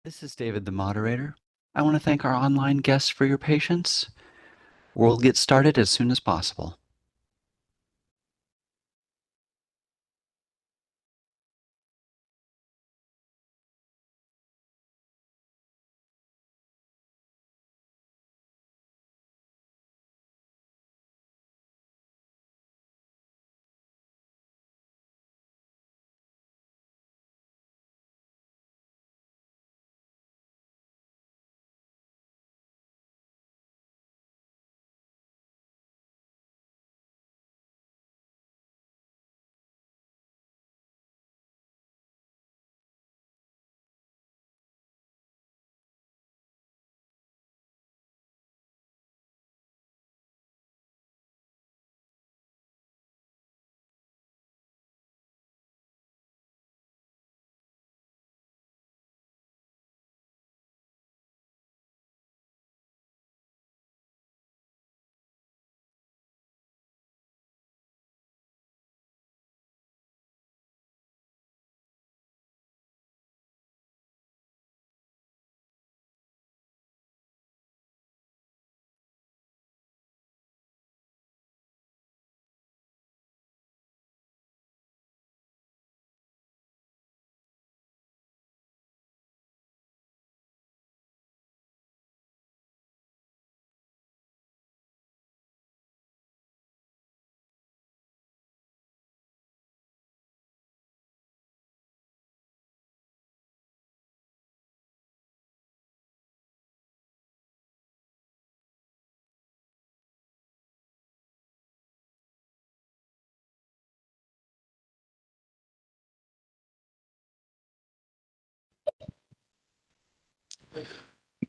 This is David, the moderator. I want to thank our online guests for your patience. We'll get started as soon as possible.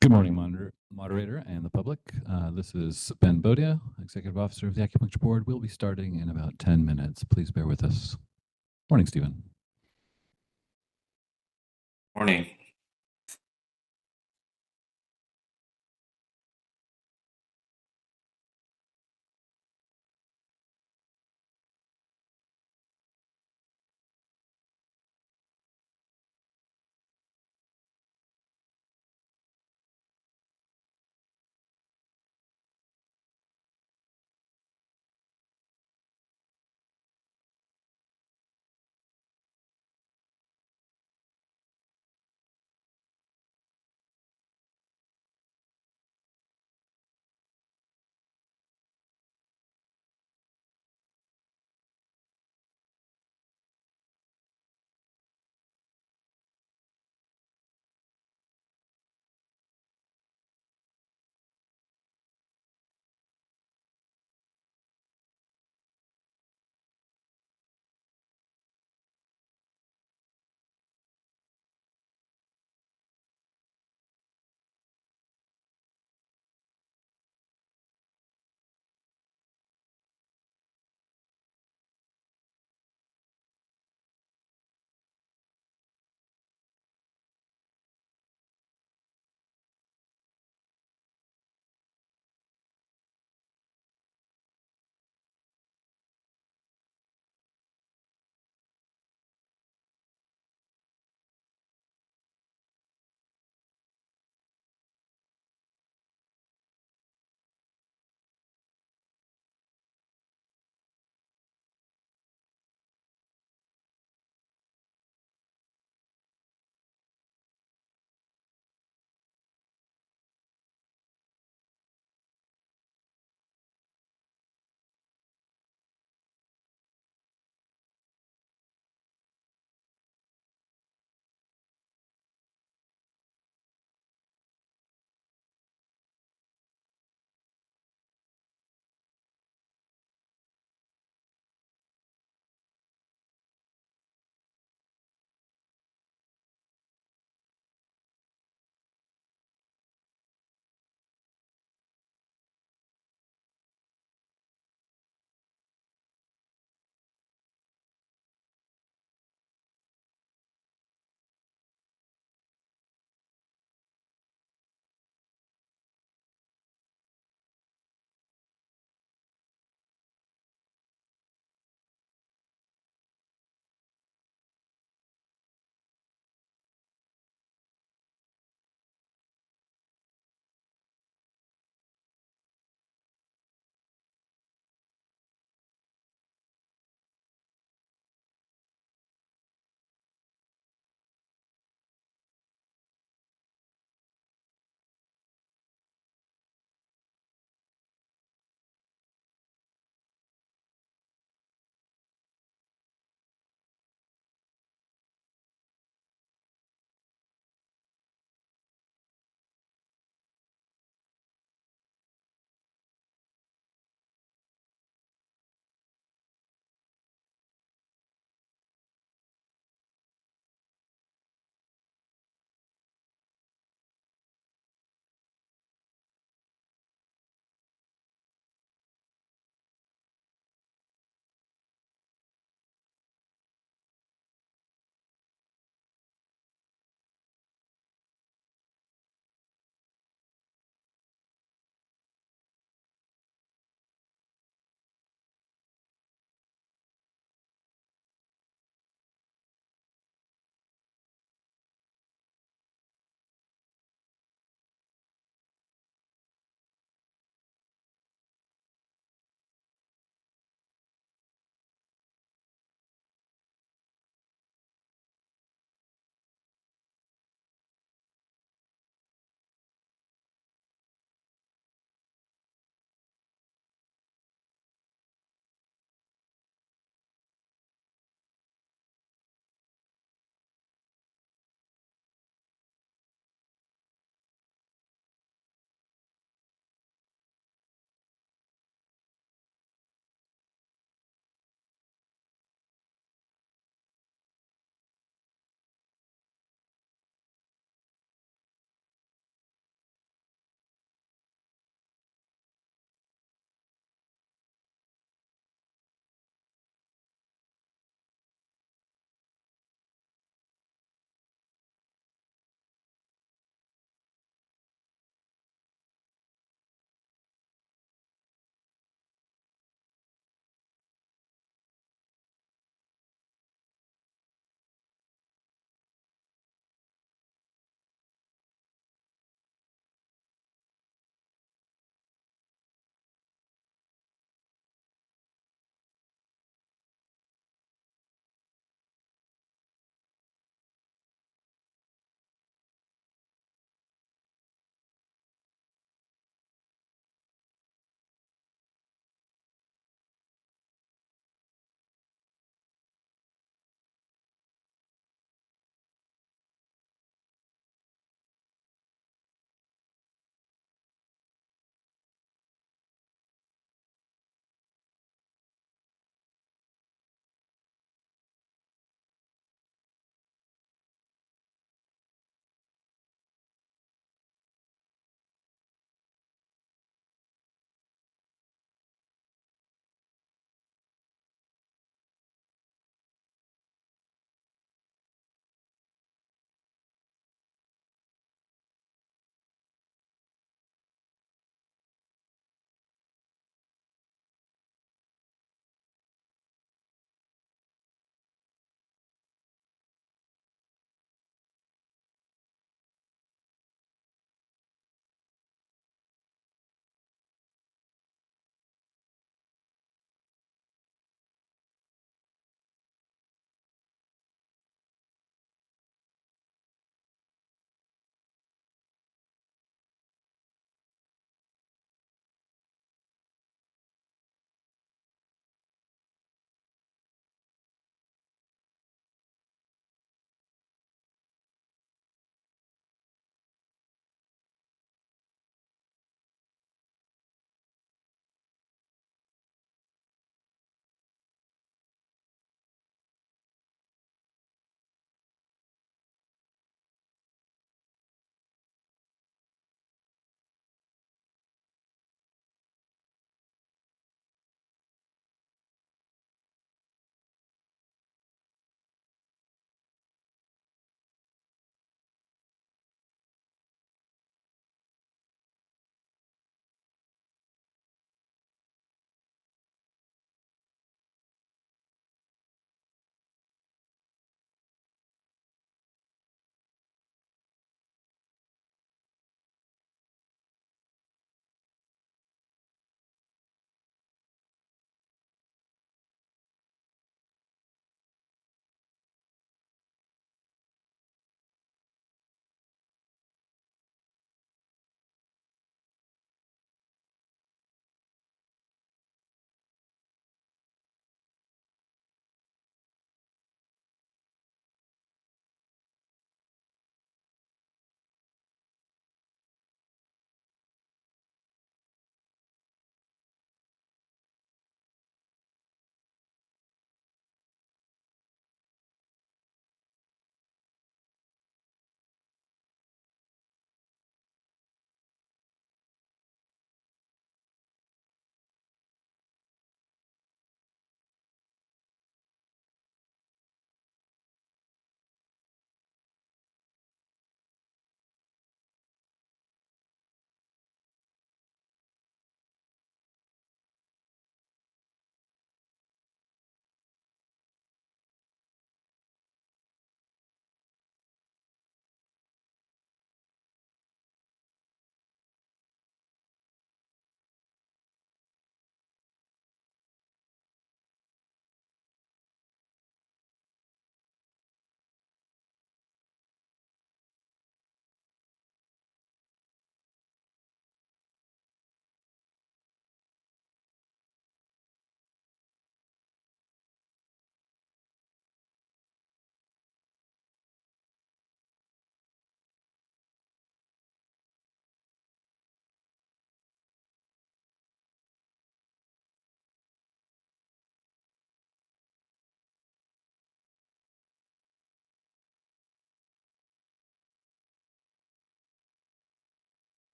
Good morning, moderator and the public. This is Ben Bodia, Executive Officer of the Acupuncture Board. We'll be starting in about 10 minutes. Please bear with us. Morning, Stephen. Morning.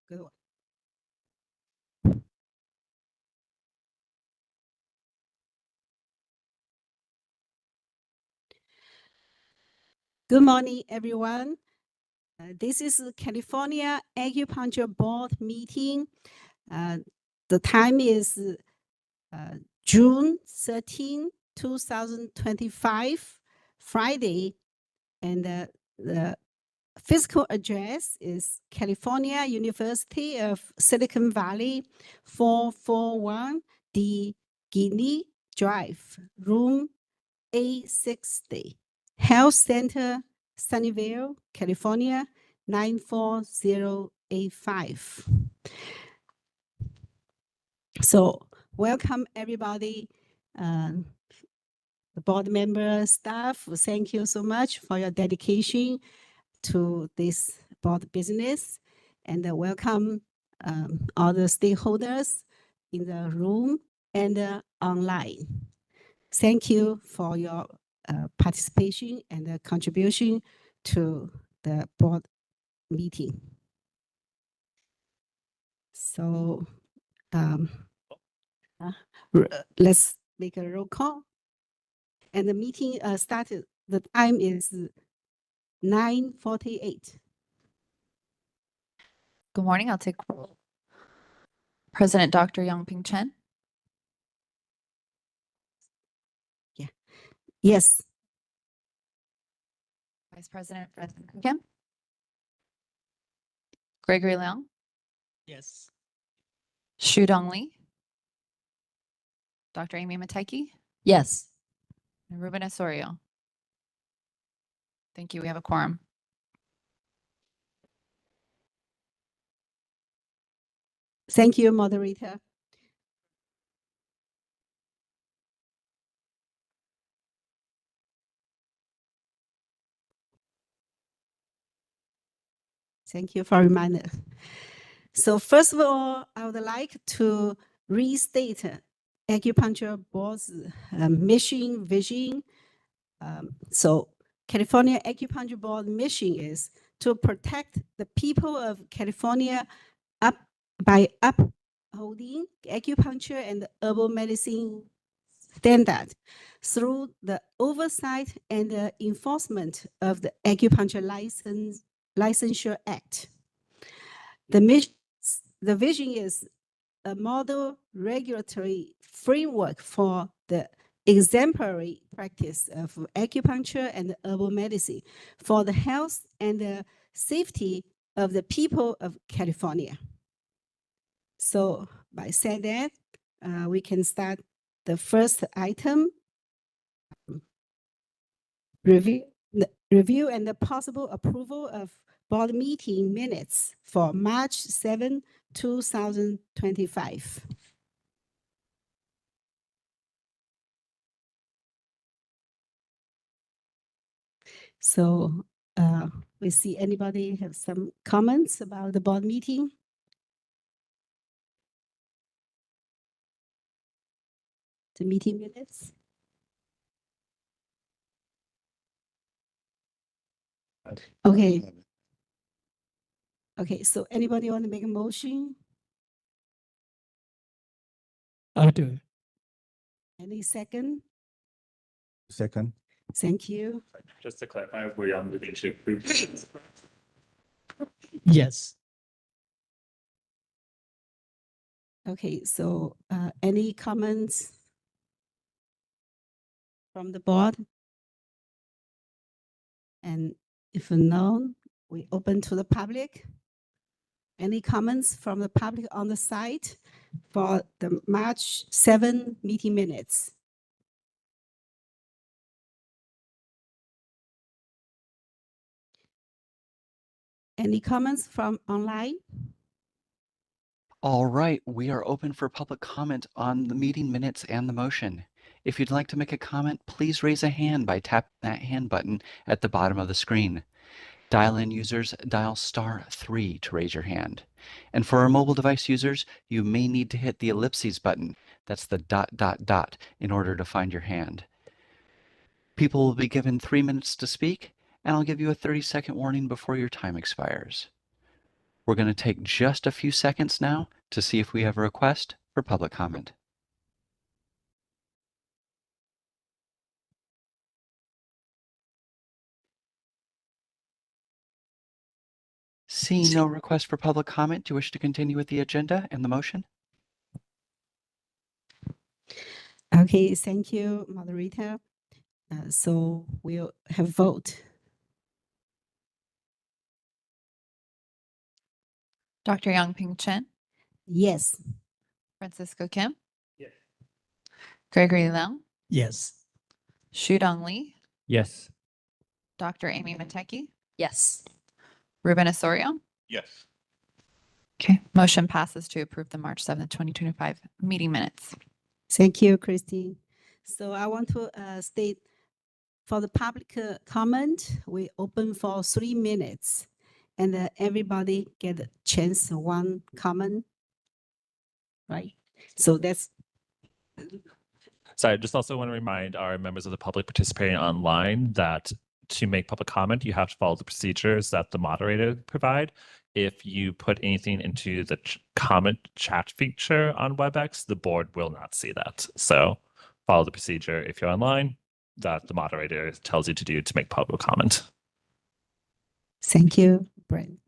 Good one. Good morning, everyone. This is California Acupuncture Board meeting. The time is June 13, 2025, Friday, and the physical address is California University of Silicon Valley, 441 D Guinea Drive, room A60, Health Center, Sunnyvale, California, 94085. So welcome everybody, the board member, staff. Thank you so much for your dedication to this board business, and welcome all the stakeholders in the room and online. Thank you for your participation and contribution to the board meeting. So let's make a roll call. And the meeting started, the time is 9:48. Good morning. I'll take roll. President Dr. Yongping Chen. Yes. Vice President Fred Kim. Gregory Leung. Yes. Shu Dong Lee. Dr. Amy Mataiki. Yes. And Ruben Osorio. Thank you. We have a quorum. Thank you, moderator. Thank you for reminding. So first of all, I would like to restate Acupuncture Board's mission, vision. So California Acupuncture Board mission is to protect the people of California by upholding acupuncture and herbal medicine standard through the oversight and the enforcement of the Acupuncture Licensure Act. The vision is a model regulatory framework for the exemplary practice of acupuncture and herbal medicine for the health and the safety of the people of California. So by saying that, we can start the first item, review and the possible approval of board meeting minutes for March 7, 2025. So we see anybody have some comments about the board meeting? The meeting minutes? Okay. Okay, so anybody want to make a motion? I'll do it. Any second? Second. Thank you. Just to clarify, we are moving to approve. Yes. Okay, so any comments from the board? And if no, we open to the public. Any comments from the public on the site for the March 7 meeting minutes? Any comments from online? All right, we are open for public comment on the meeting minutes and the motion. If you'd like to make a comment, please raise a hand by tapping that hand button at the bottom of the screen. Dial-in users dial *3 to raise your hand. And for our mobile device users, you may need to hit the ellipses button. That's the ... in order to find your hand. People will be given 3 minutes to speak, and I'll give you a 30-second warning before your time expires. We're going to take just a few seconds now to see if we have a request for public comment. Seeing no request for public comment, do you wish to continue with the agenda and the motion? Okay, thank you, moderator. So we'll have vote. Dr. Yangping Chen, Yes. Francisco Kim, Yes. Gregory Leung, Yes. Shudong Li, Yes. Dr. Amy Mateki, Yes. Ruben Osorio. Yes. Okay, motion passes to approve the March 7th, 2025 meeting minutes. Thank you, Christine. So I want to state for the public comment, we open for 3 minutes and everybody get a chance one comment, right? So that's So I just also want to remind our members of the public participating online that to make public comment, you have to follow the procedures that the moderator provide. If you put anything into the comment chat feature on WebEx, the board will not see that. So follow the procedure if you're online that the moderator tells you to do to make public comment. thank you, Brent.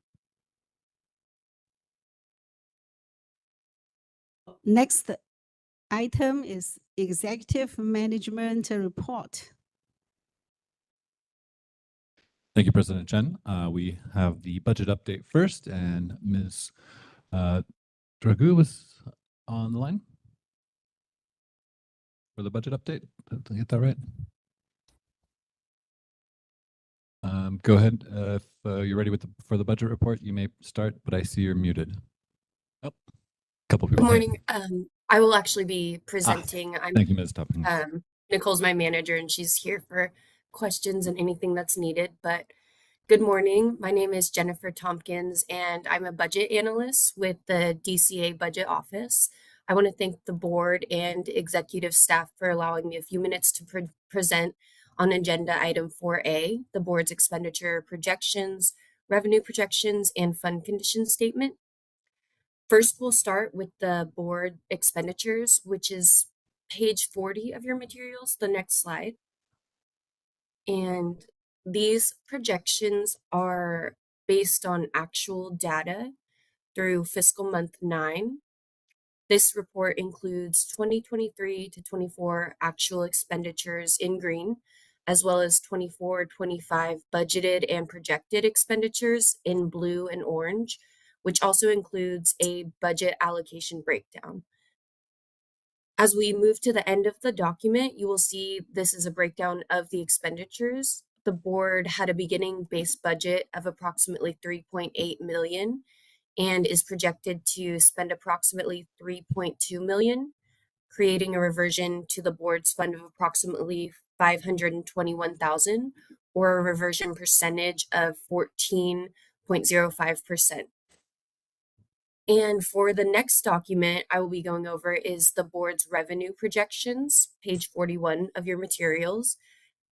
Next item is executive management report. Thank you, President Chen. We have the budget update first, and Ms. Dragoo was on the line for the budget update. Did I get that right? Go ahead. If you're ready for the budget report, you may start, but I see you're muted. Oh, a couple people. Good morning. I will actually be presenting. Thank you, Ms. Topping. Nicole's my manager and she's here for questions and anything that's needed. But good morning. My name is Jennifer Tompkins and I'm a budget analyst with the DCA Budget Office. I want to thank the board and executive staff for allowing me a few minutes to present on agenda item 4A, the board's expenditure projections, revenue projections, and fund condition statement. First, we'll start with the board expenditures, which is page 40 of your materials, the next slide. And these projections are based on actual data through fiscal month 9. This report includes 2023 to 24 actual expenditures in green, as well as 24-25 budgeted and projected expenditures in blue and orange, which also includes a budget allocation breakdown. As we move to the end of the document, you will see this is a breakdown of the expenditures. The board had a beginning base budget of approximately 3.8 million and is projected to spend approximately 3.2 million, creating a reversion to the board's fund of approximately 521,000, or a reversion percentage of 14.05%. And for the next document I will be going over is the board's revenue projections, page 41 of your materials.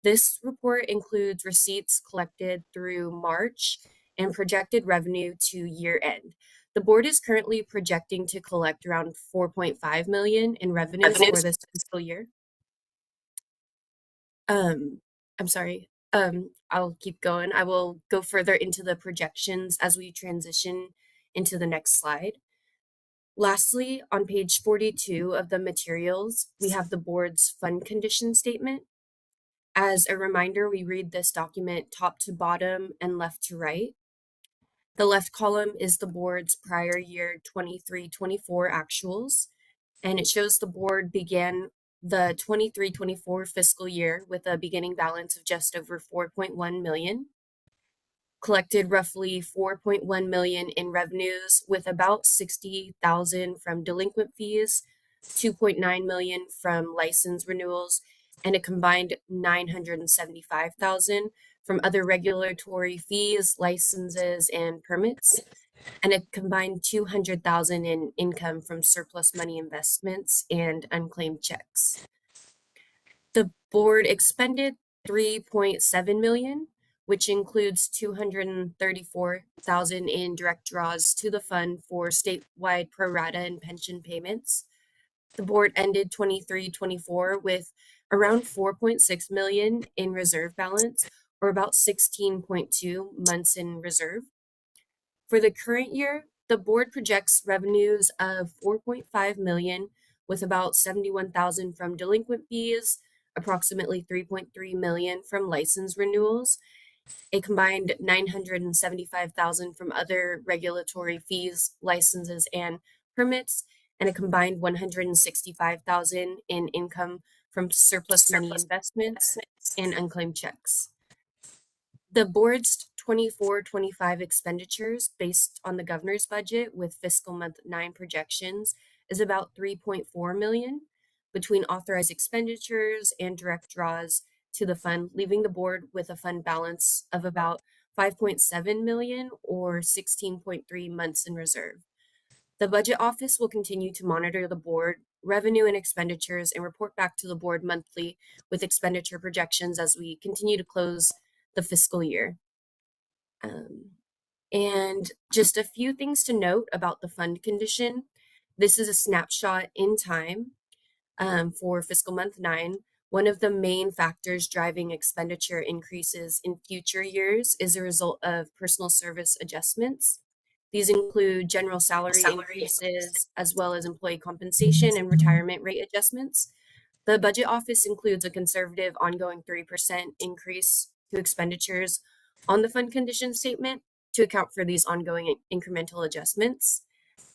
This report includes receipts collected through March and projected revenue to year end. The board is currently projecting to collect around 4.5 million in revenues for this fiscal year. I'm sorry. I'll keep going. I will go further into the projections as we transition into the next slide. Lastly, on page 42 of the materials, we have the board's fund condition statement. As a reminder, we read this document top to bottom and left to right. The left column is the board's prior year 23-24 actuals, and it shows the board began the 23-24 fiscal year with a beginning balance of just over 4.1 million, collected roughly 4.1 million in revenues with about 60,000 from delinquent fees, 2.9 million from license renewals, and a combined 975,000 from other regulatory fees, licenses, and permits, and a combined 200,000 in income from surplus money investments and unclaimed checks. The board expended 3.7 million, which includes $234,000 in direct draws to the fund for statewide pro rata and pension payments. The board ended 23-24 with around 4.6 million in reserve balance, or about 16.2 months in reserve. For the current year, the board projects revenues of 4.5 million, with about 71,000 from delinquent fees, approximately 3.3 million from license renewals, a combined 975,000 from other regulatory fees, licenses, and permits, and a combined 165,000 in income from surplus money investments and unclaimed checks. The board's 24-25 expenditures based on the governor's budget with fiscal month 9 projections is about 3.4 million between authorized expenditures and direct draws to the fund, leaving the board with a fund balance of about 5.7 million or 16.3 months in reserve. The budget office will continue to monitor the board revenue and expenditures and report back to the board monthly with expenditure projections as we continue to close the fiscal year. And just a few things to note about the fund condition. This is a snapshot in time for fiscal month 9. One of the main factors driving expenditure increases in future years is a result of personal service adjustments. These include general salary increases, as well as employee compensation and retirement rate adjustments. The budget office includes a conservative ongoing 3% increase to expenditures on the fund condition statement to account for these ongoing incremental adjustments.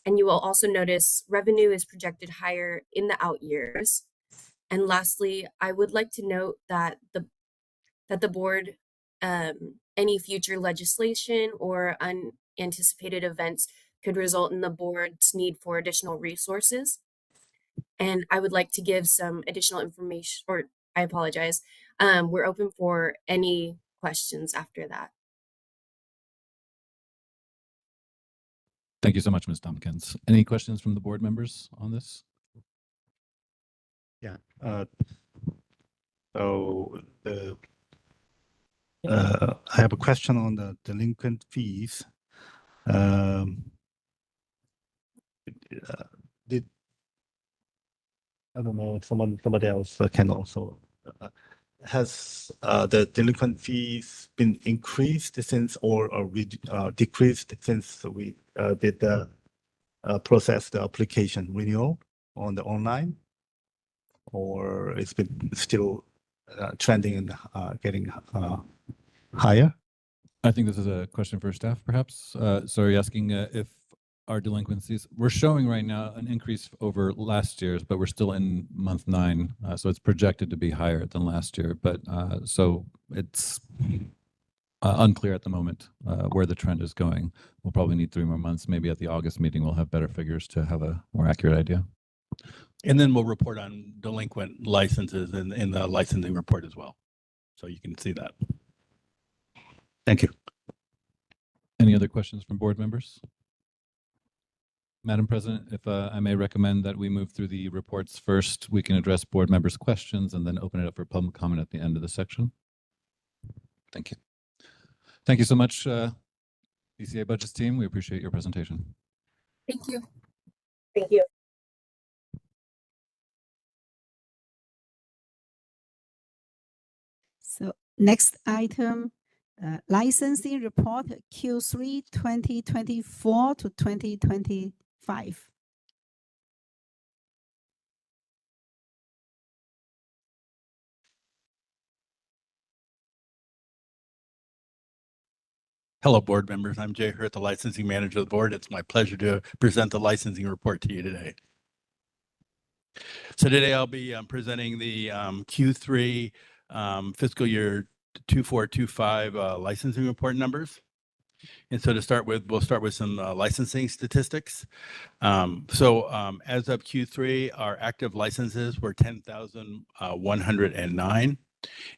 And you will also notice revenue is projected higher in the out years. And lastly, I would like to note that the board, any future legislation or unanticipated events could result in the board's need for additional resources. And I would like to give some additional information, or I apologize. We're open for any questions after that. Thank you so much, Ms. Tompkins. Any questions from the board members on this? Yeah. I have a question on the delinquent fees. Did I don't know, somebody else can also. Has the delinquent fees been increased since or decreased since we did process the application renewal on the online, or it's been still trending and getting higher? I think this is a question for staff, perhaps. So are you asking if our delinquencies, we're showing right now an increase over last year's, but we're still in month 9. So it's projected to be higher than last year. But so it's unclear at the moment where the trend is going. We'll probably need 3 more months. Maybe at the August meeting, we'll have better figures to have a more accurate idea. And then we'll report on delinquent licenses in the licensing report as well. So you can see that. Thank you. Any other questions from board members? Madam President, if I may recommend that we move through the reports first, we can address board members' questions and then open it up for public comment at the end of the section. Thank you. Thank you so much, BCA Budgets team. We appreciate your presentation. Thank you. Thank you. So next item, licensing report Q3 2024 to 2025. Hello, board members. I'm Jay Hurt, the licensing manager of the board. It's my pleasure to present the licensing report to you today. So today I'll be presenting the Q3 fiscal year 2425 licensing report numbers. And so to start with, we'll start with some licensing statistics. As of Q3, our active licenses were 10,109.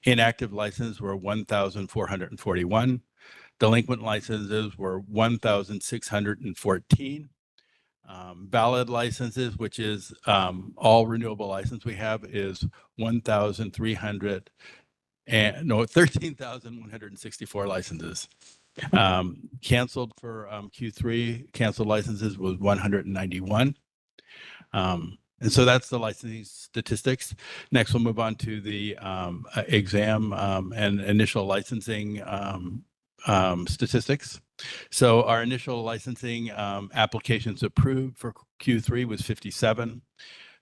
Inactive licenses were 1,441. Delinquent licenses were 1,614. Valid licenses, which is all renewable license we have, is 1,300. and no, 13,164 licenses. Canceled for Q3, canceled licenses was 191. And so that's the licensing statistics. Next, we'll move on to the exam and initial licensing statistics. So our initial licensing applications approved for Q3 was 57.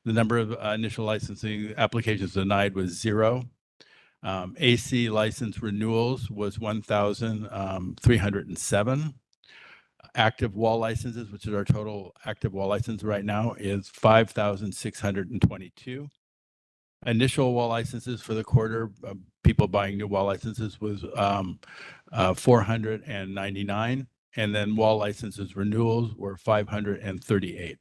The number of initial licensing applications denied was 0. AC license renewals was 1,307. Active wall licenses, which is our total active wall license right now, is 5,622. Initial wall licenses for the quarter, people buying new wall licenses was 499. And then wall licenses renewals were 538.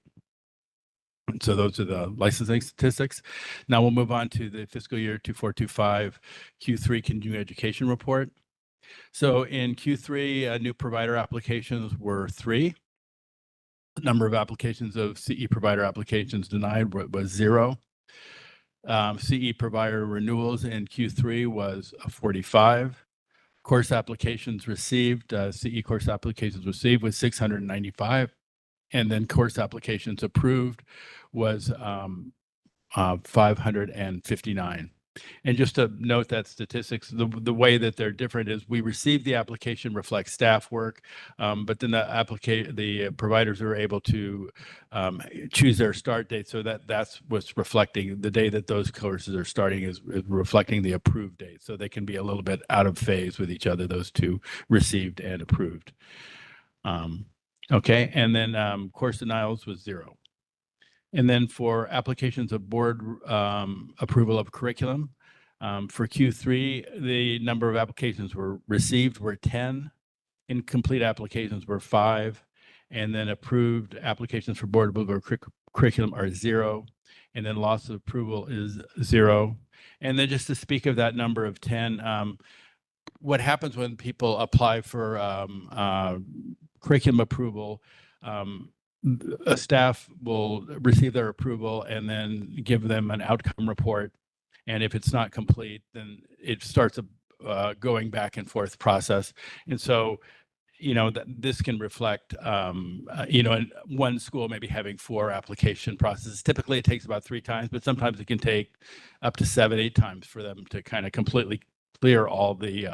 So those are the licensing statistics. Now we'll move on to the fiscal year 2425 Q3 continuing education report. So in Q3, new provider applications were 3. The number of applications of CE provider applications denied was 0. CE provider renewals in Q3 was 45. Course applications received, CE course applications received was 695. And then course applications approved was 559. And just to note that statistics, the way that they're different is we receive the application reflects staff work, but then the providers are able to choose their start date. So that's what's reflecting the day that those courses are starting is reflecting the approved date. So they can be a little bit out of phase with each other, those two received and approved. Okay, and then course denials was 0. And then for applications of board approval of curriculum, for Q3, the number of applications were received were 10, incomplete applications were 5, and then approved applications for board approval of curriculum are 0, and then loss of approval is 0. And then just to speak of that number of 10, what happens when people apply for curriculum approval, a staff will receive their approval and then give them an outcome report. And if it's not complete, then it starts a going back and forth process. And so, this can reflect, in one school maybe having 4 application processes. Typically, it takes about 3 times, but sometimes it can take up to 7, 8 times for them to kind of completely clear all the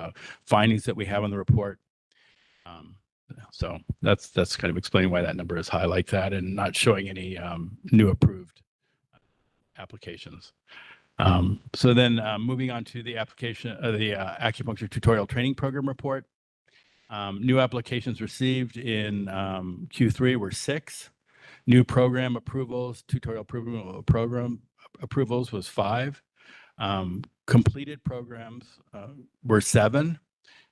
findings that we have in the report. So that's kind of explaining why that number is high like that and not showing any new approved applications. So then moving on to the application of the acupuncture tutorial training program report. New applications received in Q3 were 6. New program approvals, tutorial program approvals was 5. Completed programs were 7.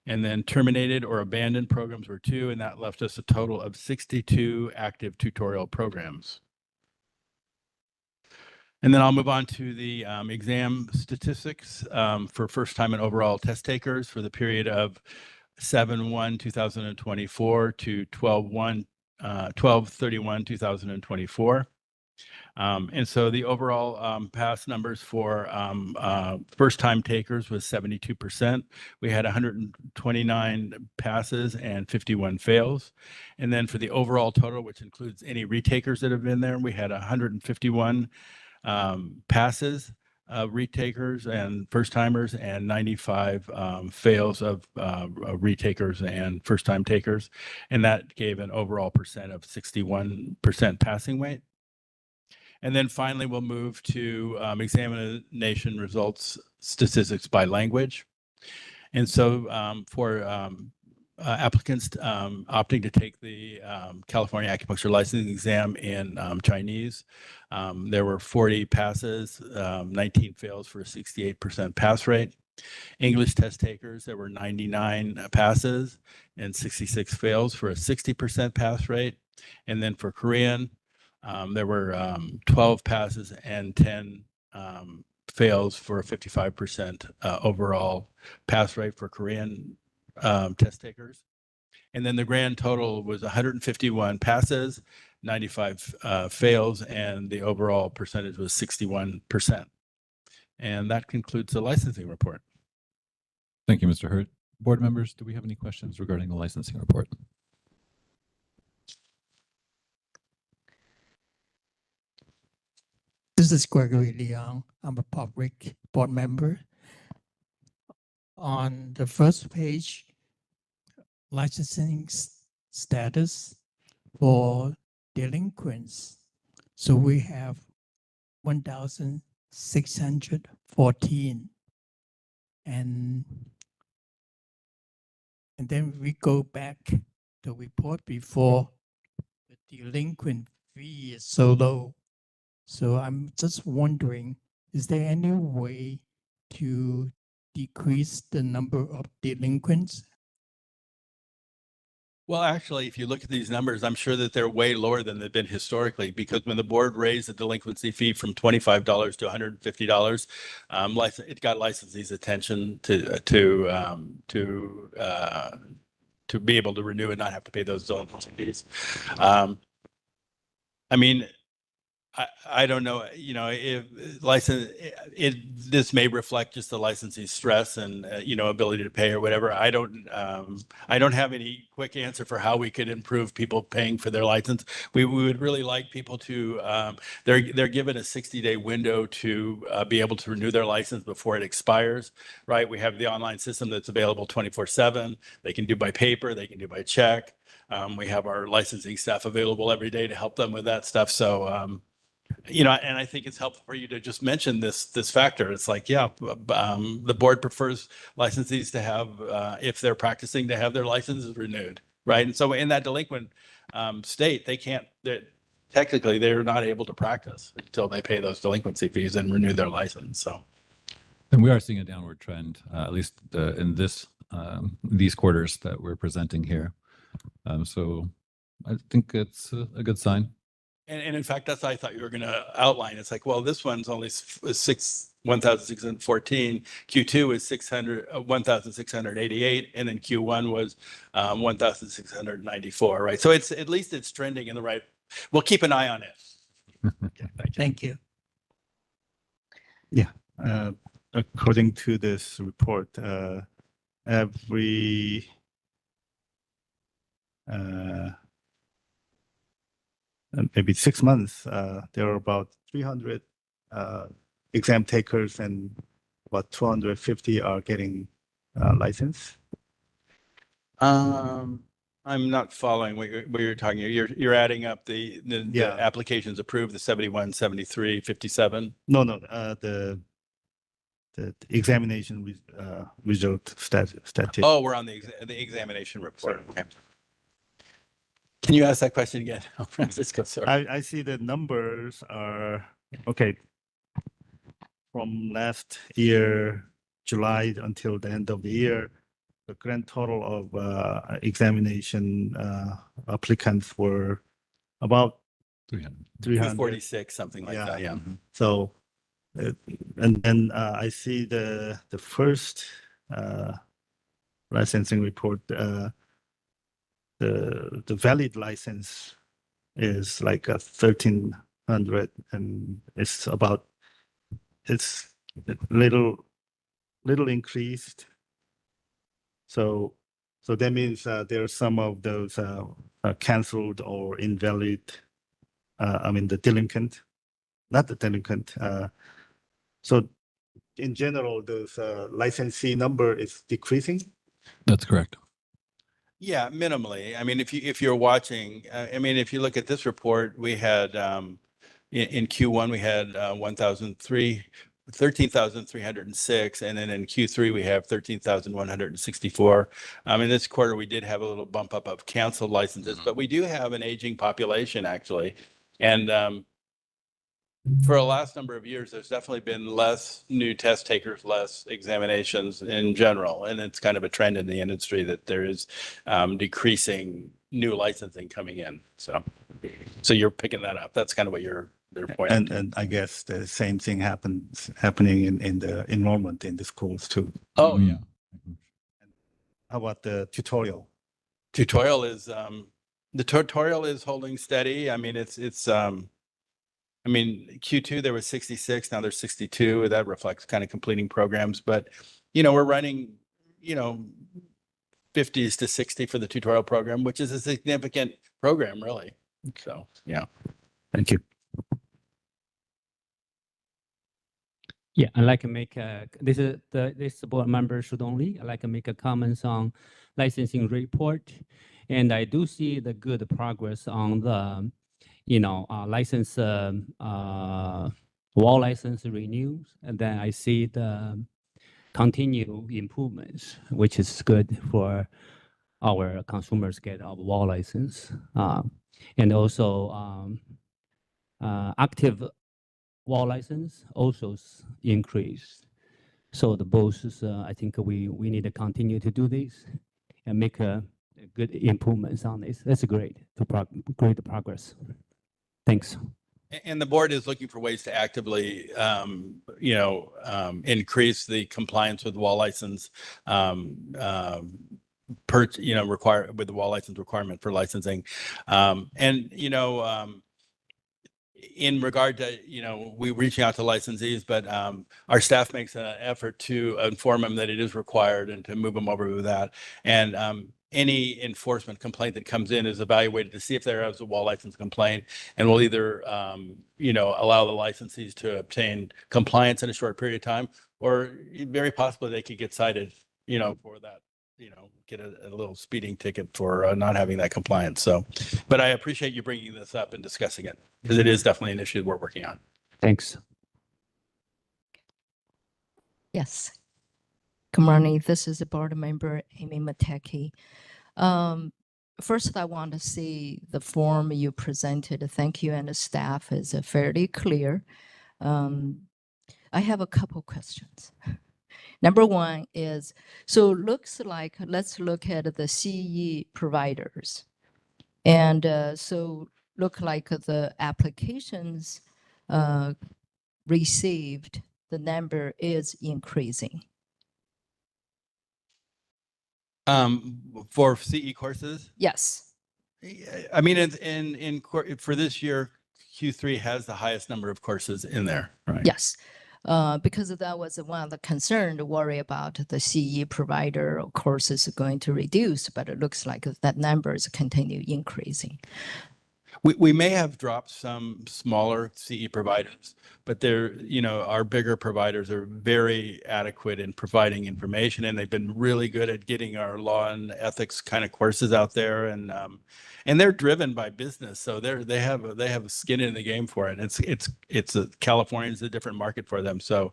And then terminated or abandoned programs were 2, and that left us a total of 62 active tutorial programs. And then I'll move on to the exam statistics for first time and overall test takers for the period of 7/1/2024 to 12/31/2024. And so the overall pass numbers for first-time takers was 72%. We had 129 passes and 51 fails. And then for the overall total, which includes any retakers that have been there, we had 151 passes, retakers and first-timers, and 95 fails of retakers and first-time takers. And that gave an overall percent of 61% passing rate. And then finally, we'll move to examination results statistics by language. And so for applicants opting to take the California Acupuncture Licensing Exam in Chinese, there were 40 passes, 19 fails for a 68% pass rate. English test takers, there were 99 passes and 66 fails for a 60% pass rate. And then for Korean, there were 12 passes and 10 fails for a 55% overall pass rate for Korean test takers. And then the grand total was 151 passes, 95 fails, and the overall percentage was 61%. And that concludes the licensing report. Thank you, Mr. Hurt. Board members, do we have any questions regarding the licensing report? This is Gregory Leong. I'm a public board member. On the first page, licensing status for delinquents. So we have 1,614. And then we go back to the report before the delinquent fee is so low. So I'm just wondering, is there any way to decrease the number of delinquents? Well, actually, if you look at these numbers, I'm sure that they're way lower than they've been historically, because when the board raised the delinquency fee from $25 to $150, it got licensees' attention to be able to renew and not have to pay those delinquency fees. I mean, I don't know, you know, if this may reflect just the licensee's stress and, you know, ability to pay or whatever. I don't have any quick answer for how we could improve people paying for their license. We would really like people to, they're given a 60-day window to be able to renew their license before it expires, right? We have the online system that's available 24/7. They can do by paper, they can do by check. We have our licensing staff available every day to help them with that stuff. So, you know, and I think it's helpful for you to just mention this factor. It's like, yeah, the board prefers licensees to have, if they're practicing, to have their licenses renewed, right? And so in that delinquent state, technically they're not able to practice until they pay those delinquency fees and renew their license. So, and we are seeing a downward trend, at least in these quarters that we're presenting here. So I think it's a good sign. And in fact, that's what I thought you were going to outline. It's like, well, this one's only 1,614. Q2 is 1,688, and then Q1 was 1,694. Right. So it's at least it's trending in the right. We'll keep an eye on it. Okay, thank you. Yeah. According to this report, every maybe 6 months, there are about 300 exam takers, and about 250 are getting license. I'm not following what you're talking. You're adding up the applications approved, the 71, 73, 57. No, the examination result statistic. Oh, we're on the examination report. Okay. Can you ask that question again, Francisco? Sorry. I see the numbers are okay. From last year, July until the end of the year, the grand total of examination applicants were about 246, something like that. Yeah. So, and then I see the first licensing report. The valid license is like 1,300, and it's little increased. So that means there are some of those canceled or invalid. I mean the delinquent, not the delinquent. So in general, those licensee number is decreasing. That's correct. Yeah, minimally. I mean, if you're watching, I mean, if you look at this report, we had in Q1 we had 13,306, and then in Q3 we have 13,164. In this quarter we did have a little bump up of canceled licenses, but we do have an aging population actually, and for the last number of years, there's definitely been less new test takers, less examinations in general. And it's kind of a trend in the industry that there is decreasing new licensing coming in. So you're picking that up. That's kind of what they're pointing. And I guess the same thing happening in the enrollment in the schools too. Oh, yeah. How about the tutorial? Tutorial is, the tutorial is holding steady. I mean, I mean, Q2, there was 66, now there's 62. That reflects kind of completing programs. But, you know, we're running 50s to 60 for the tutorial program, which is a significant program, really. So, yeah. Thank you. Yeah, I like to make this board member should only. I like to make a comments on licensing report, and I do see the good progress on the, license wall license renews, and then I see the continued improvements, which is good for our consumers get a wall license, and also active wall license also increased. So the both is, I think we need to continue to do this and make good improvements on this. That's great, great progress. Thanks. And the board is looking for ways to actively, increase the compliance with the wall license, require with the wall license requirement for licensing. In regard to, we reaching out to licensees, but our staff makes an effort to inform them that it is required and to move them over with that. And any enforcement complaint that comes in is evaluated to see if there is a wall license complaint, and we'll either, allow the licensees to obtain compliance in a short period of time, or very possibly they could get cited, for that, get a little speeding ticket for not having that compliance. So, but I appreciate you bringing this up and discussing it, because it is definitely an issue we're working on. Thanks. Yes. Good morning. This is the board member, Amy Mateki. First, I want to see the form you presented. Thank you, and the staff is fairly clear. I have a couple questions. Number one is, so looks like, let's look at the CE providers. And so look like the applications received, the number is increasing. For CE courses? Yes. I mean, for this year, Q3 has the highest number of courses in there, right? Yes. Because that was one of the concerns, worry about the CE provider of courses going to reduce, but it looks like that numbers continue increasing. We may have dropped some smaller CE providers, but they're, our bigger providers are very adequate in providing information, and they've been really good at getting our law and ethics kind of courses out there, and they're driven by business, so they have a skin in the game for it. California is a different market for them, so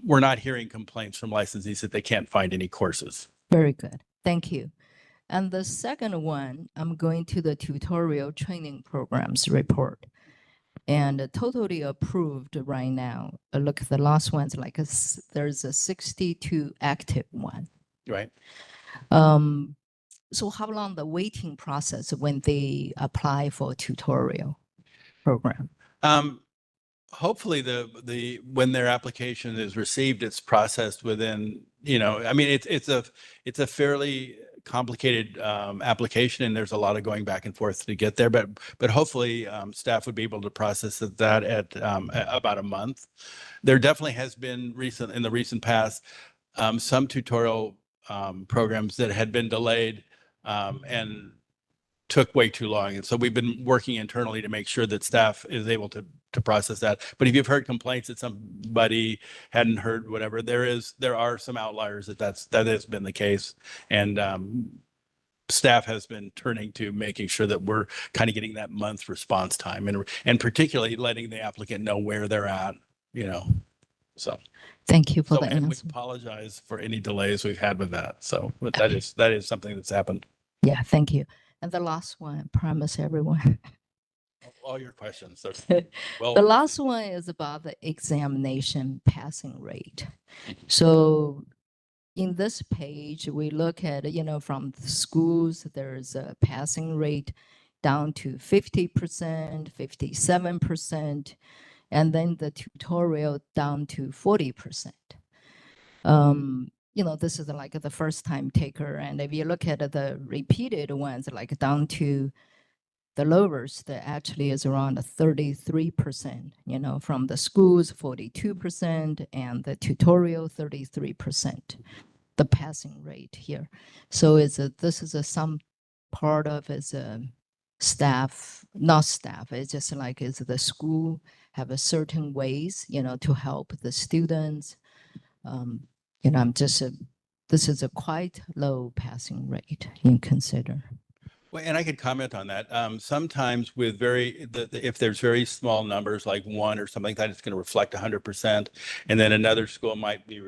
we're not hearing complaints from licensees that they can't find any courses. Very good, thank you. And the second one, I'm going to the tutorial training programs report, and totally approved right now. Look, the last one's like there's a 62 active one. Right. So how long the waiting process when they apply for a tutorial program? Hopefully when their application is received, it's processed within, I mean, it's a fairly complicated application, and there's a lot of going back and forth to get there, but hopefully staff would be able to process that at about a month. There definitely has been in the recent past some tutorial programs that had been delayed and took way too long, and so we've been working internally to make sure that staff is able to process that. But if you've heard complaints that somebody hadn't heard whatever, there are some outliers that has been the case, and staff has been turning to making sure that we're kind of getting that month response time, and particularly letting the applicant know where they're at, so. Thank you for the and answer. we apologize for any delays we've had with that. So, but that is something that's happened. Yeah, thank you. And the last one, promise everyone. All your questions. Well, the last one is about the examination passing rate. So in this page, we look at, from the schools, there's a passing rate down to 50%, 57%, and then the tutorial down to 40%. This is like the first time taker. And if you look at the repeated ones, like down to the lowest, that actually is around 33%, from the schools, 42%, and the tutorial, 33%. the passing rate here. So this is some part of as a staff, not staff, it's just like is the school have a certain ways, to help the students. I'm just, this is a quite low passing rate in consider. Well, and I could comment on that. Sometimes with if there's very small numbers like one or something like that, it's going to reflect 100%. And then another school might be,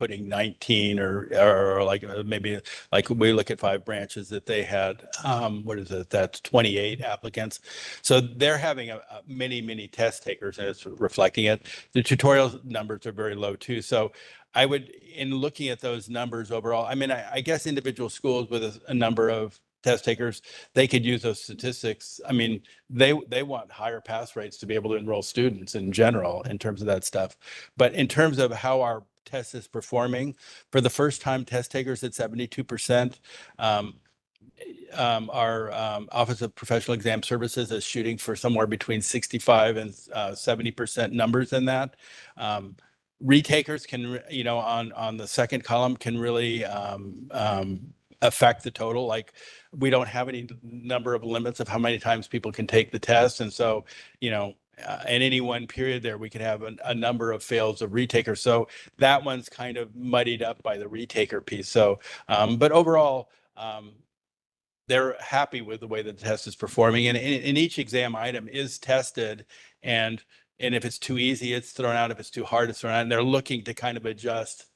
putting 19 or like maybe like we look at 5 branches that they had, what is it? That's 28 applicants. So they're having many test takers and it's reflecting it. The tutorial numbers are very low too. So I would, in looking at those numbers overall, I mean, I guess individual schools with a number of test takers, they could use those statistics. I mean, they want higher pass rates to be able to enroll students in general in terms of that stuff. But in terms of how our test is performing, for the first time test takers at 72%. Our Office of Professional Exam Services is shooting for somewhere between 65 and 70% numbers in that. Retakers can, on the second column can really affect the total. Like we don't have any number of limits of how many times people can take the test. And so, in any one period there, we can have a number of fails of retakers. So that one's kind of muddied up by the retaker piece. So, but overall, they're happy with the way the test is performing. And in each exam item is tested. And if it's too easy, it's thrown out. If it's too hard, it's thrown out. And they're looking to kind of adjust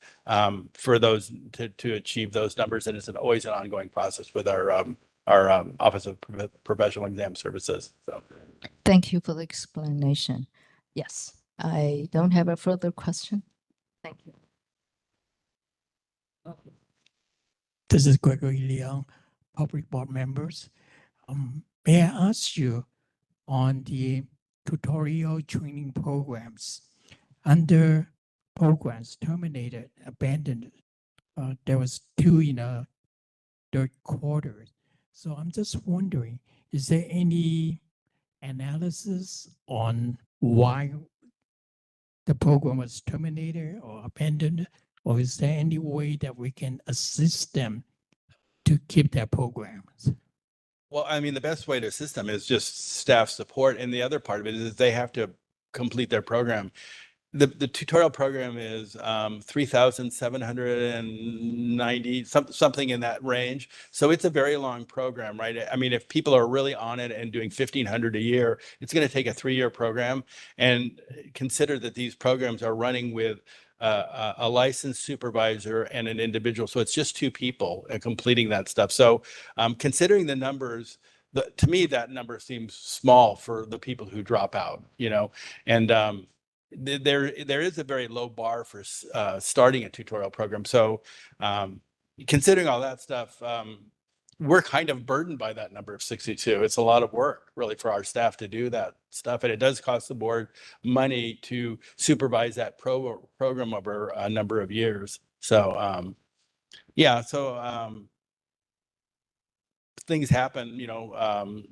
for those to achieve those numbers. And it's always an ongoing process with our Office of Professional Exam Services. So. Thank you for the explanation. Yes, I don't have a further question. Thank you. This is Gregory Leong, public board members. May I ask you on the tutorial training programs, under programs terminated, abandoned, there was 2 in a third quarter. So I'm just wondering, is there any analysis on why the program was terminated or abandoned, or is there any way that we can assist them to keep their programs? Well, I mean, the best way to assist them is just staff support. And the other part of it is they have to complete their program. The tutorial program is 3,790, something in that range. So it's a very long program, right? I mean, if people are really on it and doing 1,500 a year, it's going to take a 3-year program. And consider that these programs are running with a licensed supervisor and an individual. So it's just 2 people completing that stuff. So considering the numbers, to me, that number seems small for the people who drop out, and there is a very low bar for starting a tutorial program. So considering all that stuff, we're kind of burdened by that number of 62. It's a lot of work really for our staff to do that stuff. And it does cost the board money to supervise that program over a number of years. So yeah, so things happen,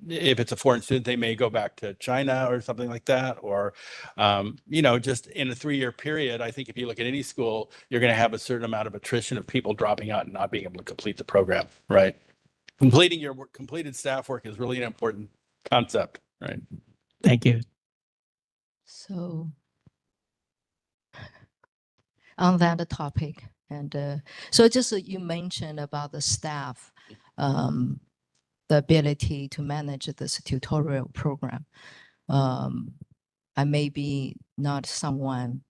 if it's a foreign student, they may go back to China or something like that. Or, just in a 3-year period, I think if you look at any school, you're going to have a certain amount of attrition of people dropping out and not being able to complete the program, right? Completing your completed staff work is really an important concept, right? Thank you. So on that topic, and so just you mentioned about the staff, the ability to manage this tutorial program. I may be not someone,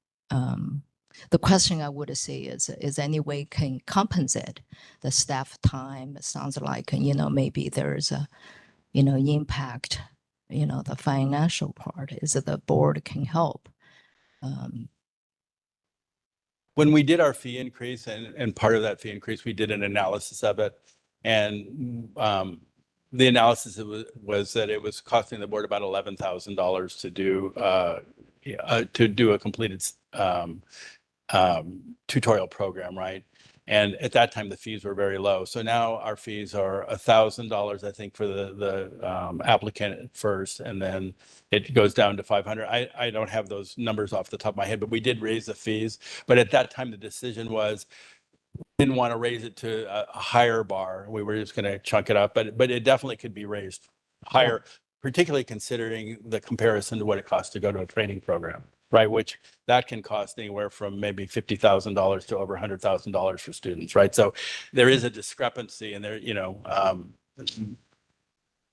the question I would say is any way can compensate the staff time? It sounds like, maybe there's a, impact, the financial part is that the board can help. When we did our fee increase and part of that fee increase, we did an analysis of it. And the analysis was that it was costing the board about $11,000 to do a completed tutorial program, right? And at that time, the fees were very low. So now our fees are $1,000, I think, for the applicant first, and then it goes down to 500. I don't have those numbers off the top of my head, but we did raise the fees. But at that time, the decision was didn't want to raise it to a higher bar. We were just going to chunk it up, but it definitely could be raised higher, particularly considering the comparison to what it costs to go to a training program, right? Which that can cost anywhere from maybe $50,000 to over $100,000 for students, right? So there is a discrepancy, and there,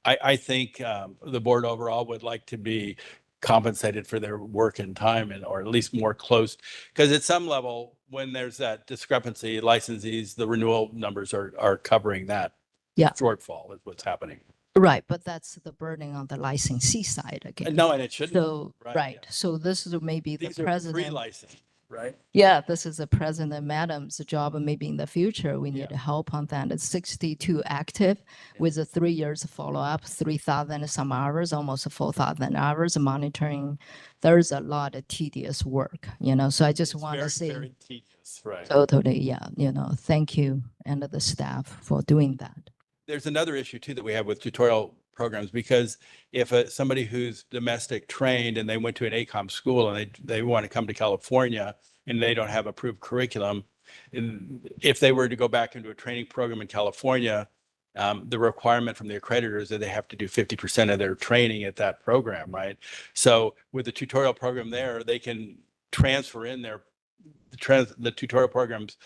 I think the board overall would like to be compensated for their work and time, and or at least more close, because at some level, when there's that discrepancy, licensees, the renewal numbers are covering that Yeah. shortfall is what's happening. Right, but that's the burden on the licensee side again. No, and it shouldn't. So, Right, right, yeah. so this is maybe the These are president. pre-licensed, right? Yeah, this is the president madam's job, and maybe in the future, we Yeah. need help on that. It's 62 active with a 3 years follow-up, 3,000 some hours, almost 4,000 hours monitoring. There's a lot of tedious work, so I just It's want to say. very tedious, right? Totally, yeah, thank you and the staff for doing that. There's another issue too that we have with tutorial programs, because if somebody who's domestic trained and they went to an ACOM school and they want to come to California and they don't have approved curriculum, and if they were to go back into a training program in California, the requirement from the accreditor is that they have to do 50% of their training at that program, right? So with the tutorial program there, they can transfer in the tutorial programs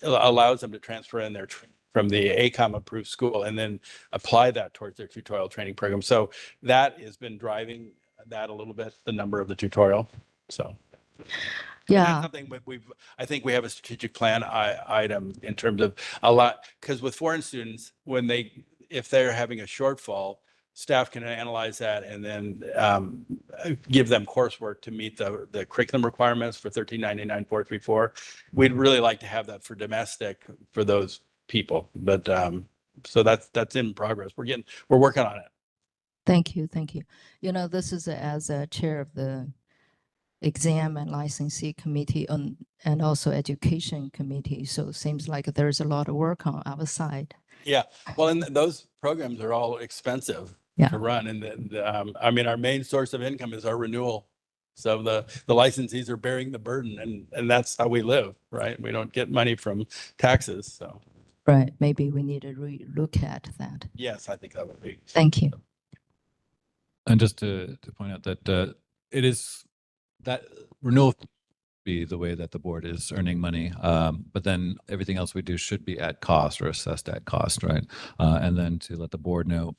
allows them to transfer in their from the ACOM approved school and then apply that towards their tutorial training program. So that has been driving that a little bit, the number of the tutorial. So yeah, that's something I think we have a strategic plan item in terms of a lot, because with foreign students, if they're having a shortfall, staff can analyze that and then give them coursework to meet the curriculum requirements for 1399 434. We'd really like to have that for domestic for those people, but so that's in progress. We're working on it. thank you. This is as a chair of the exam and licensee committee and also education committee. So it seems like there's a lot of work on our side. Yeah, well, and those programs are all expensive to run, and our main source of income is our renewal. So the licensees are bearing the burden, and that's how we live, right? We don't get money from taxes, so. Right, maybe we need to look at that. Yes, I think that would be. Thank you. And just to point out that it is that renewal be the way that the board is earning money, but then everything else we do should be at cost or assessed at cost, right? And then to let the board know,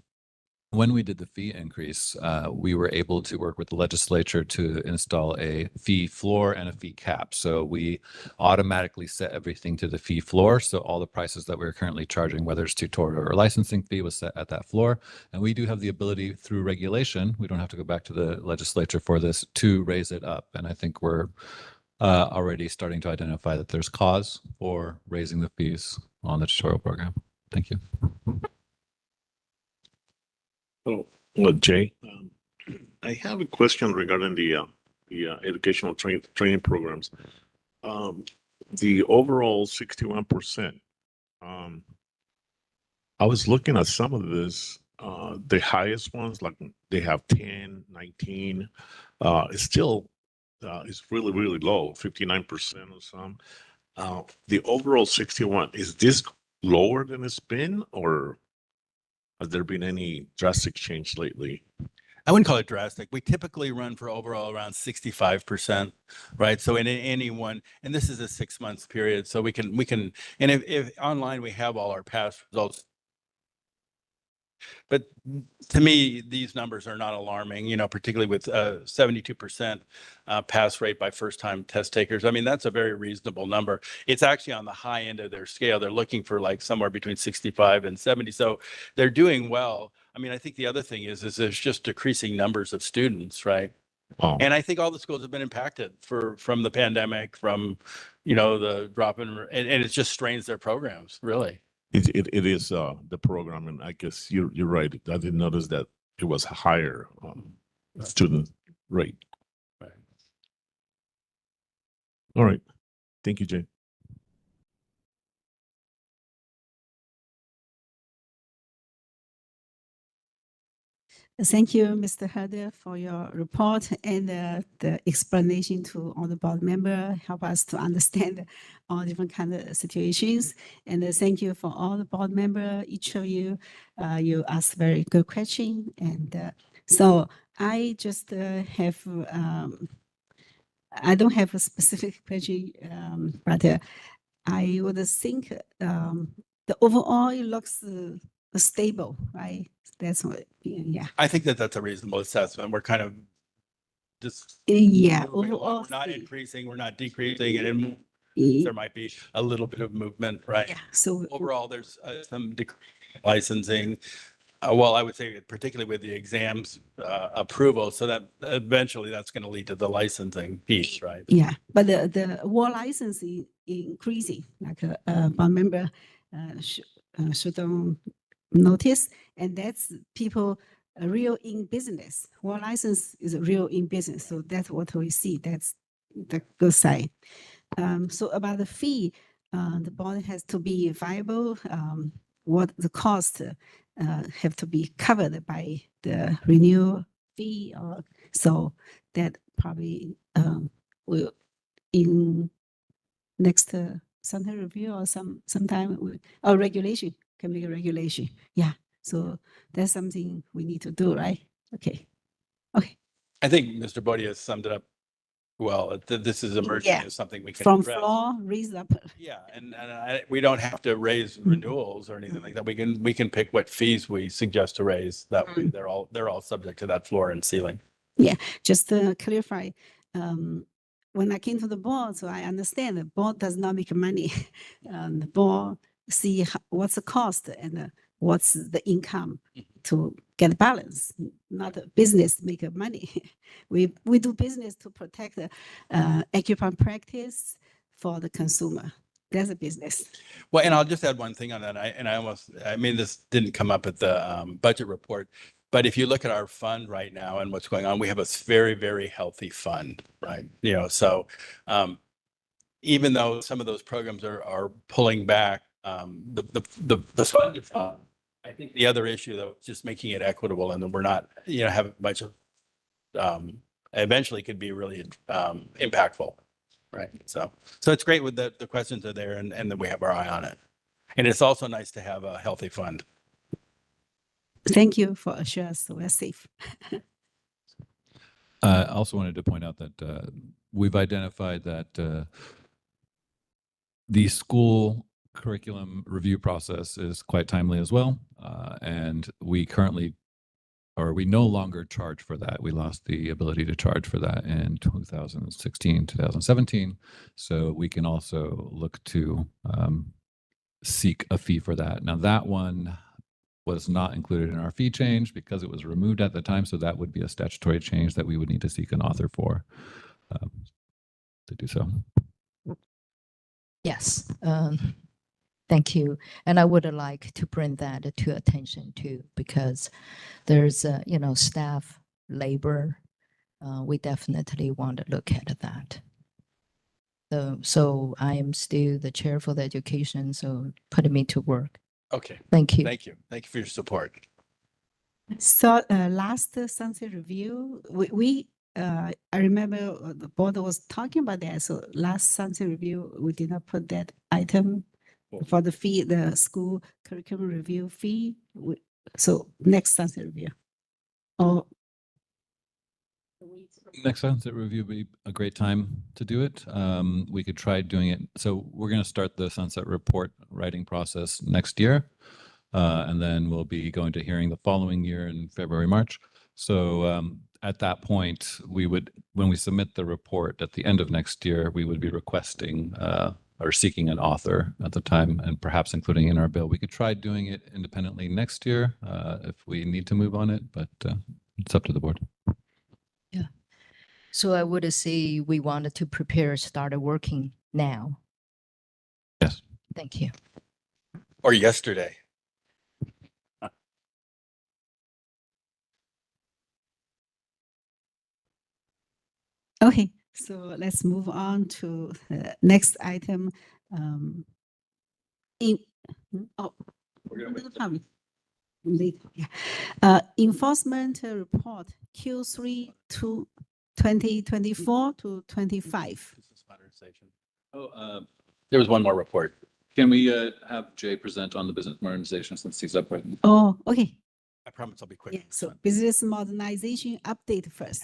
when we did the fee increase, we were able to work with the legislature to install a fee floor and a fee cap. So we automatically set everything to the fee floor. So all the prices that we're currently charging, whether it's tutorial or licensing fee, was set at that floor. And we do have the ability through regulation, we don't have to go back to the legislature for this, to raise it up. And I think we're already starting to identify that there's cause for raising the fees on the tutorial program. Thank you. Oh, well, Jay, I have a question regarding the educational training programs. The overall 61%. I was looking at some of this. The highest ones, like they have 10, 19. It's still it's really, really low, 59% or some. The overall 61, is this lower than it's been, or has there been any drastic change lately? I wouldn't call it drastic. We typically run for overall around 65%, right? So in any one, and this is a 6 months period, so we can, and if online we have all our past results. But to me, these numbers are not alarming, particularly with 72% pass rate by first-time test takers. I mean, that's a very reasonable number. It's actually on the high end of their scale. They're looking for like somewhere between 65 and 70. So they're doing well. I mean, I think the other thing is there's just decreasing numbers of students, right? Oh. And I think all the schools have been impacted from the pandemic, from, the drop in, and it just strains their programs, really. It is the program, and I guess you're right. I didn't notice that it was higher student rate. Right. All right. Thank you, Jay. Thank you, Mr. Herder, for your report and the explanation to all the board member. Help us to understand all different kind of situations. And thank you for all the board member, each of you. You asked very good question. And so I just have, I don't have a specific question, but I would think the overall it looks stable, right? That's what, yeah. I think that that's a reasonable assessment. We're kind of just Yeah, moving along. overall. We're not increasing, we're not decreasing, and then Yeah, there might be a little bit of movement, right? so Overall, there's some licensing. Well, I would say particularly with the exams approval, so that eventually that's going to lead to the licensing piece, right? yeah, but the war license is increasing, like board member should notice, and that's people real in business. War license is real in business, so that's what we see. That's the good side. So about the fee, the bond has to be viable. What the cost have to be covered by the renewal fee, or so that probably will in next center review or sometime or regulation can be a regulation. Yeah, so that's something we need to do, right? Okay, okay. I think Mr. Bodie has summed it up well. This is emerging Yeah. as something we can From address. floor raise up. Yeah, and we don't have to raise renewals or anything like that. We can pick what fees we suggest to raise. That way, they're all subject to that floor and ceiling. Yeah, just to clarify, when I came to the board, so I understand the board does not make money. The board see what's the cost and what's the income to get balance, not a business make money. We do business to protect the acupuncture practice for the consumer. That's a business. Well, and I'll just add one thing on that. I mean, this didn't come up at the budget report, but if you look at our fund right now and what's going on, we have a very, very healthy fund, right? You know, so even though some of those programs are pulling back, the fund is up. I think the other issue though is just making it equitable, and then we're not, you know, have a bunch of eventually could be really impactful. Right. So it's great with the questions are there and then we have our eye on it. And it's also nice to have a healthy fund. Thank you for assuring us we're safe. I also wanted to point out that we've identified that the school curriculum review process is quite timely as well. And we no longer charge for that. We lost the ability to charge for that in 2016, 2017. So we can also look to seek a fee for that. Now that one was not included in our fee change because it was removed at the time. So that would be a statutory change that we would need to seek an author for to do so. Yes. Thank you. And I would like to bring that to attention too, because there's, staff labor. We definitely want to look at that. So I am still the chair for the education, so put me to work. Okay. Thank you. Thank you. Thank you for your support. So last sunset review, I remember the board was talking about that. So last sunset review, we did not put that item for the fee, the school curriculum review fee. So next sunset review. Oh. Next sunset review would be a great time to do it. We could try doing it. So we're going to start the sunset report writing process next year. And then we'll be going to hearing the following year in February, March. So at that point, when we submit the report at the end of next year, we would be requesting or seeking an author at the time and perhaps including in our bill. We could try doing it independently next year if we need to move on it, but it's up to the board. Yeah. So I would say we wanted to start working now. Yes. Thank you. Or yesterday. Okay, so let's move on to the next item. We're gonna wait. later. Yeah. Enforcement report Q3 to 2024 to 25. Business modernization. There was one more report. Can we have Jay present on the business modernization since he's up right now? Oh, okay. I promise I'll be quick. Yeah. on this So one. business modernization update first.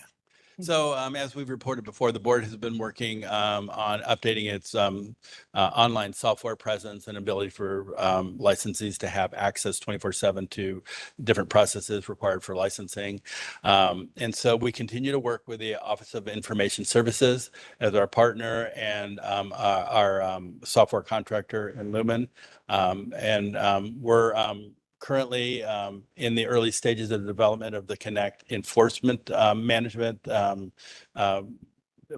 So as we've reported before, the board has been working on updating its online software presence and ability for licensees to have access 24/7 to different processes required for licensing. And so we continue to work with the Office of Information Services as our partner and our software contractor in Lumen. We're currently in the early stages of the development of the Connect enforcement management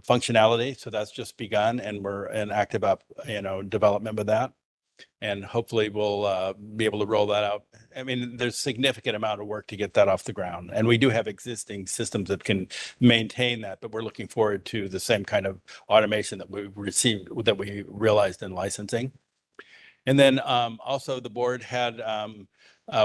functionality. So that's just begun, and we're in active development with that. And hopefully we'll be able to roll that out. I mean, there's significant amount of work to get that off the ground. And we do have existing systems that can maintain that, but we're looking forward to the same kind of automation that we realized in licensing. And then also the board had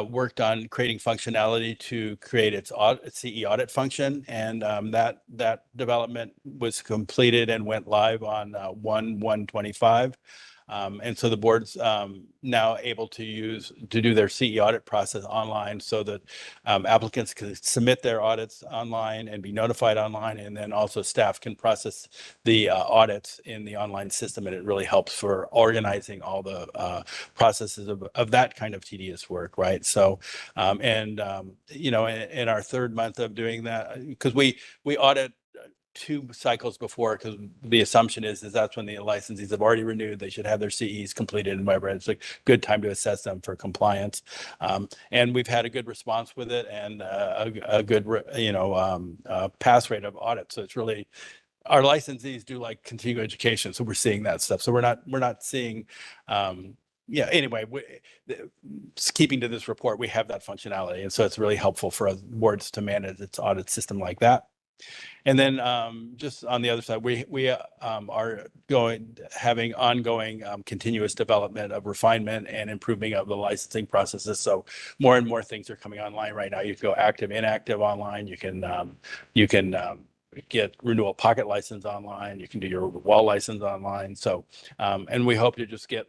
worked on creating functionality to create its CE audit function. And that development was completed and went live on 1/1/25. And so the board's now able to do their CE audit process online so that applicants can submit their audits online and be notified online. And then also staff can process the audits in the online system. And it really helps for organizing all the processes of that kind of tedious work, right? So, in our third month of doing that, because we audit 2 cycles before, because the assumption is that's when the licensees have already renewed, they should have their CEs completed and whatever. It's a good time to assess them for compliance. And we've had a good response with it and a good, pass rate of audit. So it's really, our licensees do like continuing education. So we're seeing that stuff. So we're not seeing, anyway, keeping to this report, we have that functionality. And so it's really helpful for boards to manage its audit system like that. And then just on the other side, we are having ongoing continuous development of refinement and improving of the licensing processes. So more and more things are coming online right now. You can go active, inactive online. You can get renewal pocket license online. You can do your wall license online. So and we hope to just get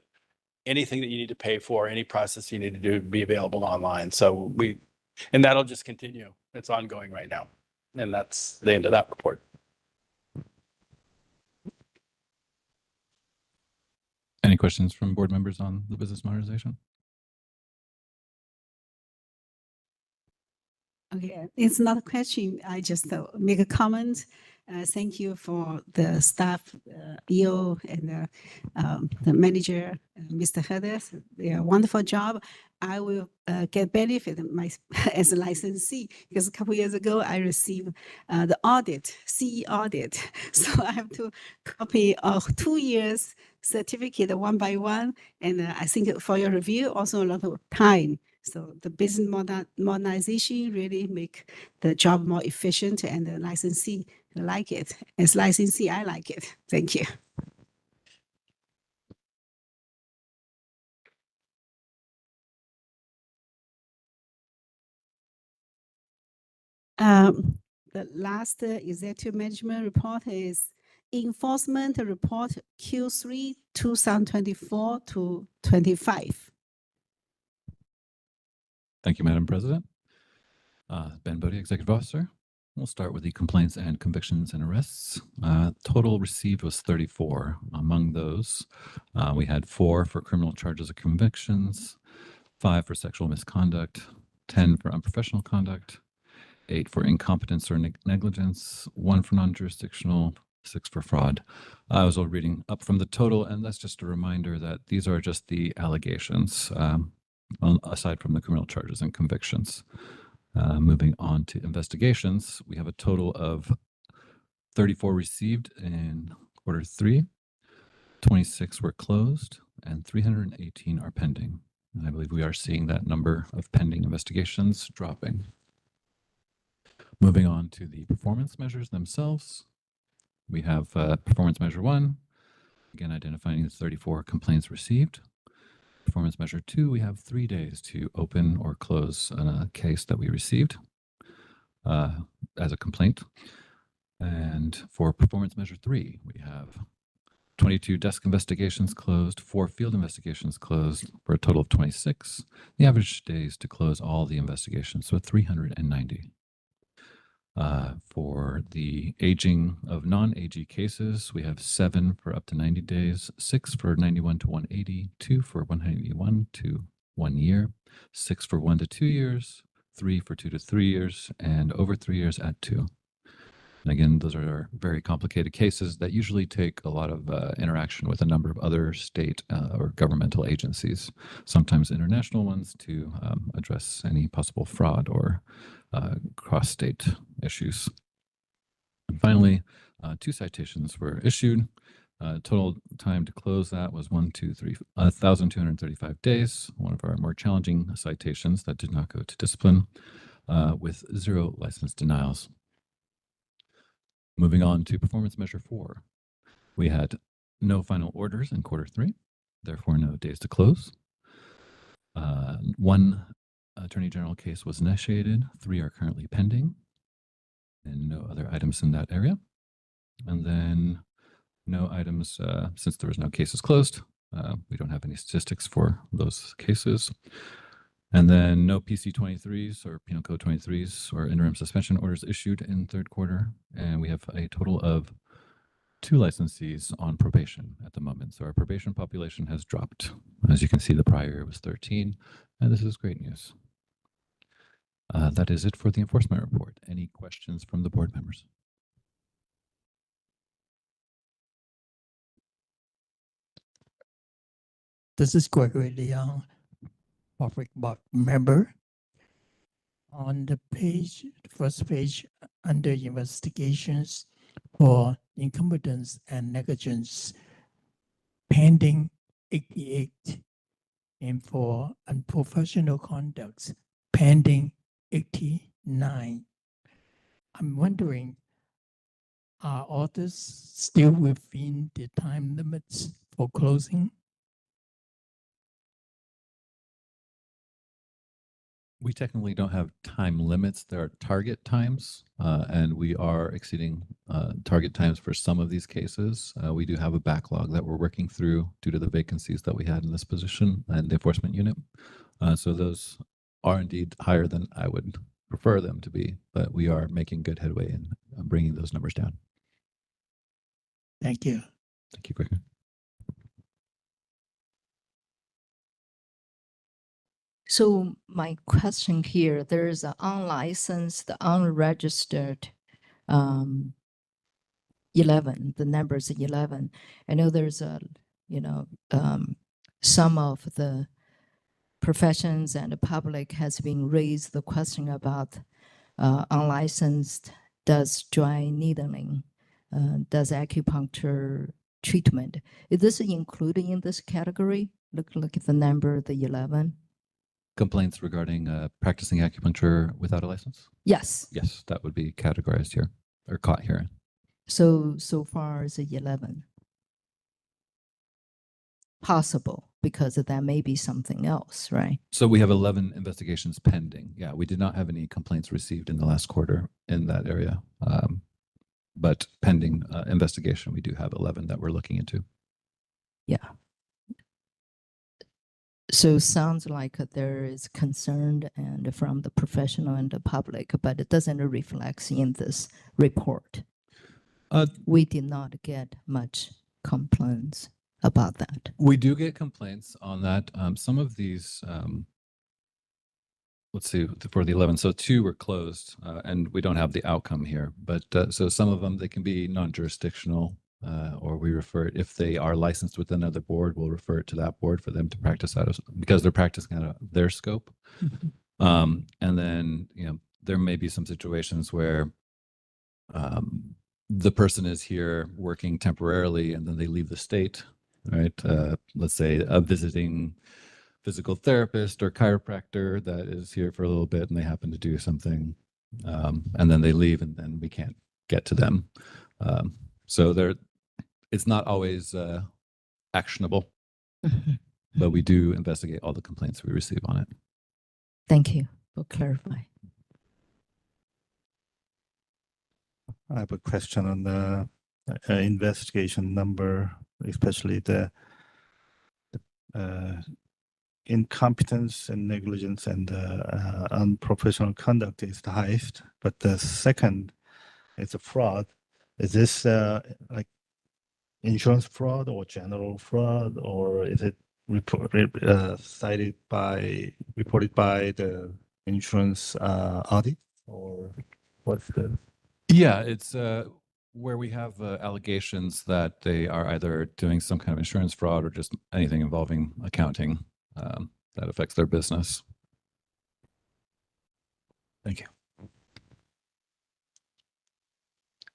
anything that you need to pay for, any process you need to do, be available online. So and that'll just continue. It's ongoing right now. And that's the end of that report. Any questions from board members on the business modernization? Okay, it's not a question. I just make a comment. Thank you for the staff, EO and the manager, Mr. Herders. They are wonderful job. I will get benefit as a licensee because a couple years ago I received the audit, CE audit. So I have to copy 2 years certificate one by one. And I think for your review, also a lot of time. So the business modernization really make the job more efficient, and the licensee like it. As licensee, I like it. Thank you. The last executive management report is enforcement report Q3 2024 to 25. Thank you, Madam President. Ben Bodie, Executive Officer. We'll start with the complaints and convictions and arrests. Total received was 34. Among those, we had 4 for criminal charges or convictions, 5 for sexual misconduct, 10 for unprofessional conduct, 8 for incompetence or negligence, 1 for non-jurisdictional, 6 for fraud. I was all reading up from the total, and that's just a reminder that these are just the allegations, aside from the criminal charges and convictions. Moving on to investigations, we have a total of 34 received in Q3, 26 were closed, and 318 are pending. And I believe we are seeing that number of pending investigations dropping. Moving on to the performance measures themselves, we have performance measure 1, again identifying the 34 complaints received. performance measure 2, we have 3 days to open or close a case that we received as a complaint. And for performance measure 3, we have 22 desk investigations closed, 4 field investigations closed, for a total of 26. The average days to close all the investigations, so 390. For the aging of non-AG cases, we have 7 for up to 90 days, 6 for 91 to 180, 2 for 181 to 1 year, 6 for 1 to 2 years, 3 for 2 to 3 years, and over 3 years at 2. And again, those are very complicated cases that usually take a lot of interaction with a number of other state or governmental agencies, sometimes international ones, to address any possible fraud or cross-state issues. And finally, 2 citations were issued. Total time to close that was 1,235 days, one of our more challenging citations that did not go to discipline, with 0 license denials. Moving on to performance measure 4. We had no final orders in quarter 3, therefore no days to close. 1 Attorney General case was initiated, 3 are currently pending, and no other items in that area. And then no items, since there was no cases closed, we don't have any statistics for those cases. And then no PC 23s or Penal Code 23s or interim suspension orders issued in 3rd quarter. And we have a total of 2 licensees on probation at the moment. So our probation population has dropped. As you can see, the prior year was 13, and this is great news. That is it for the enforcement report. Any questions from the board members? This is Gregory Leon, public board member. On the page, the first page, under investigations for incompetence and negligence, pending 88, and for unprofessional conduct, pending 89. I'm wondering, are orders still within the time limits for closing? We technically don't have time limits. There are target times, and we are exceeding target times for some of these cases. We do have a backlog that we're working through due to the vacancies that we had in this position and the enforcement unit. So those are indeed higher than I would prefer them to be, but we are making good headway in bringing those numbers down. Thank you. Thank you, Greg. So my question here, there's an unlicensed, unregistered 11, the number is 11. I know there's a, some of the professions and the public has been raised the question about unlicensed, does dry needling, does acupuncture treatment. Is this included in this category? Look at the number, the 11. Complaints regarding practicing acupuncture without a license? Yes. Yes, that would be categorized here or caught here. So far it's 11. Possible, because that may be something else, right? So we have 11 investigations pending. Yeah, we did not have any complaints received in the last quarter in that area. But pending investigation, we do have 11 that we're looking into. Yeah. So sounds like there is concern and from the professional and the public, but it doesn't reflect in this report. We did not get much complaints about that. We do get complaints on that. Some of these, let's see, for the 11, so 2 were closed and we don't have the outcome here, but so some of them, they can be non-jurisdictional. Or we refer, if they are licensed with another board, we'll refer it to that board for them to practice out of, because they're practicing out of their scope. And then, there may be some situations where the person is here working temporarily and then they leave the state, right? Let's say a visiting physical therapist or chiropractor that is here for a little bit and they happen to do something and then they leave and then we can't get to them. So it's not always actionable. but we do investigate all the complaints we receive on it. Thank you for clarifying. I have a question on the investigation number, especially the incompetence and negligence and unprofessional conduct is the highest, but the second is a fraud. Is this like insurance fraud or general fraud, or is it reported by the insurance audit, or what's the? Yeah, it's where we have allegations that they are either doing some kind of insurance fraud or just anything involving accounting that affects their business. Thank you.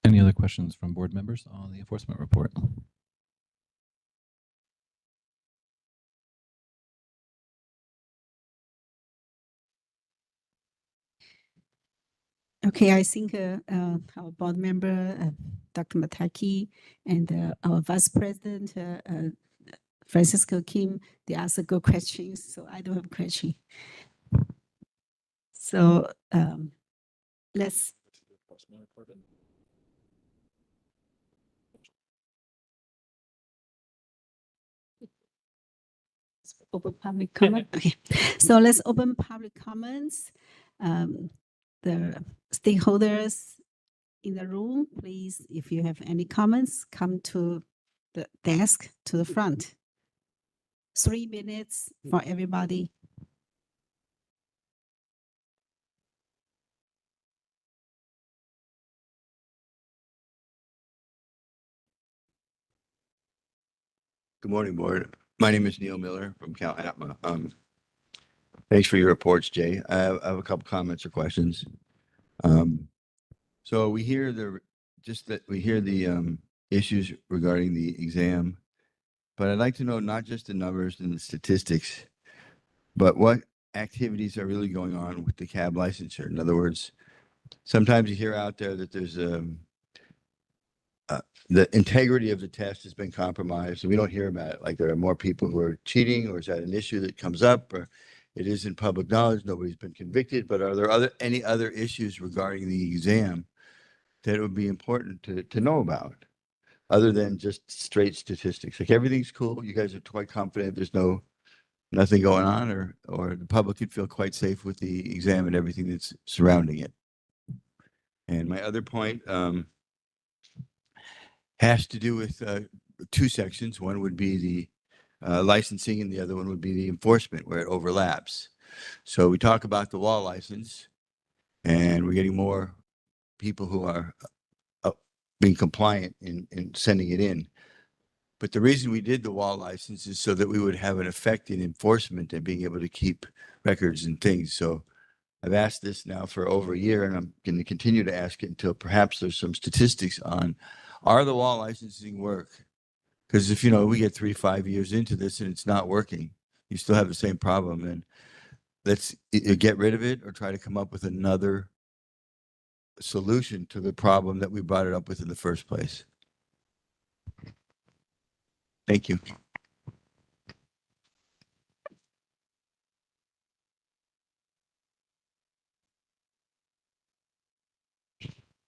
Any other questions from board members on the enforcement report? Okay, I think our board member, Dr. Mataki, and our vice president, Francisco Kim, they asked a good questions, so I don't have a question. So let's. Open public comment. Okay, so let's open public comments. The stakeholders in the room, please, if you have any comments, come to the desk to the front. 3 minutes for everybody. Good morning, board. My name is Neil Miller from Cal Atma. Thanks for your reports, Jay. I have a couple comments or questions. So we hear the issues regarding the exam, but I'd like to know not just the numbers and the statistics, but what activities are really going on with the cab licensure. In other words, sometimes you hear out there that there's the integrity of the test has been compromised, and we don't hear about it. Like there are more people who are cheating, or is that an issue that comes up, or it isn't public knowledge, nobody's been convicted, but are there any other issues regarding the exam that it would be important to know about, other than just straight statistics? Like everything's cool, you guys are quite confident there's nothing going on, or the public could feel quite safe with the exam and everything that's surrounding it. And my other point has to do with two sections. One would be the licensing, and the other one would be the enforcement, where it overlaps. So we talk about the wall license, and we're getting more people who are being compliant in sending it in. But the reason we did the wall license is so that we would have an effect in enforcement and being able to keep records and things. So I've asked this now for over a year, and I'm going to continue to ask it until perhaps there's some statistics on, are the wall licensing work? Because if, we get 3-5 years into this and it's not working, you still have the same problem. And let's get rid of it or try to come up with another solution to the problem that we brought it up with in the first place. Thank you.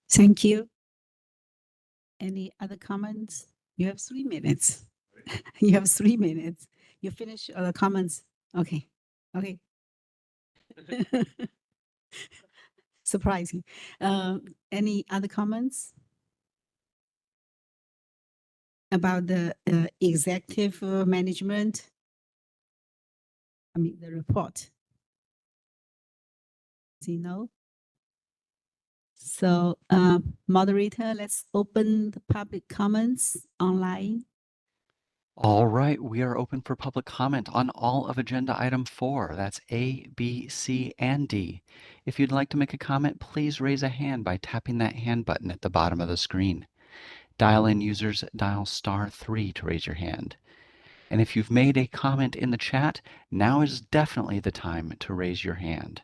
Thank you. Any other comments? You have 3 minutes. You have 3 minutes. You finish all the comments. Okay. Okay. Surprising. Any other comments about the executive management? I mean, the report. See, no? So, moderator, let's open the public comments online. All right, we are open for public comment on all of agenda item 4. That's A, B, C, and D. If you'd like to make a comment, please raise a hand by tapping that hand button at the bottom of the screen. Dial-in users dial *3 to raise your hand. And if you've made a comment in the chat, now is definitely the time to raise your hand.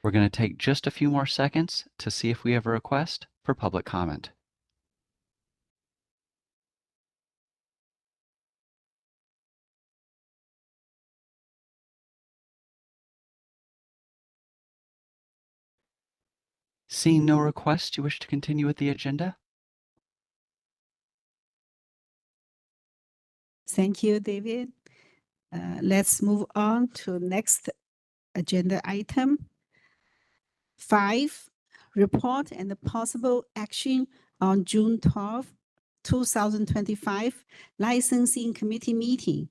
We're going to take just a few more seconds to see if we have a request for public comment. Seeing no requests, do you wish to continue with the agenda? Thank you, David. Let's move on to next agenda item. 5, report and possible action on June 12, 2025 licensing committee meeting.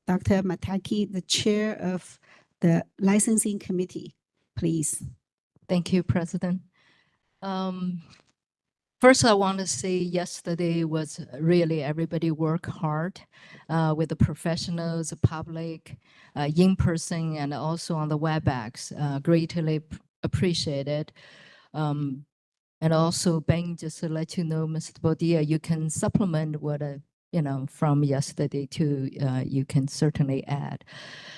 Dr. Mataki, the chair of the licensing committee, please. Thank you, President. First, I want to say yesterday was really everybody worked hard with the professionals, the public, in person, and also on the WebEx. Greatly appreciated. And also, Ben, just to let you know, Mr. Bodia, you can supplement what from yesterday too. You can certainly add.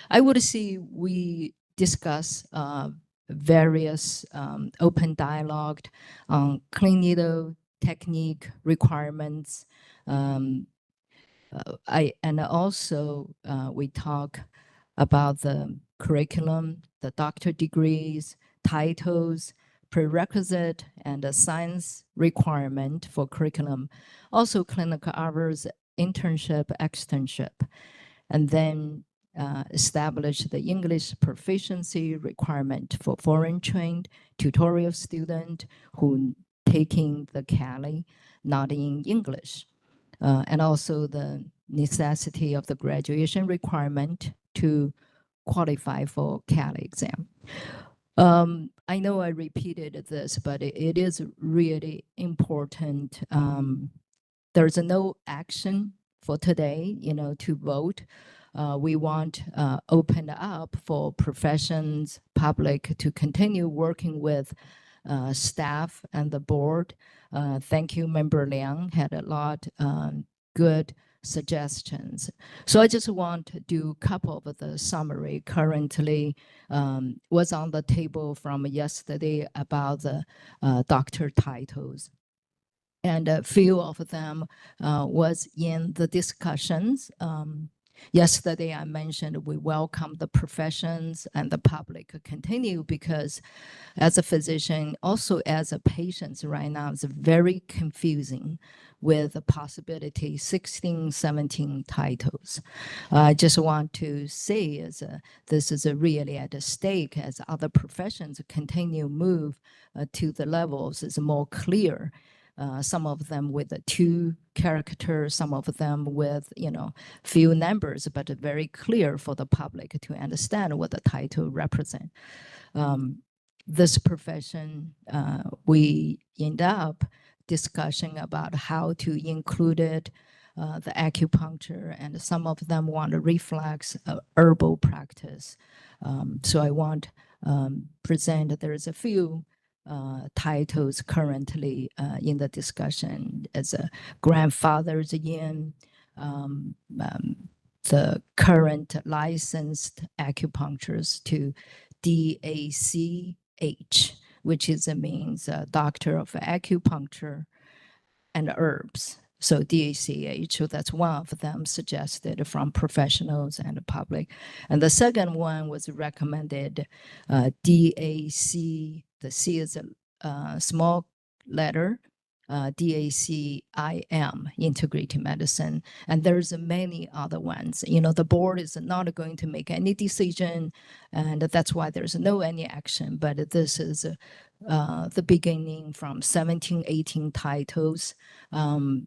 I would say we discuss various open dialogue on clean needle technique requirements. And also we talk about the curriculum, the doctor degrees, titles, prerequisite, and the science requirement for curriculum. Also clinical hours, internship, externship, and then establish the English proficiency requirement for foreign trained tutorial student who taking the CALI, not in English. And also the necessity of the graduation requirement to qualify for CALI exam. I know I repeated this, but it is really important. There's no action for today, to vote. We want open up for professions, public to continue working with staff and the board. Thank you, Member Liang, had a lot good suggestions. So I just want to do a couple of the summary currently was on the table from yesterday about the doctor titles. And a few of them was in the discussions. Yesterday, I mentioned we welcome the professions and the public continue because as a physician, also as a patient right now, it's very confusing with the possibility 16, 17 titles. I just want to say this is really at a stake as other professions continue move to the levels is more clear. Some of them with 2 characters, some of them with, few numbers, but very clear for the public to understand what the title represent. This profession, we end up discussing about how to include it, the acupuncture, and some of them want to reflex herbal practice. So I want present there is a few titles currently in the discussion as a grandfather's in the current licensed acupuncturist to DACH, which means Doctor of Acupuncture and Herbs. So DACH, so that's one of them suggested from professionals and the public. And the second one was recommended DAC, the C is a small letter, DACIM, integrative medicine. And there's many other ones. The board is not going to make any decision, and that's why there's no any action. But this is the beginning from 17, 18 titles. And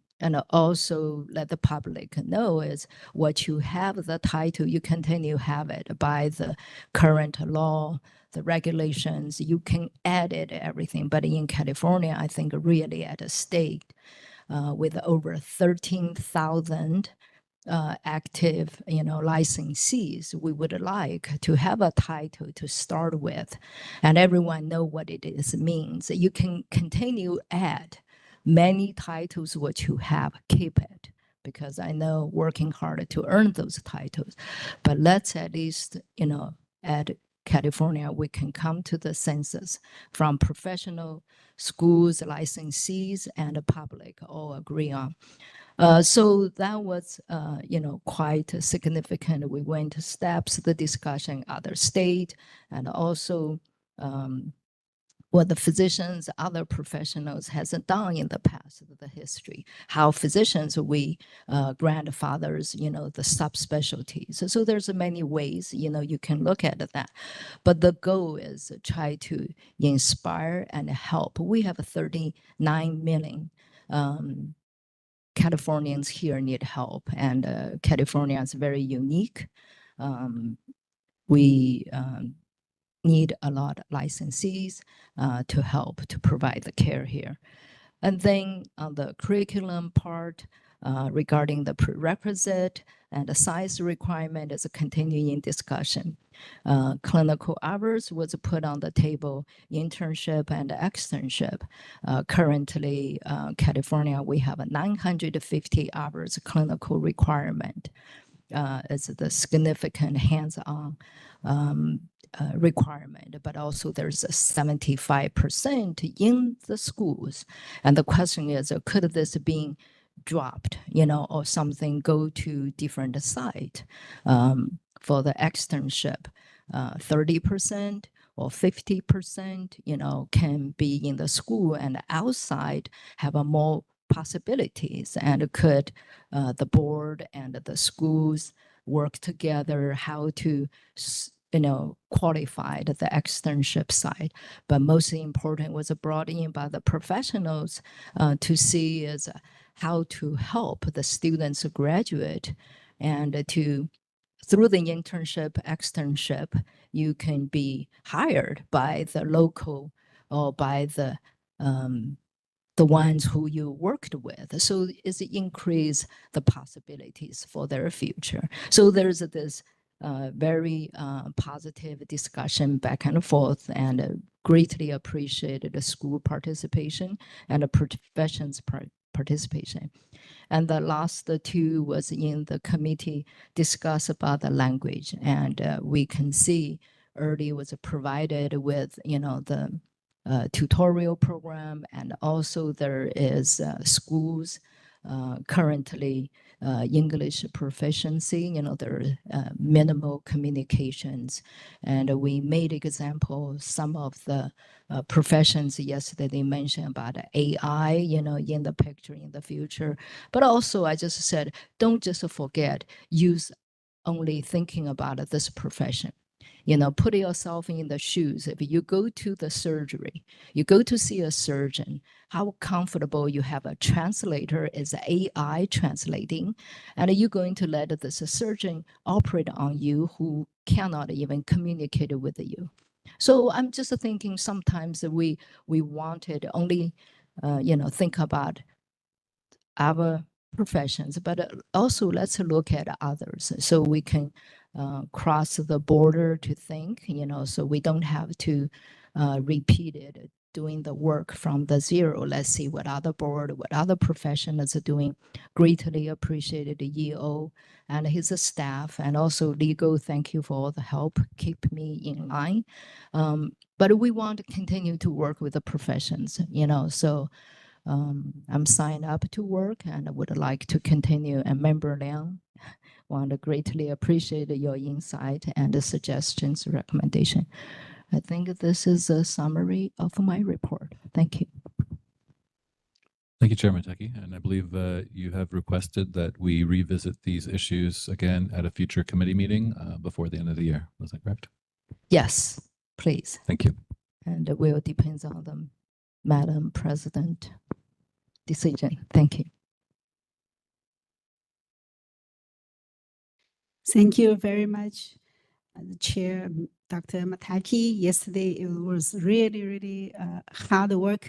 also let the public know is what you have the title, you continue have it by the current law, the regulations, you can edit everything. But in California, I think really at a state with over 13,000 active, licensees, we would like to have a title to start with, and everyone know what it is means. You can continue add many titles what you have, keep it, because I know working hard to earn those titles. But let's at least, at California, we can come to the census from professional schools, licensees, and the public all agree on. So that was, quite significant. We went steps, the discussion, other state, and also what the physicians, other professionals hasn't done in the past, the history, how physicians, we grandfathers, you know, the subspecialties. So there's many ways, you know, you can look at that. But the goal is to try to inspire and help. We have 39 million Californians here need help, and California is very unique. We need a lot of licensees to help to provide the care here. And then on the curriculum part, regarding the prerequisite and the size requirement is a continuing discussion. Clinical hours was put on the table, internship and externship. Currently, California, we have a 950 hours clinical requirement. It's the significant hands-on requirement, but also there's a 75% in the schools. And the question is, could this be dropped, you know, or something go to different site for the externship? 30% or 50%, you know, can be in the school, and outside have a more possibilities, and could the board and the schools work together how to, you know, qualify the externship side. But most important was brought in by the professionals to see is how to help the students graduate, and to through the internship, externship, you can be hired by the local or by the ones who you worked with. So it's increase the possibilities for their future. So there's this very positive discussion back and forth, and greatly appreciated the school participation and the professions participation. And the last two was in the committee discuss about the language, and we can see early was provided with, you know, the tutorial program, and also there is schools currently English proficiency, you know, there are minimal communications. And we made example, some of the professions yesterday they mentioned about AI, you know, in the picture in the future. But also I just said, don't just forget, use only thinking about this profession. You know, put yourself in the shoes. If you go to the surgery, you go to see a surgeon, how comfortable you have a translator is AI translating, and are you going to let this surgeon operate on you who cannot even communicate with you? So I'm just thinking sometimes we wanted only, you know, think about our professions, but also let's look at others so we can cross the border to think, you know, so we don't have to repeat it, doing the work from the zero. Let's see what other board, what other professionals are doing. Greatly appreciated the EO and his staff, and also legal. Thank you for all the help. Keep me in line. But we want to continue to work with the professions, you know, so I'm signed up to work and I would like to continue. And Member Liang, want to greatly appreciate your insight and the suggestions, recommendation. I think this is a summary of my report. Thank you. Thank you, Chairman Teki. And I believe you have requested that we revisit these issues again at a future committee meeting before the end of the year. Was that correct? Yes, please. Thank you. And it will depend on the Madam President decision. Thank you. Thank you very much, the Chair, Dr. Mataki. Yesterday, it was really, really hard work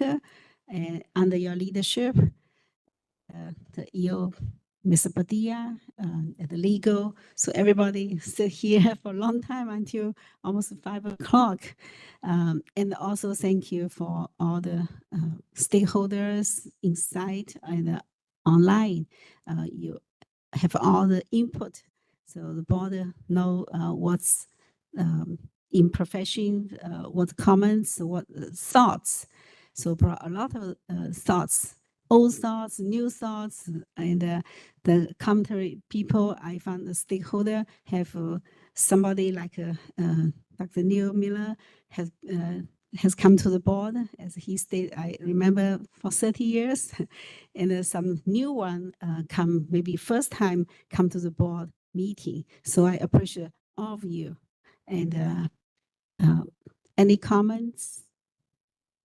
under your leadership. The EO, Mr. Padilla, and the legal. So everybody sit here for a long time until almost 5 o'clock. And also thank you for all the stakeholders inside and online. You have all the input. So the board know what's in profession, what comments, what thoughts. So brought a lot of thoughts, old thoughts, new thoughts, and the commentary people. I found the stakeholder have somebody like Dr. Neil Miller has has come to the board, as he stated, I remember for 30 years, and some new one come, maybe first time come to the board meeting. So I appreciate all of you. And any comments?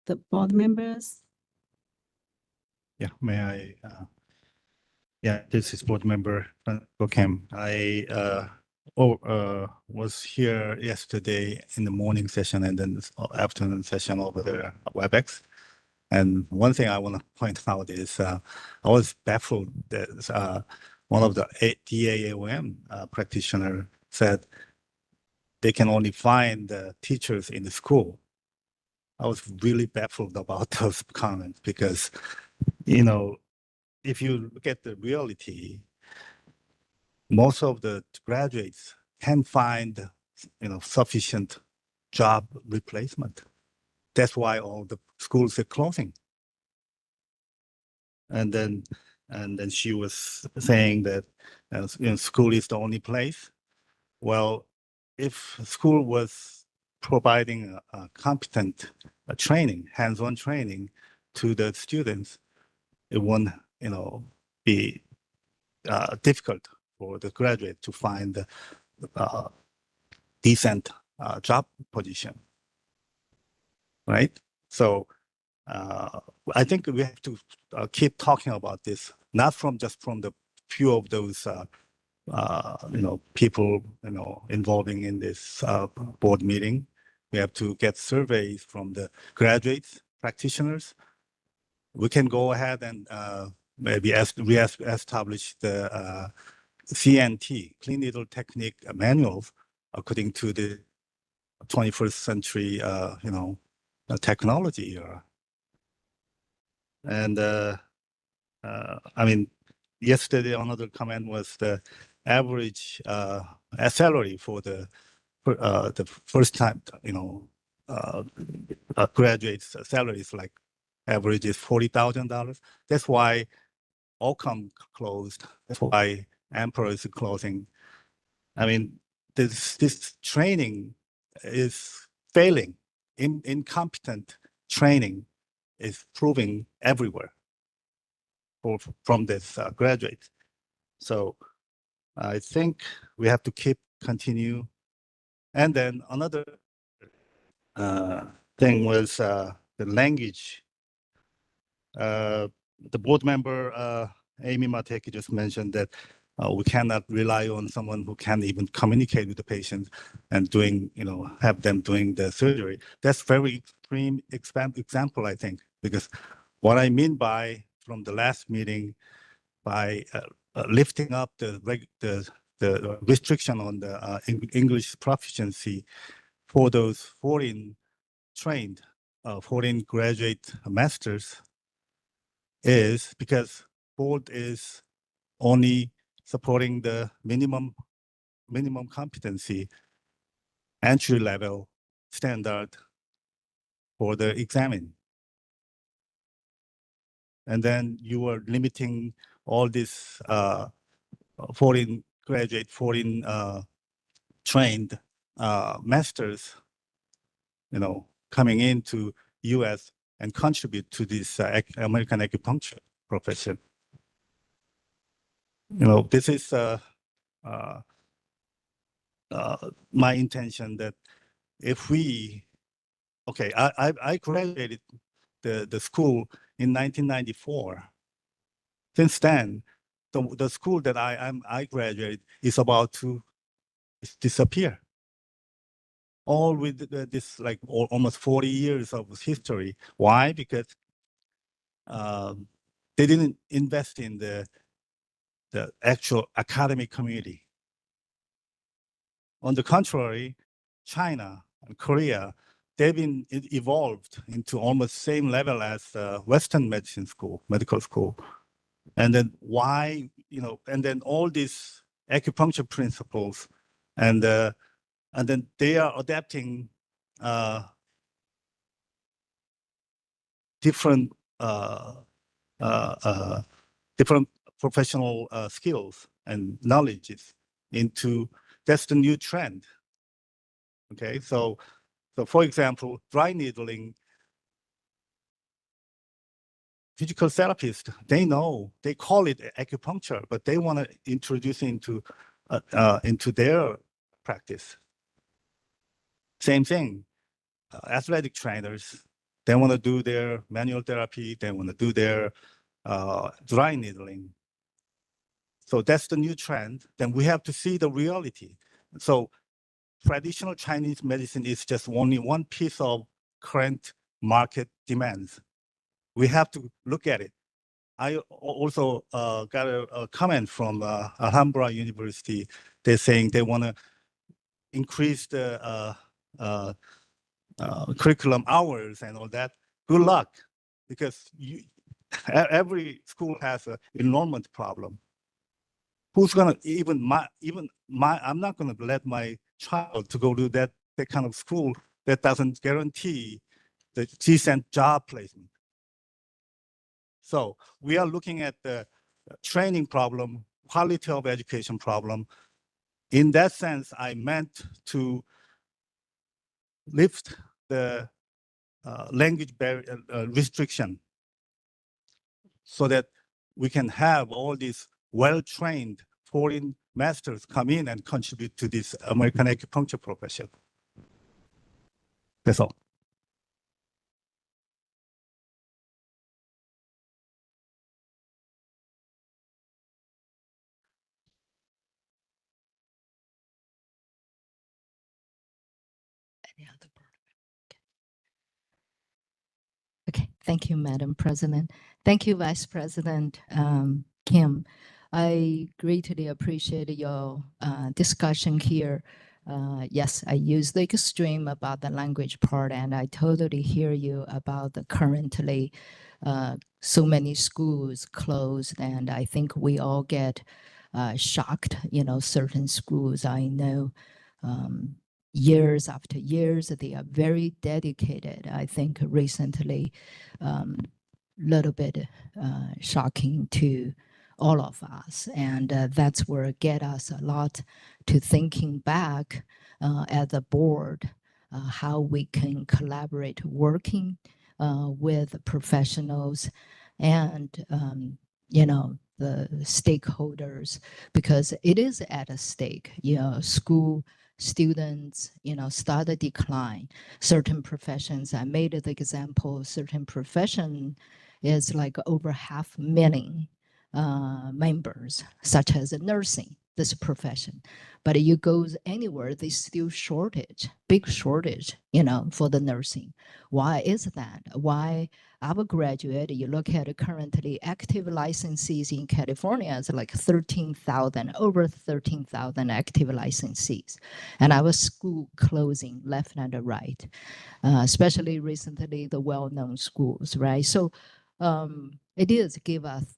The board members? Yeah, may I? Yeah, this is board member Kim. I was here yesterday in the morning session and then afternoon session over the WebEx. And one thing I want to point out is I was baffled that one of the DAAOM practitioner said they can only find the teachers in the school. I was really baffled about those comments because, you know, if you look at the reality, most of the graduates can find, sufficient job replacement. That's why all the schools are closing. And then she was saying that school is the only place. Well, if school was providing a competent training, hands-on training to the students, it won't, be difficult for the graduate to find a decent job position, right? So I think we have to keep talking about this, not just from the few of those people involving in this board meeting. We have to get surveys from the graduates, practitioners. We can go ahead and maybe reestablish the CNT, Clean Needle Technique manuals, according to the 21st century, technology era. And I mean, yesterday another comment was the average salary for the first time, graduates' salaries like average is $40,000. That's why Ocom closed. That's why Emperor is closing. I mean, this training is failing. Incompetent training is proving everywhere from this graduate. So I think we have to continue. And then another thing was the language. The board member, Amy Mateki, just mentioned that we cannot rely on someone who can't even communicate with the patient and have them doing the surgery. That's very extreme example, I think, because what I mean by from the last meeting, by lifting up the restriction on the English proficiency for those foreign trained, foreign graduate masters, is because board is only supporting the minimum competency entry level standard for the examine. And then you are limiting all this foreign graduate, foreign trained masters, coming into US and contribute to this American acupuncture profession. This is my intention that if we, I graduated the school in 1994. Since then, the school that I graduated is about to disappear. All with this like almost 40 years of history. Why? Because they didn't invest in the actual academic community. On the contrary, China and Korea, they've been evolved into almost same level as Western medical school. And then why, and then all these acupuncture principles, and then they are adapting different different professional skills and knowledges into, that's the new trend. Okay, so So for example, dry needling, physical therapists, they know, they call it acupuncture, but they want to introduce it into their practice. Same thing, athletic trainers, they want to do their manual therapy, they want to do their dry needling. So that's the new trend. Then we have to see the reality. So traditional Chinese medicine is just only one piece of current market demands. We have to look at it. I also got a comment from Alhambra University. They're saying they want to increase the curriculum hours and all that. Good luck, because every school has an enrollment problem. Who's gonna I'm not gonna let my child to go to that kind of school that doesn't guarantee the decent job placement. So we are looking at the training problem, quality of education problem. In that sense, I meant to lift the language barrier restriction so that we can have all these well-trained foreign masters come in and contribute to this American acupuncture profession. That's all. Any other board? Okay, thank you, Madam President. Thank you, Vice President Kim. I greatly appreciate your discussion here. Yes, I use the extreme about the language part, and I totally hear you about the currently so many schools closed, and I think we all get shocked, certain schools I know years after years, they are very dedicated. I think recently, little bit shocking to all of us. And that's where get us a lot to thinking back at the board, how we can collaborate working with professionals and, the stakeholders, because it is at a stake, school students, start a decline. Certain professions, I made the example, certain profession is like over 500,000 members, such as nursing, this profession. But you go anywhere, there's still shortage, big shortage, for the nursing. Why is that? Why our graduate, you look at currently active licensees in California, it's like 13,000, over 13,000 active licensees. And our school closing left and right, especially recently the well-known schools, right? So it is give us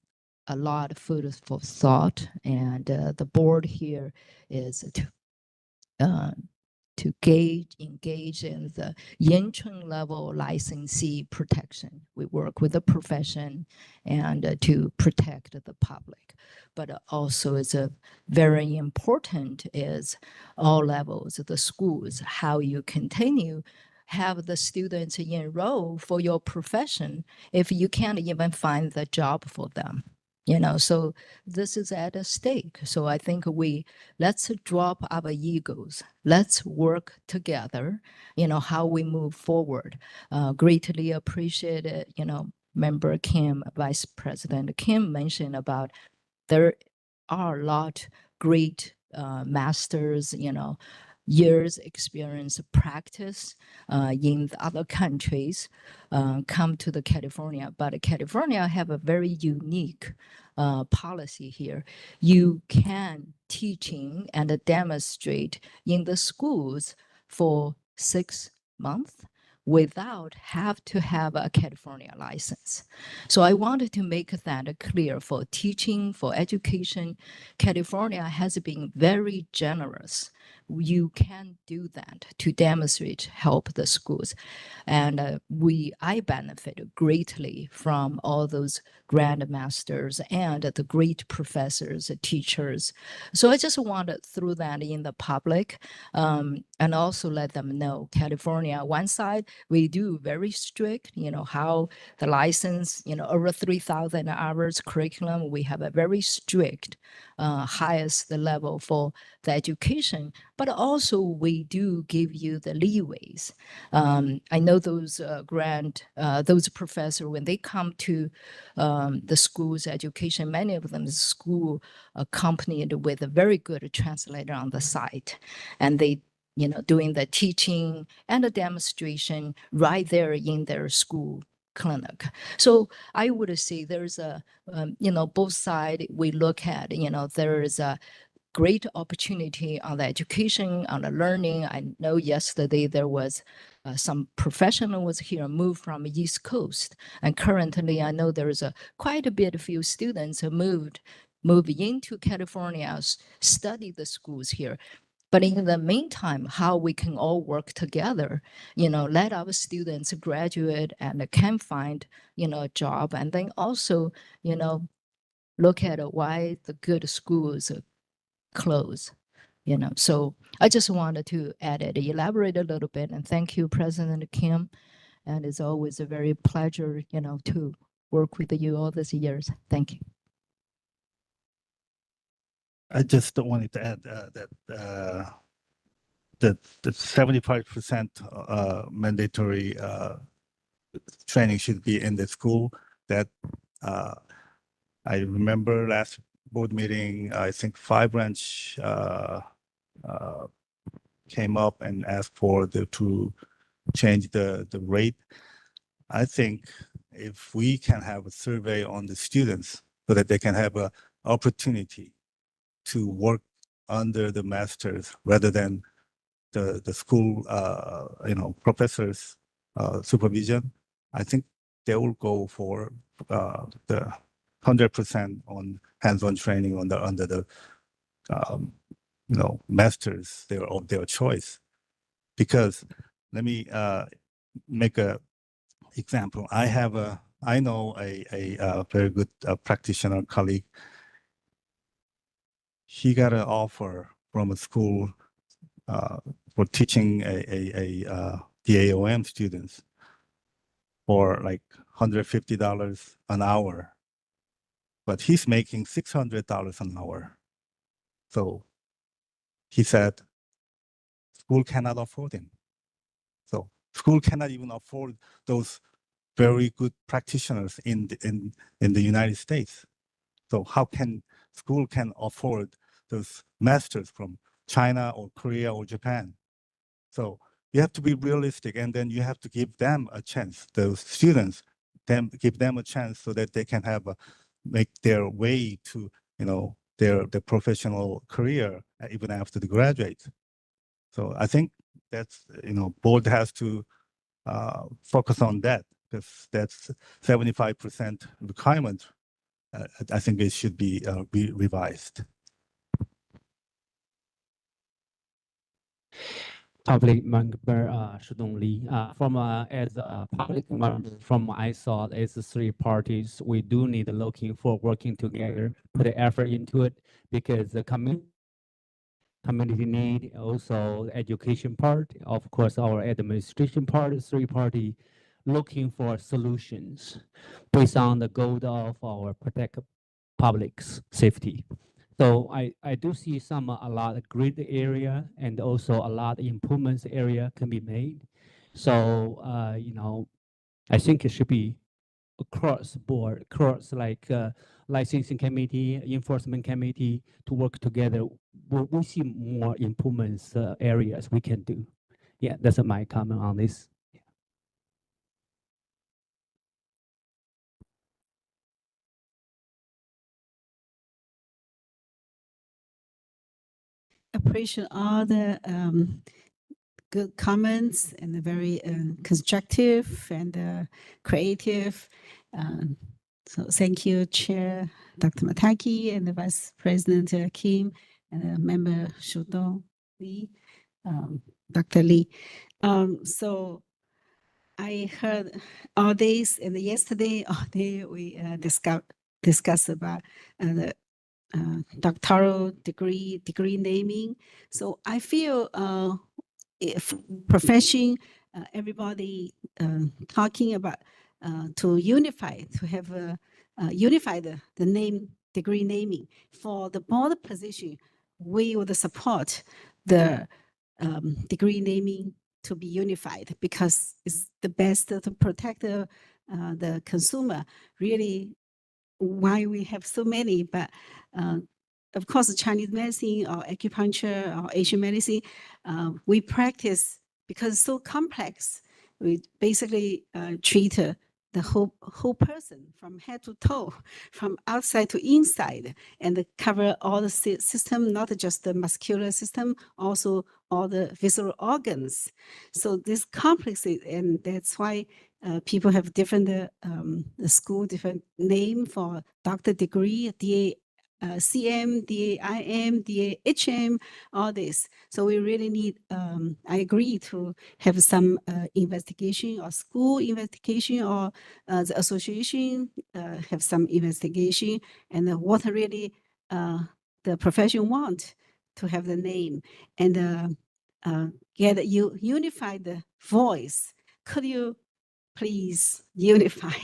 a lot of food for thought, and the board here is to engage in the Yancheng level licensee protection. We work with the profession and to protect the public. But also is a very important is all levels of the schools, how you continue have the students enroll for your profession if you can't even find the job for them. So this is at a stake. So I think let's drop our egos. Let's work together, how we move forward. Greatly appreciate it, Member Kim, Vice President Kim mentioned about there are a lot great masters, years experience practice in other countries come to the California, but California have a very unique policy here. You can teaching and demonstrate in the schools for 6 months without have to have a California license. So I wanted to make that clear for teaching, for education. California has been very generous you can do that to demonstrate, help the schools. And I benefit greatly from all those grandmasters and the great professors, teachers. So I just want to throw that in the public and also let them know California, one side, we do very strict, how the license, over 3,000 hours curriculum, we have a very strict highest level for the education, but also we do give you the leeways. I know those those professors, when they come to the school's education, many of them school accompanied with a very good translator on the site, and they doing the teaching and the demonstration right there in their school clinic. So I would say there's a, both sides we look at, there is a great opportunity on the education, on the learning. I know yesterday there was some professional was here, moved from East Coast. And currently I know there is quite a bit, a few students who moved into California, study the schools here. But in the meantime, how we can all work together, let our students graduate and can find, a job. And then also, look at why the good schools close, So I just wanted to add it, elaborate a little bit. And thank you, President Kim. And it's always a very pleasure, to work with you all these years. Thank you. I just wanted to add that the 75% mandatory training should be in the school. That I remember last board meeting, I think 5 branch came up and asked for to change the rate. I think if we can have a survey on the students so that they can have an opportunity to work under the masters rather than the school, professors' supervision, I think they will go for the 100% on hands-on training under the masters of their choice. Because let me make a example. I know a very good practitioner colleague. He got an offer from a school for teaching a DAOM students for like $150 an hour, but he's making $600 an hour. So he said, school cannot afford him. So school cannot even afford those very good practitioners in the United States. So how can school can afford those masters from China or Korea or Japan? So you have to be realistic, and then you have to give them a chance. Those students, give them a chance so that they can make their way to their professional career even after they graduate. So I think that's board has to focus on that, because that's 75% requirement. I think it should be revised. Public member Shudong Li. As a public member, from I saw, as the 3 parties, we do need looking for working together, put the effort into it, because the community need, also the education part, of course, our administration part, 3 party looking for solutions based on the goal of our protect public's safety. So I do see a lot of great area, and also a lot of improvements area can be made. So, I think it should be across board, like licensing committee, enforcement committee to work together. We see more improvements areas we can do. Yeah, that's my comment on this. Appreciate all the good comments and the very constructive and creative. So thank you, Chair Dr. Mataki and the Vice President Kim and Member Shudong Li. Dr. Lee. So I heard all days and yesterday, all day we discuss about the doctoral degree naming. So I feel if profession, everybody talking about to unify, to have unify the name degree naming for the board position. We would support the degree naming to be unified because it's the best to protect the consumer. Really, why we have so many, but of course, Chinese medicine or acupuncture or Asian medicine, we practice because it's so complex. We basically treat the whole person from head to toe, from outside to inside, and cover all the system, not just the muscular system, also all the visceral organs. So this complex, and that's why people have different school, different name for doctor degree, DA. CM, DAIM, DAHM, all this. So we really need, I agree to have some investigation or school investigation or the association have some investigation and what really the profession want to have the name and get a unified voice. Could you please unify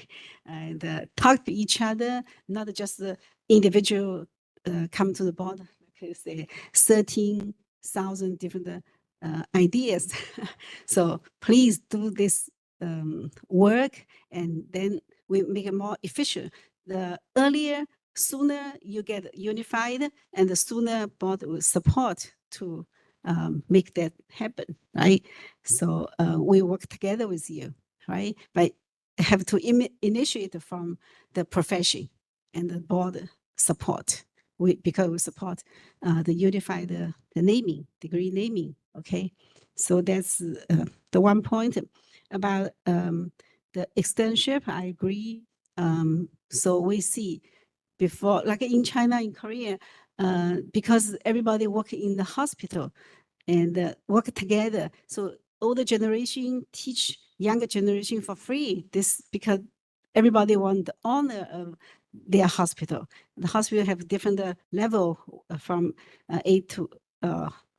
and talk to each other, not just the individual come to the board, like say 13,000 different ideas. So please do this work and then we make it more efficient. The earlier, sooner you get unified and the sooner board will support to make that happen, right? So we work together with you, right? But have to initiate from the profession and the board support. Because we support the unified the naming, degree naming, okay? So that's the one point about the externship, I agree. So we see before, like in China, in Korea, because everybody work in the hospital and work together. So older generation teach younger generation for free. This because everybody want the honor of their hospital. The hospital have different level from 8 to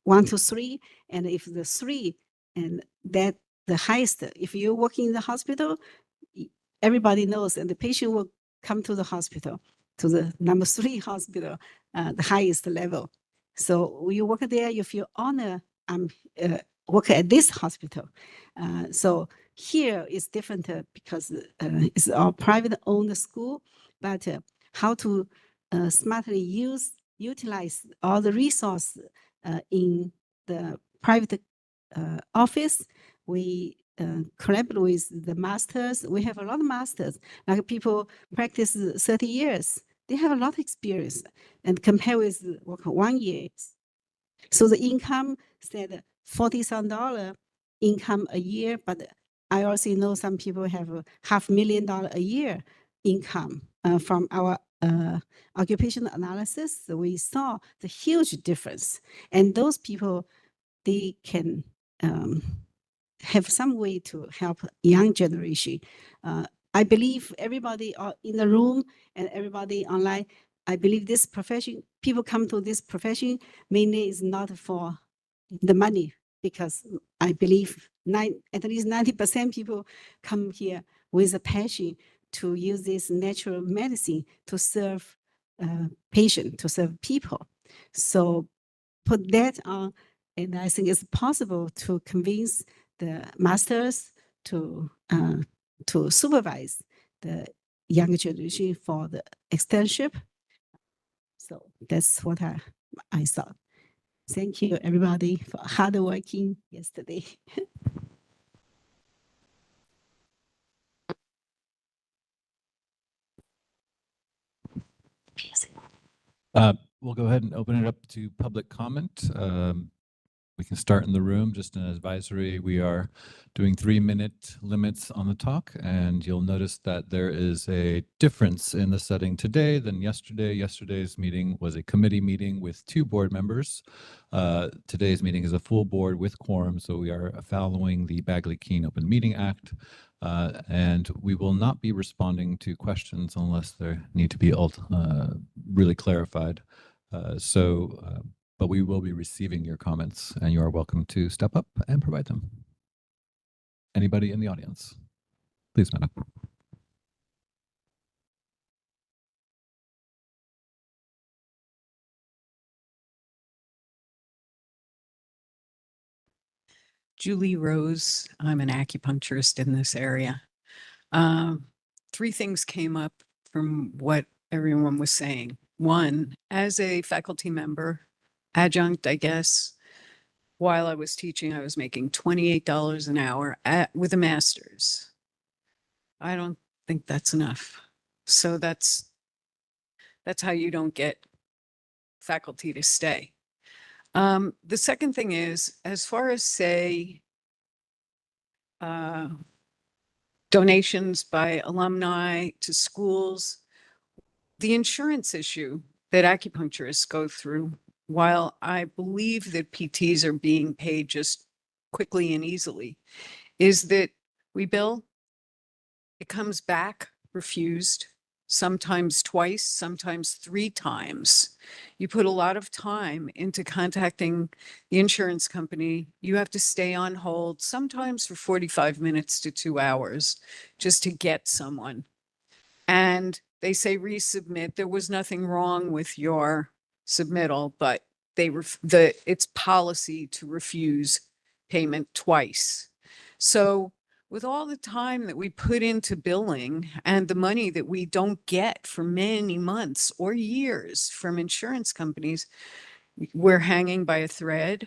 1 to 3, and if the 3 and that the highest, if you work in the hospital, everybody knows, and the patient will come to the hospital, to the number 3 hospital, the highest level. So you work there, you feel honor. I'm work at this hospital. So here is different because it's our private owned school, but how to smartly utilize all the resources in the private office. We collaborate with the masters. We have a lot of masters, like people practice 30 years. They have a lot of experience and compare with work 1 year. So the income said $40,000 income a year, but I also know some people have $500,000 a year income from our occupational analysis. We saw the huge difference, and those people, they can have some way to help young generation. I believe everybody in the room and everybody online, I believe this profession, people come to this profession mainly is not for the money, because I believe at least 90% people come here with a passion to use this natural medicine to serve patient, to serve people. So put that on, and I think it's possible to convince the masters to supervise the younger generation for the externship. So that's what I thought. Thank you, everybody, for hard working yesterday. We'll go ahead and open it up to public comment. We can start in the room, just an advisory. We are doing 3-minute limits on the talk, and you'll notice that there is a difference in the setting today than yesterday. Yesterday's meeting was a committee meeting with 2 board members. Today's meeting is a full board with quorum, so we are following the Bagley-Keene Open Meeting Act, and we will not be responding to questions unless they need to be really clarified. But we will be receiving your comments, and you are welcome to step up and provide them. Anybody in the audience? Please, madam. Julie Rose. I'm an acupuncturist in this area. 3 things came up from what everyone was saying. One, as a faculty member, adjunct, I guess, while I was teaching, I was making $28 an hour with a master's. I don't think that's enough. So that's how you don't get faculty to stay. The second thing is, as far as say, donations by alumni to schools, the insurance issue that acupuncturists go through, while I believe that PTs are being paid just quickly and easily, is that we bill, it comes back refused, sometimes twice, sometimes 3 times. You put a lot of time into contacting the insurance company. You have to stay on hold, sometimes for 45 minutes to 2 hours, just to get someone. And they say resubmit. There was nothing wrong with your submittal, but it's policy to refuse payment twice. So with all the time that we put into billing and the money that we don't get for many months or years from insurance companies, we're hanging by a thread.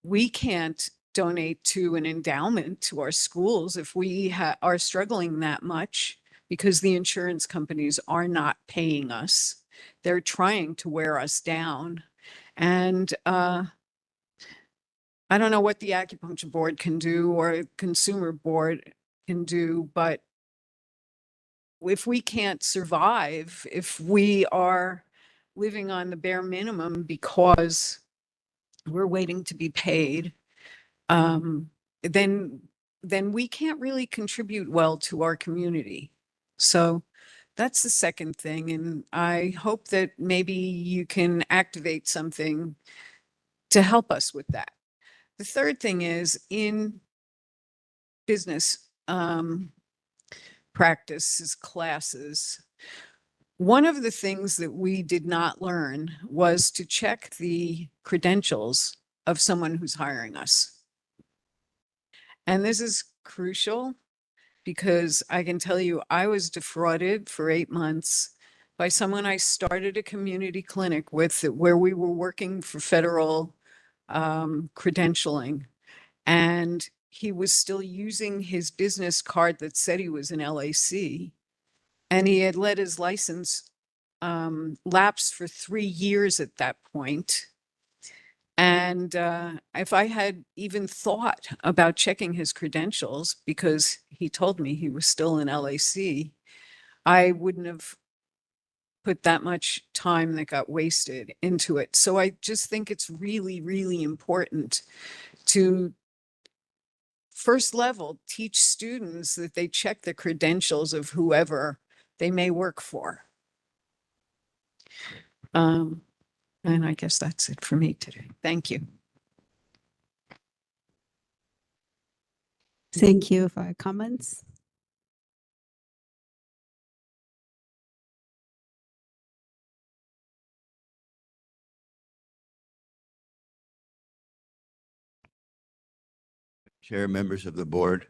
We can't donate to an endowment to our schools if we are struggling that much because the insurance companies are not paying us. They're trying to wear us down. And I don't know what the acupuncture board can do or consumer board can do, but if we can't survive, if we are living on the bare minimum because we're waiting to be paid, then we can't really contribute well to our community. So that's the second thing. And I hope that maybe you can activate something to help us with that. The third thing is in business practices classes, one of the things that we did not learn was to check the credentials of someone who's hiring us. And this is crucial because I can tell you, I was defrauded for 8 months by someone I started a community clinic with where we were working for federal credentialing. And he was still using his business card that said he was an LAC. And he had let his license lapse for 3 years at that point. And if I had even thought about checking his credentials, because he told me he was still an LAC, I wouldn't have put that much time that got wasted into it. So I just think it's really, really important to first level teach students that they check the credentials of whoever they may work for. And I guess that's it for me today. Thank you. Thank you for your comments. Chair, members of the board,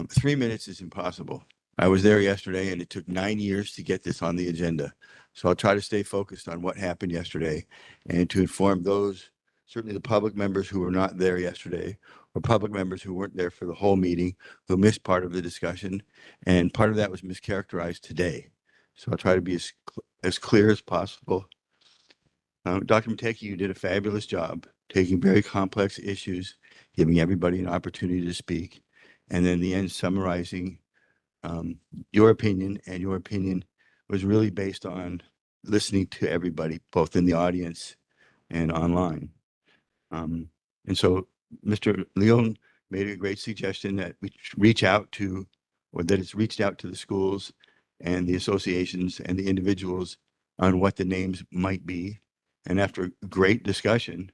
3 minutes is impossible. I was there yesterday and it took 9 years to get this on the agenda. So I'll try to stay focused on what happened yesterday and to inform those, certainly the public members who were not there yesterday or public members who weren't there for the whole meeting, who missed part of the discussion. And part of that was mischaracterized today. So I'll try to be as clear as possible. Dr. Mateki, you did a fabulous job taking very complex issues, giving everybody an opportunity to speak, and then in the end summarizing your opinion, and your opinion was really based on listening to everybody, both in the audience and online. And so Mr. Leon made a great suggestion that we reach out to, or that it's reached out to the schools and the associations and the individuals on what the names might be. And after great discussion,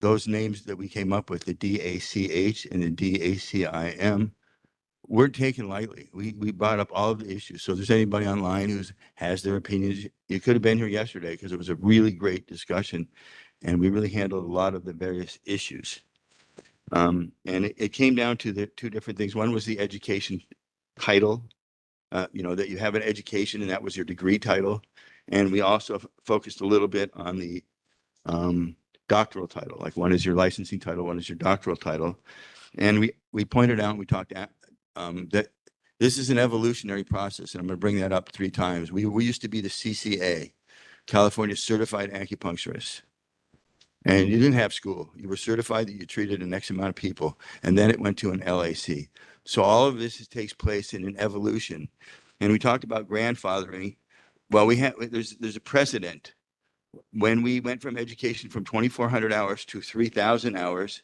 those names that we came up with, the DACH and the DACIM, weren't taken lightly. We brought up all of the issues. So if there's anybody online who has their opinions, you could have been here yesterday because it was a really great discussion. And we really handled a lot of the various issues. And it came down to the two different things. One was the education title, that you have an education and that was your degree title. And we also focused a little bit on the doctoral title, like one is your licensing title, one is your doctoral title. And we pointed out, we talked that this is an evolutionary process. And I'm going to bring that up 3 times. We used to be the CCA, California Certified Acupuncturist. And you didn't have school. You were certified that you treated an X amount of people. And then it went to an LAC. So all of this takes place in an evolution. And we talked about grandfathering. Well, there's a precedent. When we went from education from 2,400 hours to 3,000 hours,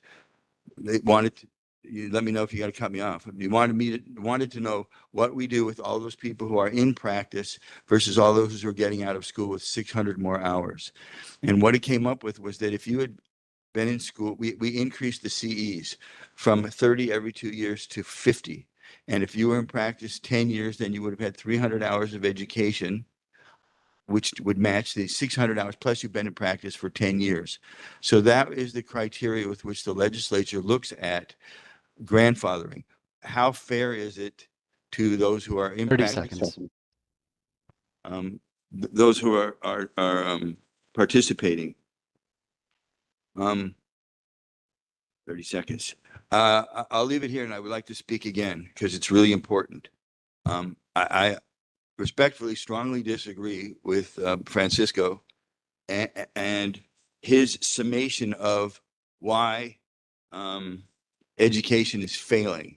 they wanted to, you let me know if you got to cut me off. You wanted to know what we do with all those people who are in practice versus all those who are getting out of school with 600 more hours. And what it came up with was that if you had been in school, we increased the CEs from 30 every 2 years to 50. And if you were in practice 10 years, then you would have had 300 hours of education, which would match the 600 hours plus you've been in practice for 10 years. So that is the criteria with which the legislature looks at grandfathering. How fair is it to those who are in 30 practice? seconds. Those who are participating. 30 seconds. I'll leave it here, and I would like to speak again because it's really important. I respectfully, strongly disagree with Francisco and his summation of why education is failing.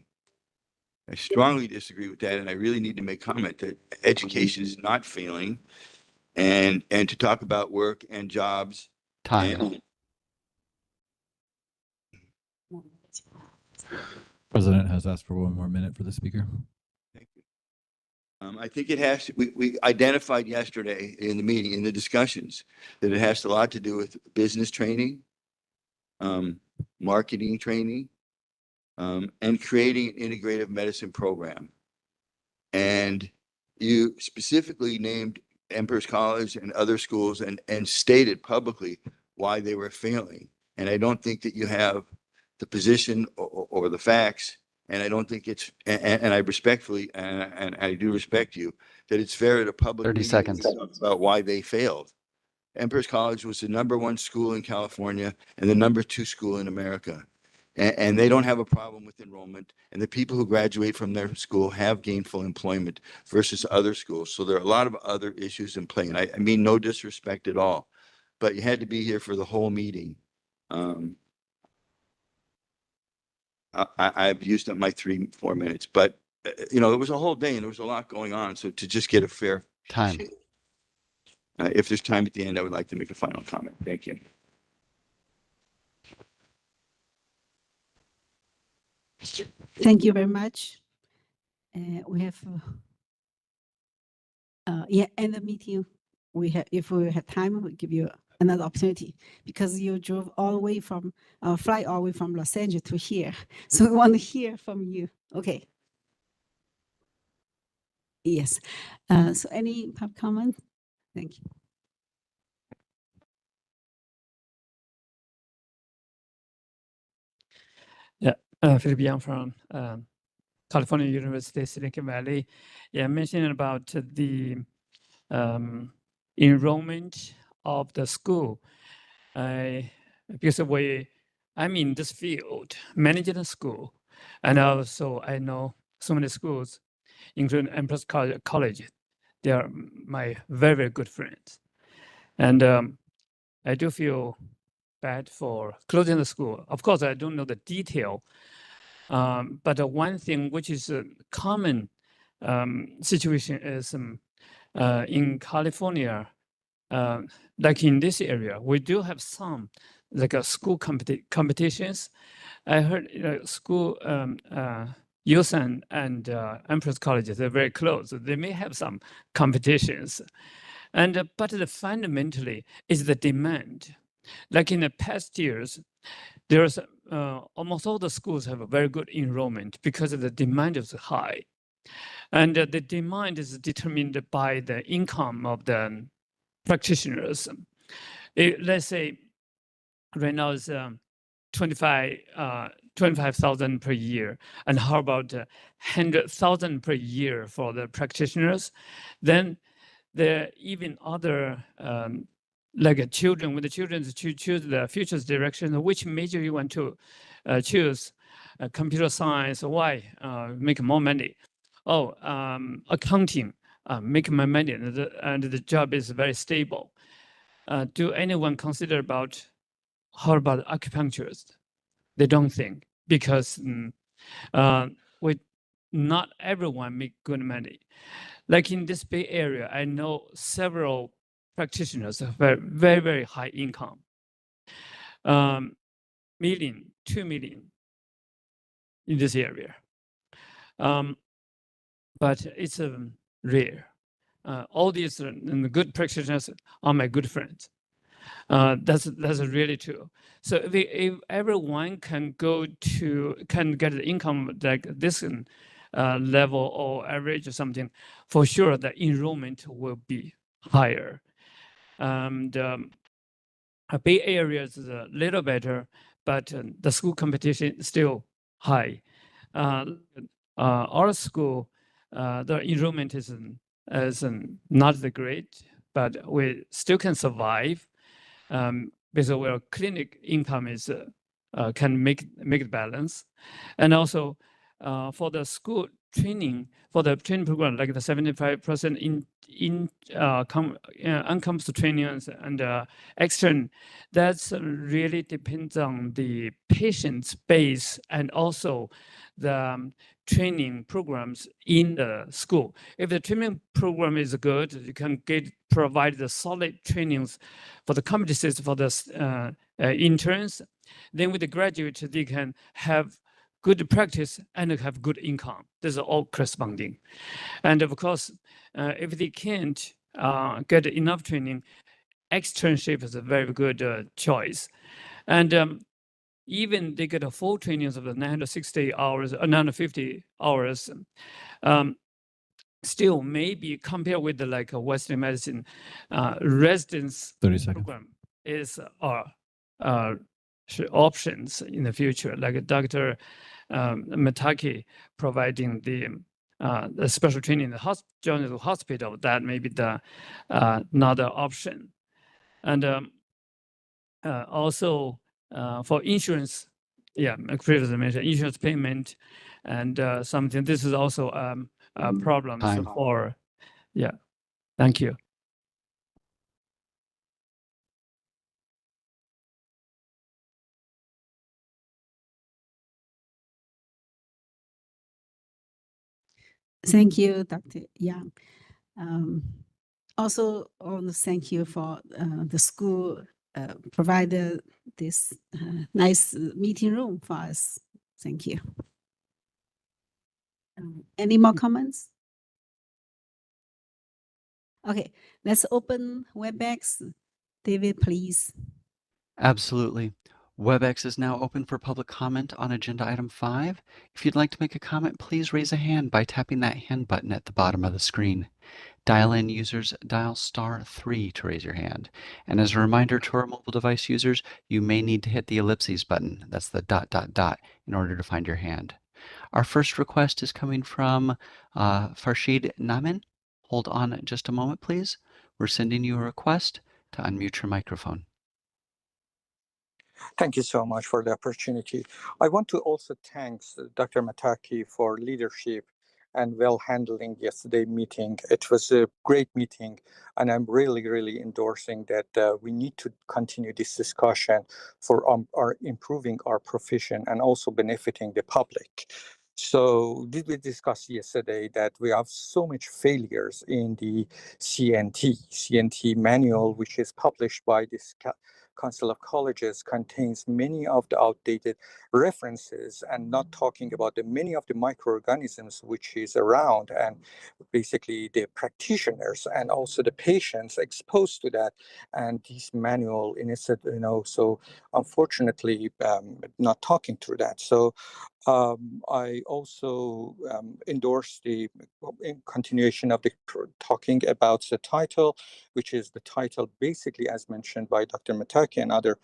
I strongly disagree with that, and I really need to make comment that education is not failing, and to talk about work and jobs. Time. President has asked for 1 more minute for the speaker. Thank you. I think it has, we identified yesterday in the meeting, in the discussions, that it has a lot to do with business training, marketing training, and creating an integrative medicine program. And you specifically named Empress College and other schools and stated publicly why they were failing. And I don't think that you have the position or the facts. And I don't think it's, and I respectfully, and I do respect you, that it's fair to public 30 seconds. about why they failed. Empress College was the #1 school in California and the #2 school in America. And they don't have a problem with enrollment. And the people who graduate from their school have gainful employment versus other schools. So there are a lot of other issues in play. And I mean, no disrespect at all, but you had to be here for the whole meeting. I've used up my 3-4 minutes, but it was a whole day and there was a lot going on. So to just get a fair Time. If there's time at the end, I would like to make a final comment. Thank you. Thank you very much. We have, end the meeting. If we have time, we'll give you another opportunity because you drove all the way from, fly all the way from Los Angeles to here. So we want to hear from you. Okay. Yes. So any public comment? Thank you. Philip Young from California University, Silicon Valley. Yeah, mentioning about the enrollment of the school. Because I'm in this field, managing a school, and also I know so many schools, including Empress College. They are my very, very good friends. And I do feel bad for closing the school. Of course, I don't know the detail, but one thing which is a common situation is in California, like in this area, we do have some like school competitions. I heard school USAN and Empress colleges are very close. They may have some competitions, and but fundamentally is the demand. Like in the past years, there's almost all the schools have a very good enrollment because of the demand is high, and the demand is determined by the income of the practitioners. Let's say right now is 25,000 per year, and how about 100,000 per year for the practitioners? Then there are even other like children, when the children choose the future direction, which major you want to choose, computer science, why? Make more money. Oh, accounting, make more money, and the job is very stable. Do anyone consider about how about acupuncturists? They don't think, because not everyone make good money. Like in this Bay Area, I know several practitioners have very, very high income. Million, 2 million in this area. But it's rare. All these good practitioners are my good friends. That's really true. So if everyone can get the income like this level or average or something, for sure the enrollment will be higher. And Bay Area is a little better, but the school competition is still high. Our school, the enrollment is not the great, but we still can survive. Because our clinic income is can make it balance, and also for the school training, for the training program, like the 75% uncomes to trainings and extern, that's really depends on the patient's base and also the training programs in the school. If the training program is good, you can provide the solid trainings for the competencies for the interns. Then with the graduates, they can have good practice and have good income. These are all corresponding. And of course, if they can't get enough training, externship is a very good choice. And even they get a full trainings of the 960 hours, 950 hours, still maybe compared with the like a Western medicine residence 30 seconds. program is options in the future, like Dr. Mataki providing the special training in the general hospital. That may be the another option. And also for insurance, yeah, like previously mentioned, insurance payment and something. This is also a problem for, yeah. Thank you. Thank you, Dr. Yang. Also, I want to thank you for the school provided this nice meeting room for us. Thank you. Any more comments? Okay, let's open WebEx. David, please. Absolutely. WebEx is now open for public comment on agenda item 5. If you'd like to make a comment, please raise a hand by tapping that hand button at the bottom of the screen. Dial-in users dial *3 to raise your hand. And as a reminder to our mobile device users, you may need to hit the ellipses button. That's the ... in order to find your hand. Our first request is coming from Farshid Namin. Hold on just a moment, please. We're sending you a request to unmute your microphone. Thank you so much for the opportunity. I want to also thank Dr. Mataki for leadership and well handling yesterday meeting. It was a great meeting, and I'm really endorsing that we need to continue this discussion for our improving our profession and also benefiting the public. So did we discuss yesterday that we have so much failures in the CNT manual, which is published by this Council of Colleges, contains many of the outdated references and not talking about the many of the microorganisms which is around, and basically the practitioners and also the patients exposed to that. And this manual in its, so unfortunately not talking through that. So I also endorse the continuation of the talking about the title, which is the title basically as mentioned by Dr. Mataki and other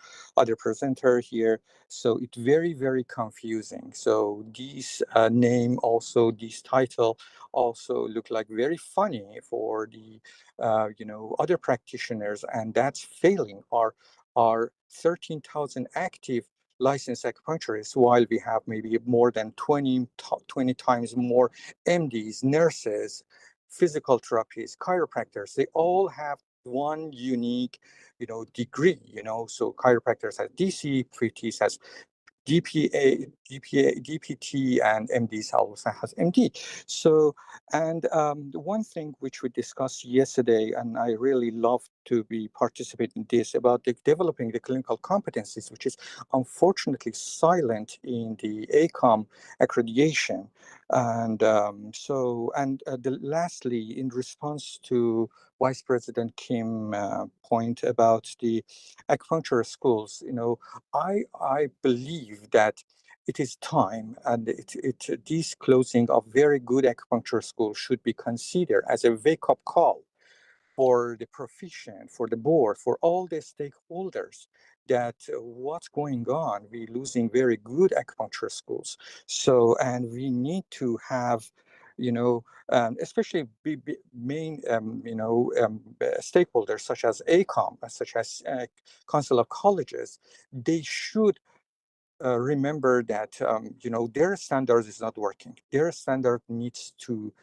presenter here. So it's very confusing. So these name also, this title also look like very funny for the other practitioners, and that's failing our 13,000 active licensed acupuncturists, while we have maybe more than 20 times more MDs, nurses, physical therapists, chiropractors. They all have one unique, degree. So chiropractors has DC, PTs has DPT, and MDs also has MD. So, and the one thing which we discussed yesterday, and I really love to be participating in this, about developing the clinical competencies, which is unfortunately silent in the ACOM accreditation. And lastly, in response to Vice President Kim point about the acupuncture schools, I believe that it is time, and this closing of very good acupuncture schools should be considered as a wake-up call for the profession, for the board, for all the stakeholders, that what's going on, we're losing very good acupuncture schools. So, and we need to have, especially main, stakeholders such as ACOM, such as Council of Colleges, they should remember that their standards is not working. Their standard needs to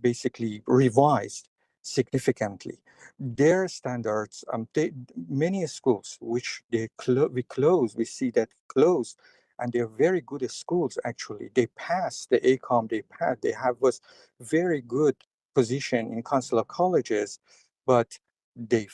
basically revised significantly. Their standards, many schools which we see that closed, and they're very good schools actually. They passed the ACOM, they have was very good position in Council of Colleges, but they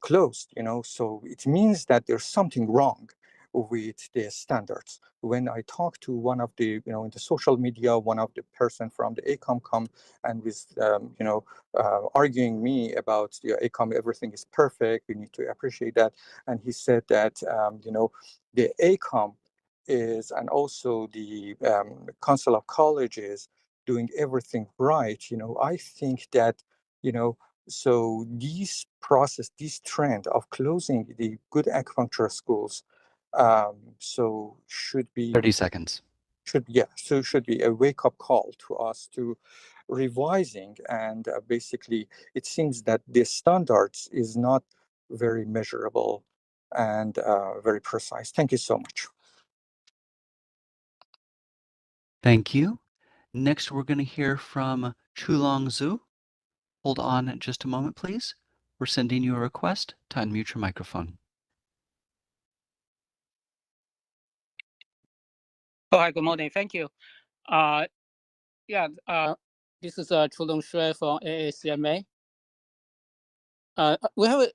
closed. So it means that there's something wrong with the standards. When I talked to one of the, in the social media, one of the person from the ACOM come and was, arguing me about the ACOM, everything is perfect, we need to appreciate that. And he said that, the ACOM is, and also the Council of Colleges doing everything right. I think that, so this process, this trend of closing the good acupuncture schools, so should be 30 seconds. Should be a wake-up call to us to revising, and basically it seems that the standards is not very measurable and very precise. Thank you so much. Thank you. Next, we're going to hear from Chulong Zhu. Hold on just a moment, please. We're sending you a request to unmute your microphone. Oh, hi, good morning. Thank you. This is Chulong Shui from AACMA.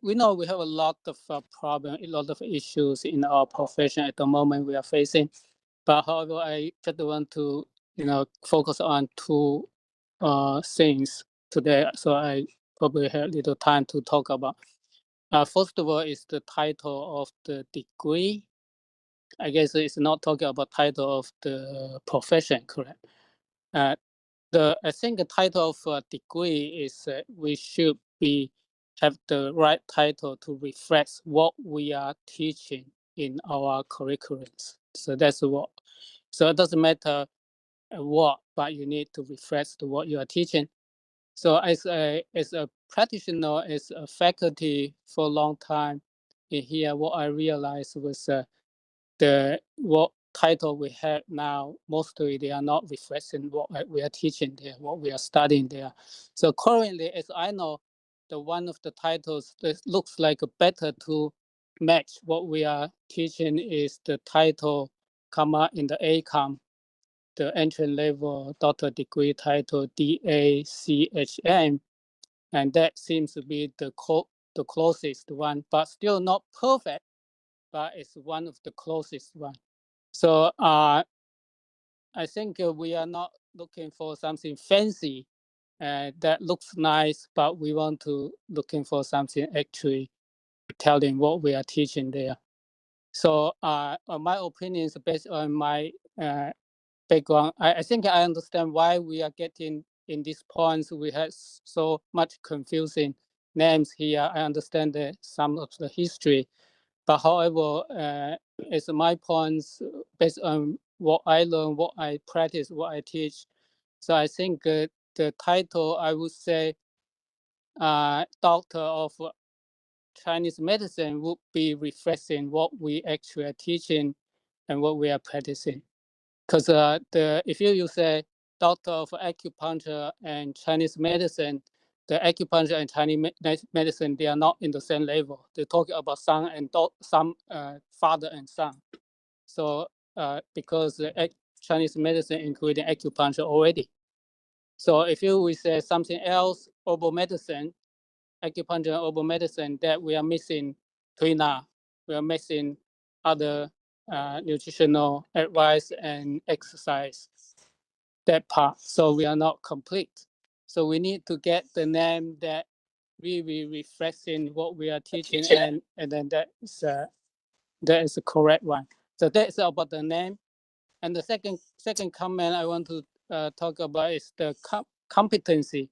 We know we have a lot of problems, a lot of issues in our profession at the moment we are facing. But however, I just want to, focus on two things today. So I probably have little time to talk about. First of all, is the title of the degree. I guess it's not talking about title of the profession, correct? I think the title of degree is we should have the right title to reflect what we are teaching in our curriculums. So that's what. So it doesn't matter what, but you need to reflect what you are teaching. So as a practitioner, as a faculty for a long time in here, what I realized was what title we have now, mostly they are not reflecting what we are teaching there, what we are studying there. So currently, as I know, the one of the titles that looks like better to match what we are teaching is the title in the ACOM, the entry level doctor degree title DACHM, and that seems to be the closest one, but still not perfect, but it's one of the closest one. So I think we are not looking for something fancy that looks nice, but we want to looking for something actually telling what we are teaching there. So my opinion is based on my background. I think I understand why we are getting in these points. We have so much confusing names here. I understand some of the history, but however, it's my points based on what I learn, what I practice, what I teach. So I think the title, I would say, Doctor of Chinese medicine would be reflecting what we actually are teaching and what we are practicing. Because if you say Doctor of Acupuncture and Chinese medicine, the acupuncture and Chinese medicine, they are not in the same level. They're talking about son and father and son. So because Chinese medicine including acupuncture already. So if you will say something else, herbal medicine, acupuncture and herbal medicine, that we are missing Tuina, we are missing other nutritional advice and exercise, that part. So we are not complete. So we need to get the name that really reflecting what we are teaching, and then that is the correct one. So that's about the name. And the second comment I want to talk about is the competency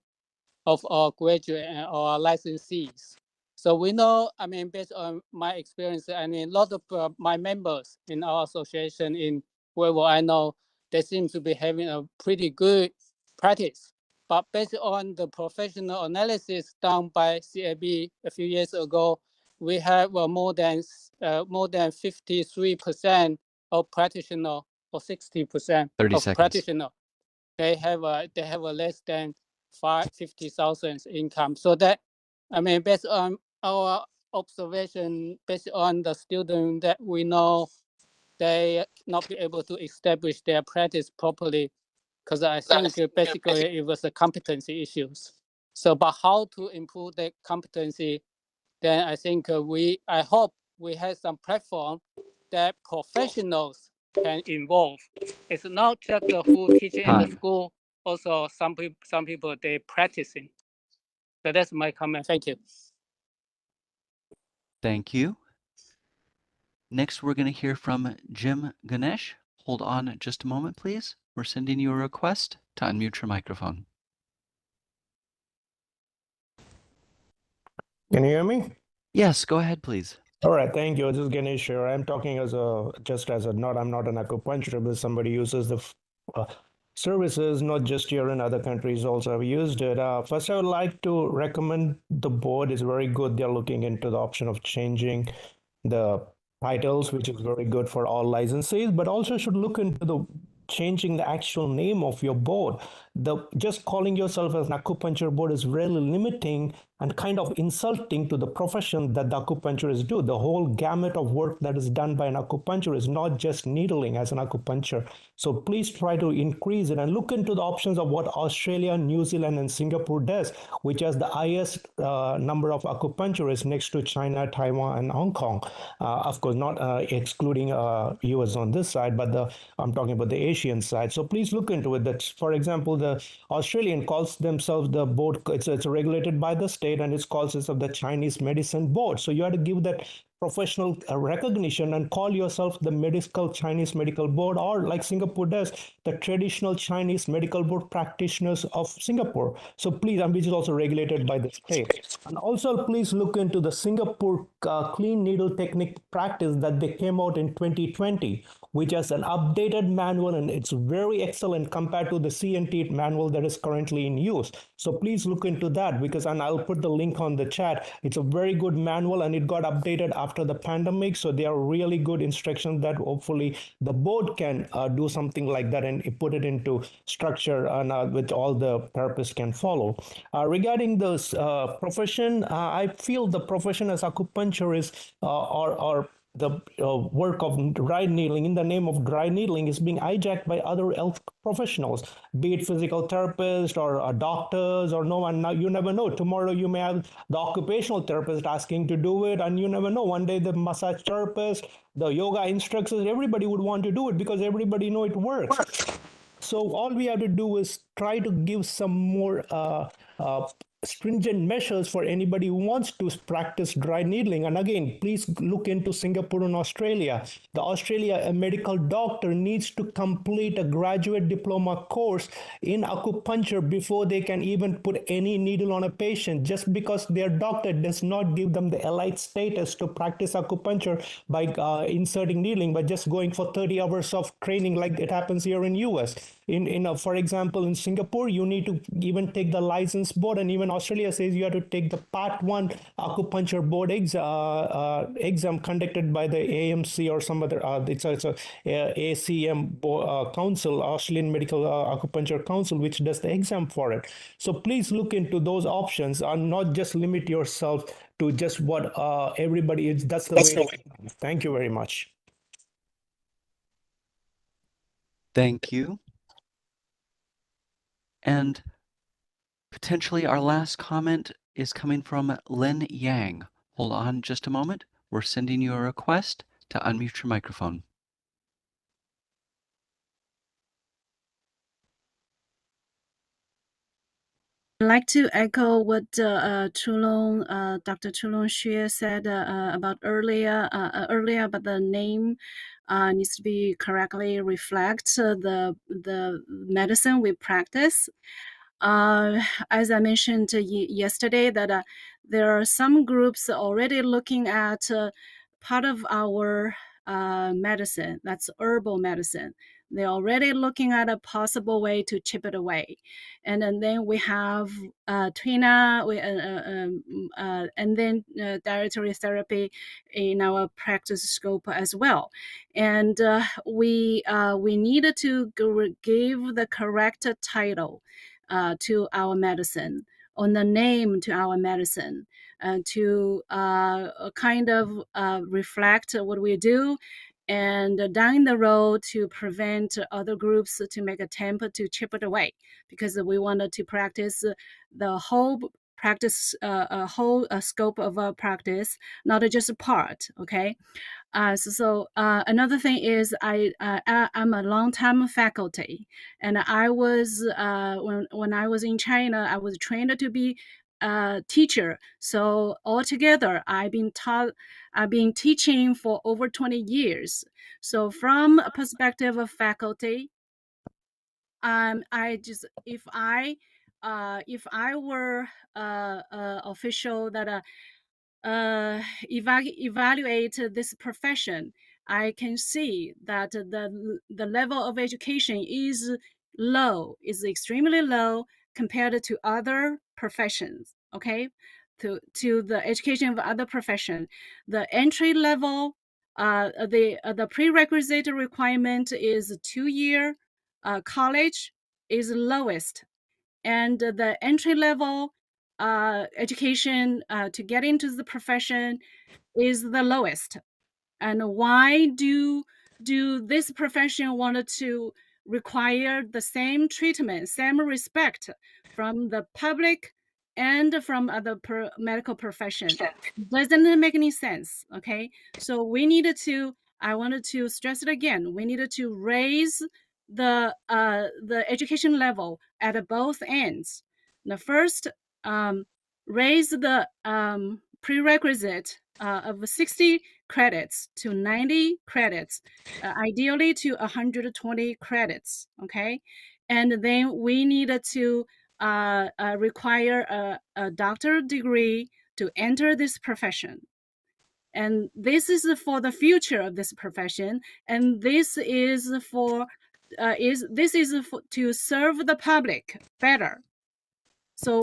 of our graduate and our licensees. So we know, I mean, based on my experience, I mean, a lot of my members in our association in wherever I know, they seem to be having a pretty good practice. But based on the professional analysis done by CAB a few years ago, we have more than 53% of practitioner or 60% 30 of seconds. practitioner. They have a less than 50,000 income. So that, I mean, based on our observation, based on the student that we know, they not be able to establish their practice properly, because I think basically it was a competency issues. So, but how to improve the competency? Then I think I hope we have some platform that professionals can involve. It's not just who teaching in the Time. school. Also, some people they practicing. So that's my comment. Thank you. Thank you. Next, we're going to hear from Jim Ganesh. Hold on just a moment, please. We're sending you a request to unmute your microphone. Can you hear me? Yes, go ahead, please. All right, thank you. This is Ganesh here. I'm talking I'm not an acupuncturist, but somebody uses the services, not just here in other countries also have used it. First, I would like to recommend the board is very good. They're looking into the option of changing the titles, which is very good for all licensees, but also should look into the changing the actual name of your board. Just calling yourself as an acupuncture board is really limiting and kind of insulting to the profession that the acupuncturists do. The whole gamut of work that is done by an acupuncturist is not just needling as an acupuncture. So please try to increase it and look into the options of what Australia, New Zealand, and Singapore does, which has the highest number of acupuncturists next to China, Taiwan, and Hong Kong. Of course, not excluding US on this side, but I'm talking about the Asian side. So please look into it. That, for example, the Australian calls themselves the board. It's regulated by the state, and it's called itself the Chinese Medicine Board. So you have to give that professional recognition and call yourself the Chinese Medical Board, or like Singapore does, the traditional Chinese Medical Board practitioners of Singapore. So please, and which is also regulated by the state. And also please look into the Singapore clean needle technique practice that they came out in 2020, which has an updated manual, and it's very excellent compared to the CNT manual that is currently in use. So please look into that, and I'll put the link on the chat. It's a very good manual, and it got updated after the pandemic. So they are really good instructions that hopefully the board can do something like that and put it into structure and which all the therapists can follow. Regarding this profession, I feel the profession as acupuncturist or the work of dry needling in the name of dry needling is being hijacked by other health professionals, be it physical therapists or doctors or no one. Now you never know. Tomorrow you may have the occupational therapist asking to do it, and you never know. One day the massage therapist, the yoga instructors, everybody would want to do it because everybody know it works. So all we have to do is try to give some more stringent measures for anybody who wants to practice dry needling. And again, please look into Singapore and Australia. A medical doctor needs to complete a graduate diploma course in acupuncture before they can even put any needle on a patient. Just because their doctor does not give them the elite status to practice acupuncture by inserting needling, but just going for 30 hours of training like it happens here in US. For example, in Singapore, you need to even take the license board, and even Australia says you have to take the Part 1 acupuncture board exam conducted by the AMC or some other, it's a ACM council, Australian Medical Acupuncture Council, which does the exam for it. So please look into those options and not just limit yourself to just what everybody is. That's the way. Thank you very much. Thank you. And potentially our last comment is coming from Lin Yang. Hold on just a moment. We're sending you a request to unmute your microphone. I'd like to echo what Dr. Chulong Xue said about earlier about the name needs to be correctly reflect the medicine we practice. As I mentioned yesterday, that there are some groups already looking at part of our medicine, that's herbal medicine. They're already looking at a possible way to chip it away. And then we have Twina, and then dietary therapy in our practice scope as well. And we needed to give the correct title to our medicine, on the name to our medicine, to kind of reflect what we do, and down the road to prevent other groups to make attempt to chip it away, because we wanted to practice the whole practice, whole scope of our practice, not just a part. Okay. Another thing is I'm a long-time faculty, and I was when I was in China, I was trained to be a teacher. So altogether, I've been teaching for over 20 years. So from a perspective of faculty, if I were official that evaluate this profession, I can see that the level of education is low, is extremely low compared to other professions. Okay, to the education of other profession, the entry level, the prerequisite requirement is 2-year college is lowest, and the entry level education to get into the profession is the lowest. And why do this profession wanted to require the same treatment, same respect from the public and from other medical profession? Doesn't make any sense. Okay, so we needed to, I wanted to stress it again, we needed to raise the education level at both ends. The first, raise the prerequisite of 60 credits to 90 credits, ideally to 120 credits. Okay, and then we needed to require a doctorate degree to enter this profession. And this is for the future of this profession, and this is for to serve the public better. So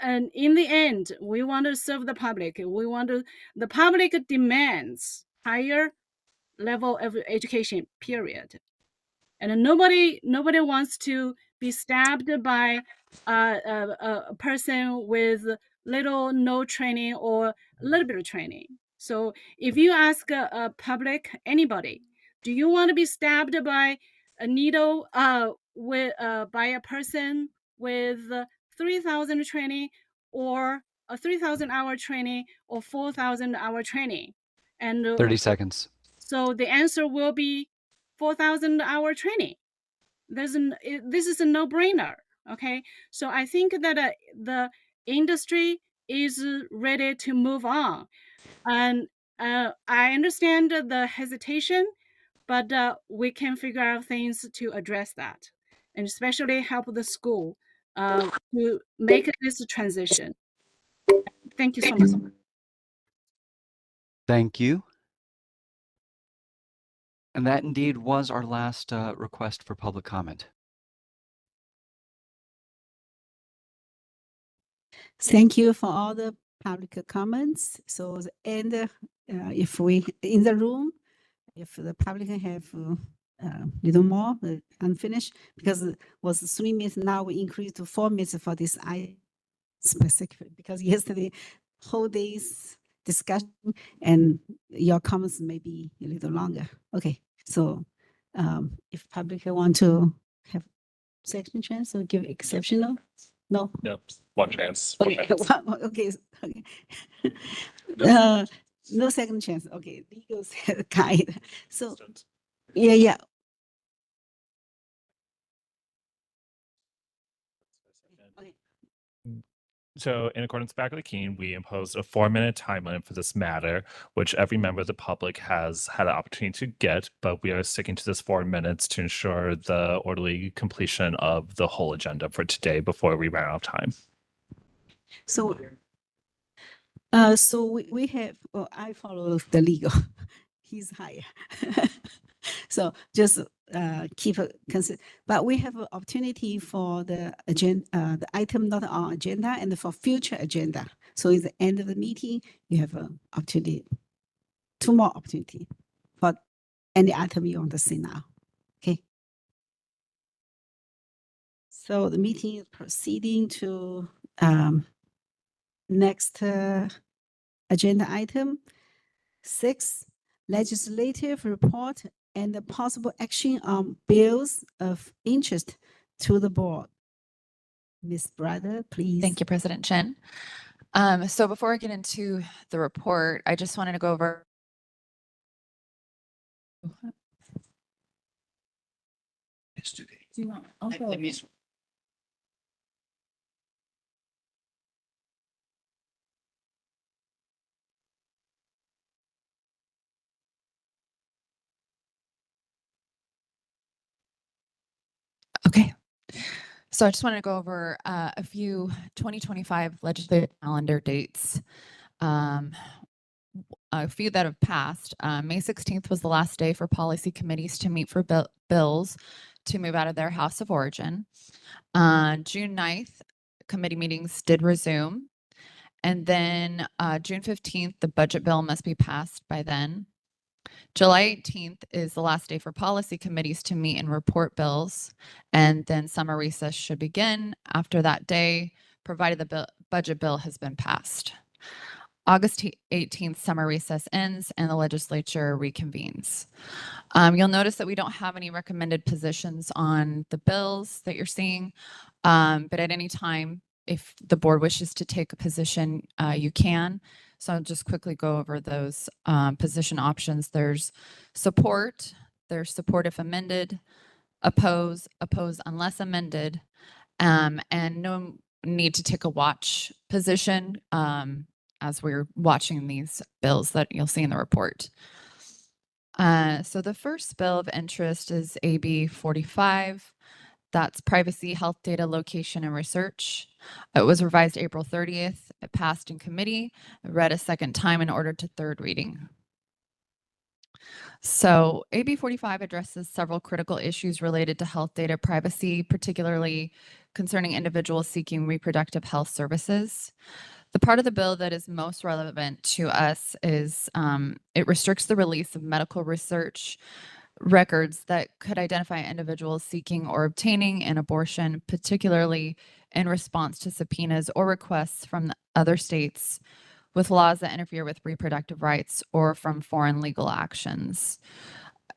and in the end, we want to serve the public. The public demands higher level of education, period. And nobody wants to be stabbed by a person with little no training or a little bit of training. So if you ask a public, anybody, do you want to be stabbed by a needle by a person with 3,000 training, or a 3,000 hour training, or 4,000 hour training? And 30 seconds. so the answer will be 4,000 hour training. This is a no-brainer. Okay, so I think that the industry is ready to move on, and I understand the hesitation, but we can figure out things to address that, and especially help the school to make this transition. Thank you so much. Thank you. And that indeed was our last request for public comment. Thank you for all the public comments. So, and if we in the room, if the public have little more unfinished, because it was 3 minutes, now we increase to 4 minutes for this specific, because yesterday whole day's discussion and your comments may be a little longer. Okay, so if public want to have second chance or give exceptional, no. Yep, one chance. Okay, okay, okay. No second chance. Okay, legal guide. So, yeah. Okay. So in accordance with Back of the Keen, we imposed a 4-minute time limit for this matter, which every member of the public has had an opportunity to get, but we are sticking to this 4 minutes to ensure the orderly completion of the whole agenda for today before we run out of time. So, so we have, well, I follow the legal, he's higher. So just keep it consistent, but we have an opportunity for the agenda, the item not on agenda and for future agenda. So at the end of the meeting, you have an opportunity, 2 more opportunity for any item you want to see now. Okay. So the meeting is proceeding to next agenda item 6, legislative report and the possible action on bills of interest to the board. Ms. Brother, please. Thank you, President Chen. So before I get into the report, I just wanted to go over. Yesterday. Do you want? Okay. So I just want to go over a few 2025 legislative calendar dates. A few that have passed. May 16th was the last day for policy committees to meet for bills to move out of their house of origin. June 9th, committee meetings did resume. And then June 15th, the budget bill must be passed by then. July 18th is the last day for policy committees to meet and report bills. And then summer recess should begin after that day, provided the budget bill has been passed. August 18th, summer recess ends and the legislature reconvenes. You'll notice that we don't have any recommended positions on the bills that you're seeing, but at any time, if the board wishes to take a position, you can. So I'll just quickly go over those position options. There's support, there's support if amended, oppose unless amended, and no need to take a watch position as we're watching these bills that you'll see in the report. So the first bill of interest is AB 45. That's privacy, health data, location, and research. It was revised April 30th. It passed in committee, read a second time and ordered to third reading. So AB 45 addresses several critical issues related to health data privacy, particularly concerning individuals seeking reproductive health services. The part of the bill that is most relevant to us is it restricts the release of medical research records that could identify individuals seeking or obtaining an abortion, particularly in response to subpoenas or requests from the other states with laws that interfere with reproductive rights or from foreign legal actions.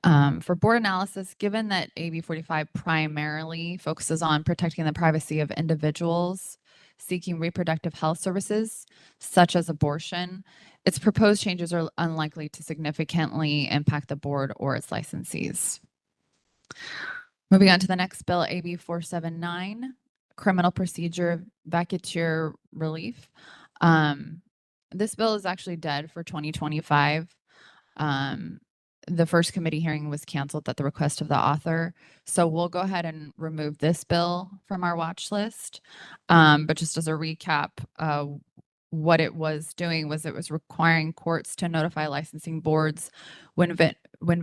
For board analysis, given that AB 45 primarily focuses on protecting the privacy of individuals seeking reproductive health services, such as abortion, its proposed changes are unlikely to significantly impact the board or its licensees. Moving on to the next bill, AB 479, Criminal Procedure Vacatur Relief. This bill is actually dead for 2025. The first committee hearing was canceled at the request of the author. So we'll go ahead and remove this bill from our watch list. But just as a recap, what it was doing was it was requiring courts to notify licensing boards when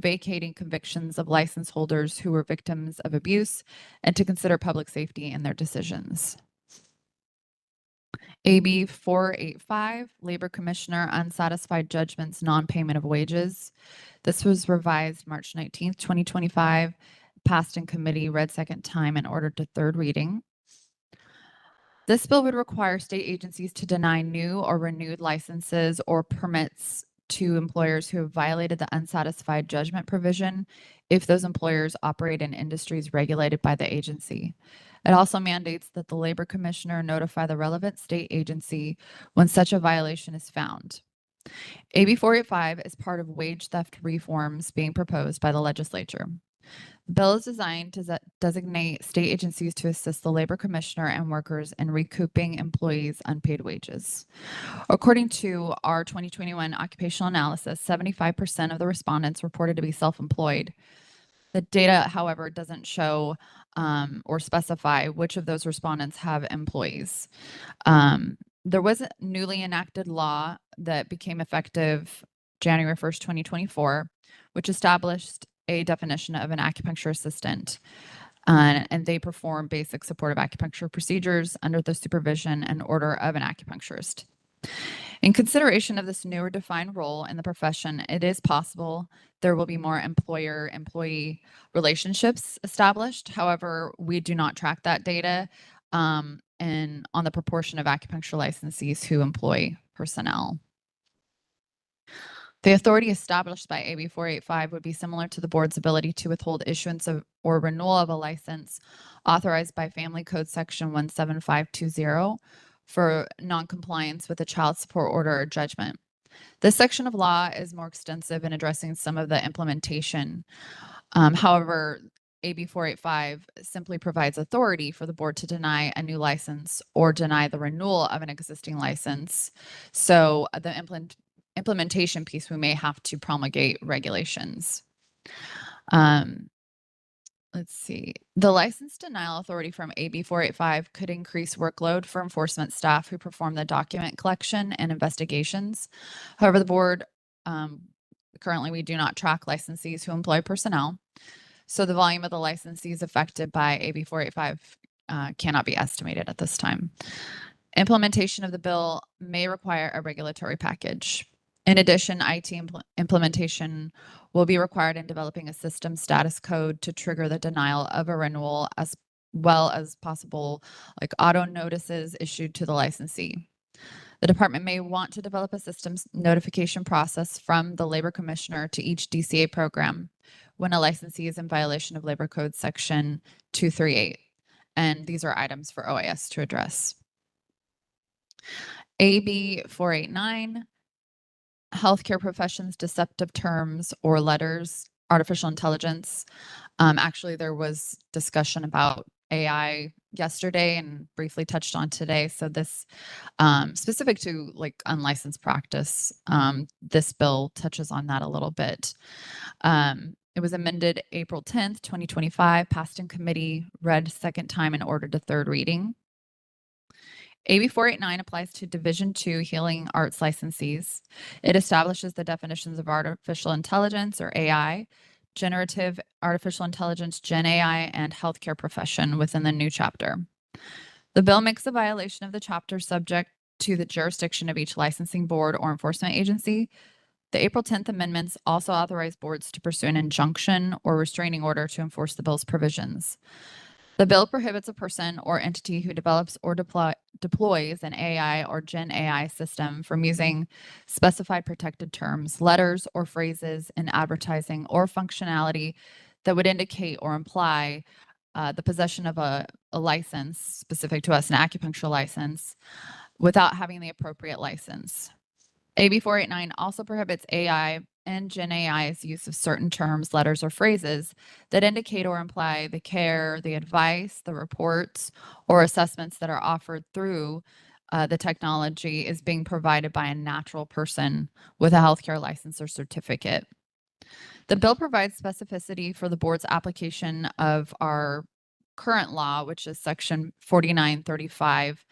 vacating convictions of license holders who were victims of abuse and to consider public safety in their decisions. AB 485, Labor Commissioner Unsatisfied Judgments Non-Payment of Wages. This was revised March 19th, 2025, passed in committee, read second time, and ordered to third reading. This bill would require state agencies to deny new or renewed licenses or permits to employers who have violated the unsatisfied judgment provision if those employers operate in industries regulated by the agency. It also mandates that the Labor Commissioner notify the relevant state agency when such a violation is found. AB 485 is part of wage theft reforms being proposed by the legislature. The bill is designed to designate state agencies to assist the Labor Commissioner and workers in recouping employees' unpaid wages. According to our 2021 occupational analysis, 75% of the respondents reported to be self-employed. The data, however, doesn't show or specify which of those respondents have employees. There was a newly enacted law that became effective January 1st, 2024, which established a definition of an acupuncture assistant. And they perform basic supportive acupuncture procedures under the supervision and order of an acupuncturist. In consideration of this newer defined role in the profession, it is possible there will be more employer-employee relationships established. However, we do not track that data and on the proportion of acupuncture licensees who employ personnel. The authority established by AB 485 would be similar to the board's ability to withhold issuance of or renewal of a license authorized by Family Code Section 17520 for noncompliance with a child support order or judgment. This section of law is more extensive in addressing some of the implementation. However, AB 485 simply provides authority for the board to deny a new license or deny the renewal of an existing license. So the implementation piece, we may have to promulgate regulations. Let's see. The license denial authority from AB 485 could increase workload for enforcement staff who perform the document collection and investigations. However, the board, currently we do not track licensees who employ personnel. So the volume of the licensees affected by AB 485 cannot be estimated at this time. Implementation of the bill may require a regulatory package. In addition, IT implementation will be required in developing a system status code to trigger the denial of a renewal, as well as possible like auto notices issued to the licensee. The department may want to develop a systems notification process from the Labor Commissioner to each DCA program when a licensee is in violation of Labor Code Section 238. And these are items for OAS to address. AB 489, healthcare professions, deceptive terms or letters, artificial intelligence. Actually, there was discussion about AI yesterday and briefly touched on today. So this specific to like unlicensed practice, this bill touches on that a little bit. It was amended April 10th, 2025, passed in committee, read second time and ordered to third reading. AB 489 applies to Division II Healing Arts licensees. It establishes the definitions of artificial intelligence, or AI, generative artificial intelligence, Gen AI, and healthcare profession within the new chapter. The bill makes a violation of the chapter subject to the jurisdiction of each licensing board or enforcement agency. The April 10th amendments also authorize boards to pursue an injunction or restraining order to enforce the bill's provisions. The bill prohibits a person or entity who develops or deploys an AI or Gen AI system from using specified protected terms, letters, or phrases in advertising or functionality that would indicate or imply the possession of a license specific to us, an acupuncture license, without having the appropriate license. AB 489 also prohibits AI and Gen AI's use of certain terms, letters, or phrases that indicate or imply the care, the advice, the reports, or assessments that are offered through the technology is being provided by a natural person with a healthcare license or certificate. The bill provides specificity for the board's application of our current law, which is Section 4935,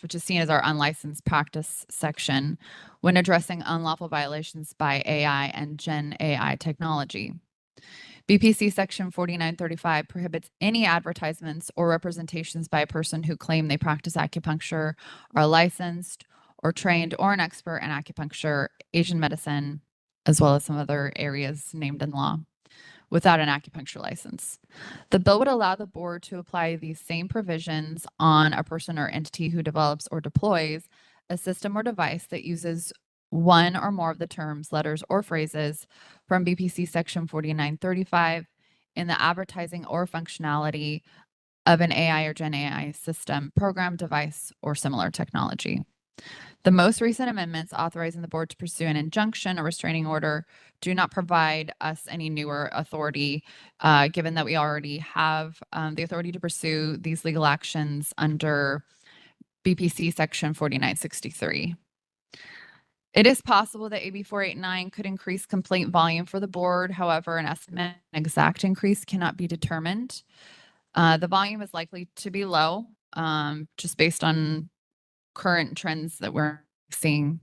which is seen as our unlicensed practice section, when addressing unlawful violations by AI and Gen AI technology. BPC Section 4935 prohibits any advertisements or representations by a person who claim they practice acupuncture, are licensed or trained or an expert in acupuncture, Asian medicine, as well as some other areas named in law, without an acupuncture license. The bill would allow the board to apply these same provisions on a person or entity who develops or deploys a system or device that uses one or more of the terms, letters, or phrases from BPC Section 4935 in the advertising or functionality of an AI or Gen AI system, program, device, or similar technology. The most recent amendments authorizing the board to pursue an injunction or restraining order do not provide us any newer authority, given that we already have the authority to pursue these legal actions under BPC Section 4963. It is possible that AB 489 could increase complaint volume for the board. However, an estimate, an exact increase cannot be determined. The volume is likely to be low, just based on current trends that we're seeing,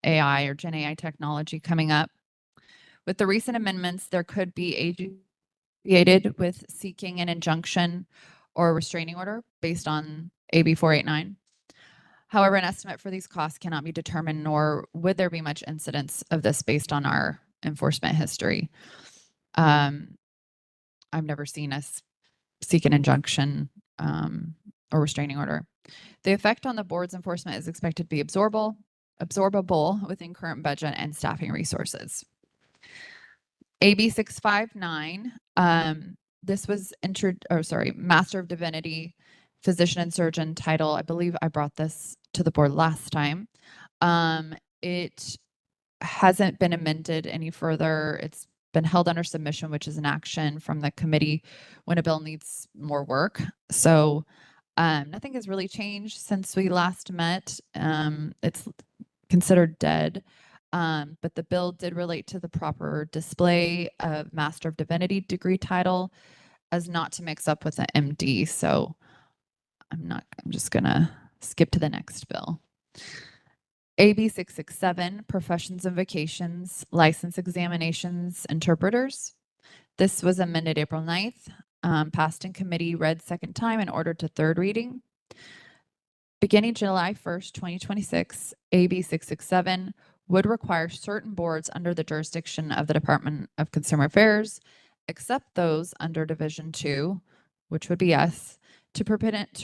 AI or Gen AI technology coming up. With the recent amendments, there could be associated with seeking an injunction or restraining order based on AB 489. However, an estimate for these costs cannot be determined, nor would there be much incidence of this based on our enforcement history. I've never seen us seek an injunction or restraining order. The effect on the board's enforcement is expected to be absorbable within current budget and staffing resources. AB 659, this was Master of Divinity, Physician and Surgeon title. I believe I brought this to the board last time. It hasn't been amended any further. It's been held under submission, which is an action from the committee when a bill needs more work. So nothing has really changed since we last met. It's considered dead, but the bill did relate to the proper display of Master of Divinity degree title as not to mix up with the MD. So I'm just gonna skip to the next bill. AB 667, Professions and Vacations, License Examinations, Interpreters. This was amended April 9th, passed in committee, read second time, and ordered to third reading. Beginning July 1st, 2026, AB 667 would require certain boards under the jurisdiction of the Department of Consumer Affairs, except those under Division 2, which would be us, to permit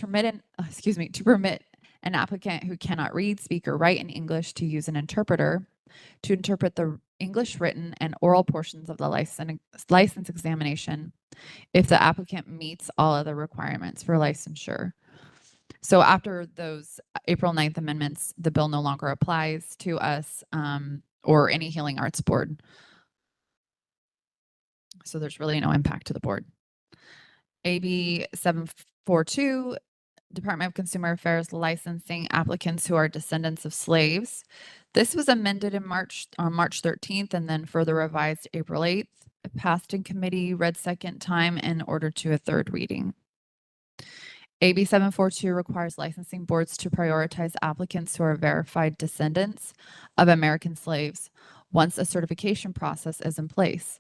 an applicant who cannot read, speak, or write in English to use an interpreter to interpret the English written and oral portions of the license examination if the applicant meets all other requirements for licensure. So after those April 9th amendments, the bill no longer applies to us or any healing arts board. So there's really no impact to the board. AB 742, Department of Consumer Affairs licensing applicants who are descendants of slaves. This was amended on March 13th and then further revised April 8th. It passed in committee, read second time, and ordered to a third reading. AB 742 requires licensing boards to prioritize applicants who are verified descendants of American slaves once a certification process is in place.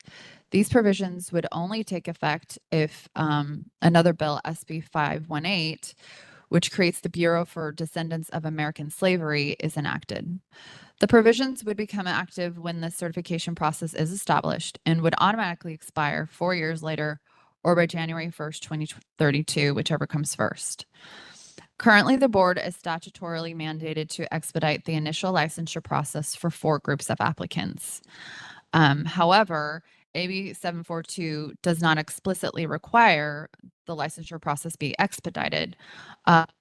These provisions would only take effect if another bill, SB 518, which creates the Bureau for Descendants of American Slavery, is enacted. The provisions would become active when the certification process is established and would automatically expire 4 years later or by January 1st, 2032, whichever comes first. Currently, the board is statutorily mandated to expedite the initial licensure process for 4 groups of applicants. However, AB 742 does not explicitly require the licensure process be expedited.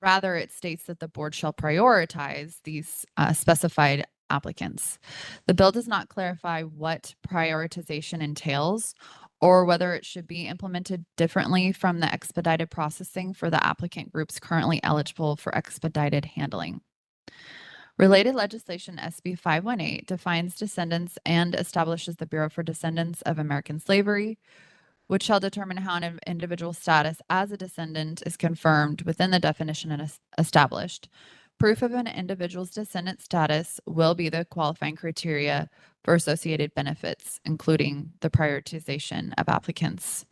Rather, it states that the board shall prioritize these specified applicants. The bill does not clarify what prioritization entails or whether it should be implemented differently from the expedited processing for the applicant groups currently eligible for expedited handling. Related legislation SB 518 defines descendants and establishes the Bureau for Descendants of American Slavery, which shall determine how an individual's status as a descendant is confirmed within the definition established. Proof of an individual's descendant status will be the qualifying criteria for associated benefits, including the prioritization of applicants.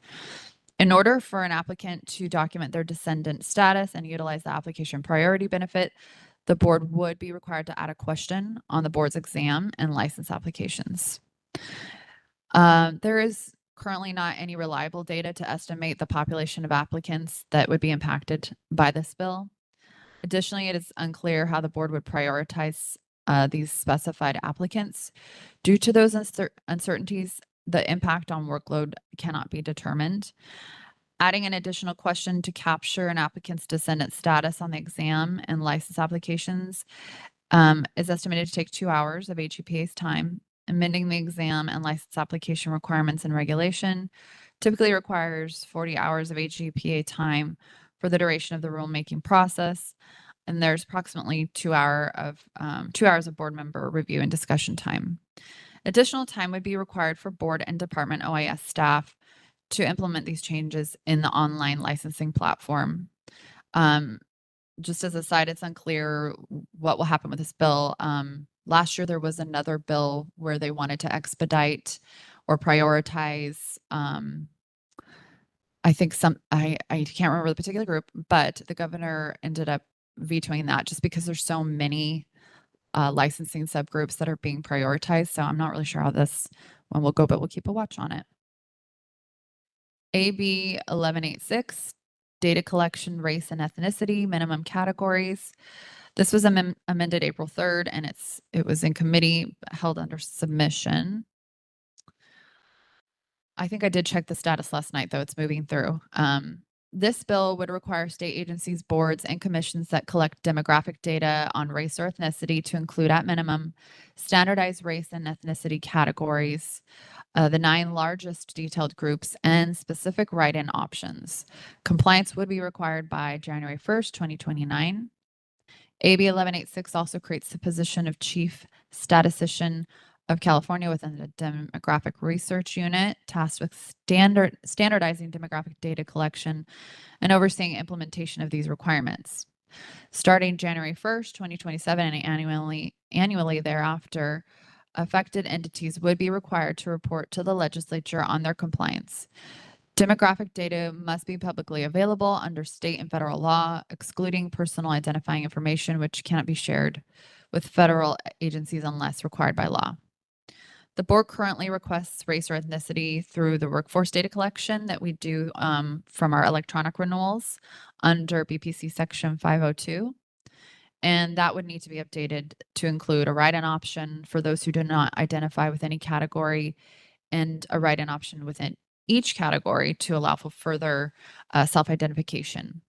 In order for an applicant to document their descendant status and utilize the application priority benefit, the board would be required to add a question on the board's exam and license applications. There is currently not any reliable data to estimate the population of applicants that would be impacted by this bill. Additionally, it is unclear how the board would prioritize these specified applicants. Due to those uncertainties, the impact on workload cannot be determined. Adding an additional question to capture an applicant's descendant status on the exam and license applications is estimated to take 2 hours of HEPA's time. Amending the exam and license application requirements and regulation typically requires 40 hours of HEPA time for the duration of the rulemaking process. And there's approximately 2 hours of board member review and discussion time. Additional time would be required for board and department OIS staff to implement these changes in the online licensing platform. Just as a side, it's unclear what will happen with this bill. Last year, there was another bill where they wanted to expedite or prioritize. I think I can't remember the particular group, but the governor ended up vetoing that just because there's so many licensing subgroups that are being prioritized. So I'm not really sure how this one will go, but we'll keep a watch on it. AB 1186, data collection, race and ethnicity, minimum categories. This was amended April 3rd, and it was in committee held under submission. I think I did check the status last night, though it's moving through. This bill would require state agencies, boards, and commissions that collect demographic data on race or ethnicity to include, at minimum, standardized race and ethnicity categories, the 9 largest detailed groups, and specific write-in options. Compliance would be required by January 1st, 2029. AB 1186 also creates the position of Chief Statistician of California within the Demographic Research Unit, tasked with standardizing demographic data collection and overseeing implementation of these requirements. Starting January 1st, 2027, and annually thereafter, affected entities would be required to report to the legislature on their compliance. Demographic data must be publicly available under state and federal law, excluding personal identifying information, which cannot be shared with federal agencies unless required by law. The board currently requests race or ethnicity through the workforce data collection that we do from our electronic renewals under BPC Section 502. And that would need to be updated to include a write-in option for those who do not identify with any category and a write-in option within each category to allow for further self-identification.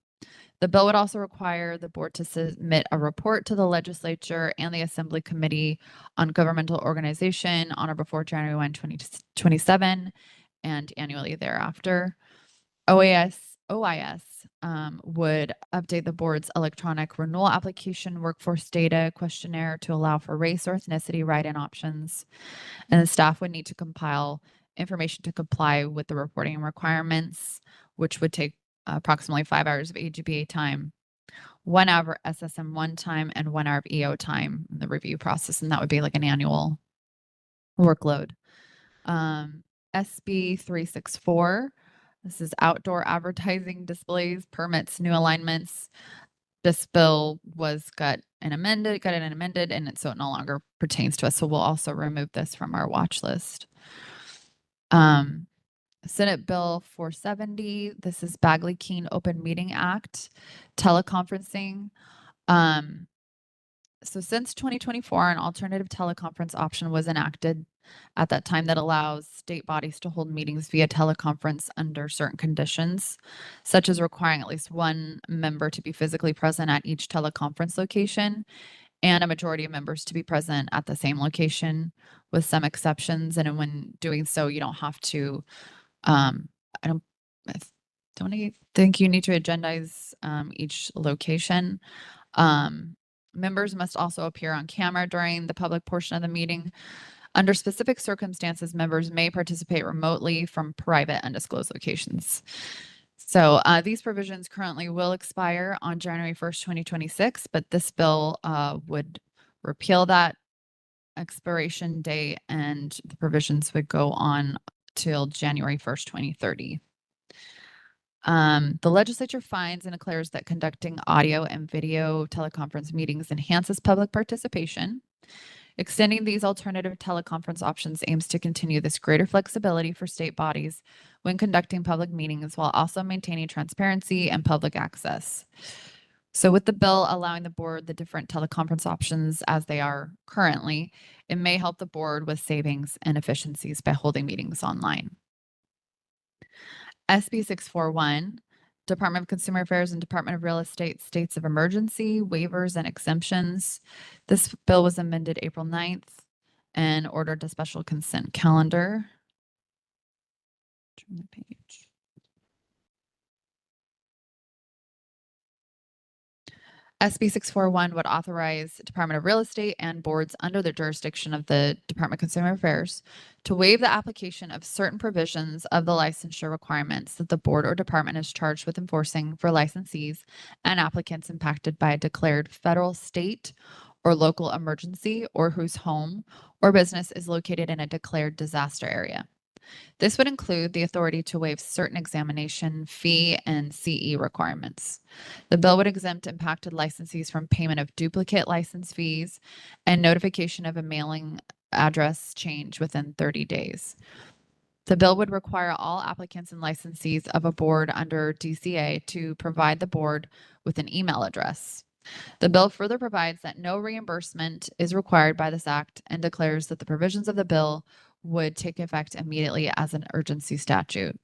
The bill would also require the board to submit a report to the legislature and the Assembly Committee on Governmental Organization on or before January 1, 2027, and annually thereafter. OIS would update the board's electronic renewal application workforce data questionnaire to allow for race or ethnicity write-in options. And the staff would need to compile information to comply with the reporting requirements, which would take approximately 5 hours of AGBA time, 1 hour SSM1 time, and 1 hour of EO time in the review process. And that would be like an annual workload. SB 364, this is outdoor advertising displays, permits, new alignments. This bill got it and amended, and so it no longer pertains to us. So we'll also remove this from our watch list. Senate Bill 470, this is Bagley-Keene Open Meeting Act, teleconferencing. So since 2024, an alternative teleconference option was enacted at that time that allows state bodies to hold meetings via teleconference under certain conditions, such as requiring at least one member to be physically present at each teleconference location and a majority of members to be present at the same location, with some exceptions. And when doing so, you don't have to, I don't think you need to agendize each location. Members must also appear on camera during the public portion of the meeting. Under specific circumstances, members may participate remotely from private undisclosed locations. So these provisions currently will expire on January 1st, 2026, but this bill would repeal that expiration date, and the provisions would go on till January 1st, 2030. The legislature finds and declares that conducting audio and video teleconference meetings enhances public participation. Extending these alternative teleconference options aims to continue this greater flexibility for state bodies when conducting public meetings while also maintaining transparency and public access. So with the bill allowing the board the different teleconference options as they are currently, it may help the board with savings and efficiencies by holding meetings online. SB 641, Department of Consumer Affairs and Department of Real Estate states of emergency, waivers, and exemptions. This bill was amended April 9th and ordered a special consent calendar. Turn the page. SB 641 would authorize Department of Real Estate and boards under the jurisdiction of the Department of Consumer Affairs to waive the application of certain provisions of the licensure requirements that the board or department is charged with enforcing for licensees and applicants impacted by a declared federal, state, or local emergency, or whose home or business is located in a declared disaster area. This would include the authority to waive certain examination, fee, and CE requirements. The bill would exempt impacted licensees from payment of duplicate license fees and notification of a mailing address change within 30 days. The bill would require all applicants and licensees of a board under DCA to provide the board with an email address. The bill further provides that no reimbursement is required by this act and declares that the provisions of the bill would take effect immediately as an urgency statute.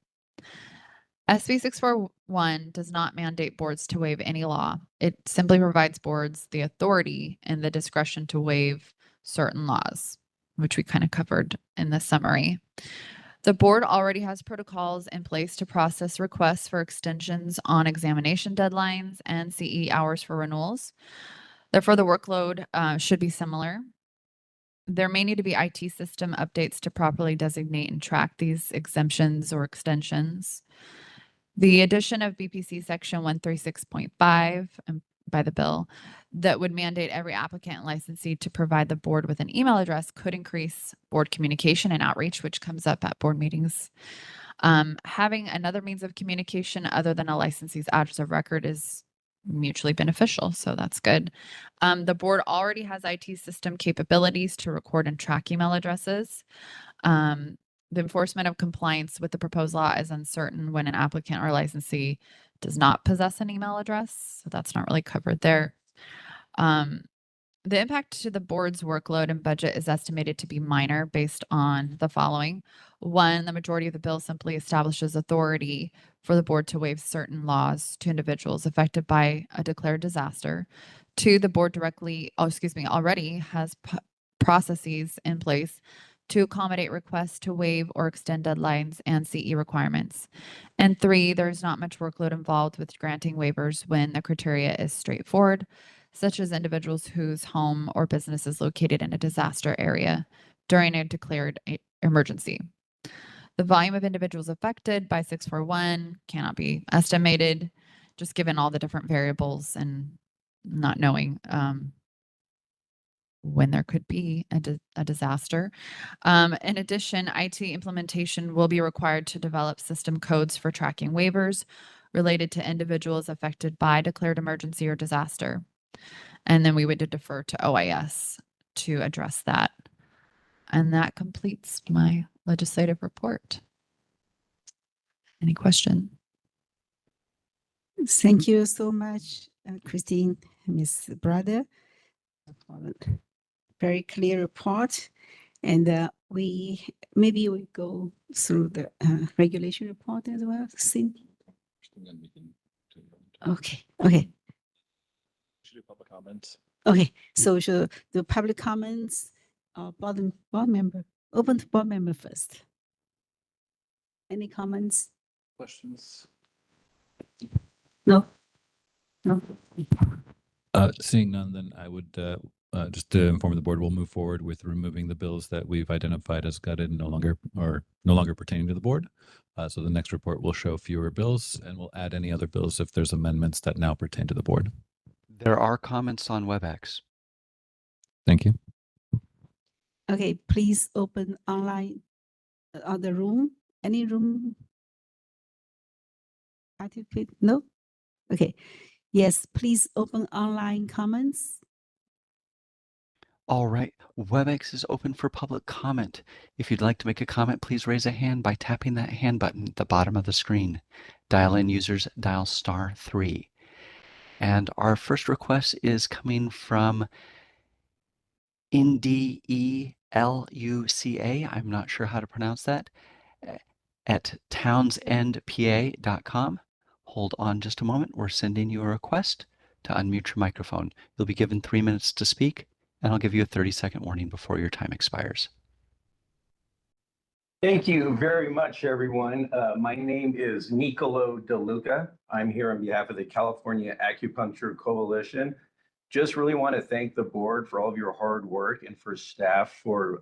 SB 641 does not mandate boards to waive any law. It simply provides boards the authority and the discretion to waive certain laws, which we kind of covered in the summary. The board already has protocols in place to process requests for extensions on examination deadlines and CE hours for renewals. Therefore, the workload should be similar. There may need to be IT system updates to properly designate and track these exemptions or extensions. The addition of BPC section 136.5 by the bill that would mandate every applicant and licensee to provide the board with an email address could increase board communication and outreach, which comes up at board meetings. Having another means of communication other than a licensee's address of record is mutually beneficial, so that's good. The board already has IT system capabilities to record and track email addresses. The enforcement of compliance with the proposed law is uncertain when an applicant or licensee does not possess an email address, so that's not really covered there. The impact to the board's workload and budget is estimated to be minor based on the following. One, the majority of the bill simply establishes authority for the board to waive certain laws to individuals affected by a declared disaster. Two, the board already has processes in place to accommodate requests to waive or extend deadlines and CE requirements. And three, there's not much workload involved with granting waivers when the criteria is straightforward, such as individuals whose home or business is located in a disaster area during a declared emergency. The volume of individuals affected by 641 cannot be estimated, just given all the different variables and not knowing when there could be a disaster. In addition, IT implementation will be required to develop system codes for tracking waivers related to individuals affected by declared emergency or disaster. And then we would defer to OIS to address that. And that completes my legislative report. Any question? Thank you so much, Christine, Ms. Brother. Very clear report. And maybe we go through the regulation report as well, Cindy. Okay, okay. Should do public comments. Okay, so should the public comments, board member, open to board member first. Any comments? Questions? No? No? Seeing none, then I would just to inform the board, we'll move forward with removing the bills that we've identified as gutted and no longer pertaining to the board. So the next report will show fewer bills, and we'll add any other bills if there's amendments that now pertain to the board. There are comments on WebEx. Thank you. Okay, please open online the room. Any room? Participate? No? Okay. Yes, please open online comments. All right, WebEx is open for public comment. If you'd like to make a comment, please raise a hand by tapping that hand button at the bottom of the screen. Dial-in users dial *3. And our first request is coming from NDELUCA, I'm not sure how to pronounce that, at townsendpa.com. Hold on just a moment. We're sending you a request to unmute your microphone. You'll be given 3 minutes to speak, and I'll give you a 30-second warning before your time expires. Thank you very much, everyone. My name is Nicolo DeLuca. I'm here on behalf of the California Acupuncture Coalition. Just really want to thank the board for all of your hard work and for staff for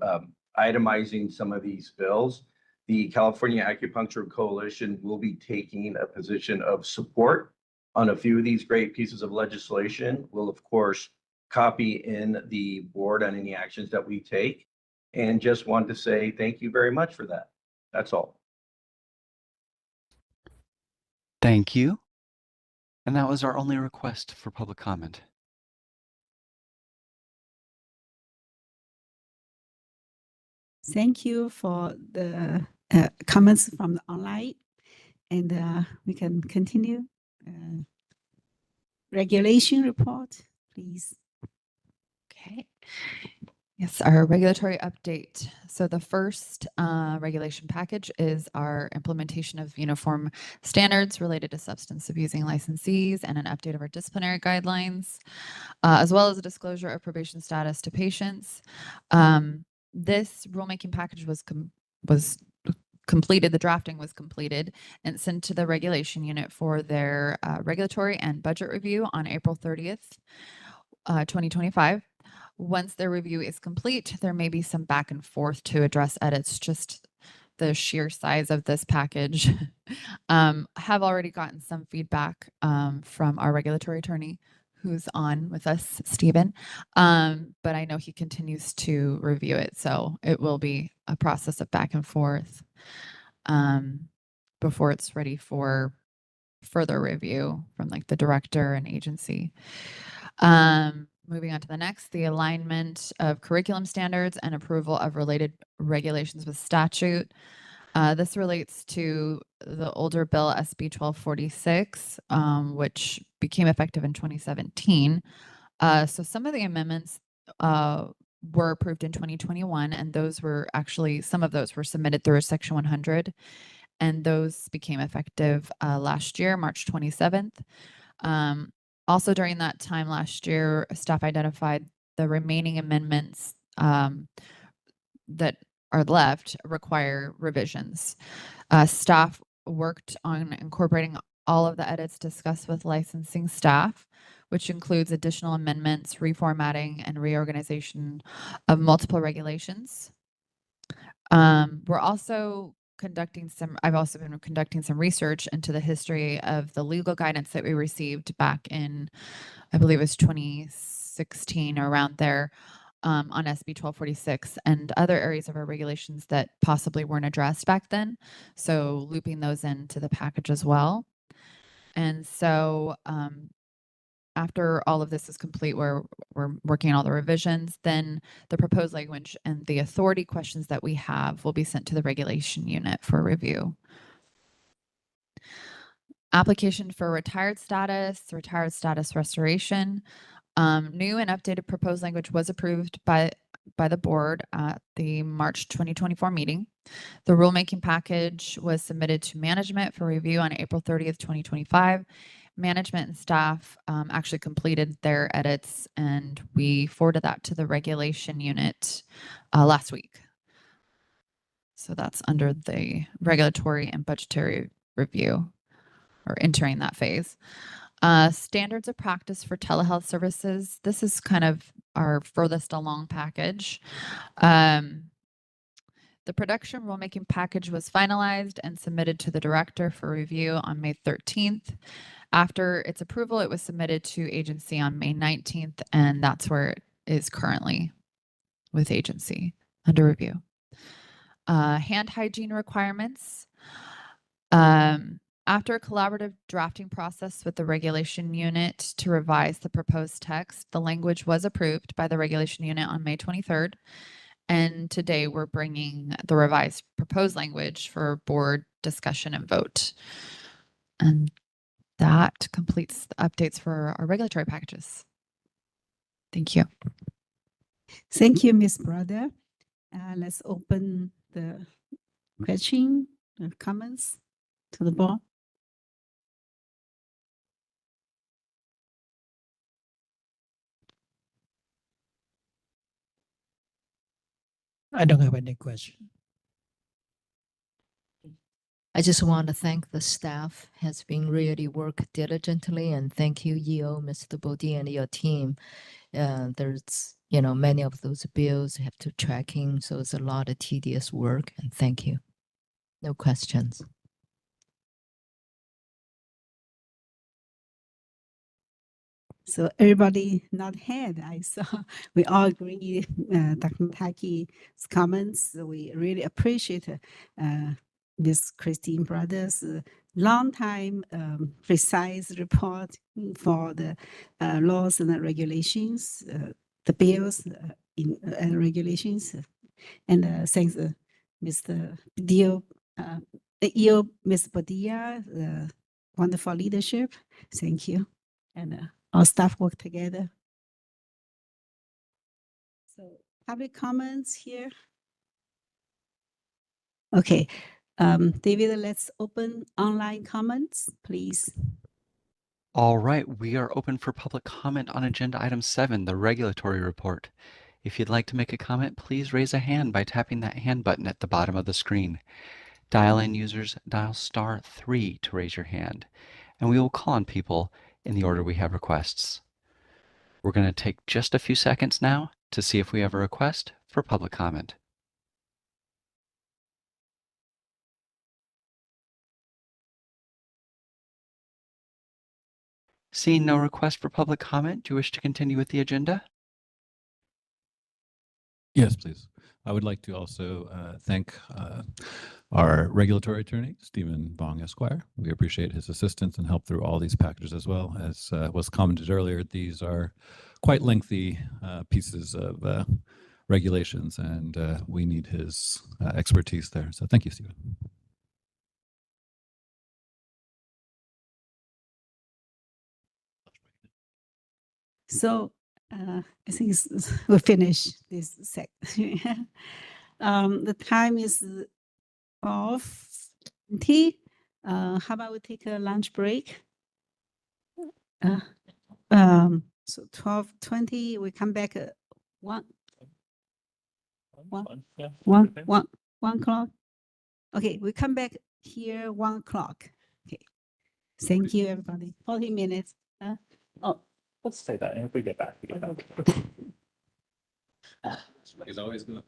itemizing some of these bills. The California Acupuncture Coalition will be taking a position of support on a few of these great pieces of legislation. We'll, of course, copy in the board on any actions that we take. And just want to say thank you very much for that. That's all. Thank you. And that was our only request for public comment. Thank you for the comments from the online. And we can continue. Regulation report, please. Okay. Yes, our regulatory update. So the first regulation package is our implementation of uniform standards related to substance abusing licensees and an update of our disciplinary guidelines, as well as a disclosure of probation status to patients. This rulemaking package was completed, the drafting was completed and sent to the regulation unit for their regulatory and budget review on April 30th, 2025. Once their review is complete, there may be some back and forth to address edits, just the sheer size of this package. Have already gotten some feedback from our regulatory attorney who's on with us, Stephen. But I know he continues to review it. So it will be a process of back and forth before it's ready for further review from like the director and agency. Moving on to the next, the alignment of curriculum standards and approval of related regulations with statute. This relates to the older bill SB 1246, which became effective in 2017. So some of the amendments were approved in 2021, and those were actually, some of those were submitted through Section 100, and those became effective last year, March 27th. Also during that time last year, staff identified the remaining amendments that are left require revisions. Staff worked on incorporating all of the edits discussed with licensing staff, which includes additional amendments, reformatting, and reorganization of multiple regulations. We're also I've also been conducting some research into the history of the legal guidance that we received back in, I believe it was 2016 or around there, on SB 1246 and other areas of our regulations that possibly weren't addressed back then. So looping those into the package as well. And so after all of this is complete, we're working on all the revisions, then the proposed language and the authority questions that we have will be sent to the regulation unit for review. Application for retired status restoration. New and updated proposed language was approved by the board at the March 2024 meeting. The rulemaking package was submitted to management for review on April 30th, 2025. Management and staff actually completed their edits, and we forwarded that to the regulation unit last week. So that's under the regulatory and budgetary review, or entering that phase. Standards of practice for telehealth services. This is kind of our furthest along package. The production rulemaking package was finalized and submitted to the director for review on May 13th. After its approval, it was submitted to agency on May 19th, and that's where it is currently with agency under review. Hand hygiene requirements. After a collaborative drafting process with the regulation unit to revise the proposed text, the language was approved by the regulation unit on May 23rd. And today we're bringing the revised proposed language for board discussion and vote. And that completes the updates for our regulatory packages. Thank you. Thank you, Ms. Brother. Let's open the question and comments to the board. I don't have any question. I just want to thank the staff has been really work diligently, and thank you, EO, Mr. Bodie, and your team. There's, many of those bills have to tracking, so it's a lot of tedious work, and thank you. No questions. So everybody nod head. I saw we all agree. Dr. Taki's comments. We really appreciate Ms. Christine Brothers' long time precise report for the laws and the regulations, the bills and regulations. And thanks, Mr. Dio, EO, Ms. Padilla, wonderful leadership. Thank you. And our staff work together. So public comments here. Okay, David, let's open online comments, please. All right, we are open for public comment on agenda item 7, the regulatory report. If you'd like to make a comment, please raise a hand by tapping that hand button at the bottom of the screen. Dial-in users dial *3 to raise your hand, and we will call on people in the order we have requests. We're going to take just a few seconds now to see if we have a request for public comment. Seeing no request for public comment, do you wish to continue with the agenda? Yes, please. I would like to also thank our regulatory attorney, Stephen Bong Esquire. We appreciate his assistance and help through all these packages as well. As was commented earlier, these are quite lengthy pieces of regulations, and we need his expertise there. So thank you, Stephen. So I think we'll finish this section. The time is off. How about we take a lunch break? So 12:20, we come back at 1 o'clock. Okay, we come back here 1 o'clock. Okay, thank you, everybody. 40 minutes. Oh, Let's say that, and if we get back, we get back. He's always good.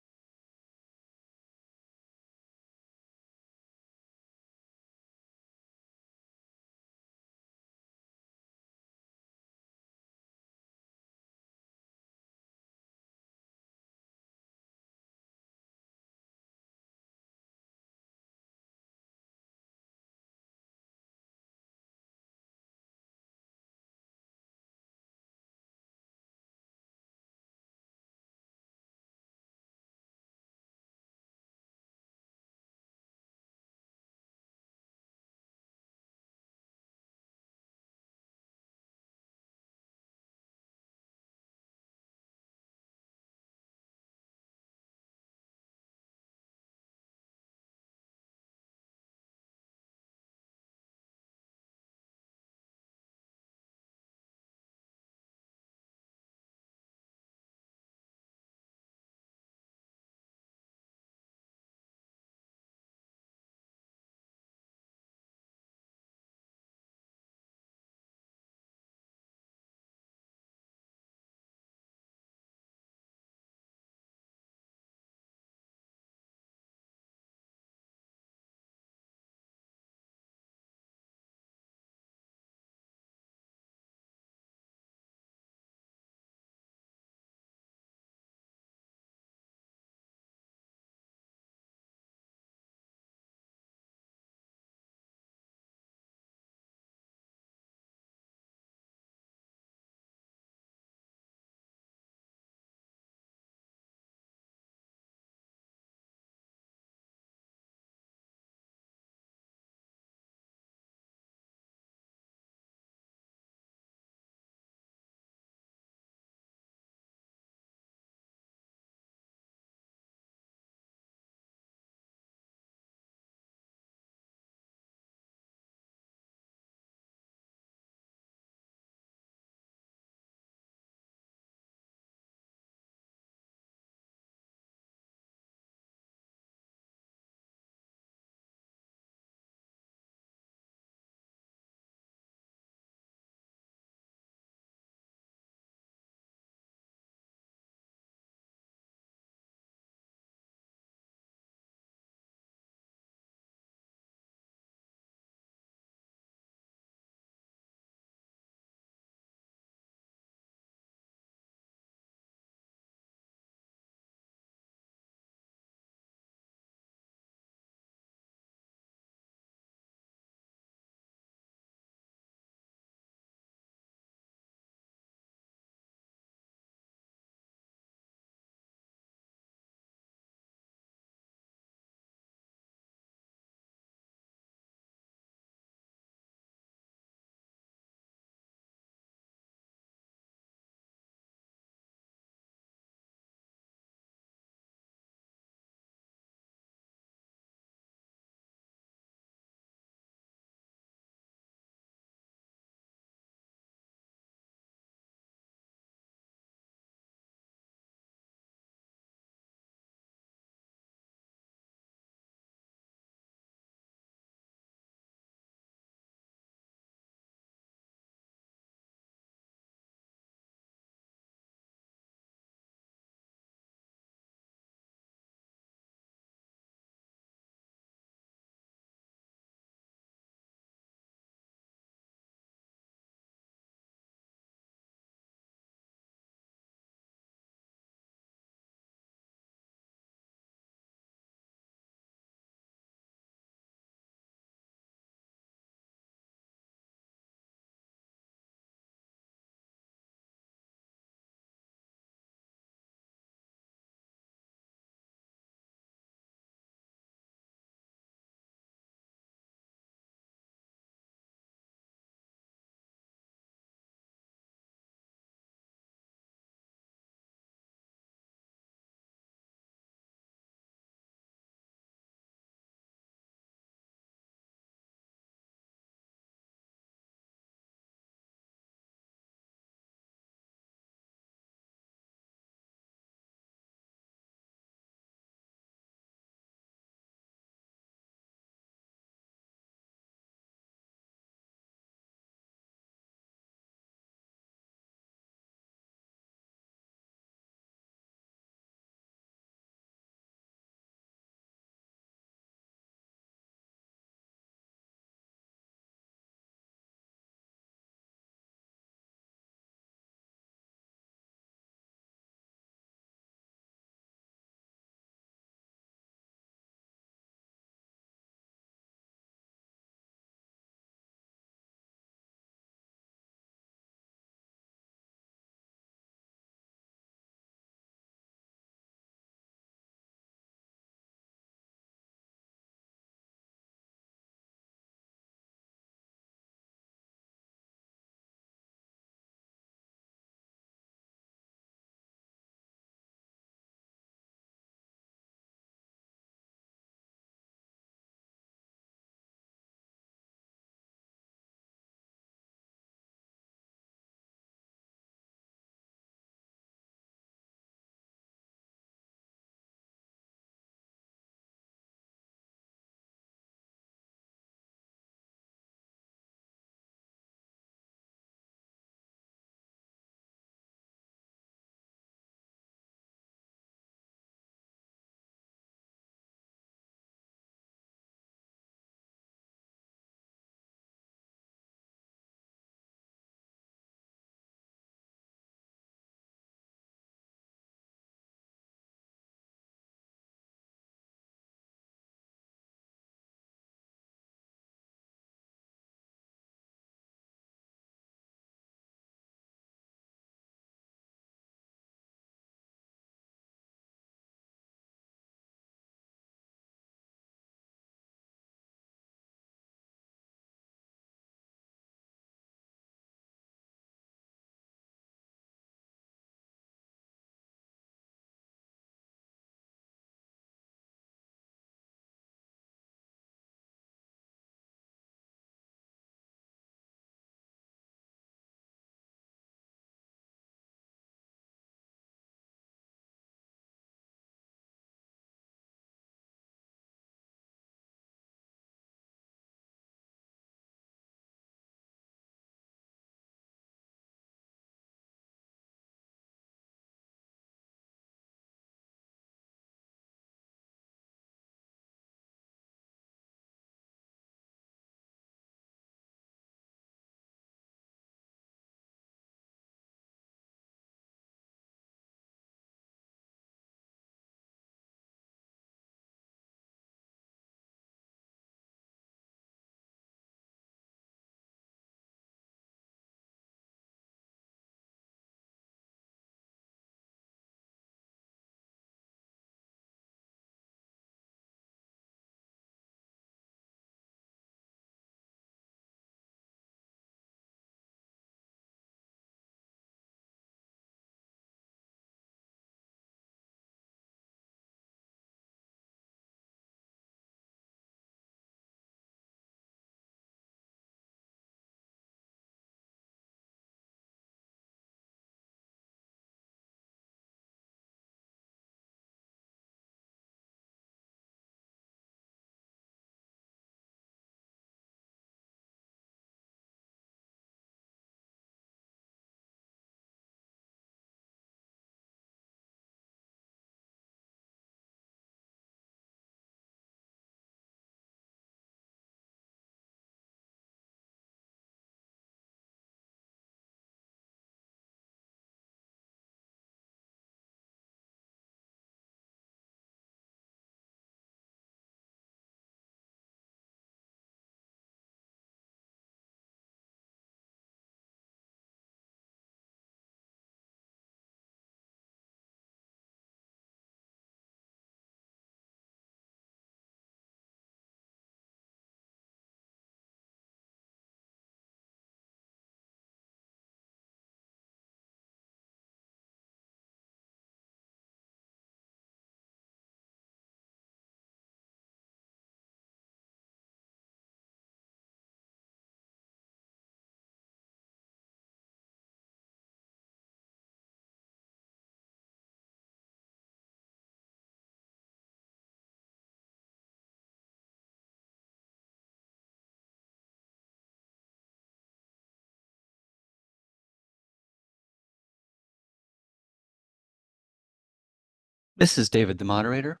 This is David, the moderator.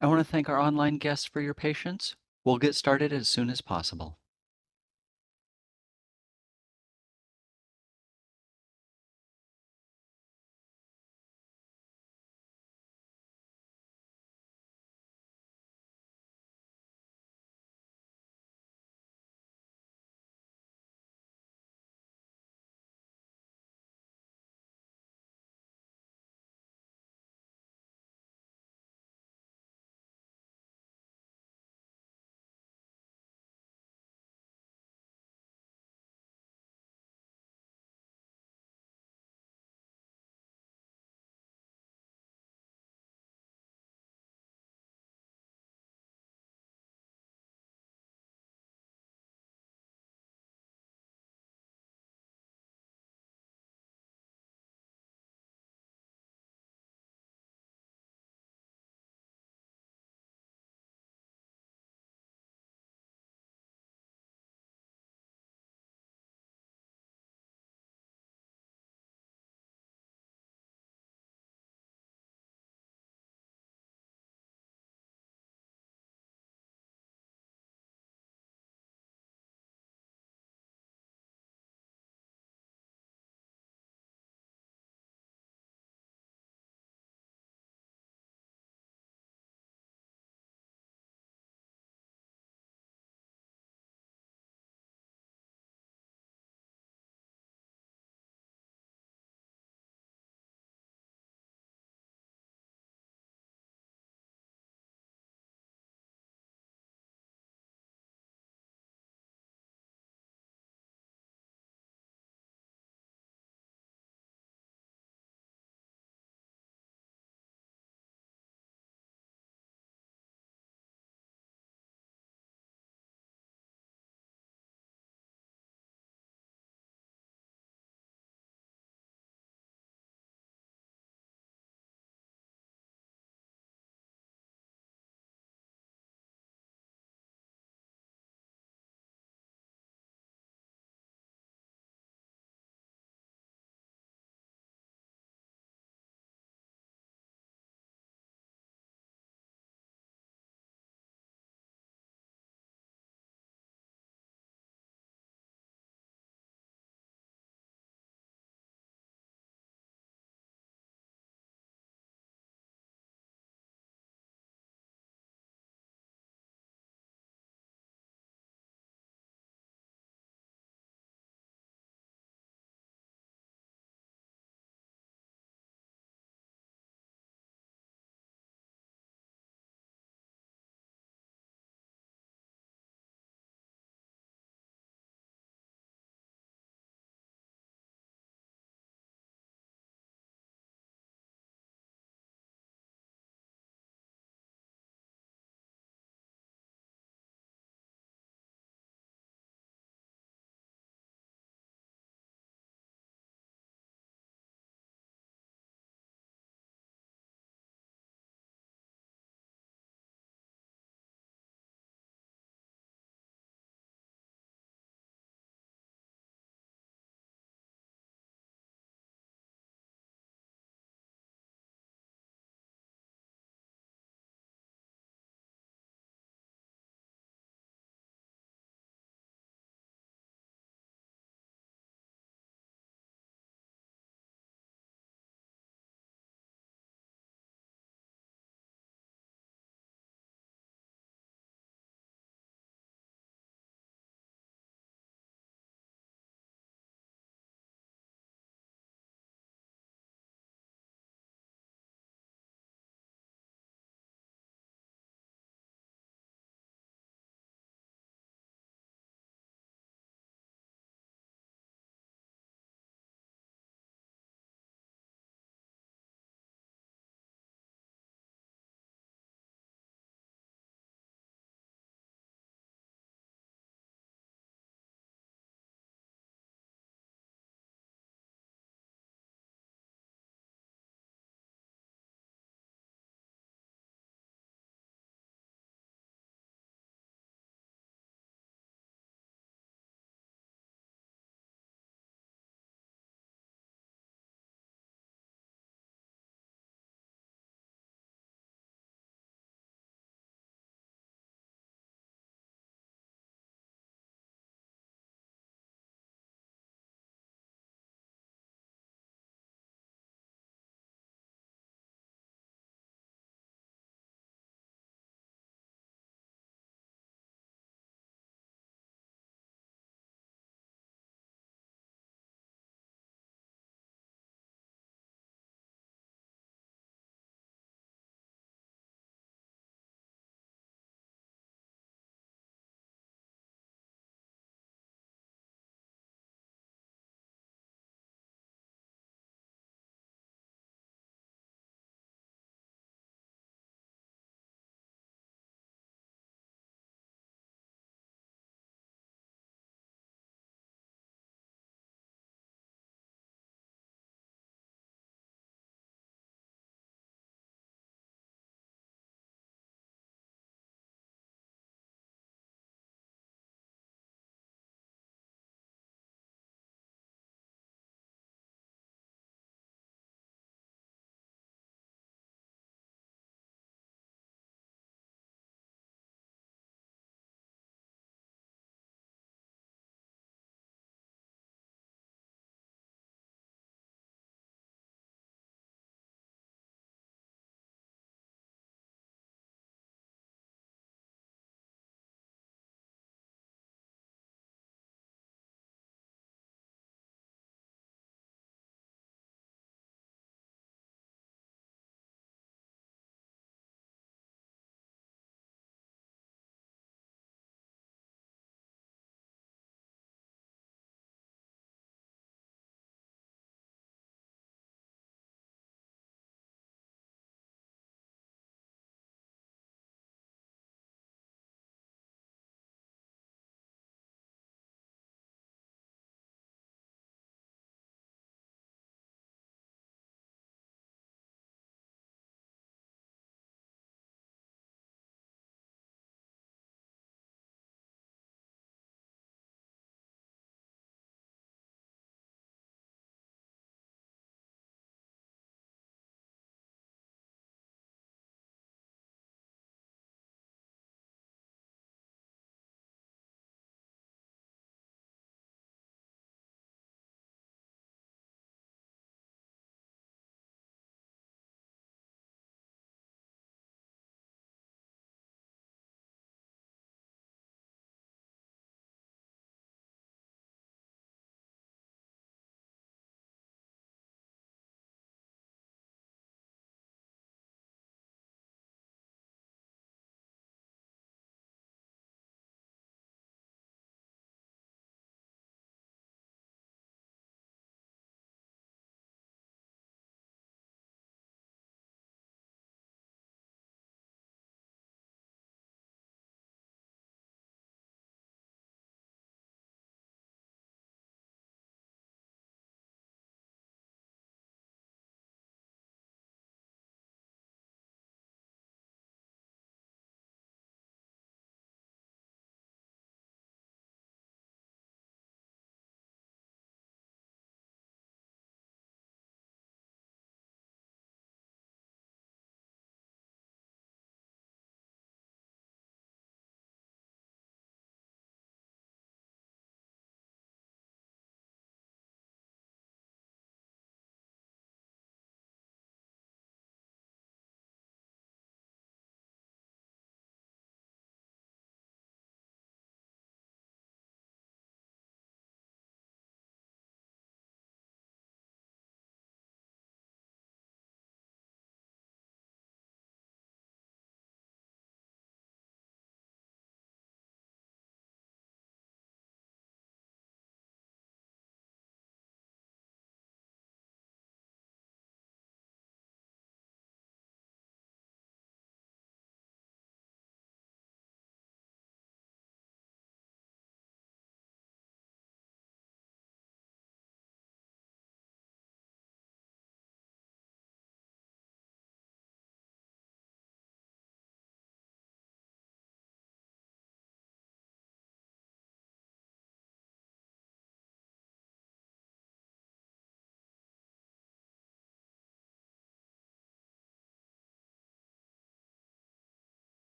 I want to thank our online guests for your patience. We'll get started as soon as possible.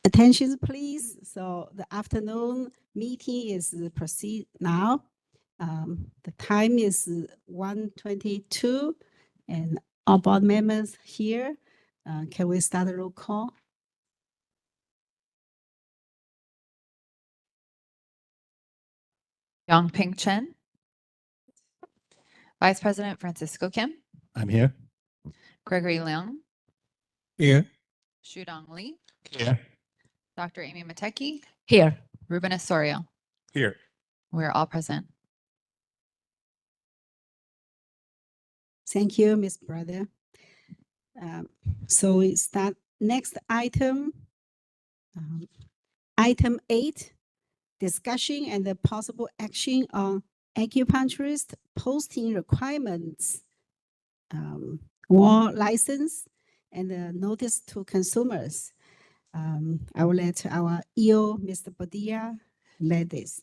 Attention, please. So the afternoon meeting is proceed now. The time is 1:22, and all board members here. Can we start a roll call? Yongping Chen. Vice President Francisco Kim. I'm here. Gregory Leung. Here. Shudong Li. Here. Dr. Amy Mateki. Here. Ruben Osorio. Here. We're all present. Thank you, Ms. Brother. So we start next item. Item 8, discussion and the possible action on acupuncturist posting requirements, wall license, and the notice to consumers. I will let our EO, Mr. Padilla, lead this.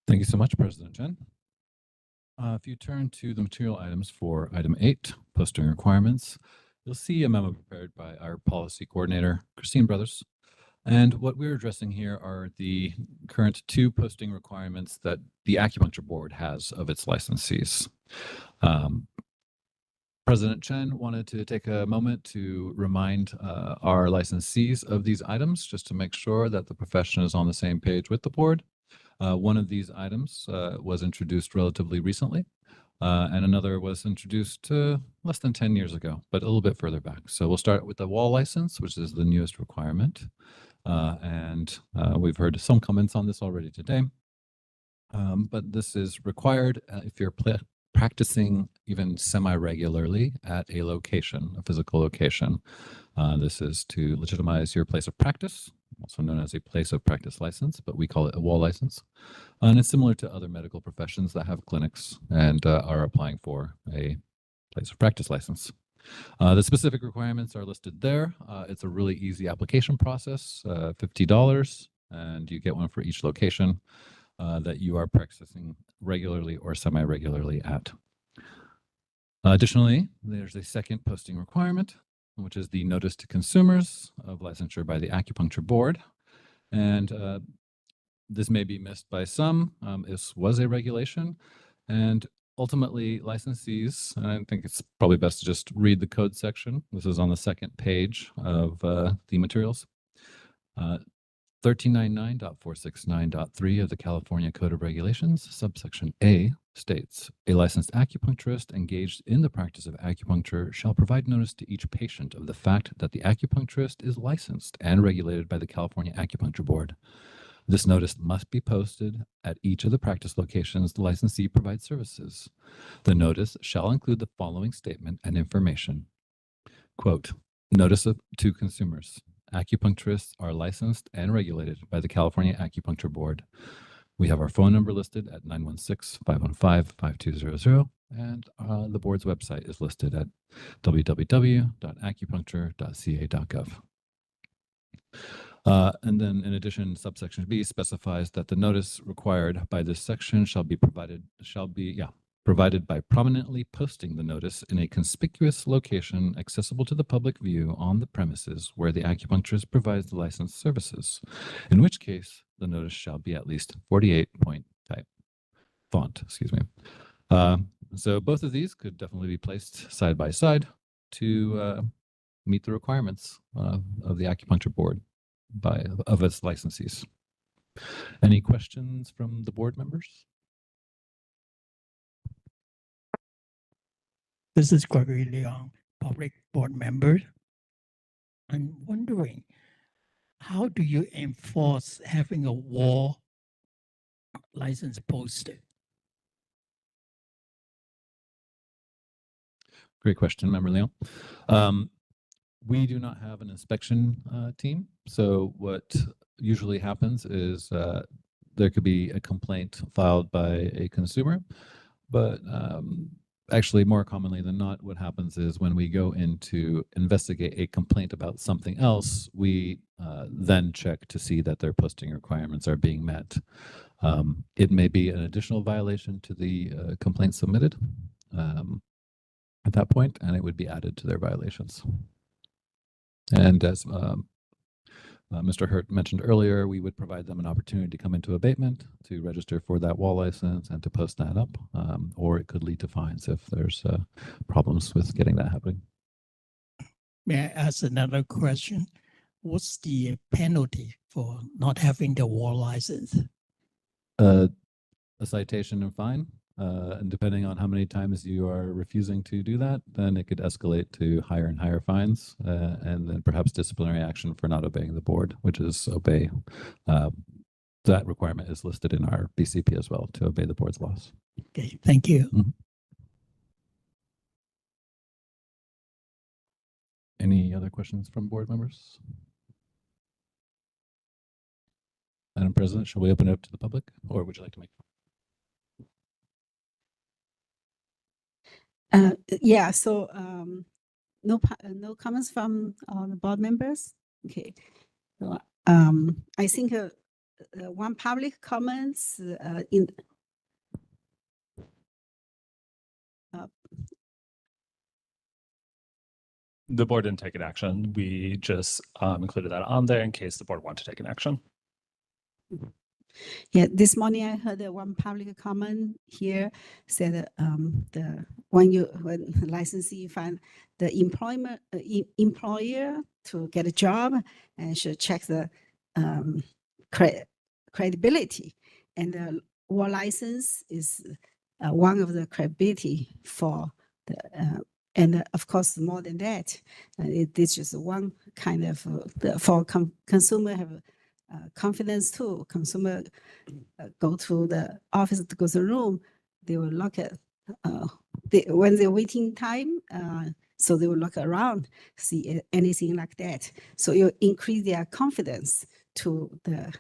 Thank you so much, President Chen. If you turn to the material items for item 8, posting requirements, you'll see a memo prepared by our policy coordinator, Christine Brothers. And what we're addressing here are the current 2 posting requirements that the Acupuncture Board has of its licensees. President Chen wanted to take a moment to remind our licensees of these items, just to make sure that the profession is on the same page with the board. One of these items was introduced relatively recently, and another was introduced less than 10 years ago, but a little bit further back. So we'll start with the wall license, which is the newest requirement. And we've heard some comments on this already today. But this is required if you're practicing even semi-regularly at a location, a physical location. This is to legitimize your place of practice, also known as a place of practice license, but we call it a wall license. And it's similar to other medical professions that have clinics and are applying for a place of practice license. The specific requirements are listed there. It's a really easy application process, $50, and you get one for each location that you are practicing regularly or semi-regularly at. Additionally, there's a second posting requirement, which is the notice to consumers of licensure by the Acupuncture Board. And this may be missed by some. This was a regulation, and ultimately licensees, and I think it's probably best to just read the code section. This is on the second page of the materials. 1399.469.3 of the California Code of Regulations, subsection A, states, a licensed acupuncturist engaged in the practice of acupuncture shall provide notice to each patient of the fact that the acupuncturist is licensed and regulated by the California Acupuncture Board. This notice must be posted at each of the practice locations the licensee provides services. The notice shall include the following statement and information. Quote, notice to consumers. Acupuncturists are licensed and regulated by the California Acupuncture Board. We have our phone number listed at 916-515-5200, and the board's website is listed at www.acupuncture.ca.gov. And then in addition, subsection B specifies that the notice required by this section shall be provided by prominently posting the notice in a conspicuous location accessible to the public view on the premises where the acupuncturist provides the licensed services, in which case the notice shall be at least 48-point font. So both of these could definitely be placed side by side to meet the requirements of the Acupuncture Board of its licensees. Any questions from the board members? This is Gregory Leung, public board member. I'm wondering, how do you enforce having a wall license posted? Great question, Member Leon. We do not have an inspection team. So what usually happens is there could be a complaint filed by a consumer, but actually more commonly than not, what happens is when we go in to investigate a complaint about something else, we then check to see that their posting requirements are being met. It may be an additional violation to the complaint submitted at that point, and it would be added to their violations. And as Mr. Hurt mentioned earlier, we would provide them an opportunity to come into abatement, to register for that wall license, and to post that up, or it could lead to fines if there's problems with getting that happening. May I ask another question? What's the penalty for not having the wall license? A citation and fine, and depending on how many times you are refusing to do that, then it could escalate to higher and higher fines, and then perhaps disciplinary action for not obeying the board, which is obey. That requirement is listed in our BCP as well, to obey the board's laws. Okay, thank you. Mm-hmm. Any other questions from board members? Madam President, shall we open it up to the public, or would you like to make? Yeah, so no comments from the board members. Okay, so I think one public comments in The board didn't take an action. We just included that on there in case the board wanted to take an action. Yeah, this morning I heard one public comment here said when the licensee find the employer to get a job and should check the credibility, and the war license is one of the credibility for the and of course more than that, it is just one kind of for consumer have confidence too. Consumer go to the office, to go to the room, they will look at when they're waiting time, so they will look around, see anything like that. So you increase their confidence to the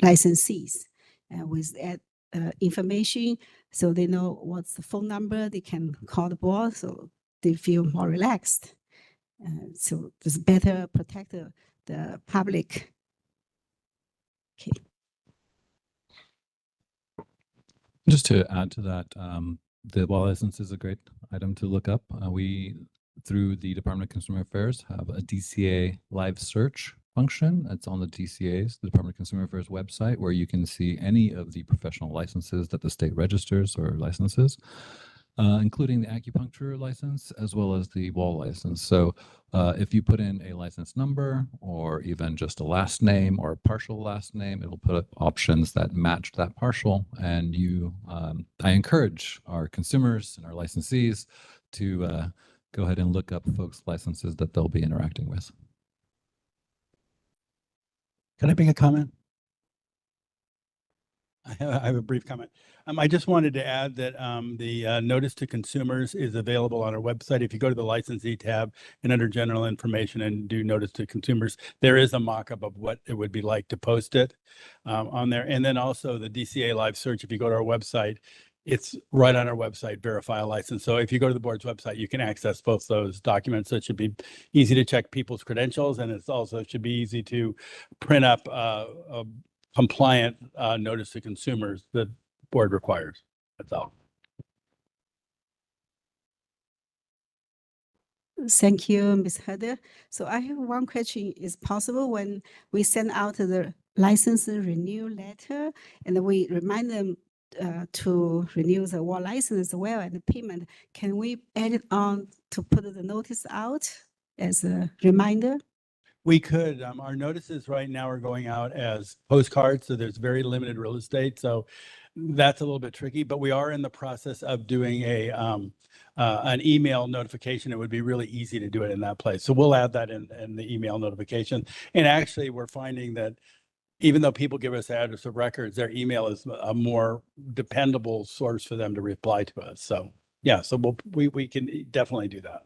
licensees with that information, so they know what's the phone number, they can call the board, so they feel more relaxed. So it's better protect the public. Okay. Just to add to that, the wall license is a great item to look up. We, through the Department of Consumer Affairs, have a DCA live search function. It's on the DCA's, the Department of Consumer Affairs website, where you can see any of the professional licenses that the state registers or licenses, including the acupuncture license as well as the wall license. So if you put in a license number or even just a last name or a partial last name, it'll put up options that match that partial. And I encourage our consumers and our licensees to go ahead and look up folks' licenses that they'll be interacting with. Can I make a comment? I have a brief comment. I just wanted to add that the notice to consumers is available on our website. If you go to the licensee tab and under general information and do notice to consumers, there is a mock-up of what it would be like to post it on there. And then also the DCA live search, if you go to our website, it's right on our website, verify a license. So if you go to the board's website, you can access both those documents. So it should be easy to check people's credentials, and it's also should be easy to print up a compliant notice to consumers that board requires. That's all. Thank you, Ms. Heather. So I have one question. Is possible when we send out the license renew letter and we remind them to renew the war license as well and the payment, can we add it on to put the notice out as a reminder? We could. Our notices right now are going out as postcards, so there's very limited real estate. So that's a little bit tricky, but we are in the process of doing an email notification. It would be really easy to do it in that place. So we'll add that in the email notification. And actually, we're finding that even though people give us address of records, their email is a more dependable source for them to reply to us. So yeah, so we can definitely do that.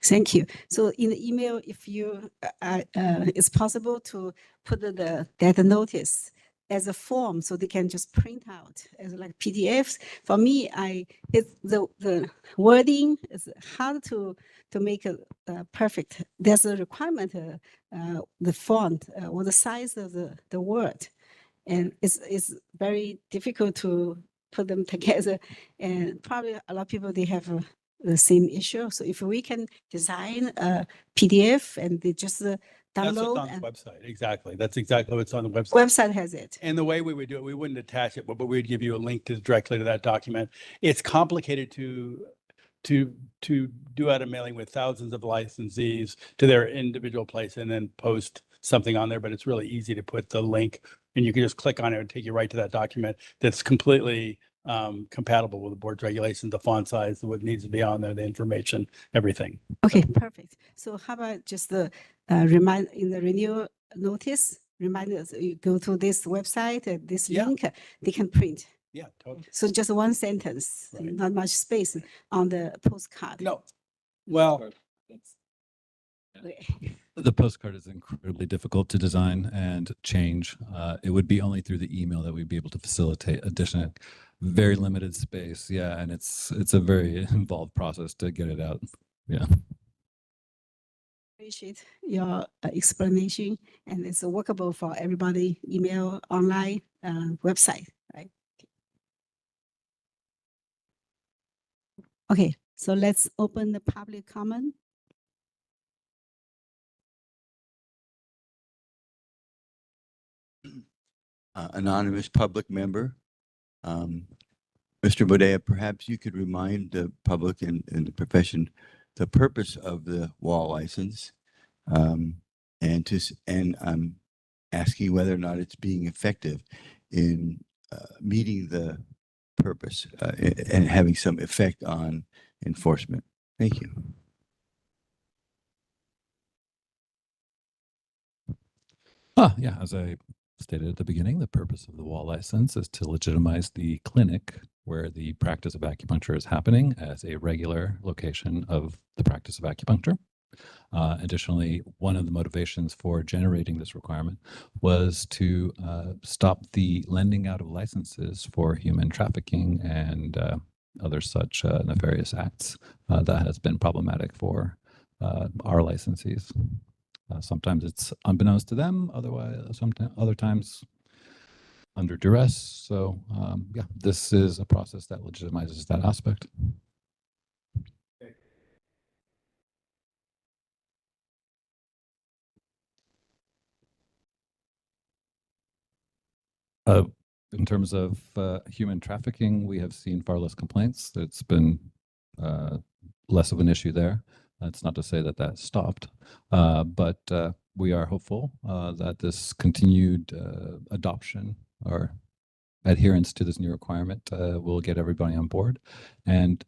Thank you. So in the email, if you, it's possible to put that notice as a form, so they can just print out as like PDFs. For me, it's the wording is hard to make it perfect. There's a requirement, the font or the size of the word, and it's very difficult to put them together. And probably a lot of people, they have the same issue. So if we can design a PDF and they just That's what's download on the and website. Exactly. That's exactly what's on the website. website has it. And the way we would do it, we wouldn't attach it, but we'd give you a link to directly to that document. It's complicated to do out a mailing with thousands of licensees to their individual place and then post something on there, but it's really easy to put the link and you can just click on it and take you right to that document that's completely compatible with the board's regulations, the font size, what needs to be on there, the information, everything. Okay, perfect. So how about just the remind in the renewal notice, remind us, you go to this website, this Yeah. link, they can print. Yeah, totally. So just one sentence, Right. not much space on the postcard. No. Well, Okay. The postcard is incredibly difficult to design and change. It would be only through the email that we'd be able to facilitate additional, very limited space. Yeah, and it's a very involved process to get it out. Yeah. Appreciate your explanation, and it's workable for everybody, email, online, website, right? Okay, so let's open the public comment. Anonymous public member. Mr. Bodea, perhaps you could remind the public and the profession the purpose of the wall license, and I'm asking whether or not it's being effective in meeting the purpose and having some effect on enforcement. Thank you. Yeah, as I stated at the beginning, the purpose of the wall license is to legitimize the clinic where the practice of acupuncture is happening as a regular location of the practice of acupuncture. Additionally, one of the motivations for generating this requirement was to stop the lending out of licenses for human trafficking and other such nefarious acts that has been problematic for our licensees. Sometimes it's unbeknownst to them, otherwise, sometimes other times under duress. So yeah, this is a process that legitimizes that aspect. In terms of human trafficking, we have seen far less complaints. It's been less of an issue there. That's not to say that that stopped, but we are hopeful that this continued adoption or adherence to this new requirement will get everybody on board. And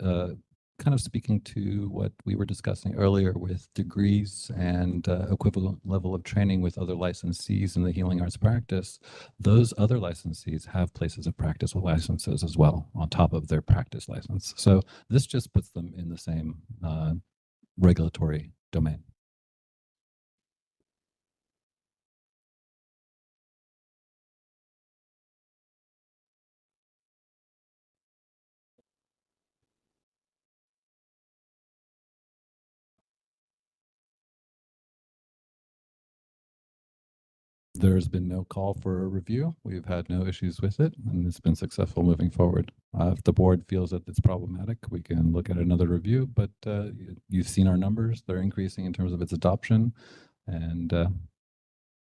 kind of speaking to what we were discussing earlier with degrees and equivalent level of training with other licensees in the healing arts practice, those other licensees have places of practice with licenses as well on top of their practice license. So this just puts them in the same regulatory domain. There's been no call for a review. We've had no issues with it, and it's been successful moving forward. If the board feels that it's problematic, we can look at another review, but you've seen our numbers. They're increasing in terms of its adoption, and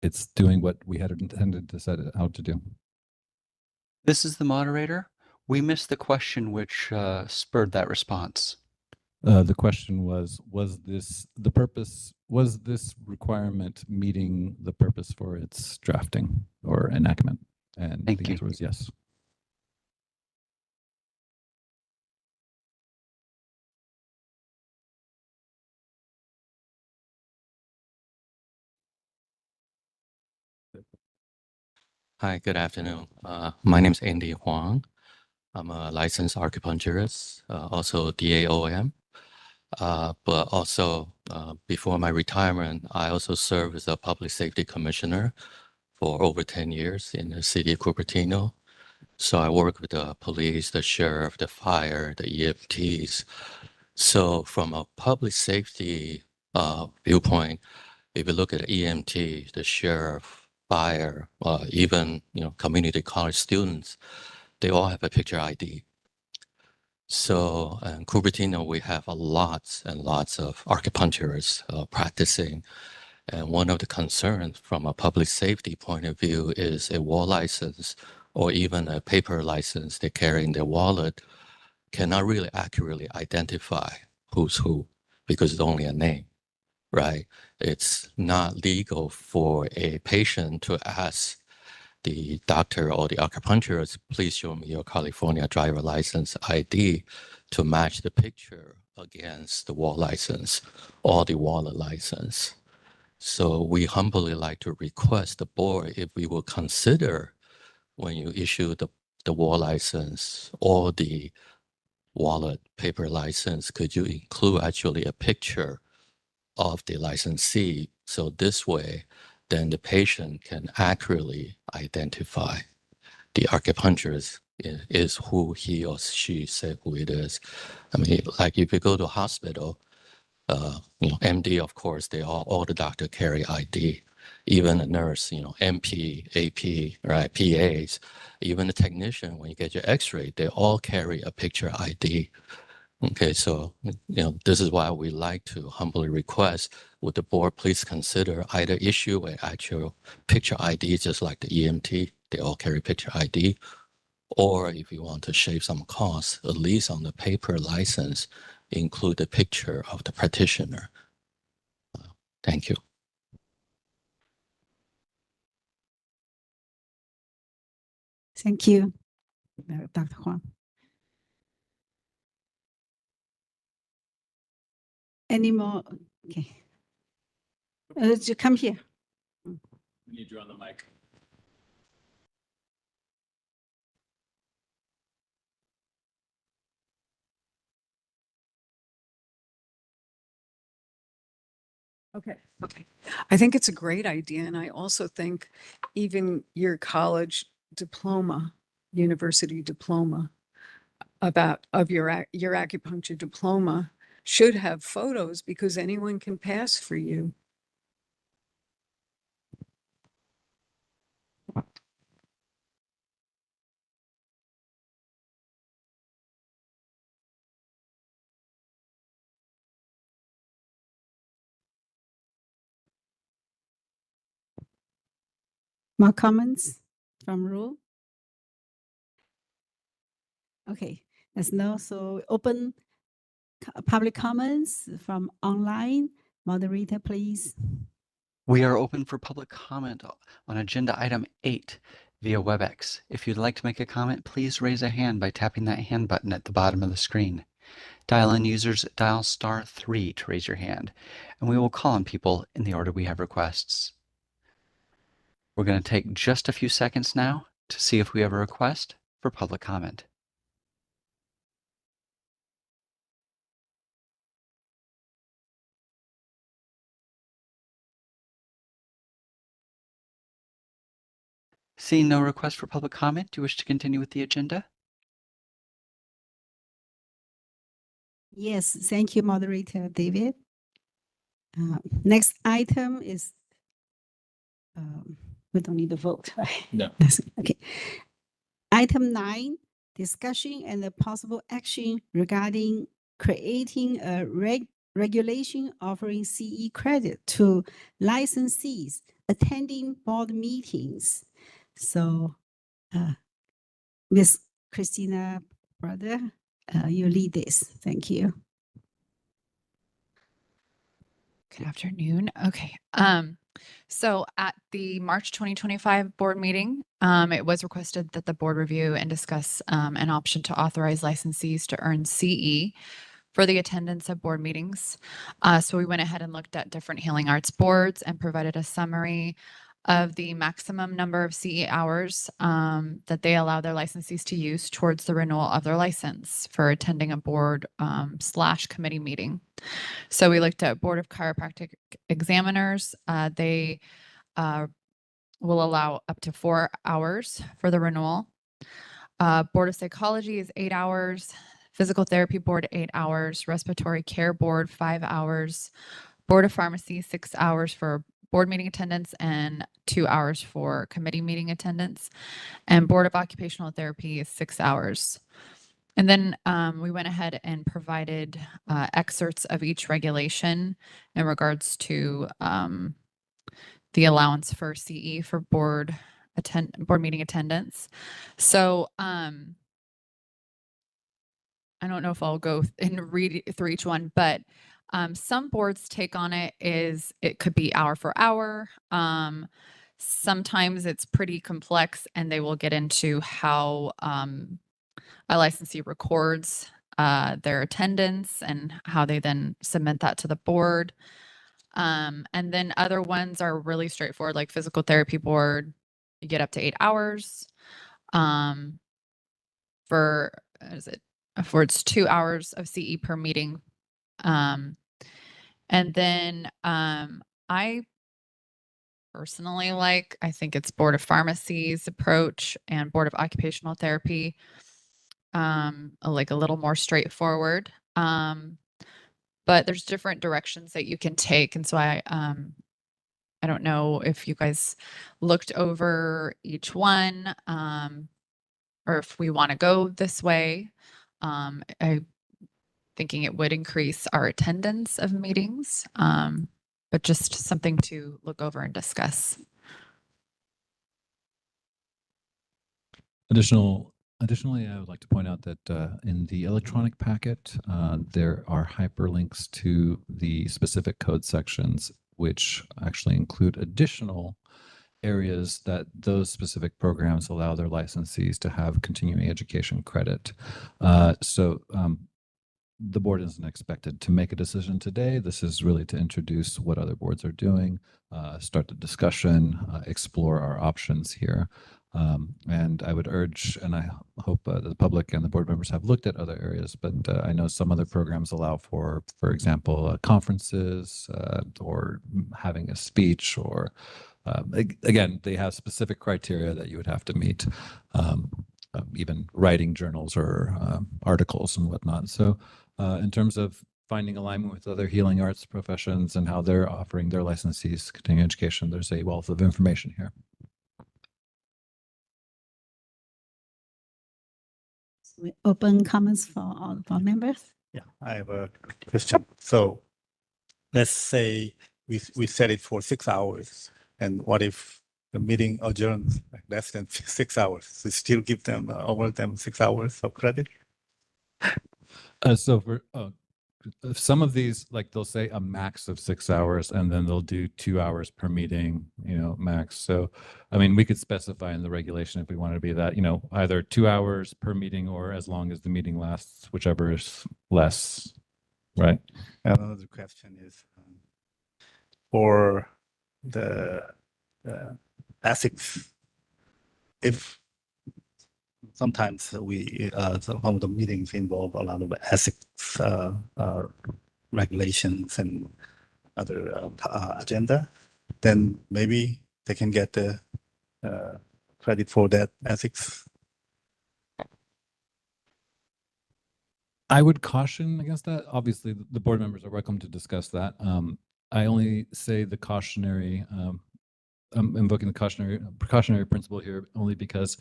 it's doing what we had intended to set it out to do. This is the moderator. We missed the question which spurred that response. The question was this requirement meeting the purpose for its drafting or enactment? And the answer was yes. Hi, good afternoon. My name is Andy Huang. I'm a licensed acupuncturist, also DAOM. But also, before my retirement, I also served as a public safety commissioner for over 10 years in the city of Cupertino. So I work with the police, the sheriff, the fire, the EMTs. So from a public safety viewpoint, if you look at EMT, the sheriff, fire, even community college students, they all have a picture ID. So in Cupertino, we have lots and lots of acupuncturists practicing. And one of the concerns from a public safety point of view is a wall license or even a paper license they carry in their wallet cannot really accurately identify who's who because it's only a name, right? It's not legal for a patient to ask the doctor or the acupuncturist, please show me your California driver license ID to match the picture against the wall license or the wallet license. So we humbly like to request the board if we will consider when you issue the wall license or the wallet paper license, could you include actually a picture of the licensee? So this way, then the patient can accurately identify the acupuncturist is who he or she said who it is. I mean, like if you go to a hospital, MD, of course, all the doctor carry ID, even a nurse, MP, AP, right, PAs, even the technician, when you get your x-ray, they all carry a picture ID. Okay, so, this is why we like to humbly request, would the board please consider either issue an actual picture ID, just like the EMT, they all carry picture ID, or if you want to shave some costs, at least on the paper license, include a picture of the practitioner. Thank you. Thank you, Dr. Huang. Any more? Okay. Just come here. We need you on the mic. Okay. I think it's a great idea. And I also think even your college diploma, university diploma of your acupuncture diploma should have photos because anyone can pass for you. More comments from Ru? Okay, there's no, so open public comments from online. Moderator, please. We are open for public comment on agenda item 8 via WebEx. If you'd like to make a comment, please raise a hand by tapping that hand button at the bottom of the screen. Dial-in users dial *3 to raise your hand, and we will call on people in the order we have requests. We're going to take just a few seconds now to see if we have a request for public comment. Seeing no request for public comment, do you wish to continue with the agenda? Yes, thank you, Moderator David. Next item is, we don't need to vote, right? No. Okay. Item 9, discussion and the possible action regarding creating a regulation offering CE credit to licensees attending board meetings. So, Ms. Christina Brother, you lead this. Thank you. Good afternoon. Okay. So at the March 2025 board meeting, it was requested that the board review and discuss an option to authorize licensees to earn CE for the attendance of board meetings. So we went ahead and looked at different healing arts boards and provided a summary of the maximum number of CE hours that they allow their licensees to use towards the renewal of their license for attending a board / committee meeting. So we looked at Board of Chiropractic Examiners. They will allow up to 4 hours for the renewal. Board of Psychology is 8 hours. Physical Therapy Board, 8 hours. Respiratory Care Board, 5 hours. Board of Pharmacy, 6 hours for board meeting attendance and 2 hours for committee meeting attendance. And Board of Occupational Therapy is 6 hours. And then we went ahead and provided excerpts of each regulation in regards to the allowance for CE for board meeting attendance. So I don't know if I'll go and read through each one, but some boards take on it could be hour for hour. Sometimes it's pretty complex and they will get into how a licensee records their attendance and how they then submit that to the board. And then other ones are really straightforward, like physical therapy board, you get up to 8 hours. For it's 2 hours of CE per meeting. And then I personally I think it's Board of Pharmacy's approach and Board of Occupational Therapy, like a little more straightforward. But there's different directions that you can take. And so I don't know if you guys looked over each one, or if we want to go this way. I thinking it would increase our attendance of meetings, but just something to look over and discuss. Additionally, I would like to point out that in the electronic packet, there are hyperlinks to the specific code sections, which actually include additional areas that those specific programs allow their licensees to have continuing education credit. So the board isn't expected to make a decision today. This is really to introduce what other boards are doing, start the discussion, explore our options here. And I would urge, and I hope the public and the board members have looked at other areas, but I know some other programs allow for example, conferences or having a speech, or again, they have specific criteria that you would have to meet, even writing journals or articles and whatnot. So in terms of finding alignment with other healing arts professions and how they're offering their licensees continuing education, there's a wealth of information here. We open comments for all board members. Yeah, I have a question. So let's say we set it for 6 hours, and what if the meeting adjourns like less than 6 hours? We still give them over them 6 hours of credit? So for some of these, like they'll say a max of 6 hours, and then they'll do 2 hours per meeting, max. So, I mean, we could specify in the regulation if we wanted to be that, either 2 hours per meeting or as long as the meeting lasts, whichever is less, right? Another question is for the ethics. If sometimes some of the meetings involve a lot of ethics regulations and other agenda, then maybe they can get the credit for that ethics. I would caution against that. Obviously, the board members are welcome to discuss that. I only say the cautionary, I'm invoking the precautionary principle here only because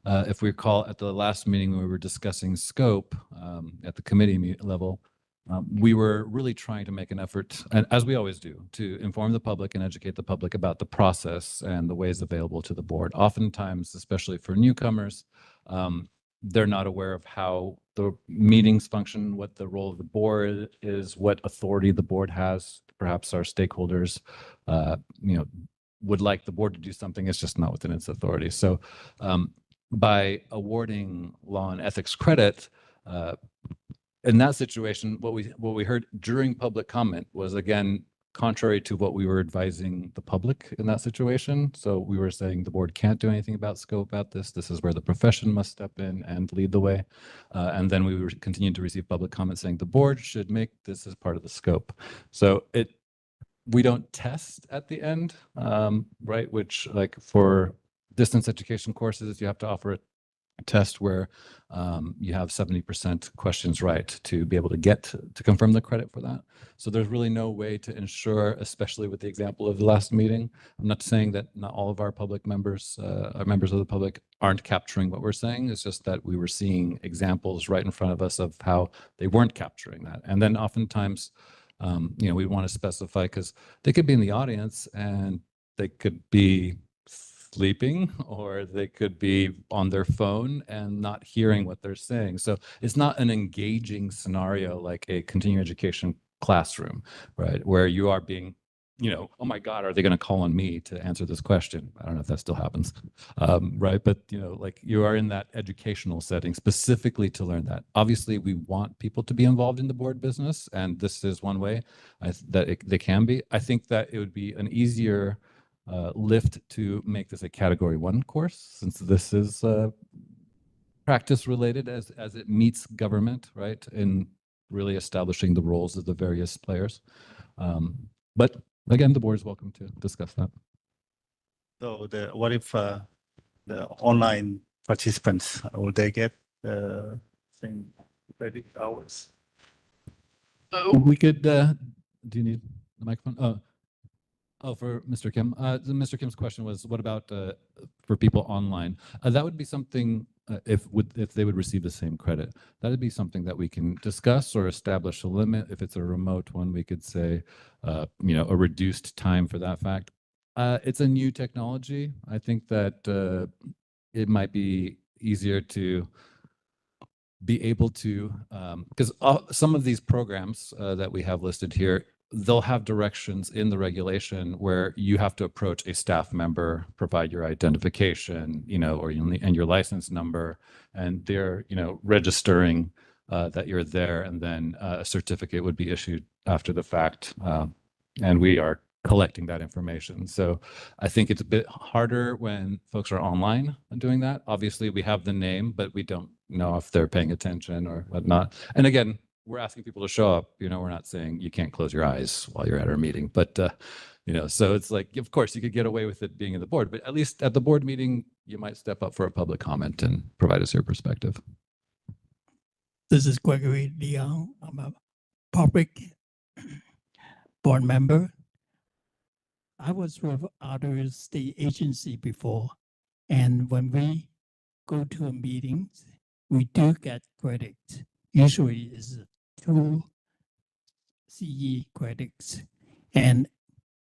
if we recall at the last meeting when we were discussing scope at the committee level, we were really trying to make an effort, and as we always do, to inform the public and educate the public about the process and the ways available to the board. Oftentimes, especially for newcomers, they're not aware of how the meetings function, what the role of the board is, what authority the board has. Perhaps our stakeholders, would like the board to do something. It's just not within its authority. So by awarding law and ethics credit, in that situation, what we heard during public comment was, again, contrary to what we were advising the public in that situation. So we were saying the board can't do anything about scope about this. This is where the profession must step in and lead the way. And then we continued to receive public comment saying the board should make this as part of the scope. So we don't test at the end, right? Which, like for distance education courses, you have to offer it test where you have 70% questions right to be able to get to confirm the credit for that. So there's really no way to ensure, especially with the example of the last meeting. I'm not saying that not all of our public members, our members of the public, aren't capturing what we're saying. It's just that we were seeing examples right in front of us of how they weren't capturing that. And then oftentimes, we want to specify because they could be in the audience and they could be sleeping or they could be on their phone and not hearing what they're saying. So it's not an engaging scenario like a continuing education classroom, right? Where you are being, oh my God, are they going to call on me to answer this question? I don't know if that still happens, right? But, like you are in that educational setting specifically to learn that. Obviously, we want people to be involved in the board business, and this is one way that they can be. I think that it would be an easier lift to make this a category 1 course, since this is practice related as it meets government, right, in really establishing the roles of the various players. But again, the board is welcome to discuss that. So what if the online participants, will they get the same credit hours? We could, do you need the microphone? Oh, for Mr. Kim. Mr. Kim's question was, what about for people online? That would be something, if they would receive the same credit, that would be something that we can discuss or establish a limit. If it's a remote one, we could say, a reduced time for that fact. It's a new technology. I think that it might be easier to be able to, because some of these programs that we have listed here, they'll have directions in the regulation where you have to approach a staff member, provide your identification, and your license number, and they're, registering that you're there, and then a certificate would be issued after the fact, and we are collecting that information. So I think it's a bit harder when folks are online and doing that. Obviously, we have the name, but we don't know if they're paying attention or whatnot. And again, we're asking people to show up. We're not saying you can't close your eyes while you're at our meeting, but so it's like, of course, you could get away with it being in the board, but at least at the board meeting, you might step up for a public comment and provide us your perspective. This is Gregory Leon. I'm a public board member. I was with other state agency before, and when we go to a meeting, we do get credit. Usually is 2 CE credits, and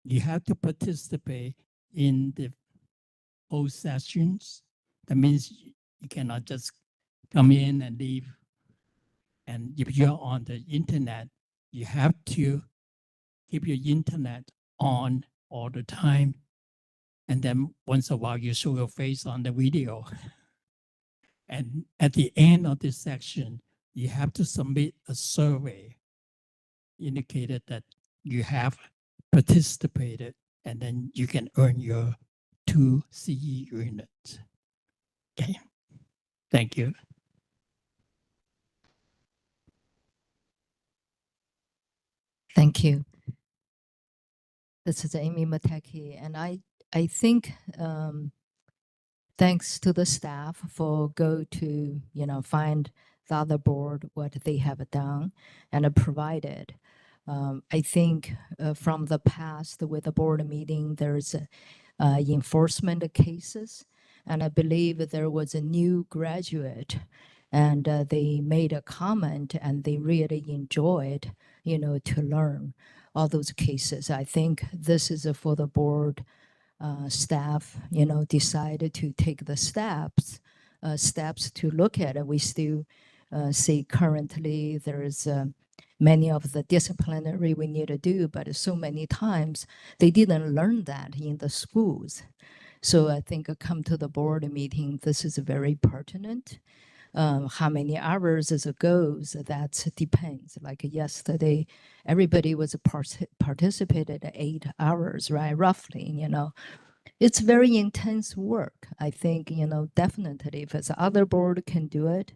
you have to participate in the whole sessions. That means you cannot just come in and leave. And if you're on the internet, you have to keep your internet on all the time. And then once in a while, you show your face on the video. And at the end of this section, you have to submit a survey indicated that you have participated, and then you can earn your 2 CE units. Okay, thank you. Thank you. This is Amy Mateki, and I think thanks to the staff for go to find the other board what they have done and provided. I think from the past with the board meeting, there's enforcement cases, and I believe there was a new graduate, and they made a comment, and they really enjoyed, to learn all those cases. I think this is for the board staff, decided to take the steps to look at it. We still see currently there is many of the disciplinary we need to do, but so many times they didn't learn that in the schools. So I think come to the board meeting, this is very pertinent. How many hours it goes, that depends. Like yesterday, everybody was participated 8 hours, right? Roughly, It's very intense work. I think, definitely if it's other board can do it,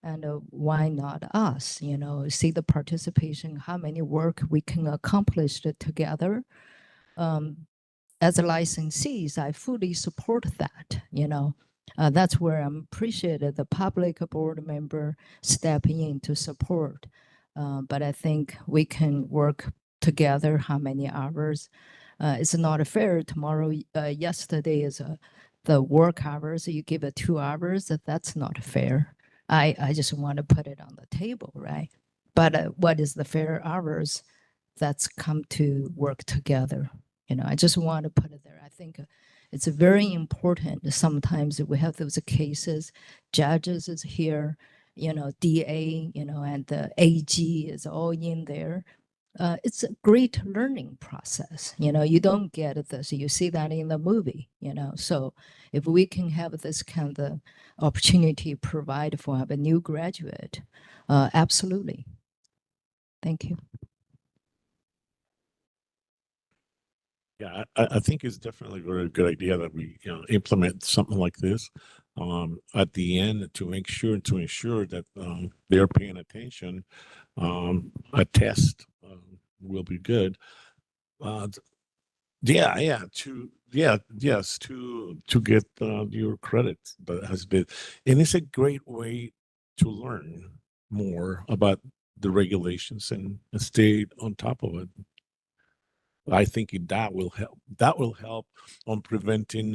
and why not us, see the participation, how many work we can accomplish together. As a licensees, I fully support that, That's where I'm appreciated the public board member stepping in to support. But I think we can work together how many hours. It's not fair. Tomorrow, yesterday is the work hours. You give it 2 hours. That's not fair. I just want to put it on the table, right? But what is the fair hours? That's come to work together. I just want to put it there. I think it's very important. Sometimes we have those cases, judges is here, DA, and the AG is all in there. It's a great learning process. You don't get this. You see that in the movie, So if we can have this kind of opportunity provided for a new graduate, absolutely. Thank you. Yeah, I think it's definitely a very good idea that we implement something like this at the end to ensure that they're paying attention. A test will be good. Yes, to get your credit that has been, and it's a great way to learn more about the regulations and stay on top of it. I think that will help. That will help on preventing,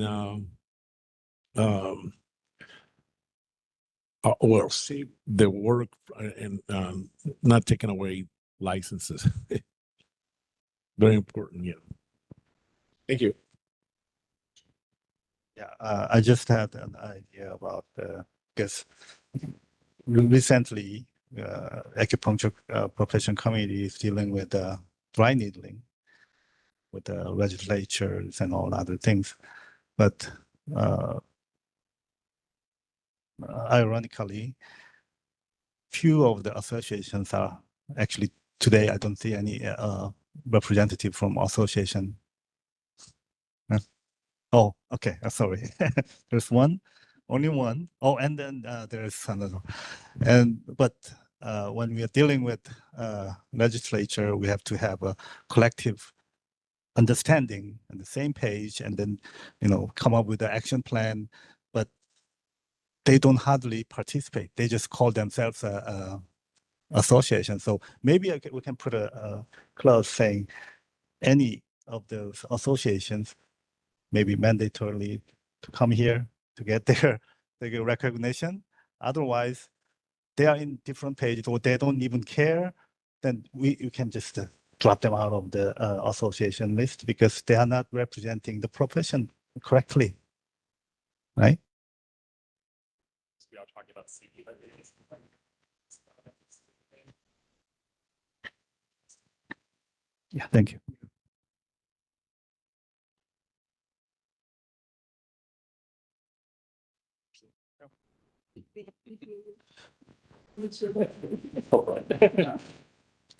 save the work and not taking away licenses. Very important. Yeah. Thank you. Yeah, I just had an idea about because recently acupuncture profession committee is dealing with dry needling with the legislatures and all other things, but ironically, few of the associations are actually today. I don't see any representative from association. Oh, okay. Sorry. There's one, only one. Oh, and then there's another. But when we are dealing with legislature, we have to have a collective understanding on the same page, and then come up with an action plan. But they don't hardly participate. They just call themselves a association. So maybe we can put a clause saying any of those associations maybe mandatorily to come here to get their recognition. Otherwise, they are in different pages or they don't even care. Then you can just drop them out of the association list because they are not representing the profession correctly, right? We are talking about Yeah, thank you.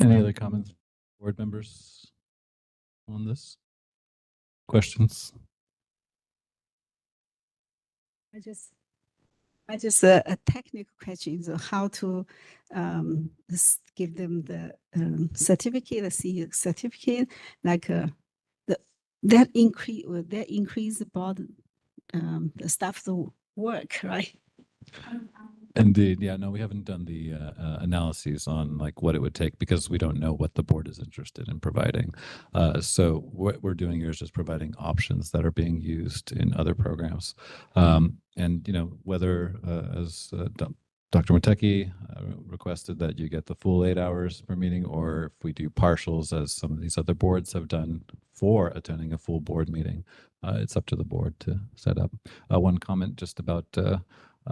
Any other comments, board members, on this? Questions? I just a technical question. So how to give them the certificate, the CE certificate, like that increase about the staff's work, right? Indeed. Yeah, no, we haven't done the analyses on like what it would take because we don't know what the board is interested in providing. So what we're doing here is just providing options that are being used in other programs. And, whether as Dr. Mateki requested that you get the full 8 hours per meeting, or if we do partials as some of these other boards have done for attending a full board meeting, it's up to the board to set up. One comment just about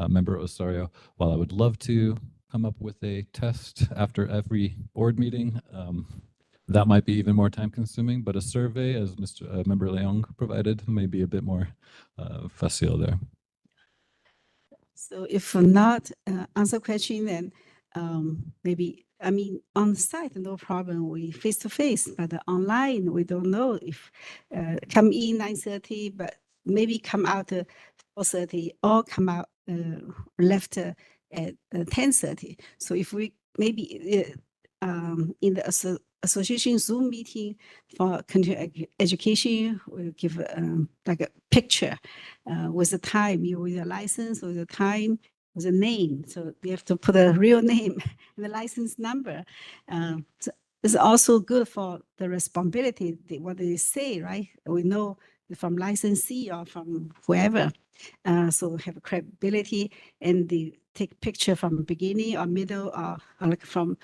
Member Osorio, while I would love to come up with a test after every board meeting, that might be even more time consuming, but a survey, as Member Leong provided, may be a bit more facile there. So if not answer question, then maybe, on site, no problem, we face to face, but online, we don't know if come in 9:30, but maybe come out 4:30 or come out left at 10:30. So if we maybe in the association Zoom meeting for continuing education. We'll give like a picture with the time, with the license, with the time, with the name. So they have to put a real name and the license number. So it's also good for the responsibility, what they say, right? We know from licensee or from whoever. So have credibility and they take picture from beginning or middle or like from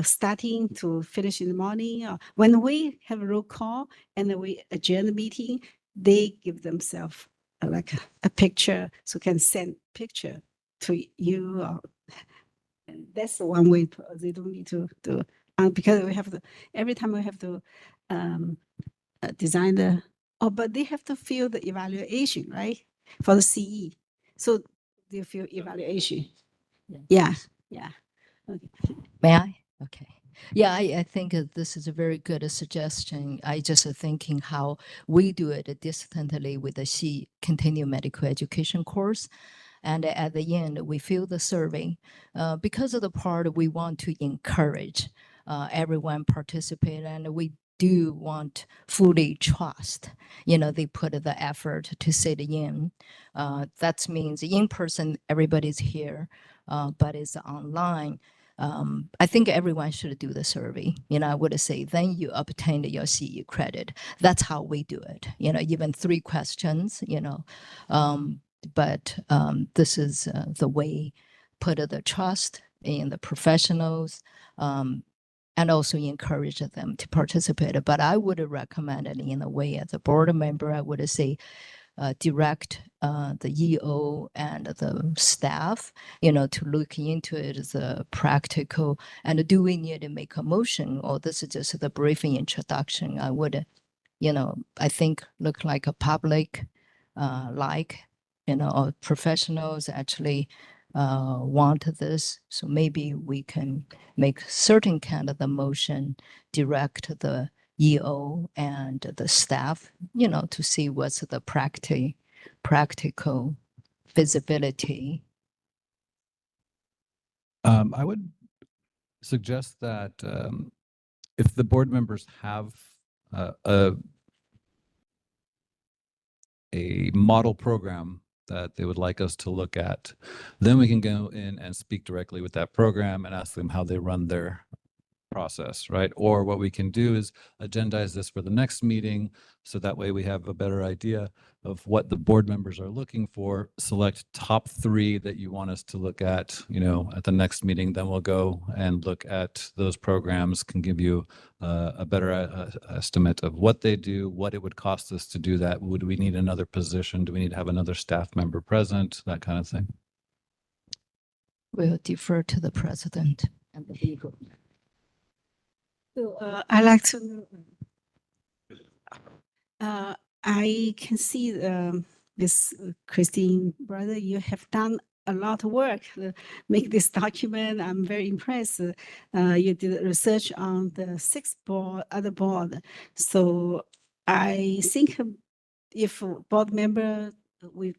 starting to finish in the morning. Or when we have a roll call and then we adjourn the meeting, they give themselves like a picture, so can send picture to you. Or, and that's one way they don't need to do because we have to every time we have to design the but they have to fill the evaluation, right, for the CE. So they fill evaluation. Yeah. Okay. May I? Okay. Yeah, I think this is a very good suggestion. I just thinking how we do it distantly with the C continuing medical education course. And at the end, we fill the survey. Because of the part we want to encourage everyone participate, and we do want fully trust, they put the effort to sit in. That means in person, everybody's here, but it's online. I think everyone should do the survey. I would say then you obtain your CE credit. That's how we do it. Even 3 questions, but this is the way put the trust in the professionals and also encourage them to participate. But I would recommend it in a way as a board member, I would say direct the EO and the staff, to look into it as a practical, and do we need to make a motion, or this is just the briefing introduction? I would, I think look like a public, or professionals actually want this. So maybe we can make certain kind of the motion, direct the EO and the staff, to see what's the practical feasibility. I would suggest that if the board members have a model program that they would like us to look at, then we can go in and speak directly with that program and ask them how they run their process, right? Or what we can do is agendize this for the next meeting, so that way we have a better idea of what the board members are looking for, select top 3 that you want us to look at, at the next meeting. Then we'll go and look at those programs, can give you a better estimate of what they do, what it would cost us to do that. Would we need another position? Do we need to have another staff member present? That kind of thing. We'll defer to the president and the legal. So I like to I can see this Christine brother, you have done a lot of work to make this document. I'm very impressed. You did research on the 6th other board. So I think if board member we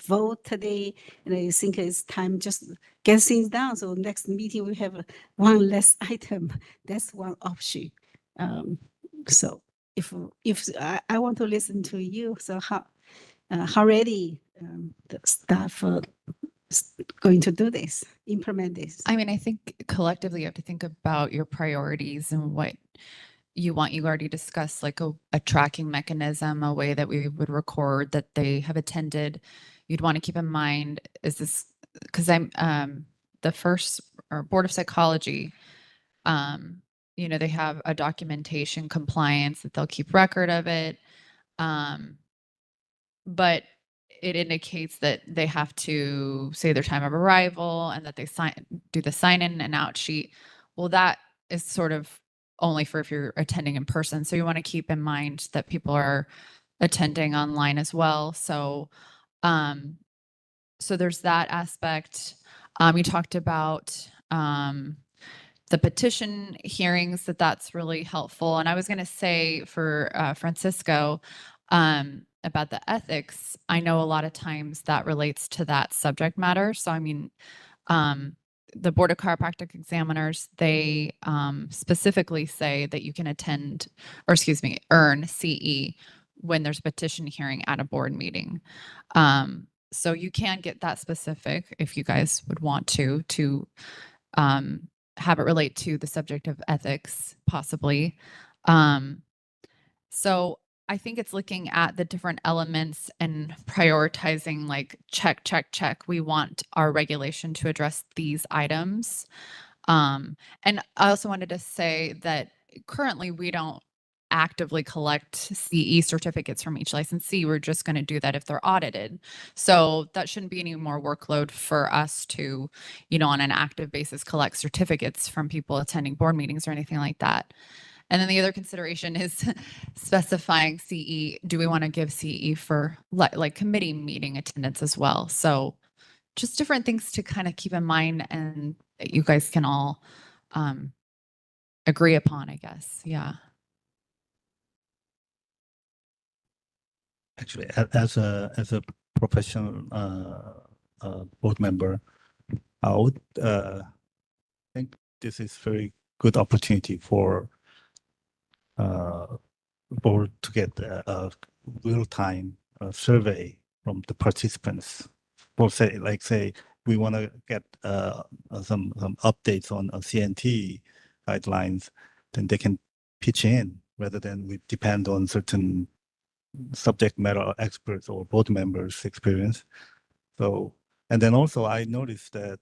vote today, and I think it's time just get things done. So next meeting we have one less item. That's one option. So if I want to listen to you, so how ready the staff going to do this, implement this? I mean, I think collectively you have to think about your priorities and what you want. You already discussed like a tracking mechanism, a way that we would record that they have attended. You'd want to keep in mind, is this, because I'm the first or Board of Psychology, they have a documentation compliance that they'll keep record of it. But it indicates that they have to say their time of arrival and that they do the sign in and out sheet. Well, that is sort of only for if you're attending in person. So you want to keep in mind that people are attending online as well. So, so there's that aspect. You talked about the petition hearings, that's really helpful. And I was going to say for Francisco, about the ethics, I know a lot of times that relates to that subject matter. So I mean, the Board of Chiropractic Examiners, they specifically say that you can attend, or excuse me, earn CE when there's a petition hearing at a board meeting. So you can get that specific if you guys would want to have it relate to the subject of ethics, possibly. So I think it's looking at the different elements and prioritizing, like check, check, check. We want our regulation to address these items. And I also wanted to say that currently we don't actively collect CE certificates from each licensee. We're just going to do that if they're audited. So that shouldn't be any more workload for us to, on an active basis, collect certificates from people attending board meetings or anything like that. And then the other consideration is specifying CE. Do we want to give CE for like committee meeting attendance as well? So just different things to kind of keep in mind and that you guys can all agree upon, I guess. Yeah. Actually, as a professional board member, I would think this is very good opportunity for board to get a real-time survey from the participants. For say we want to get some updates on CNT guidelines, then they can pitch in rather than we depend on certain subject matter experts or board members' experience. So, and then also I noticed that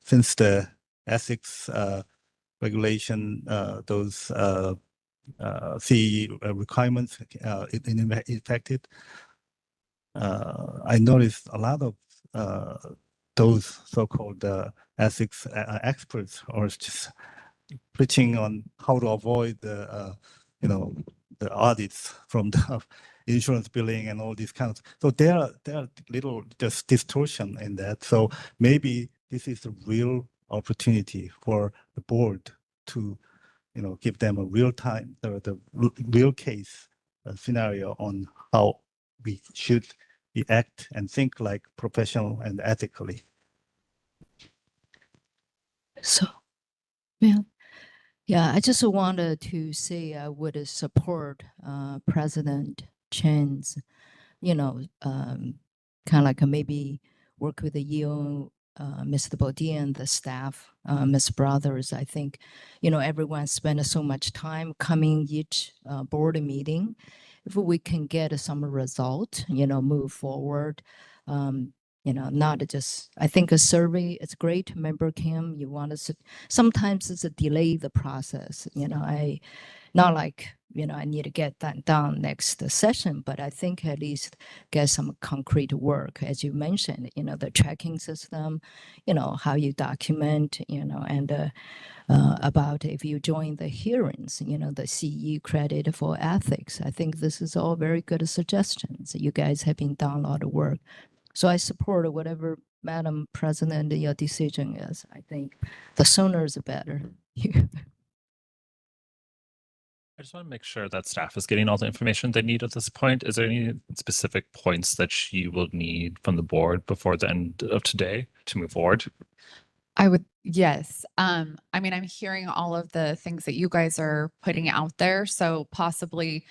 since the ethics regulation, those CE requirements affected, I noticed a lot of those so-called ethics experts are just preaching on how to avoid the audits from the insurance billing and all these kinds. So there are little just distortion in that. So maybe this is a real opportunity for the board to give them a real time, the real case scenario on how we should act and think like professional and ethically. So, yeah, I just wanted to say I would support President Chen's, kind of like maybe work with the EO, Mr. Baudian, the staff, Ms. Brothers. I think, everyone spent so much time coming each board meeting. If we can get some result, move forward, not just, I think a survey, it's great. Member Kim, you want to, sometimes it's a delay the process, not like, I need to get that done next session, but I think at least get some concrete work, as you mentioned, the tracking system, how you document, and about if you join the hearings, the CE credit for ethics. I think this is all very good suggestions. You guys have been done a lot of work. So I support whatever, Madam President, your decision is. I think the sooner is better. I just want to make sure that staff is getting all the information they need at this point. Is there any specific points that you will need from the board before the end of today to move forward? Yes. I mean, I'm hearing all of the things that you guys are putting out there. So possibly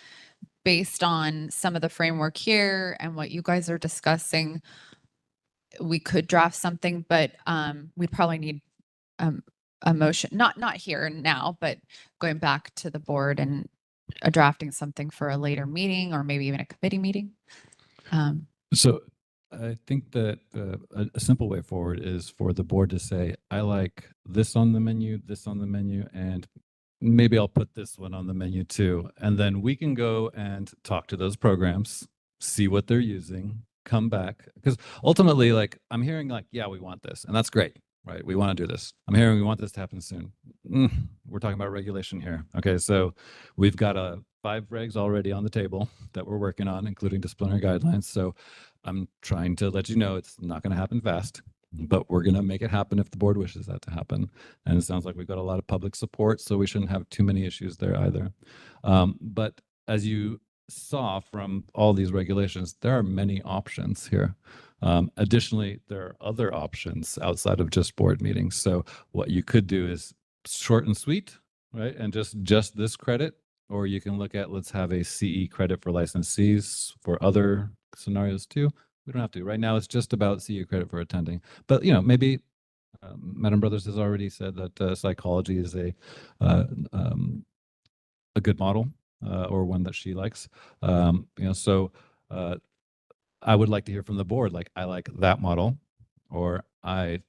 based on some of the framework here and what you guys are discussing, we could draft something, but we probably need a motion, not here now, but going back to the board and drafting something for a later meeting or maybe even a committee meeting. So I think that a simple way forward is for the board to say, I like this on the menu, and maybe I'll put this one on the menu too. And then we can go and talk to those programs, see what they're using, come back. Because ultimately, like, I'm hearing like, yeah, we want this, and that's great, right? We want to do this. I'm hearing we want this to happen soon. We're talking about regulation here. Okay, so we've got 5 regs already on the table that we're working on, including disciplinary guidelines. So I'm trying to let you know it's not going to happen fast, but we're going to make it happen if the board wishes that to happen. And it sounds like we've got a lot of public support, so we shouldn't have too many issues there either. But as you saw from all these regulations, there are many options here. Additionally, there are other options outside of just board meetings. So what you could do is short and sweet, right? And just this credit, or you can look at, let's have a CE credit for licensees for other scenarios too. We don't have to. Right now, it's just about CE credit for attending. But, maybe Madam Brothers has already said that psychology is a good model or one that she likes. So I would like to hear from the board, like, I like that model, or I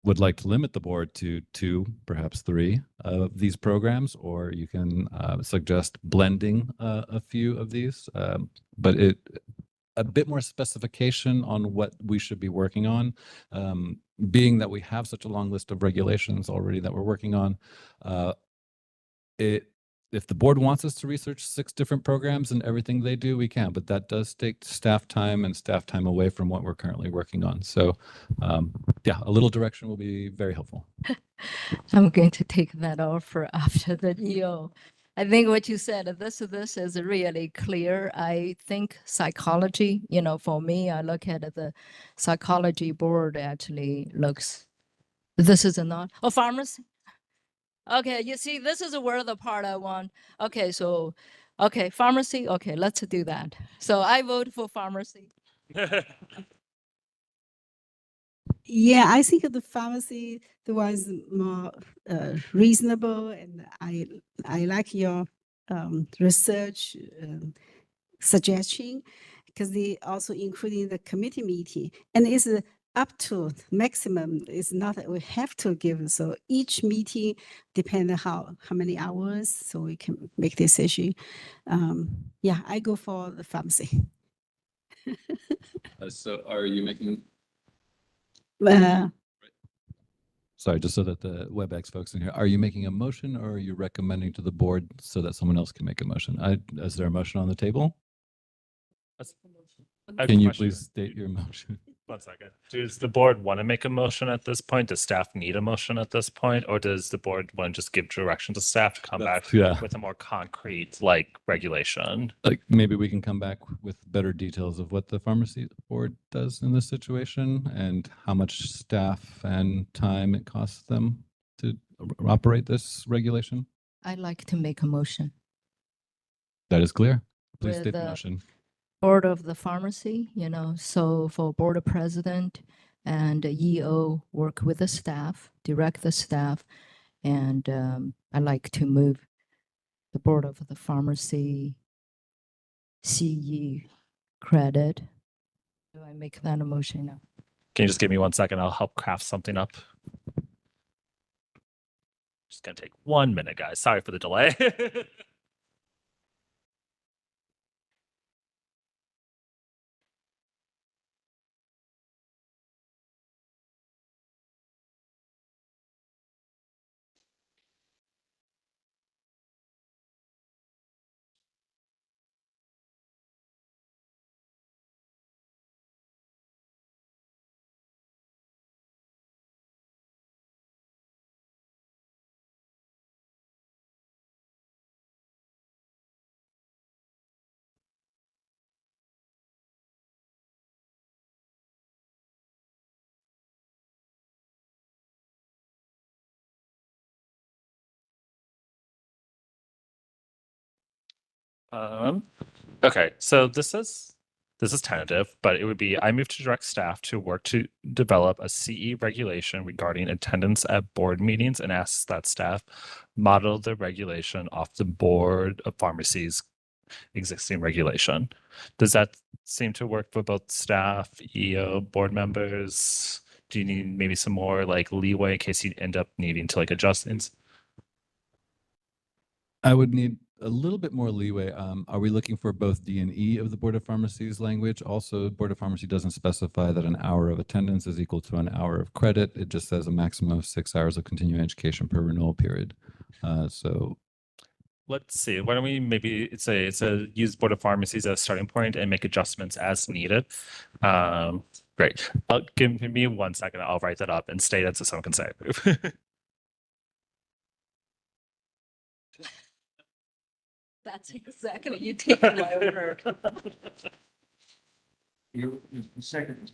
would like to limit the board to 2, perhaps 3 of these programs, or you can suggest blending a few of these, but a bit more specification on what we should be working on, being that we have such a long list of regulations already that we're working on. If the board wants us to research 6 different programs and everything they do, we can, but that does take staff time away from what we're currently working on. So yeah, a little direction will be very helpful. I'm going to take that offer after the EO. I think what you said, this is really clear. I think psychology, for me, I look at the psychology board actually looks, this is not, pharmacy. Okay, you see, this is where the part I want. Okay, so, pharmacy. Okay, let's do that. So I vote for pharmacy. Yeah, I think the pharmacy the was more reasonable, and I like your research suggestion, because they also including the committee meeting, and it's up to maximum. It's not that we have to give. So each meeting depend on how many hours, so we can make decision. Yeah, I go for the pharmacy. So are you making? Uh, Sorry, just so that the WebEx folks in here, are you making a motion, or are you recommending to the board so that someone else can make a motion? Is there a motion on the table? Can you please state your motion? 1 second. Does the board want to make a motion at this point? Does staff need a motion at this point? Or does the board want to just give direction to staff to come back with a more concrete regulation? Like, maybe we can come back with better details of what the pharmacy board does in this situation and how much staff and time it costs them to operate this regulation. I'd like to make a motion. That is clear. Please With state the the motion. Board of the pharmacy, so for board president and EO work with the staff, direct the staff, and I like to move the board of the pharmacy CE credit. Do I make that a motion now? Can you just give me 1 second? I'll help craft something up. Just gonna take 1 minute, guys. Sorry for the delay. Okay, so this is tentative, but it would be, I move to direct staff to work to develop a CE regulation regarding attendance at board meetings and asks that staff model the regulation off the Board of Pharmacy's existing regulation. Does that seem to work for both staff, EO, board members? Do you need maybe some more leeway in case you end up needing to adjust things? I would need a little bit more leeway. Are we looking for both D and E of the Board of Pharmacy's language? Also, Board of Pharmacy doesn't specify that an hour of attendance is equal to an hour of credit. It just says a maximum of 6 hours of continuing education per renewal period. So let's see. Why don't we maybe use Board of Pharmacies as a starting point and make adjustments as needed. Great. Give me 1 second. I'll write that up and state it so someone can say it. That's exactly, you take my word. You second.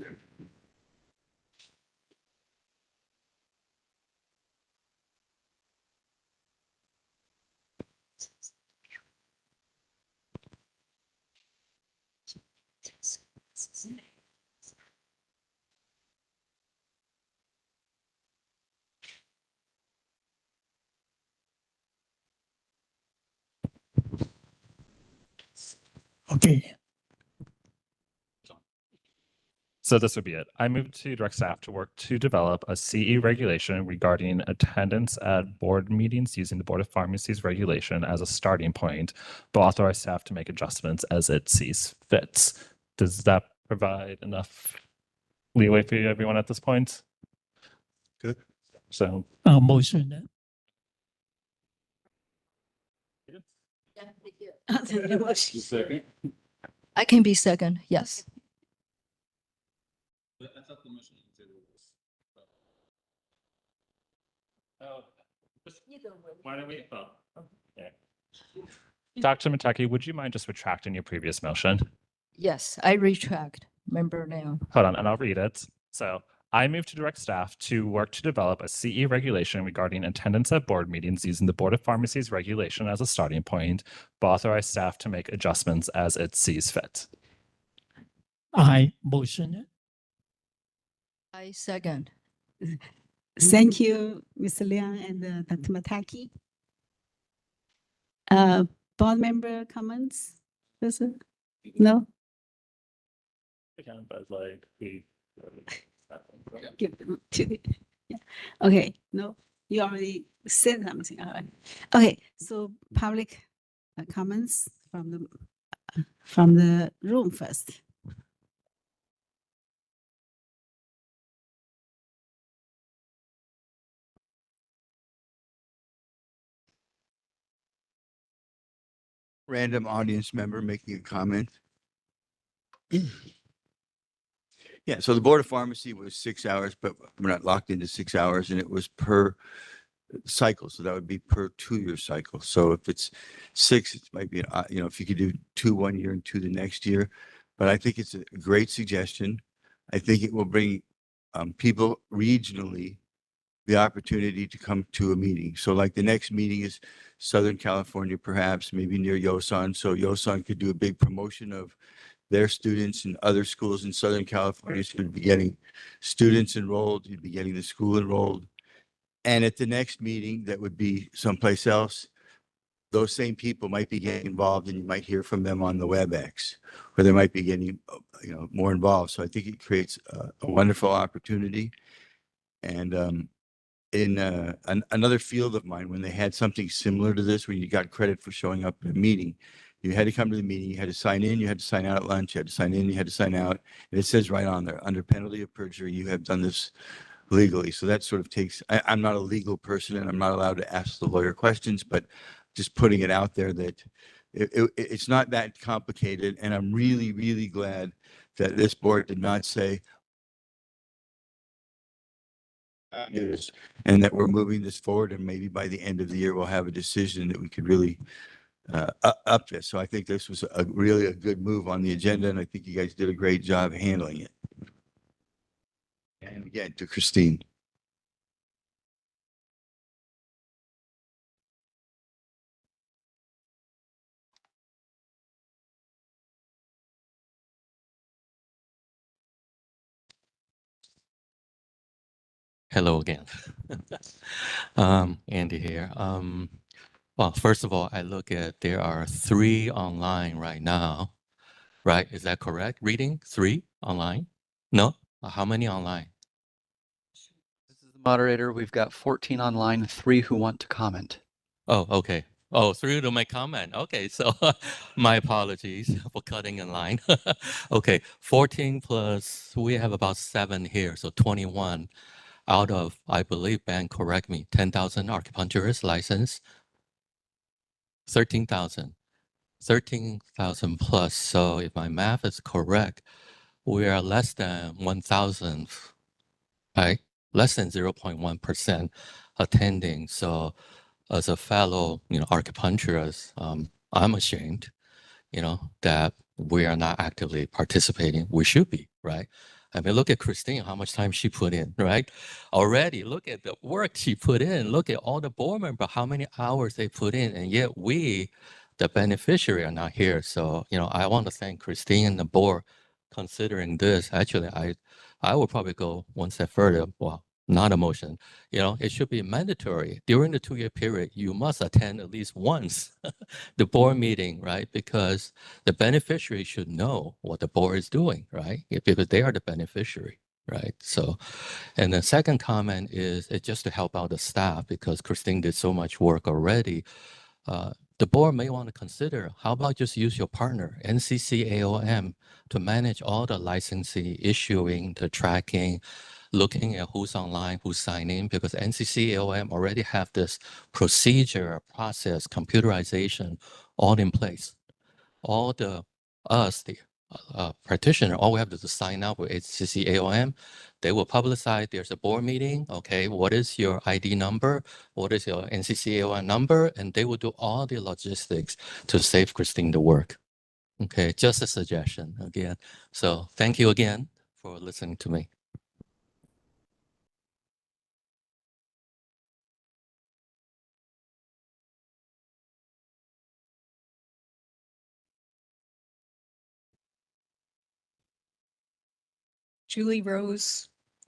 Okay. So this would be it. I move to direct staff to work to develop a CE regulation regarding attendance at board meetings using the Board of Pharmacy's regulation as a starting point, but authorize staff to make adjustments as it sees fits. Does that provide enough leeway for everyone at this point? Good. So Motion. Second. I can be second, yes. Why don't we? Dr. Mataki, would you mind just retracting your previous motion? Yes, I retract. Member now. Hold on, and I'll read it. So I move to direct staff to work to develop a CE regulation regarding attendance at board meetings using the Board of Pharmacy's regulation as a starting point, but authorize staff to make adjustments as it sees fit. I motion. I second. Thank you, Mr. Liang and Dr. Mataki. Board member comments? No? But like we. Give them to the, yeah. Okay, no, you already said something. All right. Okay, so public comments from the room first. Random audience member making a comment. Yeah, so the Board of Pharmacy was 6 hours, but we're not locked into 6 hours, and it was per cycle. So that would be per 2-year cycle. So if it's 6, it might be, if you could do 2 1 year and 2 the next year. But I think it's a great suggestion. I think it will bring people regionally the opportunity to come to a meeting. So like the next meeting is Southern California, perhaps, maybe near Yosan. So Yosan could do a big promotion of their students and other schools in Southern California. So you'd be getting students enrolled, you'd be getting the school enrolled. And at the next meeting, that would be someplace else, those same people might be getting involved, and you might hear from them on the WebEx, where they might be getting, more involved. So I think it creates a wonderful opportunity. And in another field of mine, when they had something similar to this, where you got credit for showing up at a meeting, you had to come to the meeting, you had to sign in, you had to sign out at lunch, you had to sign in, you had to sign out. And it says right on there, under penalty of perjury, you have done this legally. So that sort of takes, I'm not a legal person and I'm not allowed to ask the lawyer questions, but just putting it out there that it's not that complicated. And I'm really, really glad that this board did not say, and that we're moving this forward, and maybe by the end of the year, we'll have a decision that we could really up this. So I think this was really a good move on the agenda, and I think you guys did a great job handling it. And again, to Christine. Hello again. Andy here. Well, first of all, I look at there are 3 online right now, right? Is that correct? Reading 3 online? No? How many online? This is the moderator. We've got 14 online, 3 who want to comment. Oh, okay. Oh, 3 to make comment. Okay, so my apologies for cutting in line. Okay, 14 plus, we have about 7 here, so 21 out of, I believe, Ben, correct me, 10,000 acupuncturists licensed, 13,000. 13,000 plus. So if my math is correct, we are less than 1,000, right? Less than 0.1% attending. So as a fellow, acupuncturist, I'm ashamed, that we are not actively participating. We should be, right? I mean, look at Christine, how much time she put in, right? Already, look at the work she put in. Look at all the board members, how many hours they put in, and yet we, the beneficiary, are not here. So, I want to thank Christine and the board considering this. Actually, I will probably go one step further. Well, not a motion. It should be mandatory. During the 2-year period, you must attend at least once the board meeting, right? Because the beneficiary should know what the board is doing, right? Because they are the beneficiary, right? So, and the second comment is just to help out the staff, because Christine did so much work already. The board may want to consider, how about just use your partner, NCC-AOM, to manage all the licensing, issuing, the tracking, looking at who's online, who's signing, because NCC-AOM already have this procedure, process, computerization all in place. All the practitioner, all we have to do is sign up with NCC-AOM. They will publicize there's a board meeting. Okay, what is your ID number? What is your NCC-AOM number? And they will do all the logistics to save Christine the work. Okay, just a suggestion again. So thank you again for listening to me. Julie Rose,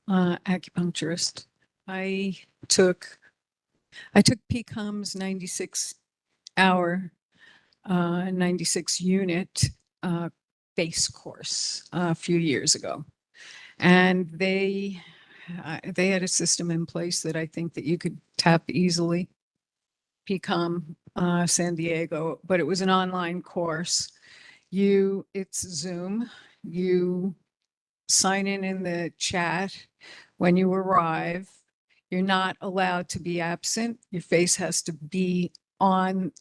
acupuncturist. I took PCOM's 96-hour, 96-unit base course a few years ago, and they had a system in place that I think that you could tap easily. PCOM San Diego, but it was an online course. It's Zoom. You sign in the chat when you arrive. You're not allowed to be absent. Your face has to be on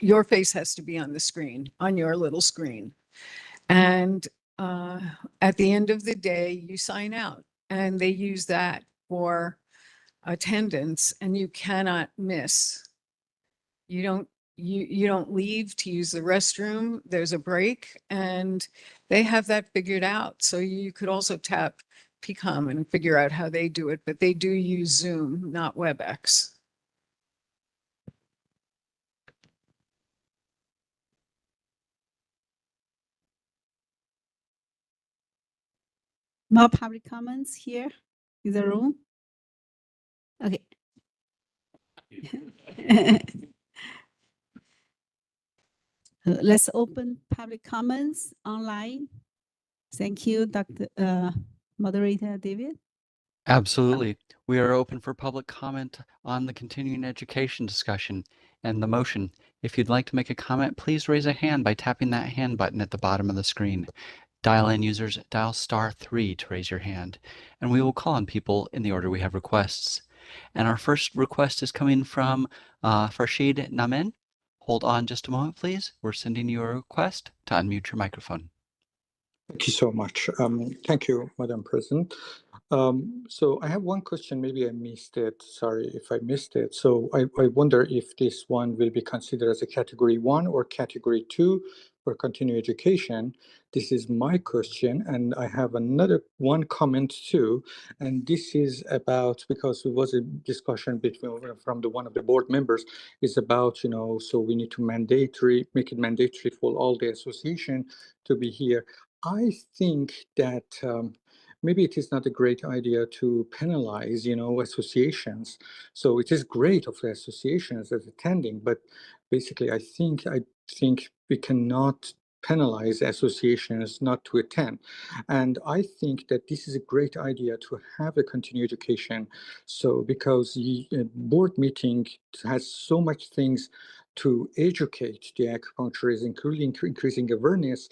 your face has to be on the screen, on your little screen. And at the end of the day, you sign out, and they use that for attendance, and you cannot miss. You don't leave to use the restroom. There's a break, and they have that figured out. So you could also tap PCOM and figure out how they do it, but they do use Zoom, not WebEx. More public comments here in the room? Okay. Let's open public comments online. Thank you, Dr. Moderator David. Absolutely. We are open for public comment on the continuing education discussion and the motion. If you'd like to make a comment, please raise a hand by tapping that hand button at the bottom of the screen. Dial-in users, dial *3 to raise your hand, and we will call on people in the order we have requests. And our first request is coming from Farshid Namen. Hold on just a moment, please. We're sending you a request to unmute your microphone. Thank you so much. Thank you, Madam President. So I have one question, maybe I missed it. Sorry if I missed it. So I wonder if this one will be considered as a category 1 or category 2 for continuing education. This is my question, and I have another one comment too. And this is about, because it was a discussion from one of the board members, is about, so we need to make it mandatory for all the association to be here. I think that maybe it is not a great idea to penalize, associations. So it is great of the associations as attending, but basically, I think we cannot penalize associations not to attend. And I think that this is a great idea to have a continuing education. So because the board meeting has so much things to educate the acupuncturists, including increasing awareness,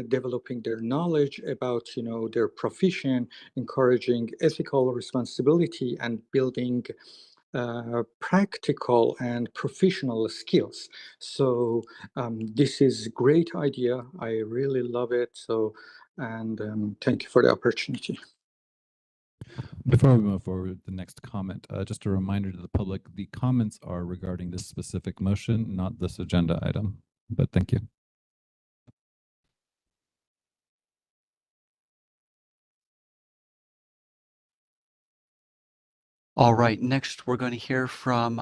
developing their knowledge about their profession, encouraging ethical responsibility, and building practical and professional skills. So this is a great idea. I really love it. So, and thank you for the opportunity. Before we move forward with the next comment, just a reminder to the public, the comments are regarding this specific motion, not this agenda item, but thank you. All right, next we're going to hear from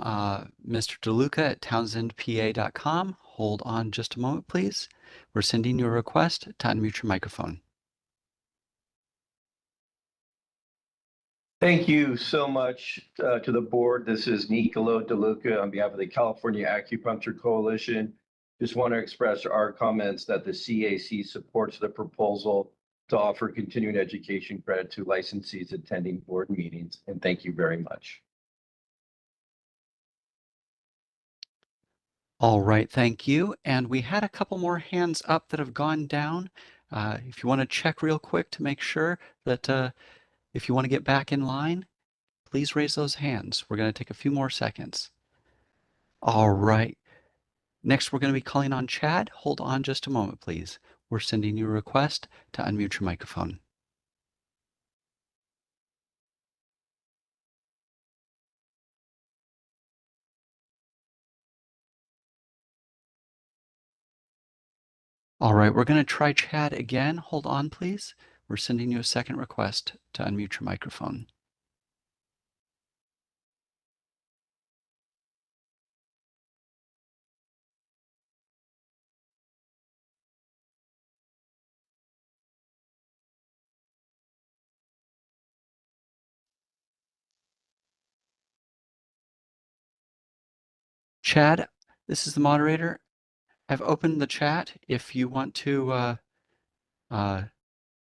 Mr. DeLuca at townsendpa.com. Hold on just a moment, please. We're sending you a request to unmute your microphone. Thank you so much to the board. This is Nicolo DeLuca on behalf of the California Acupuncture Coalition. Just want to express our comments that the CAC supports the proposal to offer continuing education credit to licensees attending board meetings. And thank you very much. All right, thank you. And we had a couple more hands up that have gone down. If you want to check real quick to make sure that if you want to get back in line, please raise those hands. We're going to take a few more seconds. All right. Next, we're going to be calling on Chad. Hold on just a moment, please. We're sending you a request to unmute your microphone. All right, we're going to try Chad again. Hold on, please. We're sending you a second request to unmute your microphone. Chad, this is the moderator. I've opened the chat. If you want to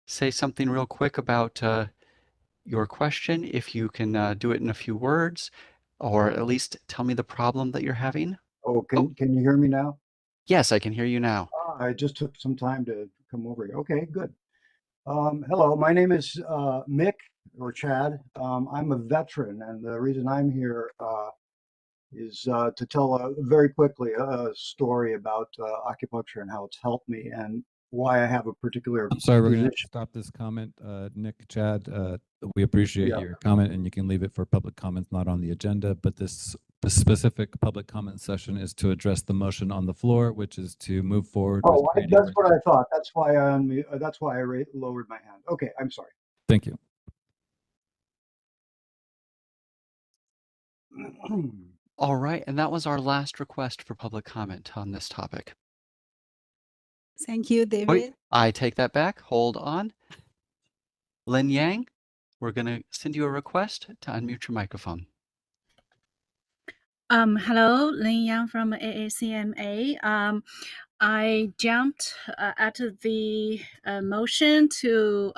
say something real quick about your question, if you can do it in a few words, or at least tell me the problem that you're having. Oh, can you hear me now? Yes, I can hear you now. I just took some time to come over here. Okay, good. Hello, my name is Mick or Chad. I'm a veteran, and the reason I'm here is to tell very quickly a story about acupuncture and how it's helped me and why I have a particular I'm sorry, we're going to position. stop this comment. Nick, Chad, we appreciate your comment, and you can leave it for public comments not on the agenda, but this specific public comment session is to address the motion on the floor, which is to move forward with creating. That's what I thought. That's why I lowered my hand. Okay, I'm sorry. Thank you. All right, and that was our last request for public comment on this topic. Thank you, David. Wait, I take that back. Hold on. Lin Yang, we're going to send you a request to unmute your microphone. Hello, Lin Yang from AACMA. I jumped at the motion to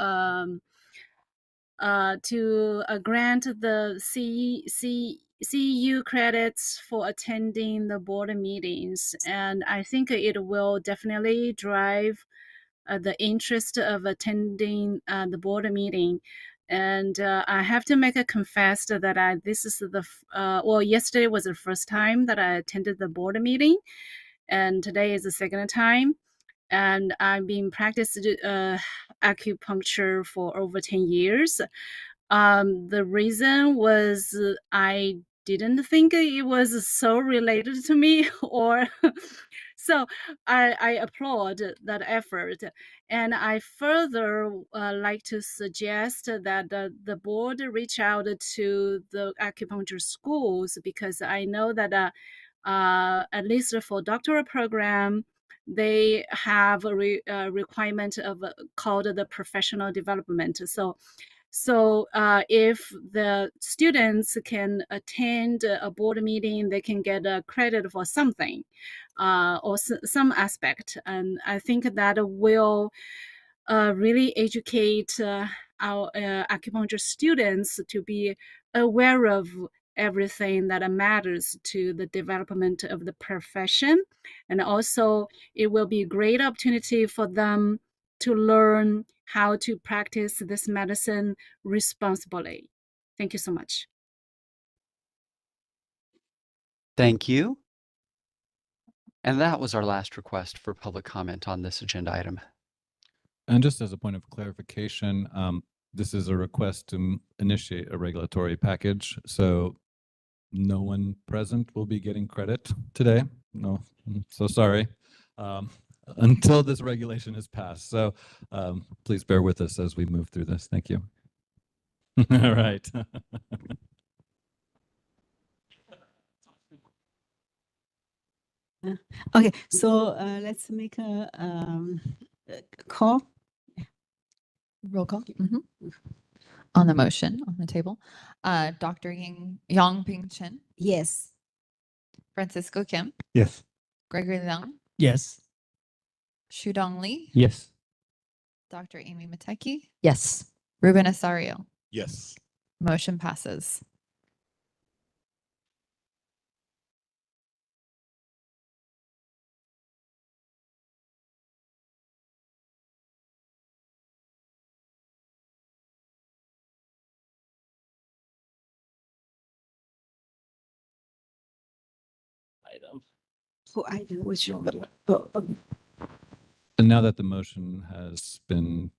grant the CEU credits for attending the board meetings, and I think it will definitely drive the interest of attending the board meeting. And I have to make a confess that this is the yesterday was the first time that I attended the board meeting, and today is the second time. And I've been practicing acupuncture for over 10 years. The reason was I didn't think it was so related to me, or so I applaud that effort. And I further like to suggest that the board reach out to the acupuncture schools, because I know that at least for doctoral program, they have a requirement of called the professional development. So if the students can attend a board meeting, they can get a credit for something or some aspect. And I think that will really educate our acupuncture students to be aware of everything that matters to the development of the profession. And also it will be a great opportunity for them to learn how to practice this medicine responsibly. Thank you so much. Thank you. And that was our last request for public comment on this agenda item. And just as a point of clarification, this is a request to initiate a regulatory package. So no one present will be getting credit today. No, I'm so sorry. Until this regulation is passed. So please bear with us as we move through this. Thank you. All right. Okay, so let's make a call. Roll call. On the motion on the table, Dr. Yang-Ping Chen, Yes. Francisco Kim, Yes. Gregory Leung, Yes. Shudong Li, Yes. Dr. Amy Mateki, Yes. Ruben Asario. Yes. Motion passes. Item. Who item? Which one? And now that the motion has been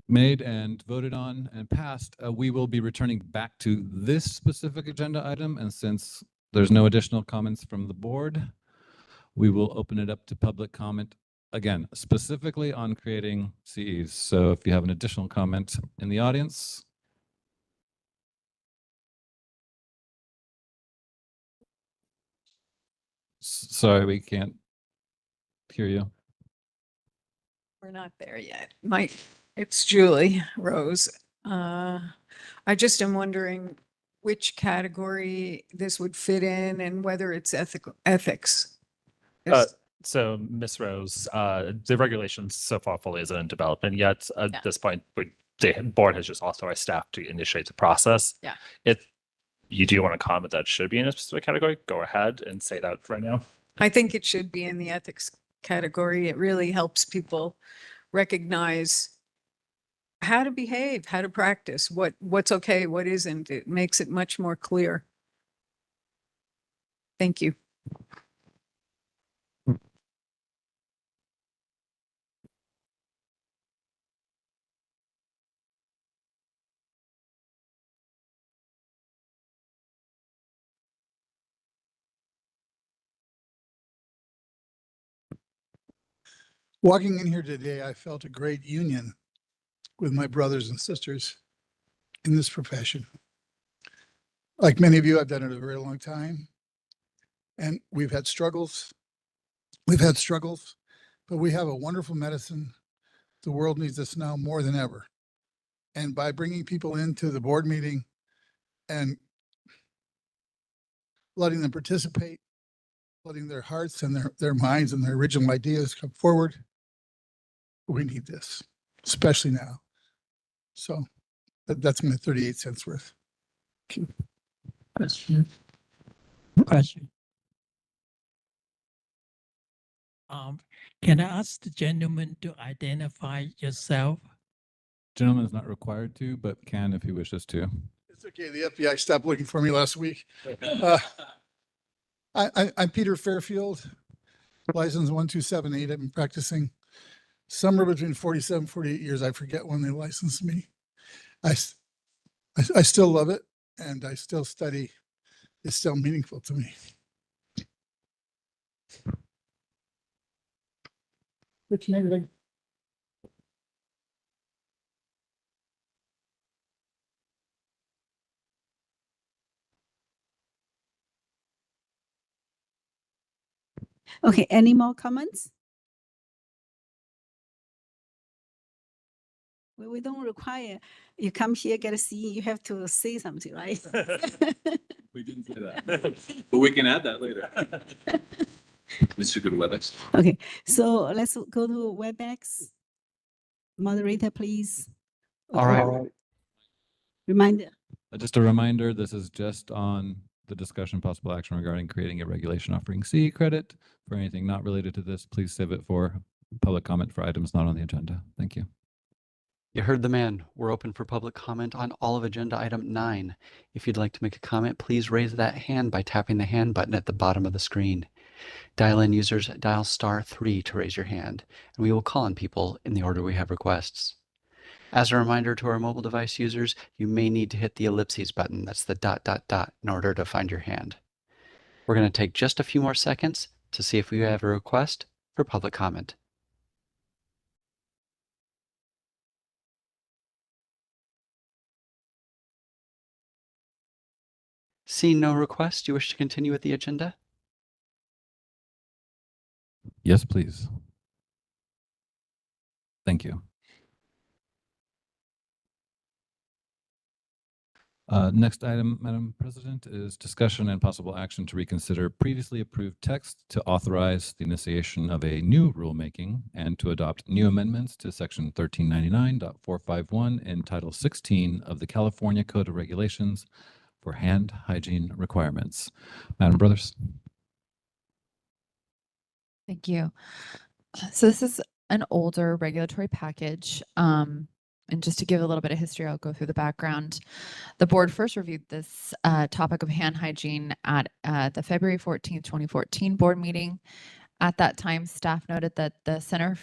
made and voted on and passed, we will be returning back to this specific agenda item. And since there's no additional comments from the board, we will open it up to public comment again, specifically on creating CEs. So if you have an additional comment in the audience. Sorry, we can't hear you. We're not there yet. It's Julie Rose. I just am wondering which category this would fit in and whether it's ethics. So, Ms. Rose, the regulations so far fully isn't in development yet. At this point, the board has just authorized staff to initiate the process. Yeah. If you do want to comment that should be in a specific category, go ahead and say that right now. I think it should be in the ethics category. It really helps people recognize how to behave, how to practice, what's okay, what isn't. It makes it much more clear. Thank you. Walking in here today, I felt a great union with my brothers and sisters in this profession. Like many of you, I've done it a very long time. And we've had struggles. We've had struggles, but we have a wonderful medicine. The world needs us now more than ever. And by bringing people into the board meeting and letting them participate, letting their hearts and their minds and their original ideas come forward, we need this, especially now. So that's my 38 cents worth. Question. Can I ask the gentleman to identify yourself? Gentleman is not required to, but can if he wishes to. It's okay. The FBI stopped looking for me last week. I'm Peter Fairfield, license 1278. I've been practicing somewhere between 47, 48 years. I forget when they licensed me. I still love it, and I still study. It's still meaningful to me. Which name? Okay, any more comments? We don't require you come here, get a CE, you have to say something, right? We didn't say that, but we can add that later. Mr. Good WebEx. Okay, so let's go to WebEx. Moderator, please. All right. Reminder. Just a reminder, this is just on the discussion possible action regarding creating a regulation offering CE credit. For anything not related to this, please save it for public comment for items not on the agenda. Thank you. You heard the man. We're open for public comment on all of agenda item 9. If you'd like to make a comment, please raise that hand by tapping the hand button at the bottom of the screen. Dial-in users dial *3 to raise your hand, and we will call on people in the order we have requests. As a reminder to our mobile device users, you may need to hit the ellipses button, that's the ... in order to find your hand. We're going to take just a few more seconds to see if we have a request for public comment. Seeing no request, do you wish to continue with the agenda? Yes, please. Thank you. Next item, Madam President, is discussion and possible action to reconsider previously approved text to authorize the initiation of a new rulemaking and to adopt new amendments to Section 1399.451 in Title 16 of the California Code of Regulations for hand hygiene requirements. Madam Brothers. Thank you. So this is an older regulatory package. And just to give a little bit of history, I'll go through the background. The board first reviewed this topic of hand hygiene at the February 14th, 2014 board meeting. At that time, staff noted that the Centers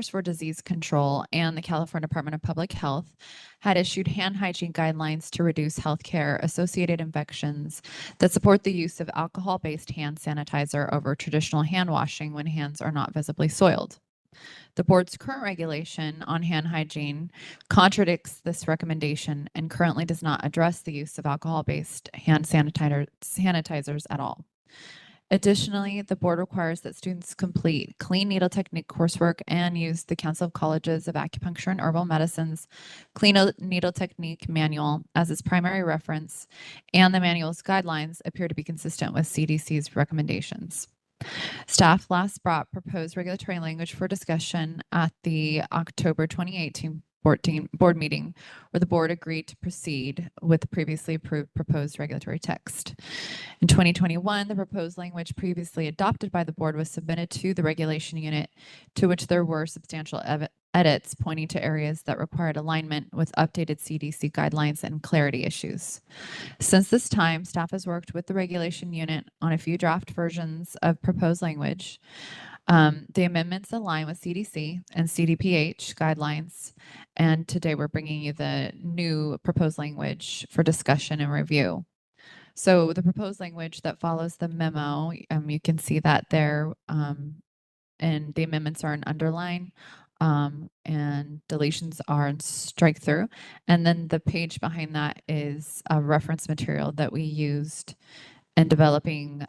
for Disease Control and the California Department of Public Health had issued hand hygiene guidelines to reduce healthcare associated infections that support the use of alcohol-based hand sanitizer over traditional hand washing when hands are not visibly soiled. The board's current regulation on hand hygiene contradicts this recommendation and currently does not address the use of alcohol-based hand sanitizers at all. Additionally, the board requires that students complete clean needle technique coursework and use the Council of Colleges of Acupuncture and Herbal Medicine's Clean Needle Technique Manual as its primary reference, and the manual's guidelines appear to be consistent with CDC's recommendations. Staff last brought proposed regulatory language for discussion at the October 2018 board meeting, where the board agreed to proceed with the previously approved proposed regulatory text. In 2021, the proposed language previously adopted by the board was submitted to the regulation unit, to which there were substantial edits pointing to areas that required alignment with updated CDC guidelines and clarity issues. Since this time, staff has worked with the regulation unit on a few draft versions of proposed language. The amendments align with CDC and CDPH guidelines, and today we're bringing you the new proposed language for discussion and review. So the proposed language that follows the memo, you can see that there, and the amendments are in underline, and deletions are in strike through. And then the page behind that is a reference material that we used in developing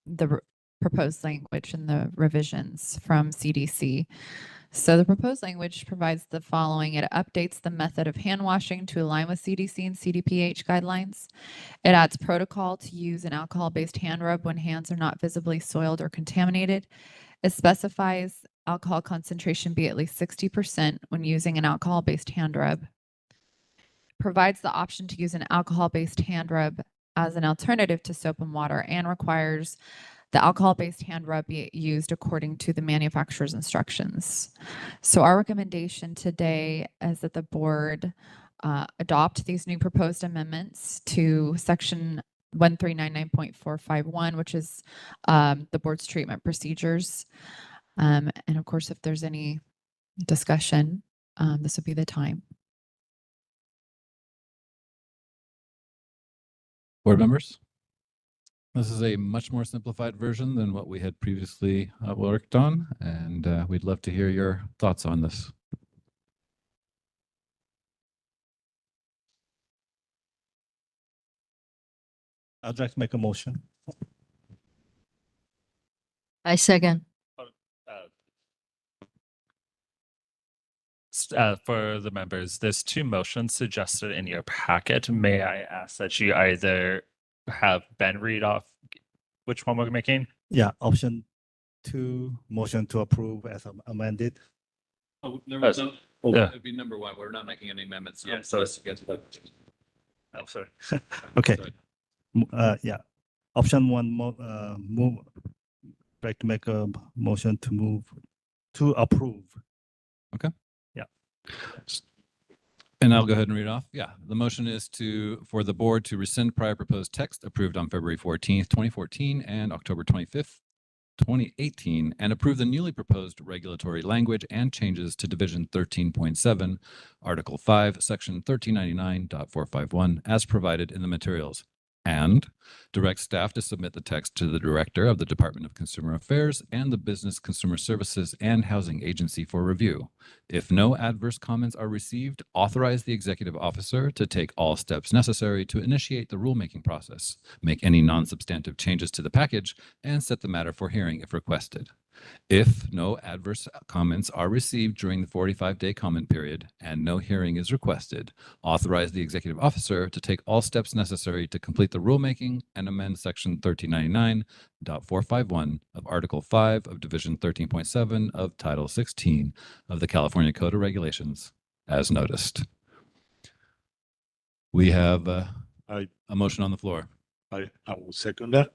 the proposed language and the revisions from CDC. So the proposed language provides the following. It updates the method of hand washing to align with CDC and CDPH guidelines. It adds protocol to use an alcohol-based hand rub when hands are not visibly soiled or contaminated. It specifies alcohol concentration be at least 60% when using an alcohol-based hand rub. Provides the option to use an alcohol-based hand rub as an alternative to soap and water, and requires the alcohol-based hand rub be used according to the manufacturer's instructions. So our recommendation today is that the board adopt these new proposed amendments to Section 1399.451, which is the board's treatment procedures. And of course, if there's any discussion, this would be the time. Board members? This is a much more simplified version than what we had previously worked on, and we'd love to hear your thoughts on this. I'd like to make a motion. I second. For the members, there's two motions suggested in your packet. May I ask that you either have Ben read off which one we're making? Yeah, option 2, motion to approve as amended. Oh, no, it'd be number 1. We're not making any amendments yet. So let's get to that. Oh, sorry. Okay. Yeah. Option 1, move. Like to make a motion to move to approve. Okay. Yeah. And I'll go ahead and read it off. Yeah, the motion is for the board to rescind prior proposed text approved on February 14th, 2014 and October 25th, 2018, and approve the newly proposed regulatory language and changes to Division 13.7, Article 5, Section 1399.451 as provided in the materials. And direct staff to submit the text to the Director of the Department of Consumer Affairs and the Business Consumer Services and Housing Agency for review. If no adverse comments are received, authorize the Executive Officer to take all steps necessary to initiate the rulemaking process, make any non-substantive changes to the package, and set the matter for hearing if requested. If no adverse comments are received during the 45-day comment period and no hearing is requested, authorize the executive officer to take all steps necessary to complete the rulemaking and amend section 1399.451 of Article 5 of Division 13.7 of Title 16 of the California Code of Regulations as noticed. We have a motion on the floor. I will second that.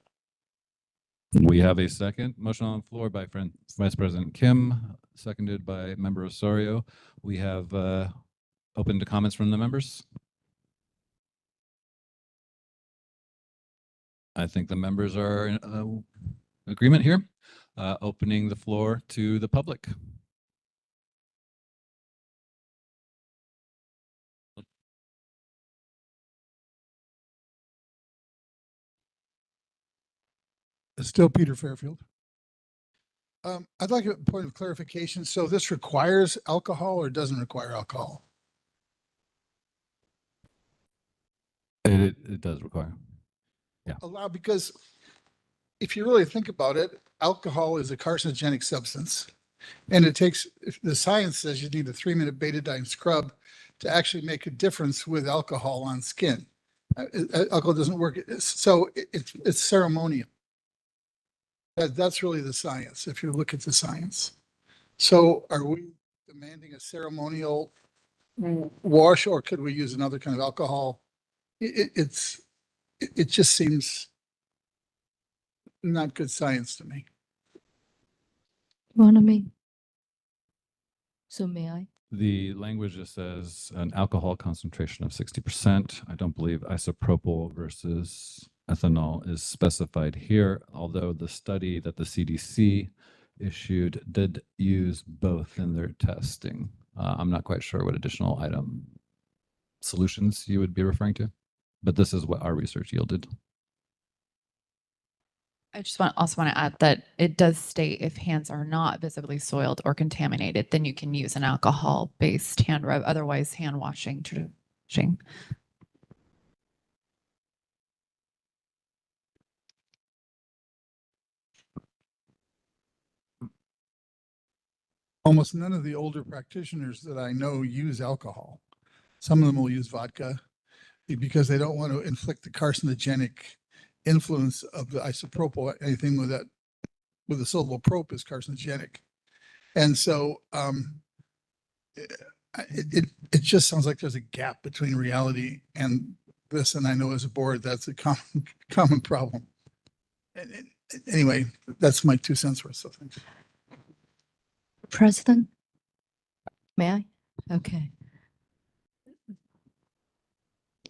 We have a second motion on the floor by Vice President Kim, seconded by Member Osorio. We have open to comments from the members. I think the members are in agreement here. Opening the floor to the public. Still Peter Fairfield. I'd like a point of clarification. So this requires alcohol or doesn't require alcohol? It does require. Yeah. Allow, because if you really think about it, alcohol is a carcinogenic substance. And it takes, if the science says you need a 3-minute betadine scrub to actually make a difference with alcohol on skin. Alcohol doesn't work. It's ceremonial. That's really the science, if you look at the science. So are we demanding a ceremonial wash, or could we use another kind of alcohol? It just seems not good science to me. So may I? The language just says an alcohol concentration of 60%. I don't believe isopropyl versus ethanol is specified here, although the study that the CDC issued did use both in their testing. I'm not quite sure what additional solutions you would be referring to, but this is what our research yielded. I just also want to add that it does state if hands are not visibly soiled or contaminated, then you can use an alcohol-based hand rub, otherwise hand washing. Almost none of the older practitioners that I know use alcohol. Some of them will use vodka because they don't want to inflict the carcinogenic influence of the isopropyl. Anything with the syllable prop is carcinogenic. And so it just sounds like there's a gap between reality and this. And I know as a board, that's a common problem. Anyway, that's my 2 cents worth. So thanks. President, may I? Okay.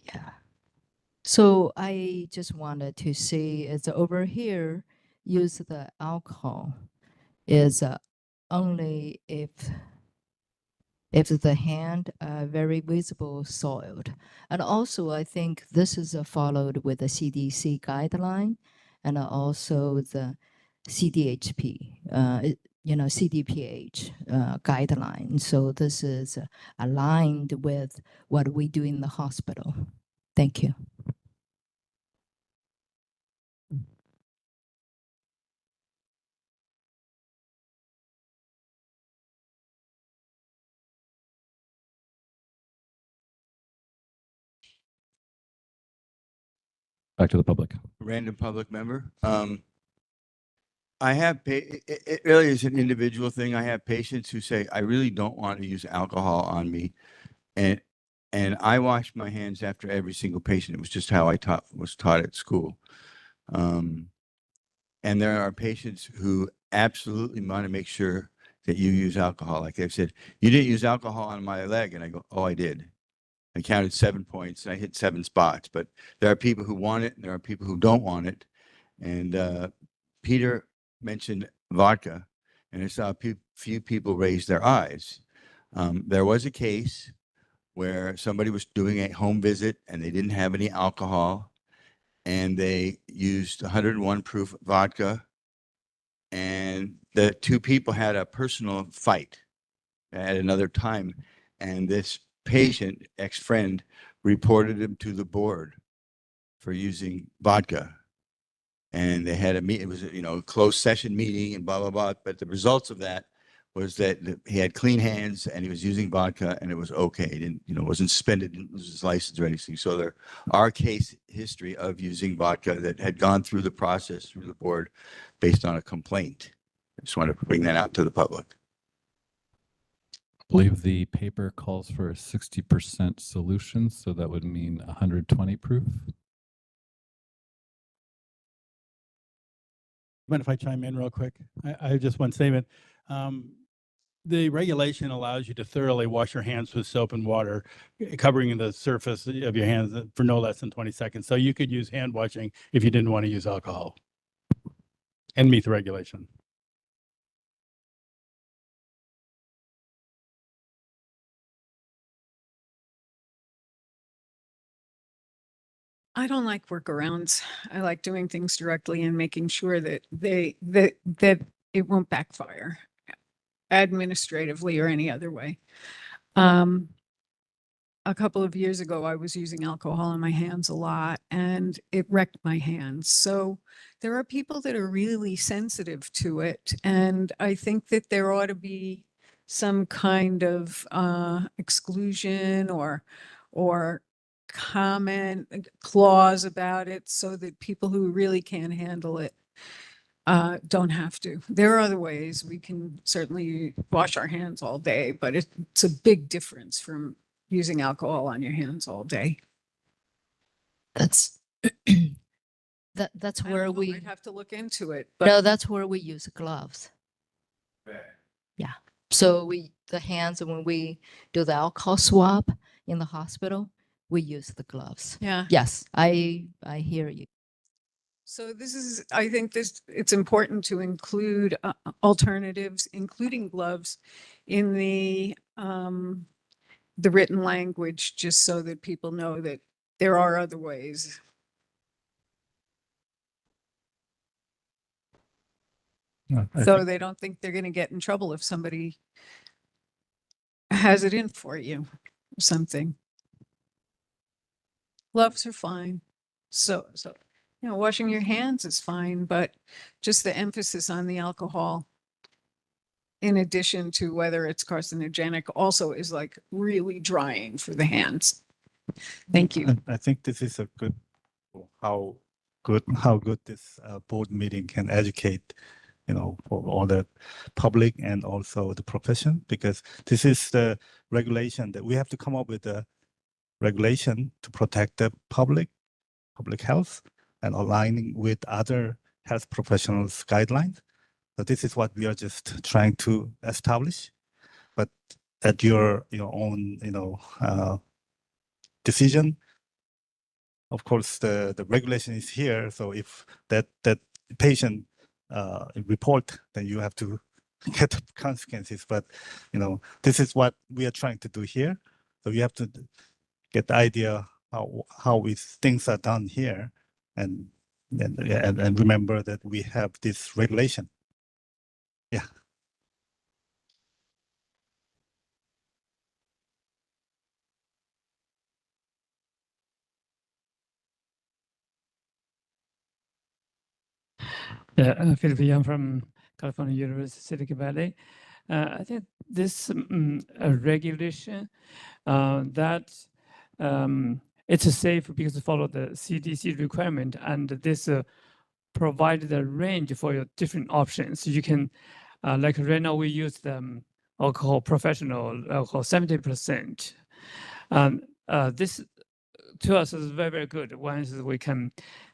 Yeah. So I just wanted to see is over here, use the alcohol is only if the hand very visible soiled. And also I think this is followed with the CDC guideline and also the CDHP, CDPH guideline. So this is aligned with what we do in the hospital. Thank you. Back to the public. Random public member. I have, it really is an individual thing. I have patients who say, I really don't want to use alcohol on me. And I wash my hands after every single patient. It was just how I was taught at school. And there are patients who absolutely want to make sure that you use alcohol. Like they've said, you didn't use alcohol on my leg. And I go, oh, I did. I counted 7 points and I hit 7 spots. But there are people who want it and there are people who don't want it. And Peter mentioned vodka, and I saw a few people raise their eyes. There was a case where somebody was doing a home visit and they didn't have any alcohol, and they used 101 proof vodka, and the 2 people had a personal fight at another time, and this patient, ex-friend, reported him to the board for using vodka. and they had a meet. It was, a closed session meeting and blah, blah, blah. But the results of that was that he had clean hands and he was using vodka and it was okay. He didn't, wasn't suspended, didn't lose his license or anything. So there are case history of using vodka that had gone through the process through the board based on a complaint. I just want to bring that out to the public. I believe the paper calls for a 60% solution, so that would mean 120 proof. Mind if I chime in real quick? I have just one statement. The regulation allows you to thoroughly wash your hands with soap and water, covering the surface of your hands for no less than 20 seconds. So you could use hand washing if you didn't want to use alcohol and meet the regulation. I don't like workarounds. I like doing things directly and making sure that that it won't backfire administratively or any other way. A couple of years ago, I was using alcohol in my hands a lot and it wrecked my hands. So there are people that are really sensitive to it. And I think that there ought to be some kind of exclusion or comment clause about it so that people who really can't handle it don't have to. There are other ways. We can certainly wash our hands all day, but it's a big difference from using alcohol on your hands all day. That's that's where we I'd have to look into it. no, that's where we use gloves. Yeah. So the hands, when we do the alcohol swab in the hospital, we use the gloves. Yeah. Yes, I hear you. So I think it's important to include alternatives, including gloves, in the written language, just so that people know that there are other ways. So they don't think they're going to get in trouble if somebody has it in for you or something. Gloves are fine. So, washing your hands is fine, but just the emphasis on the alcohol, in addition to whether it's carcinogenic, also is like really drying for the hands. Thank you. I think this is a good, how good this board meeting can educate, for all the public and also the profession, because this is the regulation that we have to come up with a regulation to protect the public health and aligning with other health professionals' guidelines. So this is what we are just trying to establish, but at your own decision. Of course, the regulation is here. So if that patient report, then you have to get the consequences. But this is what we are trying to do here. So you have to get the idea how things are done here, and remember that we have this regulation. Yeah. Yeah, Philip Young from California University, Silicon Valley. I think this regulation that it's safe because it follow the CDC requirement, and this provide the range for your different options. You can, like right now we use the alcohol professional alcohol 70%. This to us is very, very good. Once we can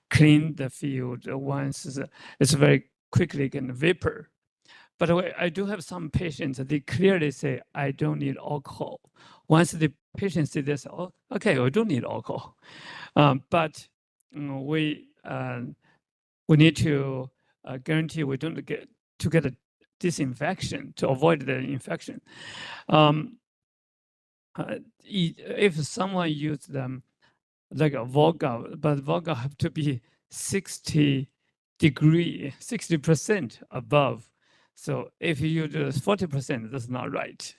clean the field, once it's very quickly can vapor. But I do have some patients, they clearly say, I don't need alcohol. Once the patient say this, oh, okay, we don't need alcohol. But we need to guarantee we don't get a disinfection to avoid the infection. If someone use them like a vodka, but vodka have to be 60% above. So if you do 40%, that's not right.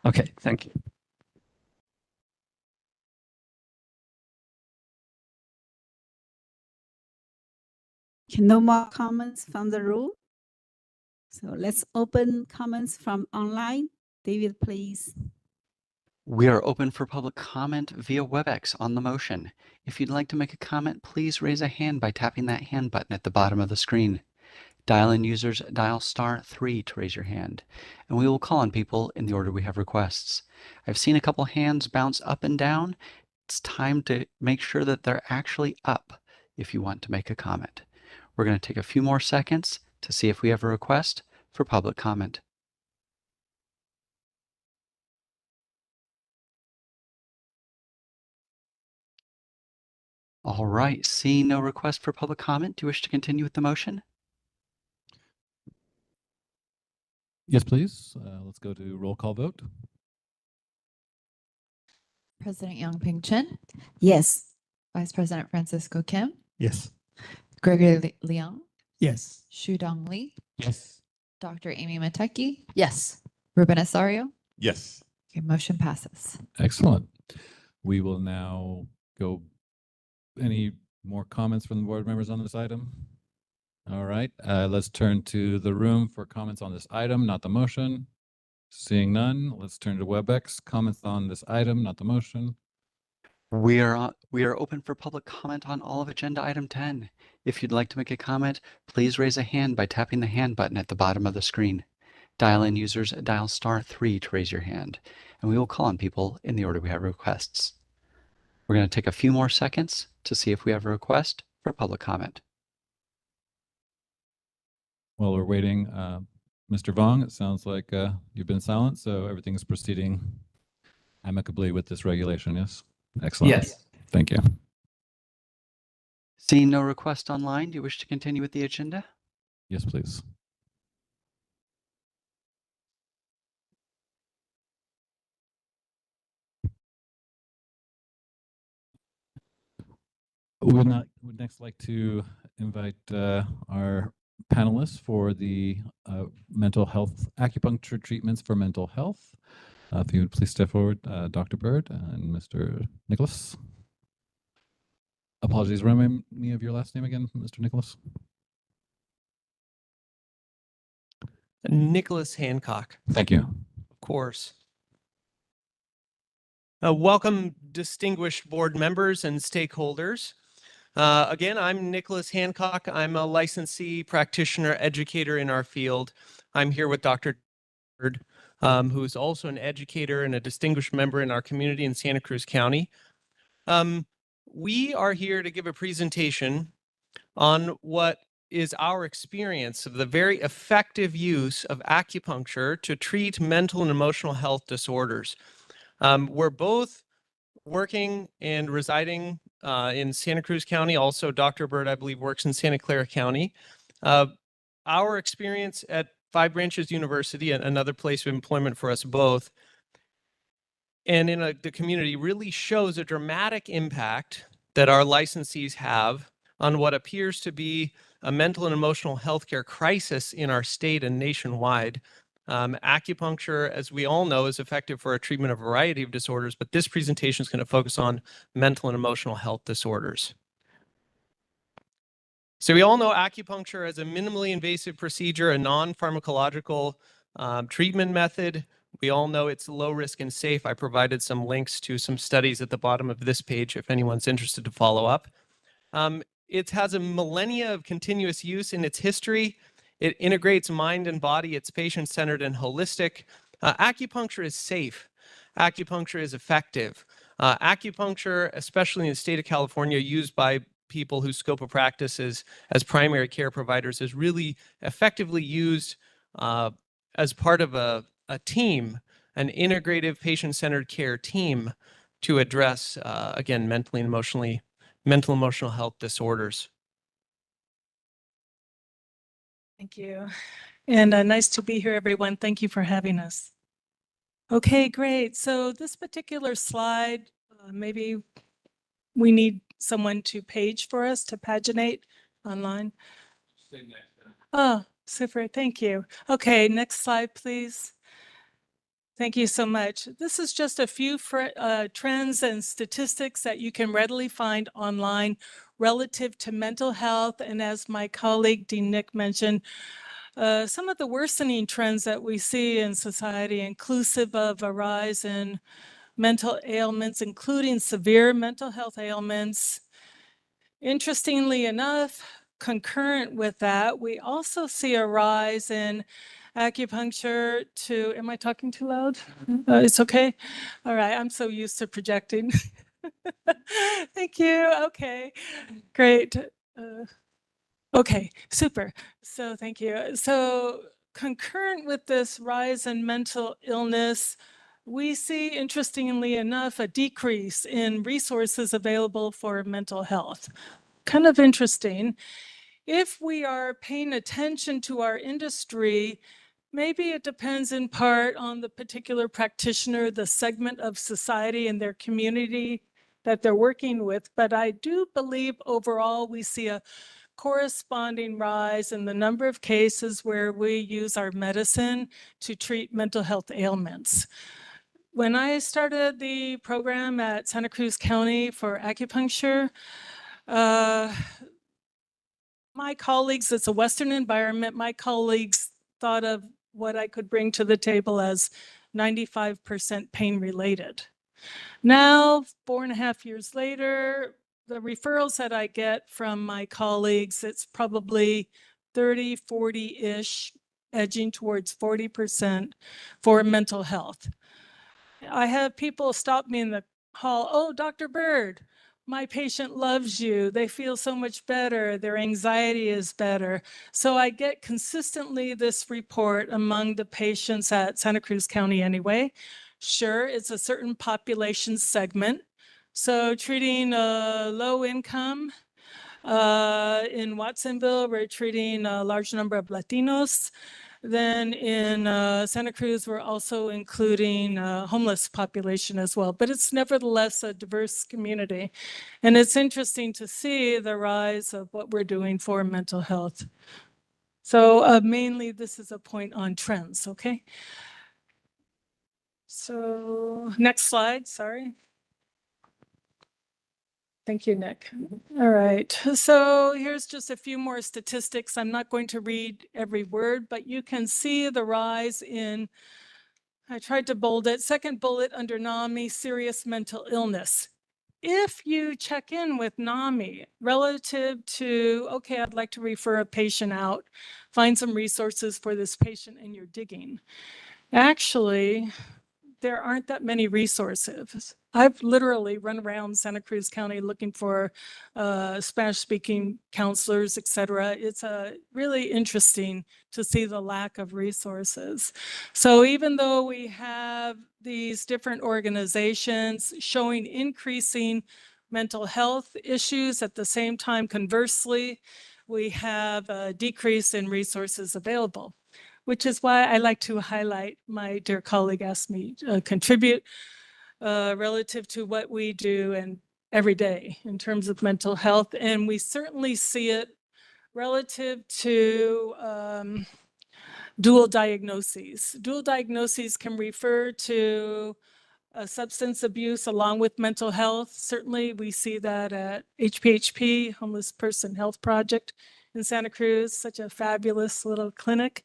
Okay, thank you. Okay, no more comments from the room. So let's open comments from online. David, please. We are open for public comment via WebEx on the motion. If you'd like to make a comment, please raise a hand by tapping that hand button at the bottom of the screen. Dial-in users dial *3 to raise your hand, and we will call on people in the order we have requests. I've seen a couple hands bounce up and down. It's time to make sure that they're actually up if you want to make a comment. We're going to take a few more seconds to see if we have a request for public comment. All right, seeing no request for public comment, do you wish to continue with the motion? Yes, please. Let's go to roll call vote. President Yang Ping Chen, Yes. Vice President Francisco Kim, Yes. Gregory Liang, Yes. Shu Dong Lee, Yes. Dr. Amy Matecki, Yes. Ruben Osorio. Yes. Okay, motion passes. Excellent. We will now go. Any more comments from the board members on this item? All right, let's turn to the room for comments on this item, not the motion. Seeing none, let's turn to WebEx. Comments on this item, not the motion. We are open for public comment on all of agenda item 10. If you'd like to make a comment, please raise a hand by tapping the hand button at the bottom of the screen. Dial-in users dial *3 to raise your hand, and we will call on people in the order we have requests. We're going to take a few more seconds to see if we have a request for public comment. While we're waiting, Mr. Vong, it sounds like you've been silent, so everything's proceeding amicably with this regulation, yes? Excellent. Yes. Thank you. Seeing no request online, do you wish to continue with the agenda? Yes, please. Would next like to invite our panelists for the mental health acupuncture treatments for mental health. If you would please step forward, Dr. Bird and Mr. Nicholas. Apologies, remind me of your last name again, Mr. Nicholas. Nicholas Hancock. Thank you. Of course. Welcome, distinguished board members and stakeholders. Again, I'm Nicholas Hancock. I'm a licensee practitioner educator in our field. I'm here with Dr. Bird, who is also an educator and a distinguished member in our community in Santa Cruz County. We are here to give a presentation on what is our experience of the very effective use of acupuncture to treat mental and emotional health disorders. We're both working and residing in Santa Cruz County. Also, Dr. Bird, I believe, works in Santa Clara County. Our experience at Five Branches University, another place of employment for us both, and in the community really shows a dramatic impact that our licensees have on what appears to be a mental and emotional healthcare crisis in our state and nationwide. Acupuncture, as we all know, is effective for a treatment of a variety of disorders, but this presentation is going to focus on mental and emotional health disorders. So we all know acupuncture as a minimally invasive procedure, a non-pharmacological treatment method. We all know it's low risk and safe. I provided some links to some studies at the bottom of this page if anyone's interested to follow up. It has a millennia of continuous use in its history. It integrates mind and body. It's patient-centered and holistic. Acupuncture is safe. Acupuncture is effective. Acupuncture, especially in the state of California, used by people whose scope of practice is as primary care providers, is really effectively used as part of a team, an integrative patient-centered care team to address, again, mental emotional health disorders. Thank you. And nice to be here, everyone. Thank you for having us. Okay, great. So this particular slide, maybe we need someone to page for us to paginate online. Oh, super. Thank you. Okay, next slide, please. Thank you so much. This is just a few trends and statistics that you can readily find online relative to mental health. And as my colleague Dean Nick mentioned, some of the worsening trends that we see in society, inclusive of a rise in mental ailments, including severe mental health ailments. Interestingly enough, concurrent with that, we also see a rise in acupuncture to, am I talking too loud? It's okay? All right, I'm so used to projecting. Thank you, okay, great. Okay, super, so thank you. So concurrent with this rise in mental illness, we see, interestingly enough, a decrease in resources available for mental health. Kind of interesting. If we are paying attention to our industry, maybe it depends in part on the particular practitioner, the segment of society and their community that they're working with. But I do believe overall we see a corresponding rise in the number of cases where we use our medicine to treat mental health ailments. When I started the program at Santa Cruz County for acupuncture, my colleagues, it's a Western environment, my colleagues thought of what I could bring to the table as 95% pain related. Now, 4.5 years later, the referrals that I get from my colleagues, it's probably 30, 40-ish, edging towards 40% for mental health. I have people stop me in the hall, oh, Dr. Bird, my patient loves you. They feel so much better. Their anxiety is better. So I get consistently this report among the patients at Santa Cruz County anyway. Sure, it's a certain population segment. So treating low income, in Watsonville, we're treating a large number of Latinos. Then in Santa Cruz, we're also including homeless population as well, but it's nevertheless a diverse community. And it's interesting to see the rise of what we're doing for mental health. So mainly this is a point on trends, okay? So next slide, sorry. Thank you, Nick. All right, so here's just a few more statistics. I'm not going to read every word, but you can see the rise in, I tried to bold it, second bullet under NAMI, serious mental illness. If you check in with NAMI relative to, okay, I'd like to refer a patient out, find some resources for this patient, and you're digging. Actually, there aren't that many resources. I've literally run around Santa Cruz County looking for Spanish-speaking counselors, et cetera. It's really interesting to see the lack of resources. So even though we have these different organizations showing increasing mental health issues, at the same time, conversely, we have a decrease in resources available, which is why I like to highlight, my dear colleague asked me to contribute relative to what we do and every day in terms of mental health. And we certainly see it relative to dual diagnoses. Dual diagnoses can refer to substance abuse along with mental health. Certainly we see that at HPHP, Homeless Person Health Project in Santa Cruz, such a fabulous little clinic.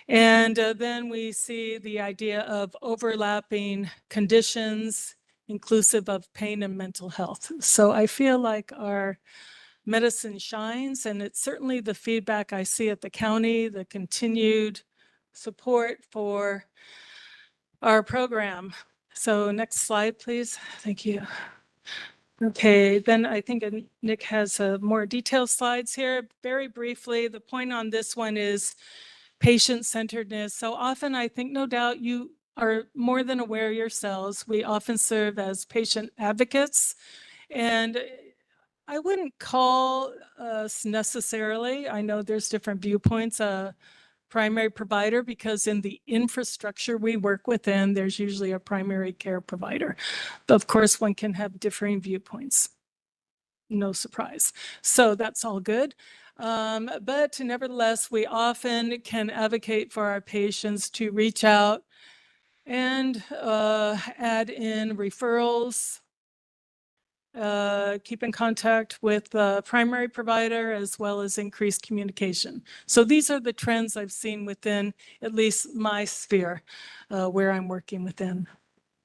And then we see the idea of overlapping conditions inclusive of pain and mental health. So I feel like our medicine shines, and it's certainly the feedback I see at the county, the continued support for our program. So next slide, please. Thank you. Okay, then I think Nick has more detailed slides here. Very briefly, the point on this one is patient-centeredness. So often I think, no doubt, you are more than aware yourselves. We often serve as patient advocates, and I wouldn't call us necessarily, I know there's different viewpoints, a primary provider, because in the infrastructure we work within, there's usually a primary care provider. But of course, one can have differing viewpoints. No surprise. So that's all good. But nevertheless, we often can advocate for our patients to reach out and add in referrals, keep in contact with the primary provider, as well as increased communication. So these are the trends I've seen within at least my sphere where I'm working within.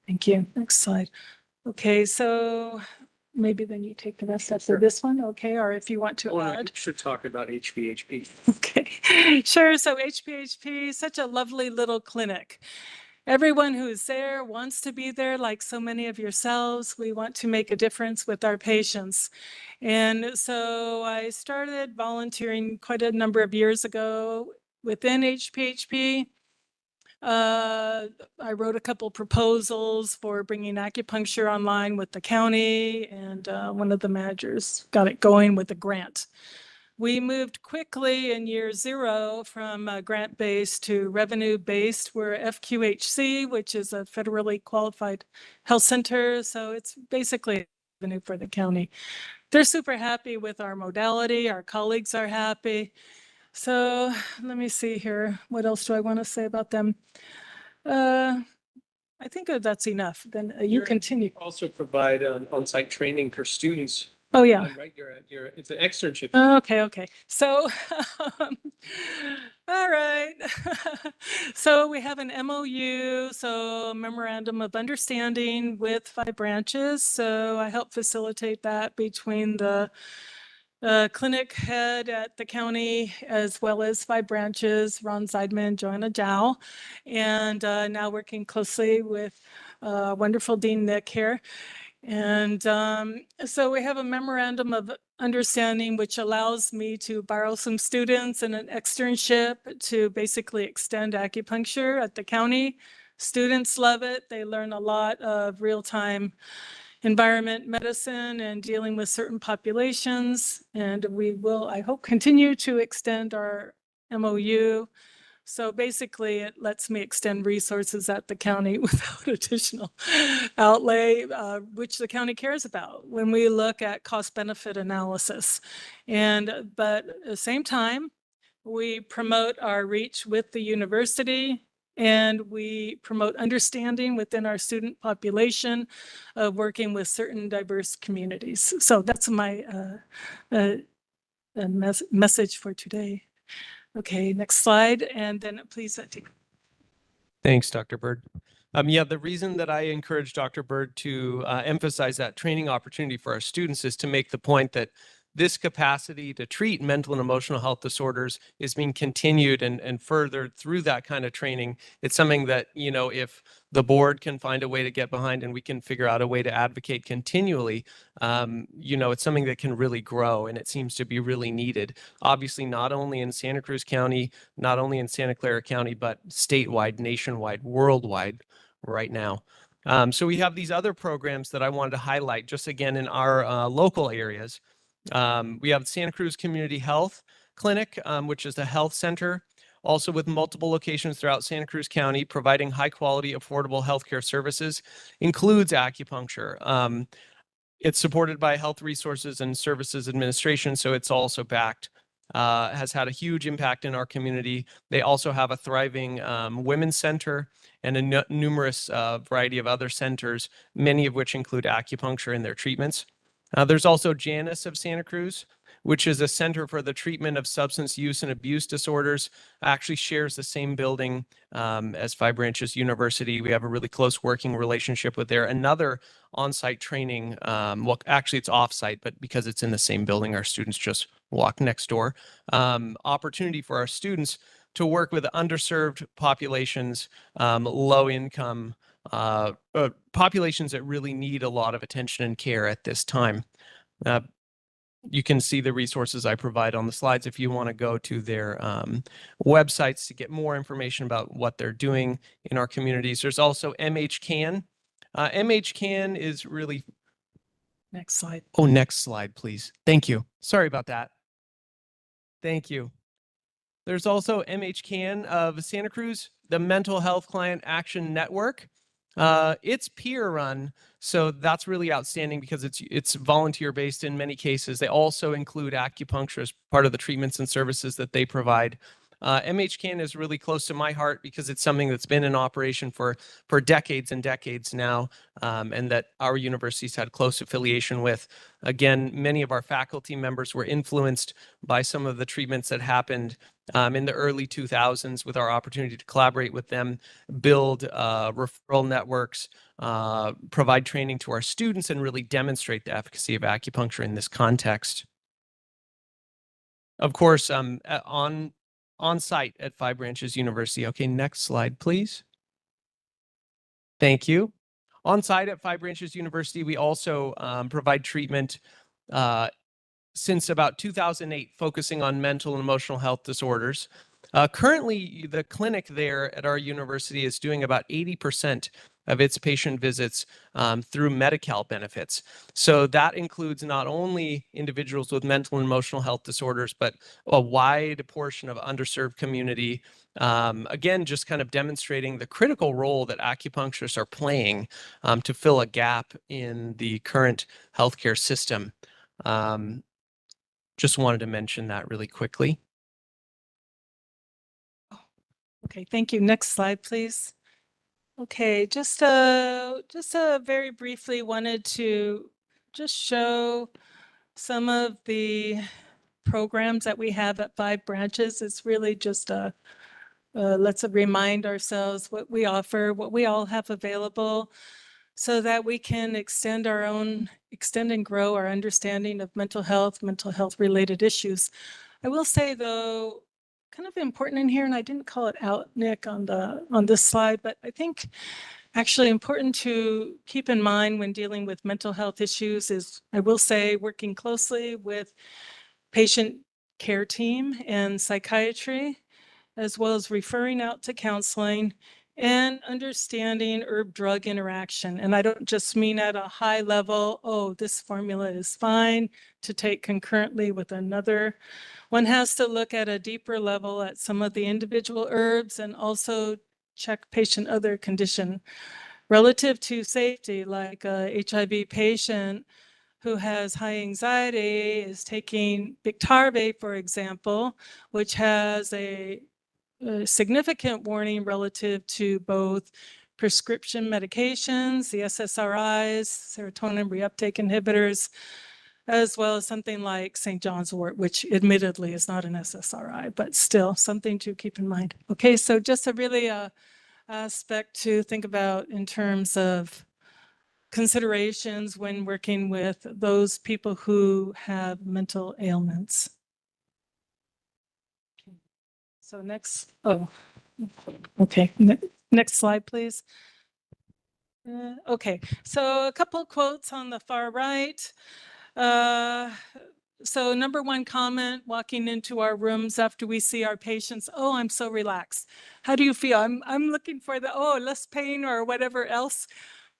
Thank you. Next slide. Okay, so maybe then you take the rest up to this one, okay? Or if you want to Oh, no, add. you should talk about HVHP. Okay, sure. So HPHP, such a lovely little clinic. Everyone who's there wants to be there, like so many of yourselves. We want to make a difference with our patients. And so I started volunteering quite a number of years ago within HPHP. I wrote a couple proposals for bringing acupuncture online with the county, and one of the managers got it going with a grant. We moved quickly in year 0 from grant-based to revenue-based. We're FQHC, which is a federally qualified health center. So it's basically revenue for the county. They're super happy with our modality. Our colleagues are happy. So let me see here. What else do I want to say about them? I think that's enough. Then you continue. Also provide on-site training for students. Oh, yeah. Right, it's an externship. Okay. So, all right. So we have an MOU, so memorandum of understanding with 5 branches. So I help facilitate that between the clinic head at the county, as well as 5 branches, Ron Zeidman, Joanna Dow, and now working closely with wonderful Dean Nick here. And so we have a memorandum of understanding, which allows me to borrow some students in an externship to basically extend acupuncture at the county. Students love it. They learn a lot of real-time environment medicine and dealing with certain populations. And we will, I hope, continue to extend our MOU. So basically, it lets me extend resources at the county without additional outlay, which the county cares about when we look at cost-benefit analysis. But at the same time, we promote our reach with the university, and we promote understanding within our student population of working with certain diverse communities. So that's my message for today. Okay, next slide, and then please take. Thanks, Dr. Bird. Yeah, the reason that I encourage Dr. Bird to emphasize that training opportunity for our students is to make the point that this capacity to treat mental and emotional health disorders is being continued and furthered through that kind of training. It's something that, you know, if the board can find a way to get behind and we can figure out a way to advocate continually, you know, it's something that can really grow, and it seems to be really needed. Obviously, not only in Santa Cruz County, not only in Santa Clara County, but statewide, nationwide, worldwide right now. So we have these other programs that I wanted to highlight just again in our local areas. We have Santa Cruz Community Health Clinic, which is a health center, also with multiple locations throughout Santa Cruz County, providing high quality, affordable healthcare services, includes acupuncture. It's supported by Health Resources and Services Administration, so it's also backed, has had a huge impact in our community. They also have a thriving women's center and a numerous variety of other centers, many of which include acupuncture in their treatments. There's also Janus of Santa Cruz, which is a center for the treatment of substance use and abuse disorders, actually shares the same building as 5 Branches University. We have a really close working relationship with there. Another on-site training, well, actually it's off-site, but because it's in the same building, our students just walk next door. Opportunity for our students to work with underserved populations, low income, populations that really need a lot of attention and care at this time. You can see the resources I provide on the slides if you want to go to their websites to get more information about what they're doing in our communities. There's also MHCAN. MHCAN is really... Next slide. Oh, next slide, please. Thank you. Sorry about that. Thank you. There's also MHCAN of Santa Cruz, the Mental Health Client Action Network. It's peer run, so that's really outstanding because it's volunteer based in many cases. They also include acupuncture as part of the treatments and services that they provide. MHCAN is really close to my heart because it's something that's been in operation for decades and decades now, and that our university's had close affiliation with. Again, many of our faculty members were influenced by some of the treatments that happened in the early 2000s with our opportunity to collaborate with them, build referral networks, provide training to our students, and really demonstrate the efficacy of acupuncture in this context. Of course, on site at Five Branches University. Okay, next slide, please. Thank you. On site at Five Branches University, we also provide treatment since about 2008, focusing on mental and emotional health disorders. Currently, the clinic there at our university is doing about 80% of its patient visits through Medi-Cal benefits. So that includes not only individuals with mental and emotional health disorders, but a wide portion of underserved community. Again, just kind of demonstrating the critical role that acupuncturists are playing to fill a gap in the current healthcare system. Just wanted to mention that really quickly. Okay, thank you. Next slide, please. Okay, just very briefly wanted to just show some of the programs that we have at Five Branches. It's really just let's remind ourselves what we offer, what we all have available, so that we can extend and grow our understanding of mental health related issues. I will say though, kind of important in here, and I didn't call it out, Nick, on this slide, but I think actually important to keep in mind when dealing with mental health issues is, I will say, working closely with patient care team and psychiatry, as well as referring out to counseling and understanding herb-drug interaction. And I don't just mean at a high level, oh, this formula is fine to take concurrently with another. One has to look at a deeper level at some of the individual herbs and also check patient other condition. Relative to safety, like a HIV patient who has high anxiety is taking Biktarvy, for example, which has a significant warning relative to both prescription medications, the SSRIs, serotonin reuptake inhibitors, as well as something like St. John's wort, which admittedly is not an SSRI, but still something to keep in mind. Okay, so just a really aspect to think about in terms of considerations when working with those people who have mental ailments. So next, okay, next slide, please. Okay, so a couple of quotes on the far right. So number one comment, walking into our rooms after we see our patients, oh, I'm so relaxed. How do you feel? I'm looking for the, oh, less pain or whatever else.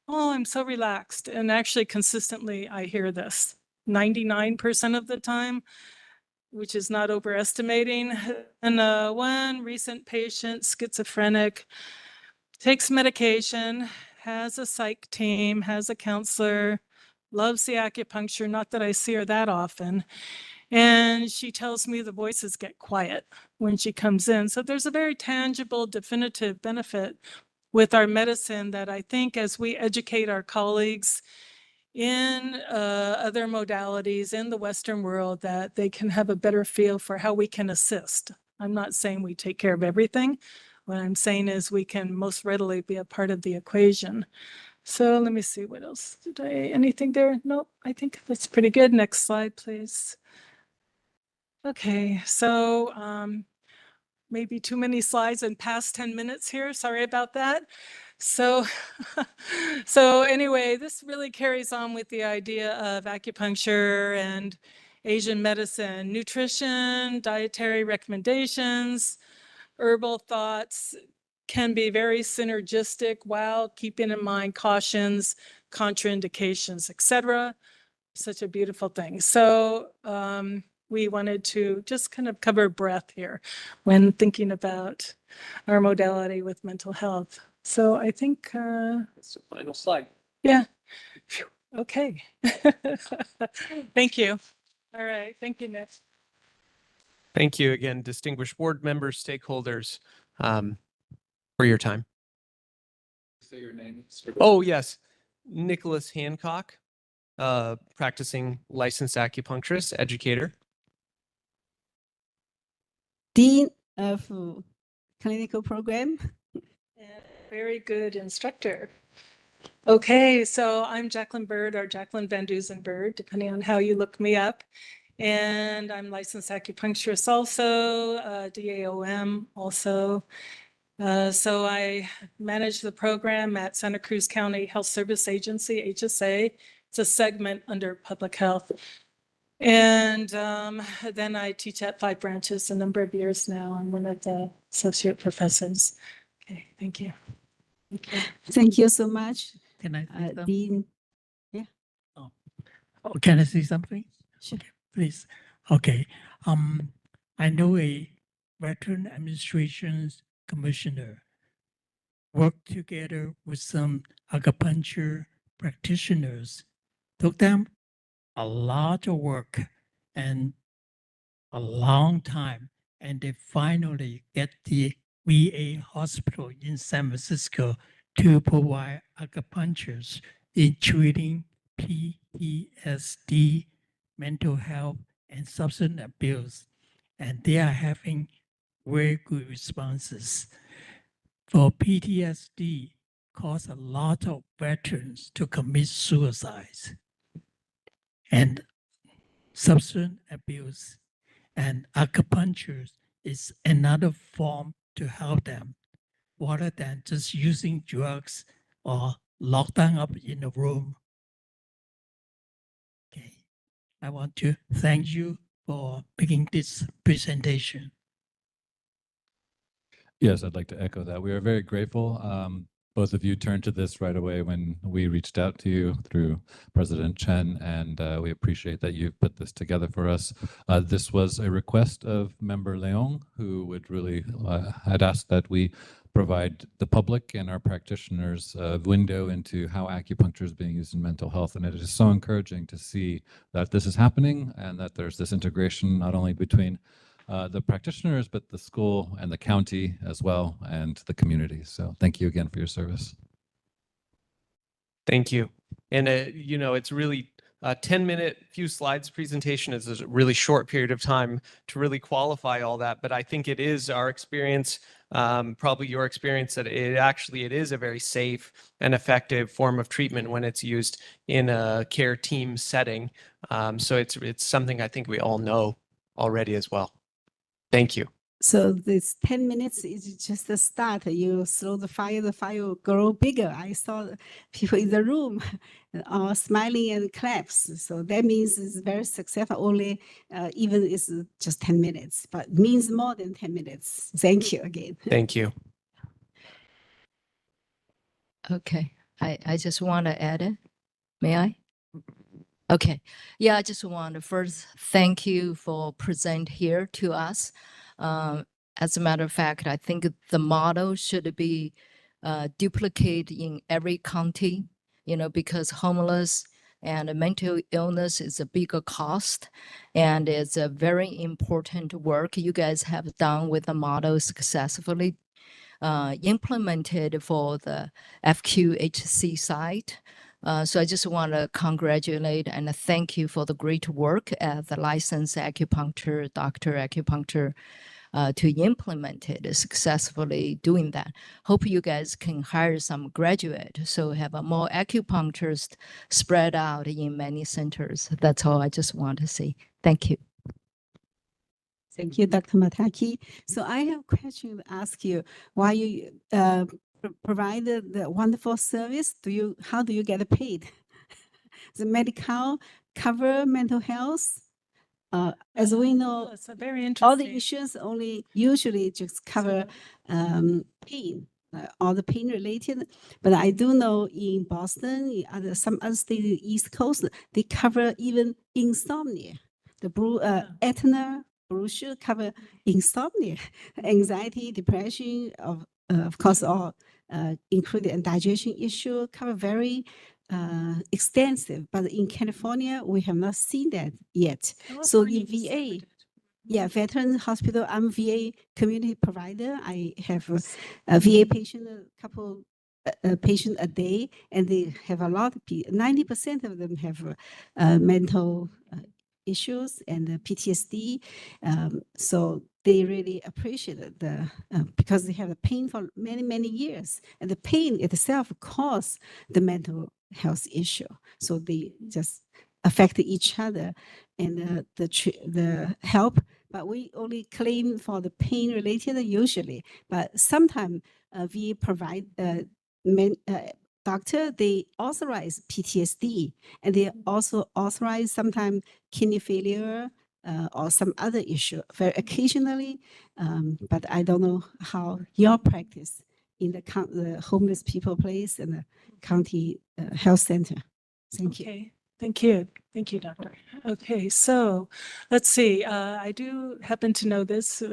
Oh, I'm so relaxed. And actually consistently, I hear this 99% of the time, which is not overestimating. And one recent patient, schizophrenic, takes medication, has a psych team, has a counselor, loves the acupuncture, not that I see her that often. And she tells me the voices get quiet when she comes in. So there's a very tangible, definitive benefit with our medicine that I think as we educate our colleagues in other modalities in the Western world, that they can have a better feel for how we can assist. I'm not saying we take care of everything. What I'm saying is we can most readily be a part of the equation. So let me see, what else did anything there? Nope, I think that's pretty good. Next slide, please. Okay, so maybe too many slides in past 10 minutes here. Sorry about that. So, so anyway, this really carries on with the idea of acupuncture and Asian medicine, nutrition, dietary recommendations, herbal thoughts can be very synergistic while keeping in mind cautions, contraindications, etc. Such a beautiful thing. So we wanted to just kind of cover breath here when thinking about our modality with mental health. So I think It's the final slide. yeah. Phew. Okay. Thank you. All right. Thank you, Nick. Thank you again, distinguished board members, stakeholders, for your time. Say your name. Oh, yes. Nicholas Hancock, practicing licensed acupuncturist, educator. Dean of Clinical Program. And very good instructor. Okay, so I'm Jacqueline Bird or Jacqueline Van Dusen Bird, depending on how you look me up. And I'm licensed acupuncturist also, DAOM also. So I manage the program at Santa Cruz County Health Service Agency, HSA. It's a segment under public health. And then I teach at 5 branches a number of years now. I'm one of the associate professors. Okay, thank you. Okay. Thank you so much, Can I say something? Dean. Yeah. Oh, can I say something? Sure. Okay, please. Okay. I know a veteran administration's commissioner worked together with some acupuncture practitioners. Took them a lot of work and a long time, and they finally get the VA hospital in San Francisco to provide acupunctures in treating PTSD, mental health, and substance abuse. And they are having very good responses. For PTSD, cause a lot of veterans to commit suicides. And substance abuse and acupuncture is another form to help them, rather than just using drugs or locked down up in a room. Okay, I want to thank you for making this presentation. Yes, I'd like to echo that. We are very grateful. Both of you turned to this right away when we reached out to you through President Chen, and we appreciate that you've put this together for us. This was a request of Member Leong, who would really had asked that we provide the public and our practitioners a window into how acupuncture is being used in mental health. And it is so encouraging to see that this is happening and that there's this integration not only between the practitioners, but the school and the county as well, and the community. So thank you again for your service. Thank you. And, you know, it's really a 10-minute, few slides presentation is a really short period of time to really qualify all that. But I think it is our experience, probably your experience, that it is a very safe and effective form of treatment when it's used in a care team setting. So it's something I think we all know already as well. Thank you. So this 10 minutes is just the start. You throw the fire will grow bigger. I saw people in the room all smiling and claps. So that means it's very successful. Only even it's just 10 minutes, but means more than 10 minutes. Thank you again. Thank you. Okay, I just want to add it. May I? Okay, yeah, I just want to first thank you for present here to us. As a matter of fact, I think the model should be duplicated in every county, you know, because homeless and mental illness is a bigger cost, and it's a very important work you guys have done with the model successfully implemented for the FQHC site. So I just want to congratulate and thank you for the great work as the licensed acupuncture, doctor acupuncture, to implement it successfully doing that. Hope you guys can hire some graduate, so have a more acupuncturists spread out in many centers. That's all I just want to say. Thank you. Thank you, Dr. Mataki. So I have a question to ask you. Why you provide the wonderful service? How do you get paid? The medical cover mental health? As we know, it's a very interesting. all the insurance only usually just cover pain, all the pain related. But I do know in Boston, some other states in the East Coast, they cover even insomnia. The Aetna brochure cover insomnia, anxiety, depression, of course, all including digestion issue, cover very extensive. But in California, we have not seen that yet. So in VA, Yeah, Veteran Hospital. I'm VA community provider. I have a VA patient, a couple patient a day, and they have a lot of 90% of them have mental issues and PTSD. So they really appreciate it because they have a pain for many, many years, and the pain itself causes the mental health issue. So they just affect each other and the help. But we only claim for the pain related usually. But sometimes we provide doctor, they authorize PTSD, and they also authorize sometimes kidney failure or some other issue very occasionally. But I don't know how your practice in the homeless people place and the county health center. Thank you. Okay, thank you. Thank you, doctor. Okay, so let's see. I do happen to know this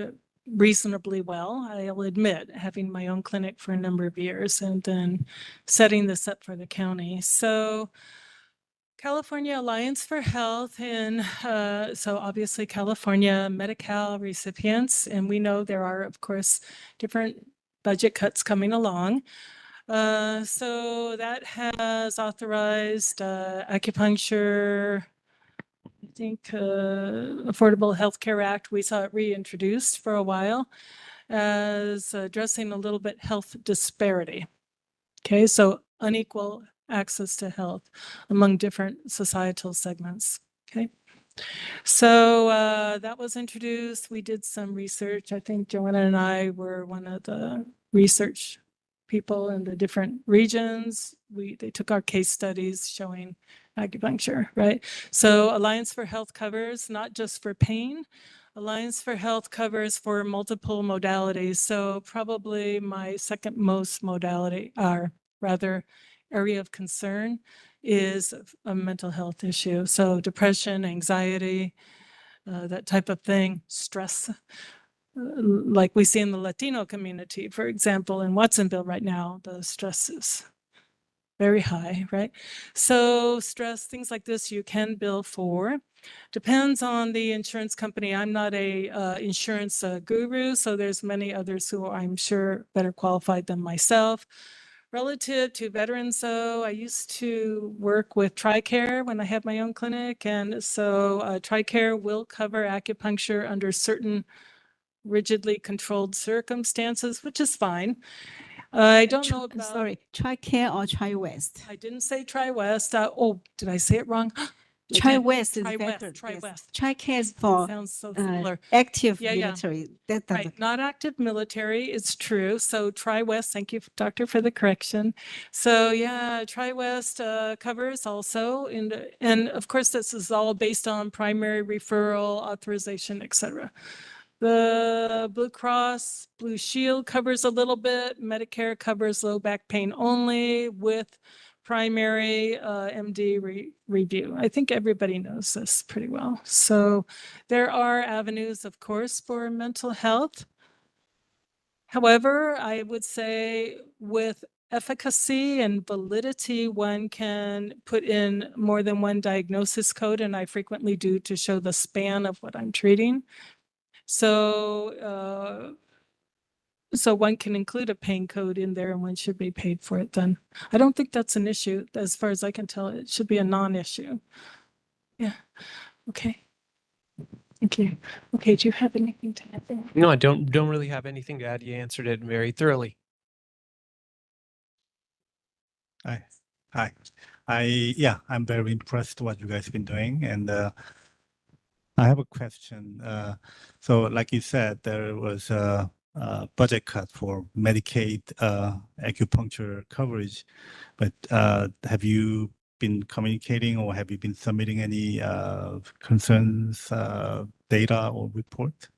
reasonably well, I'll admit, having my own clinic for a number of years and then setting this up for the county. So California Alliance for Health, and so obviously California Medi-Cal recipients, and we know there are, of course, different budget cuts coming along. So that has authorized acupuncture, I think Affordable Health Care Act, we saw it reintroduced for a while as addressing a little bit health disparity. Okay, so unequal access to health among different societal segments. Okay, so that was introduced. We did some research. I think Joanna and I were one of the research people in the different regions. They took our case studies showing acupuncture, right? So Alliance for Health covers not just for pain. Alliance for Health covers for multiple modalities. So probably my second most modality, or rather area of concern, is a mental health issue. So depression, anxiety, that type of thing, stress, like we see in the Latino community, for example, in Watsonville right now, the stress is very high, right? So stress, things like this you can bill for. Depends on the insurance company. I'm not a insurance guru, so there's many others who I'm sure better qualified than myself. Relative to veterans, though, I used to work with TRICARE when I had my own clinic, and so TRICARE will cover acupuncture under certain rigidly controlled circumstances, which is fine. I don't know about. Sorry, TRICARE or TriWest? I didn't say TriWest. Oh, did I say it wrong? TriWest is TriWest. better. TriWest. Yes. TRICARE is for Sounds so similar. active Yeah, yeah. military. That Right, not active military, it's true. So TriWest, thank you, doctor, for the correction. So yeah, TriWest covers also, and of course, this is all based on primary referral, authorization, et cetera. The Blue Cross Blue Shield covers a little bit. Medicare covers low back pain only with primary MD review. I think everybody knows this pretty well. So there are avenues, of course, for mental health. However, I would say with efficacy and validity, one can put in more than one diagnosis code, and I frequently do to show the span of what I'm treating. So, so one can include a pain code in there and one should be paid for it then. I don't think that's an issue. As far as I can tell, it should be a non-issue. Yeah, okay. Thank you. Okay, do you have anything to add there? No, I don't really have anything to add. You answered it very thoroughly. Hi. I'm very impressed what you guys been doing, and I have a question. So, like you said, there was a budget cut for Medicaid acupuncture coverage, but have you been communicating or have you been submitting any concerns, data or report?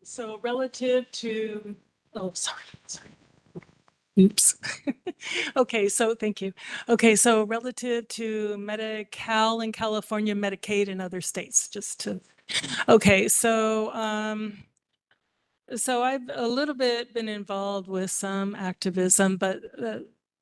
So relative to, oh, sorry. Oops. Okay, so thank you. Okay, so relative to Medi-Cal in California, Medicaid in other states, just to, okay, so so I've a little bit been involved with some activism, but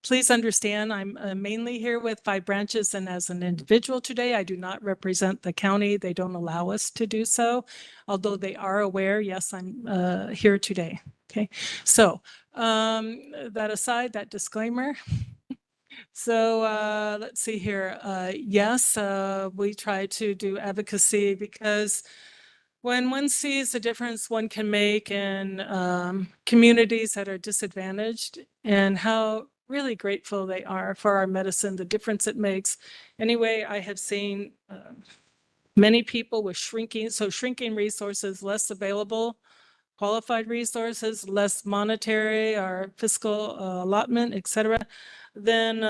please understand, I'm mainly here with 5 branches, and as an individual today, I do not represent the county. They don't allow us to do so, although they are aware, yes, I'm here today. Okay, so that aside, that disclaimer. So let's see here. Yes, we try to do advocacy because when one sees the difference one can make in communities that are disadvantaged and how really grateful they are for our medicine, the difference it makes. Anyway, I have seen many people with shrinking resources, less available, qualified resources, less monetary or fiscal allotment, et cetera, then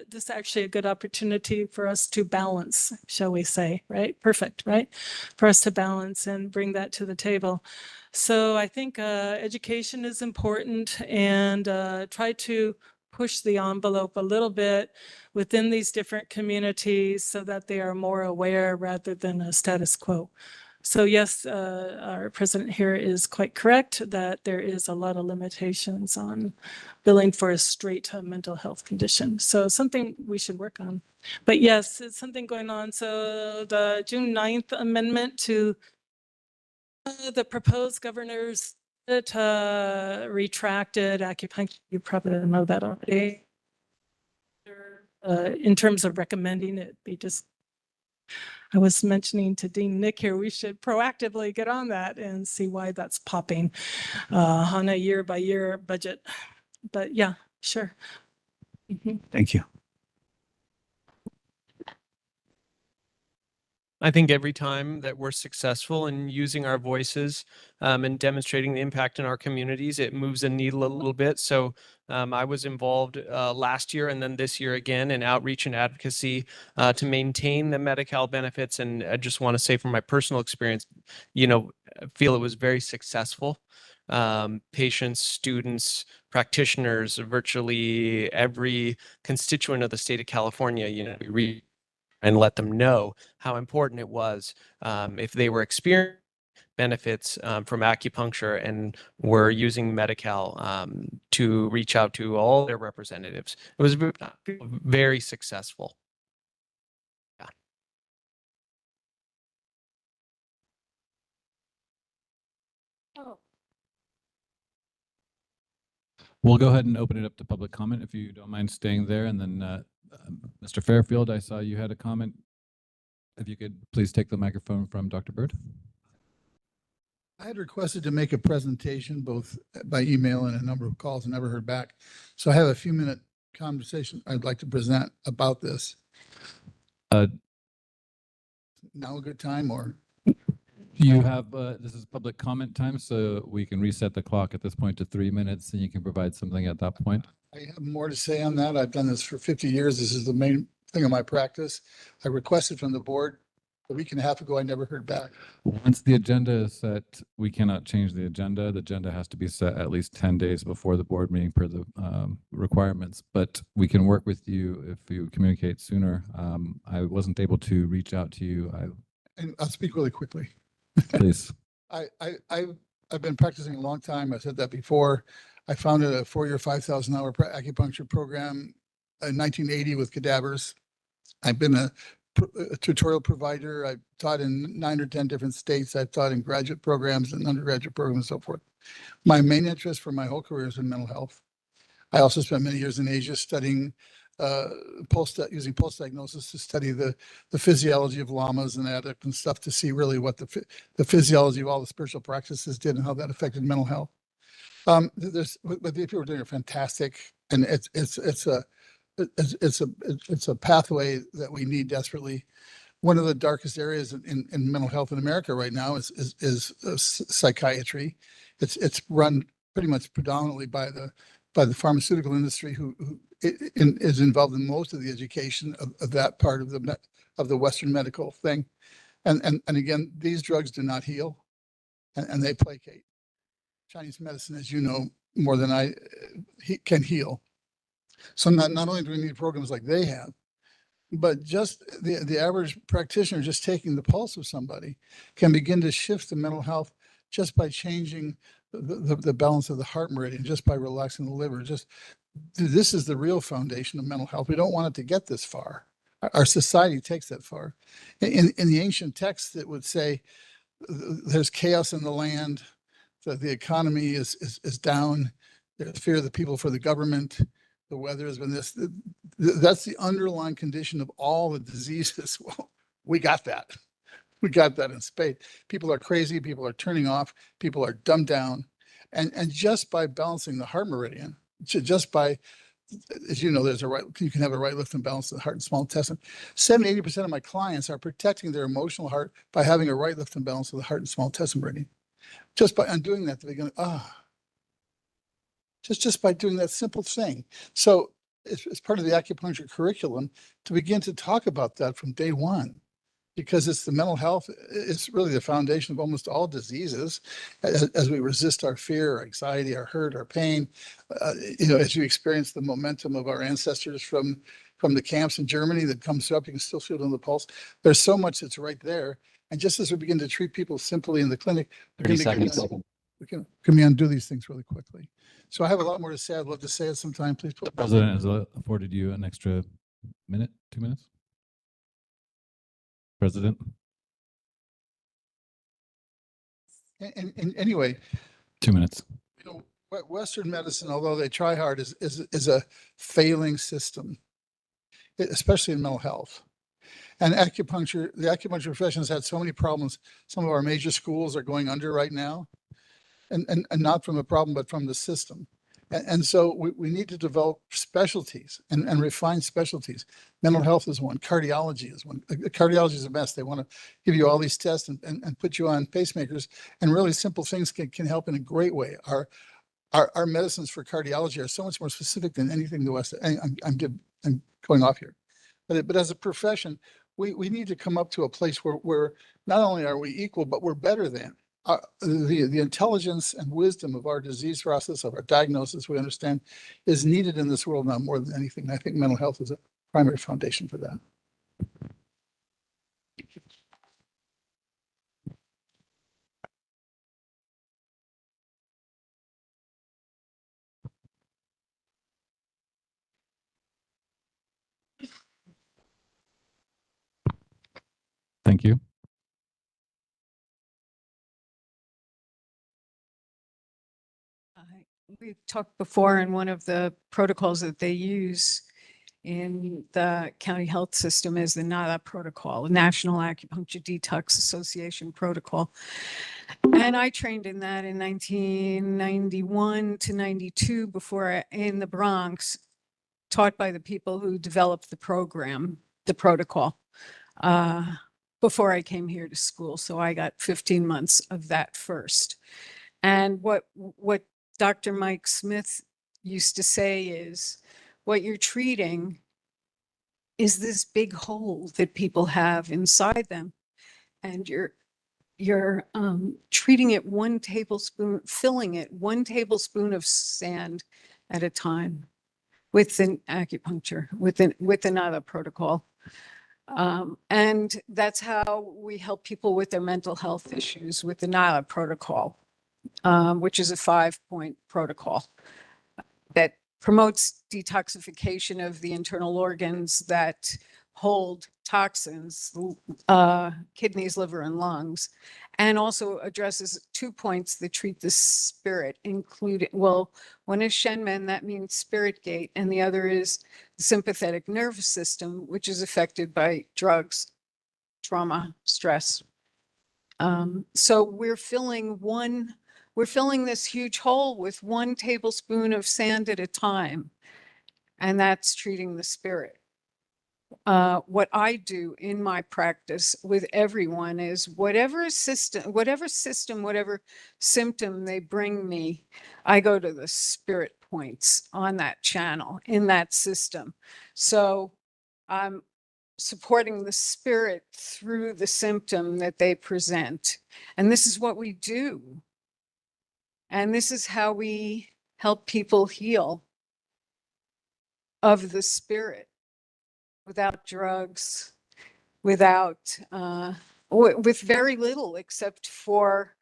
this is actually a good opportunity for us to balance, shall we say, right? Perfect, right? For us to balance and bring that to the table. So I think education is important, and try to push the envelope a little bit within these different communities so that they are more aware rather than a status quo. So yes, our president here is quite correct that there is a lot of limitations on billing for a straight mental health condition. So something we should work on. But yes, it's something going on. So the June 9th amendment to the proposed governor's retracted acupuncture, you probably know that already. In terms of recommending it be just, I was mentioning to Dean Nick here, we should proactively get on that and see why that's popping on a year-by-year budget. But yeah, sure. Thank you. I think every time that we're successful in using our voices and demonstrating the impact in our communities, it moves the needle a little bit. So I was involved last year and then this year again in outreach and advocacy to maintain the Medi-Cal benefits. And I just want to say from my personal experience, you know, I feel it was very successful. Patients, students, practitioners, virtually every constituent of the state of California, you know, we and let them know how important it was if they were experiencing benefits from acupuncture and were using Medi-Cal to reach out to all their representatives. It was very successful. Yeah. We'll go ahead and open it up to public comment if you don't mind staying there. And then Mr. Fairfield, I saw you had a comment. If you could please take the microphone from Dr. Bird. I had requested to make a presentation both by email and a number of calls and never heard back. So I have a few minute conversation I'd like to present about this. Now a good time, or? You have, this is public comment time, so we can reset the clock at this point to 3 minutes and you can provide something at that point. I have more to say on that. I've done this for 50 years. This is the main thing of my practice. I requested from the board a week and a half ago. I never heard back. Once the agenda is set, we cannot change the agenda. The agenda has to be set at least 10 days before the board meeting per the requirements, but we can work with you if you communicate sooner. I wasn't able to reach out to you. And I'll speak really quickly. Please. I've been practicing a long time. I said that before. I founded a 4-year, 5,000-hour acupuncture program in 1980 with cadavers. I've been a tutorial provider. I've taught in 9 or 10 different states. I've taught in graduate programs and undergraduate programs and so forth. My main interest for my whole career is in mental health. I also spent many years in Asia studying using pulse diagnosis to study the physiology of lamas and addict and stuff to see really what the physiology of all the spiritual practices did and how that affected mental health. But the people are doing are fantastic, and it's a pathway that we need desperately. One of the darkest areas in mental health in America right now is psychiatry. It's run pretty much predominantly by the pharmaceutical industry, who is involved in most of the education of that part of the Western medical thing. And again, these drugs do not heal, and they placate. Chinese medicine, as you know, more than I can heal. So not only do we need programs like they have, but just the average practitioner just taking the pulse of somebody can begin to shift the mental health just by changing the balance of the heart meridian just by relaxing the liver. Just this is the real foundation of mental health. We don't want it to get this far. Our society takes that far. In the ancient texts, it would say there's chaos in the land, the economy is down, there's fear of the people for the government, the weather has been this. That's the underlying condition of all the diseases. Well, we got that. We got that in spades. People are crazy, people are turning off, people are dumbed down. And just by balancing the heart meridian, just by, as you know, you can have a right lift and balance of the heart and small intestine. 70–80% of my clients are protecting their emotional heart by having a right lift and balance of the heart and small intestine meridian. Just by undoing that, they're going, just by doing that simple thing. So it's part of the acupuncture curriculum to begin to talk about that from day one, because it's the mental health. It's really the foundation of almost all diseases. As we resist our fear, our anxiety, our hurt, our pain, as you experience the momentum of our ancestors from the camps in Germany that comes up, you can still feel it on the pulse. There's so much that's right there. And just as we begin to treat people simply in the clinic, 30 seconds. we can undo these things really quickly. So I have a lot more to say. I'd love to say it sometime. Please put. The president has afforded you an extra minute, 2 minutes. President. And anyway, 2 minutes. Western medicine, although they try hard, is a failing system, especially in mental health. And acupuncture, the acupuncture profession has had so many problems. Some of our major schools are going under right now, and not from a problem, but from the system. And so we need to develop specialties and refine specialties. Mental health is one. Cardiology is one. Cardiology is a mess. They want to give you all these tests and put you on pacemakers, and really simple things can help in a great way. Our medicines for cardiology are so much more specific than anything the West. I'm going off here, but as a profession, we need to come up to a place where not only are we equal, but we're better than. The intelligence and wisdom of our disease process, of our diagnosis, we understand, is needed in this world now more than anything. And I think mental health is a primary foundation for that. Thank you. We've talked before, in one of the protocols that they use in the county health system is the NADA protocol, National Acupuncture Detox Association protocol. And I trained in that in 1991 to 92 in the Bronx, taught by the people who developed the program, the protocol, before I came here to school. So I got 15 months of that first. And what Dr. Mike Smith used to say is, what you're treating is this big hole that people have inside them. And you're treating it 1 tablespoon, filling it 1 tablespoon of sand at a time with an acupuncture, with another protocol. And that's how we help people with their mental health issues with the NILA protocol, which is a 5-point protocol that promotes detoxification of the internal organs that hold toxins, kidneys, liver, and lungs, and also addresses 2 points that treat the spirit, including, well, one is Shenmen, that means spirit gate, and the other is the sympathetic nervous system, which is affected by drugs, trauma, stress. So we're filling this huge hole with 1 tablespoon of sand at a time, and that's treating the spirit. What I do in my practice with everyone is whatever symptom, whatever symptom they bring me, I go to the spirit points on that channel, in that system. So I'm supporting the spirit through the symptom that they present. And this is what we do. And this is how we help people heal of the spirit, without drugs, without, with very little except for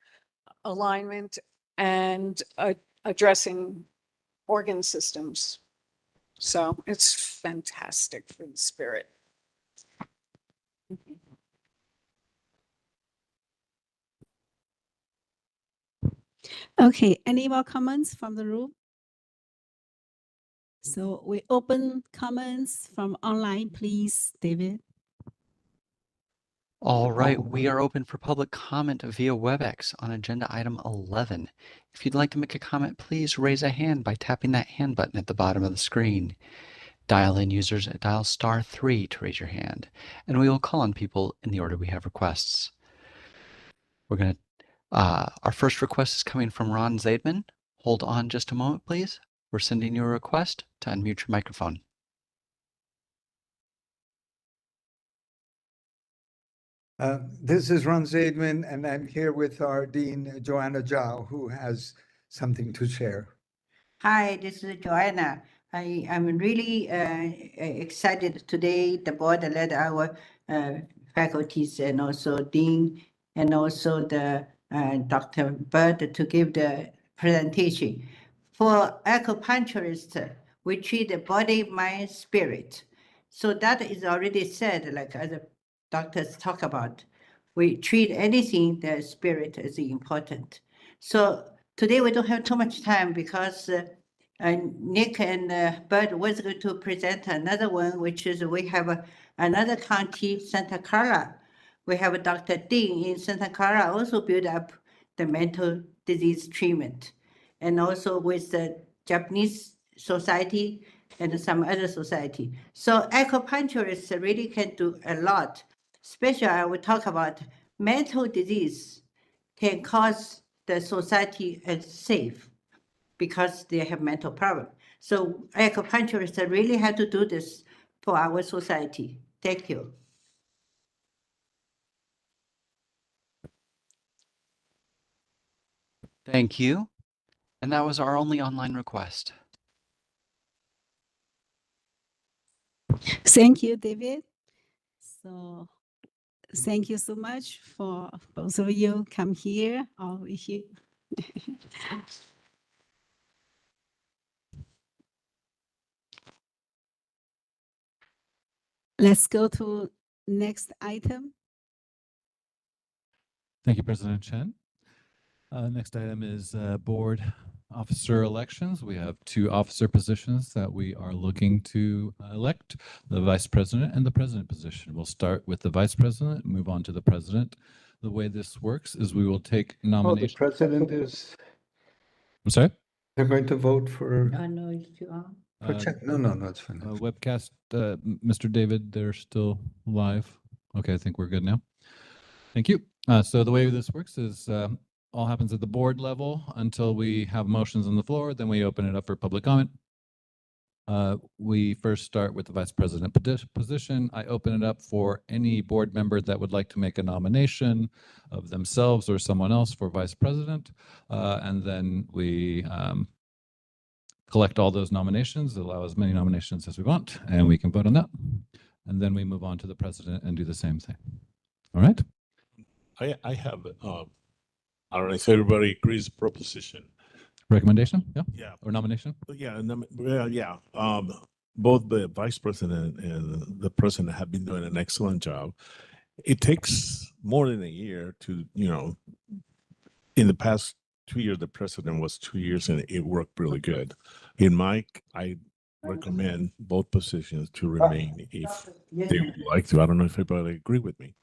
alignment and addressing organ systems. So it's fantastic for the spirit. Okay, any more comments from the room? So we open comments from online, please, David. All right, we are open for public comment via WebEx on agenda item 11. If you'd like to make a comment, please raise a hand by tapping that hand button at the bottom of the screen. Dial-in users dial *3 to raise your hand, and we will call on people in the order we have requests. Our first request is coming from Ron Zaidman. Hold on just a moment, please. We're sending you a request to unmute your microphone. This is Ron Zaidman, and I'm here with our Dean, Joanna Zhao, who has something to share. Hi, this is Joanna. I am really excited today. The board led our faculties and also Dean and also the Dr. Bird to give the presentation. For acupuncturists, we treat the body, mind, spirit. So that is already said, like other doctors talk about. We treat anything, the spirit is important. So today we don't have too much time because Nick and Bud was going to present another one, which is we have another county, Santa Clara. We have Dr. Dean in Santa Clara also build up the mental disease treatment. And also with the Japanese society and some other society. So acupuncturists really can do a lot. Especially I will talk about mental disease can cause the society unsafe because they have mental problem. So acupuncturists really have to do this for our society. Thank you. Thank you. And that was our only online request. Thank you, David. So thank you so much for both of you come here, all with you. Let's go to next item. Thank you, President Chen. Next item is board officer elections. We have 2 officer positions that we are looking to elect, the vice president and the president position. We'll start with the vice president, move on to the president. The way this works is we will take nominations. Oh, the president is. I'm sorry? They're going to vote for. No, it's too on. No, it's fine. Webcast, Mr. David, they're still live. Okay, I think we're good now. Thank you. So the way this works is all happens at the board level until we have motions on the floor. Then we open it up for public comment. We first start with the vice president position. I open it up for any board member that would like to make a nomination of themselves or someone else for vice president. And then we collect all those nominations, allow as many nominations as we want, and we can vote on that. And then we move on to the president and do the same thing. All right? I have, I don't know if everybody agrees with the proposition. Recommendation? Yeah. Yeah. Or nomination? Yeah. Yeah. Both the vice president and the president have been doing an excellent job. It takes more than a year to, in the past 2 years, the president was 2 years and it worked really good. I recommend both positions to remain if they would like to. I don't know if everybody agree with me.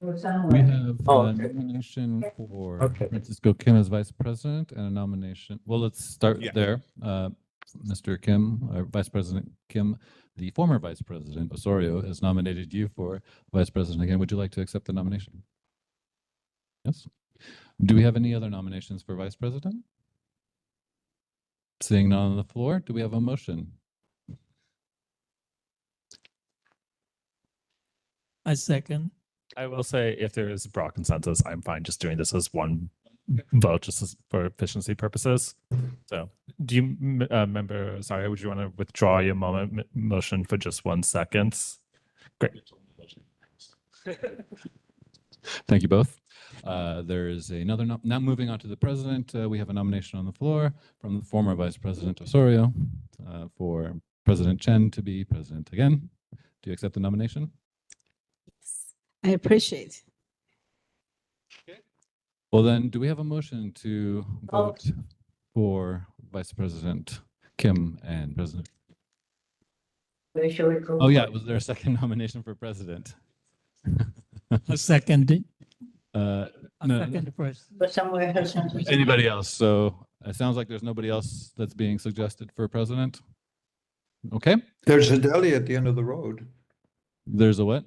We have a nomination for Francisco Kim as vice president and a nomination. Well, let's start there. Mr. Kim, Vice President Kim, the former Vice President Osorio has nominated you for Vice President again. Would you like to accept the nomination? Yes. Do we have any other nominations for Vice President? Seeing none on the floor, do we have a motion? I second. I will say if there is broad consensus, I'm fine just doing this as one vote just for efficiency purposes. So do you, member, sorry, would you want to withdraw your motion for just 1 second? Great. Thank you both. There is another, now moving on to the president, we have a nomination on the floor from the former Vice President Osorio for President Chen to be president again. Do you accept the nomination? I appreciate. Well, then, do we have a motion to vote for Vice President Kim and President? Where shall we go? Oh, yeah. Was there a second nomination for president? A second. No, Second first. But somewhere else. anybody else? So it sounds like there's nobody else that's being suggested for president. Okay. There's a deli at the end of the road. There's a what?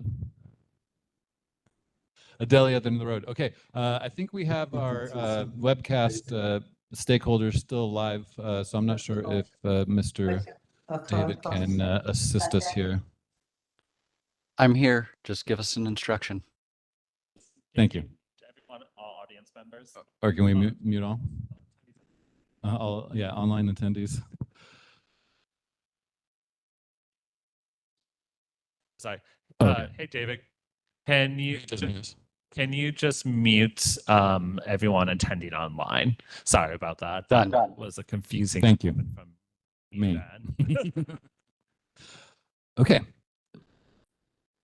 A deli at the end of the road. Okay. I think we have our webcast stakeholders still live, so I'm not sure if Mr. David can assist us here. I'm here. Just give us an instruction. Thank you. Everyone, all audience members. Or can we mute all? All, yeah, online attendees. Sorry. Okay. Hey, David, can you just mute everyone attending online? Sorry about that. Done. That was a confusing. Thank you. comment from Me. Ben. Okay.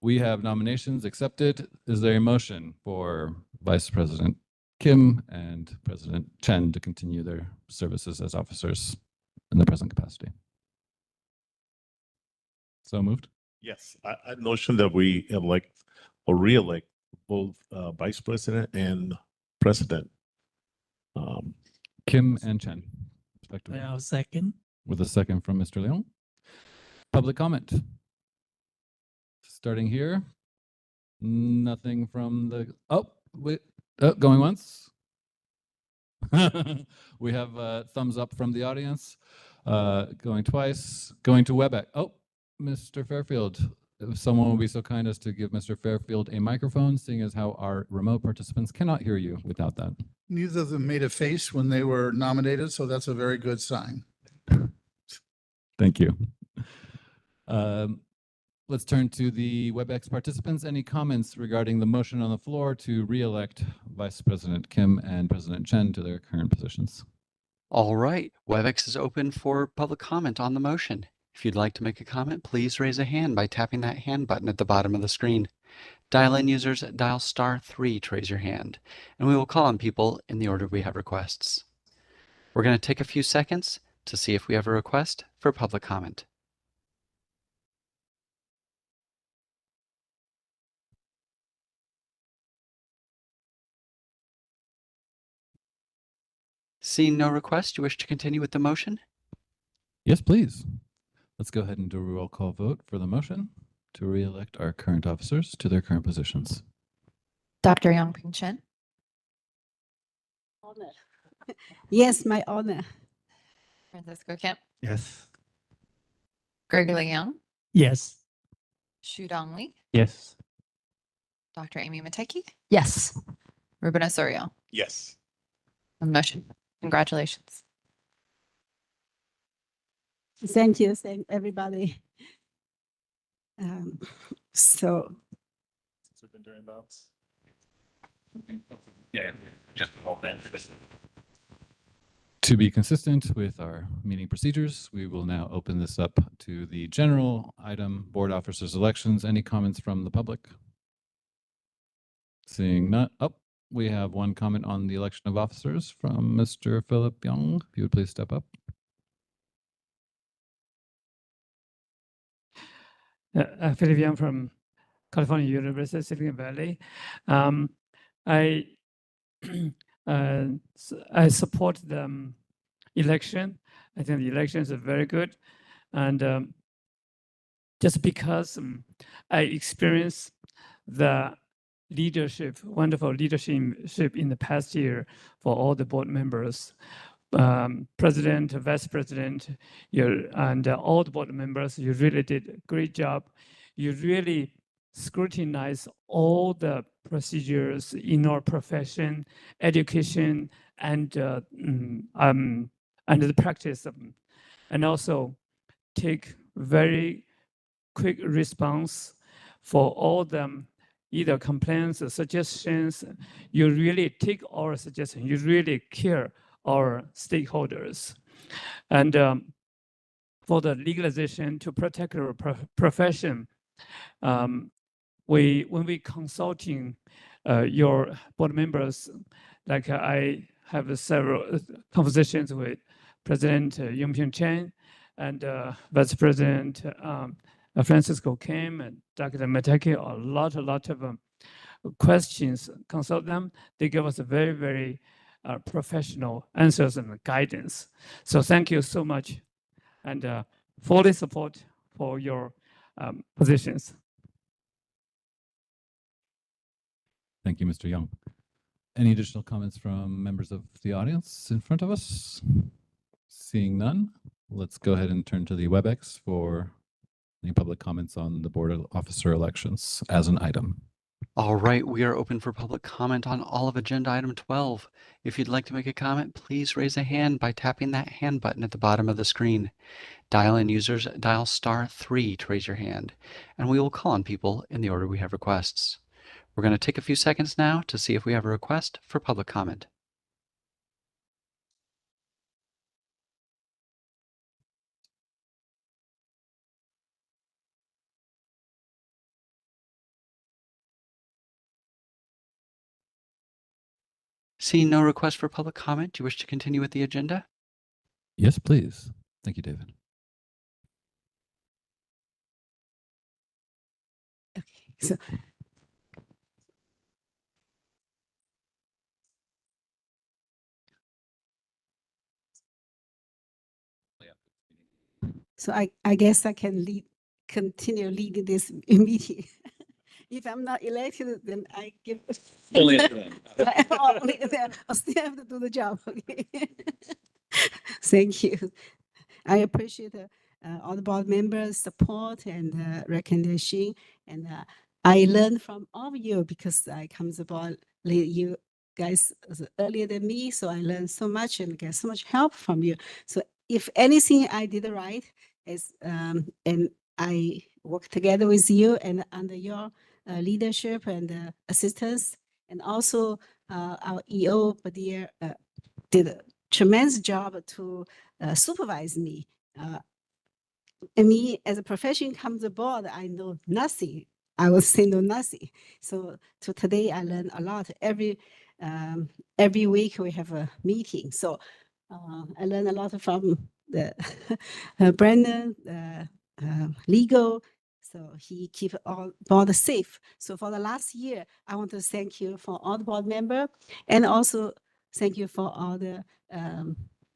We have nominations accepted. Is there a motion for Vice President Kim and President Chen to continue their services as officers in the present capacity? So moved. Yes, I notion that we elect or re-elect both Vice President and President. Kim and Chen, respectively. I'll second. With a second from Mr. Leon. Public comment. Starting here. Nothing from the, oh, wait, going once. We have thumbs up from the audience. Going twice, going to WebEx. Oh, Mr. Fairfield, if someone will be so kind as to give Mr. Fairfield a microphone, seeing as how our remote participants cannot hear you without that. Neither of them made a face when they were nominated, so that's a very good sign. Thank you. Let's turn to the WebEx participants. Any comments regarding the motion on the floor to re-elect Vice President Kim and President Chen to their current positions? All right. WebEx is open for public comment on the motion. If you'd like to make a comment, please raise a hand by tapping that hand button at the bottom of the screen. Dial-in users dial *3 to raise your hand, and we will call on people in the order we have requests. We're going to take a few seconds to see if we have a request for public comment. Seeing no request, you wish to continue with the motion? Yes, please. Let's go ahead and do a roll call vote for the motion to re-elect our current officers to their current positions. Dr. Yongping Chen. Honor. Yes, my honor. Francisco Kim. Yes. Gregory Young. Yes. Shudong Li. Yes. Dr. Amy Mateki. Yes. Ruben Osorio. Yes. A motion. Congratulations. Thank you, everybody. So We've been doing votes. Yeah, just hold that. To be consistent with our meeting procedures, we will now open this up to the general item, board officers elections. Any comments from the public? Seeing none. Oh, we have one comment on the election of officers from Mr. Philip Young. If you would please step up. Philip Young from California University, Silicon Valley. I I support the election. I think the elections are very good, and just because I experienced the leadership, wonderful leadership in the past year for all the board members, president, vice president, and all the board members. You really did a great job. You really scrutinize all the procedures in our profession, education, and the practice of them, and also take very quick response for all the either complaints or suggestions. You really take our suggestions. You really care our stakeholders. And for the legalization to protect our profession, when we consulting your board members, like I have several conversations with President Yongping Chen and Vice President Francisco Kim and Dr. Mateki, a lot of questions, consult them. They give us a very, very professional answers and guidance. So thank you so much, and fully support for your positions. Thank you, Mr. Young. Any additional comments from members of the audience in front of us? Seeing none, let's go ahead and turn to the WebEx for any public comments on the board officer elections as an item. All right, we are open for public comment on all of agenda item 12. If you'd like to make a comment, please raise a hand by tapping that hand button at the bottom of the screen. Dial-in users dial *3 to raise your hand, and we will call on people in the order we have requests. We're going to take a few seconds now to see if we have a request for public comment. Seeing no request for public comment, do you wish to continue with the agenda? Yes, please. Thank you, David. So I guess I can continue leading this meeting. If I'm not elected, then I give. Only at the end. Only at the end. I still have to do the job. Okay. Thank you. I appreciate all the board members' support and recognition. And I learned from all of you because I come to board late. You guys was earlier than me, so I learned so much and get so much help from you. So if anything I did right is and I work together with you and under your leadership and assistance, and also our EO Badir did a tremendous job to supervise me. And me as a profession comes aboard, I know nothing. I will say no nothing. So today I learned a lot. Every week we have a meeting. So I learned a lot from the Brandon, legal. So he keep all board safe. So for the last year, I want to thank you for all the board member, and also thank you for all the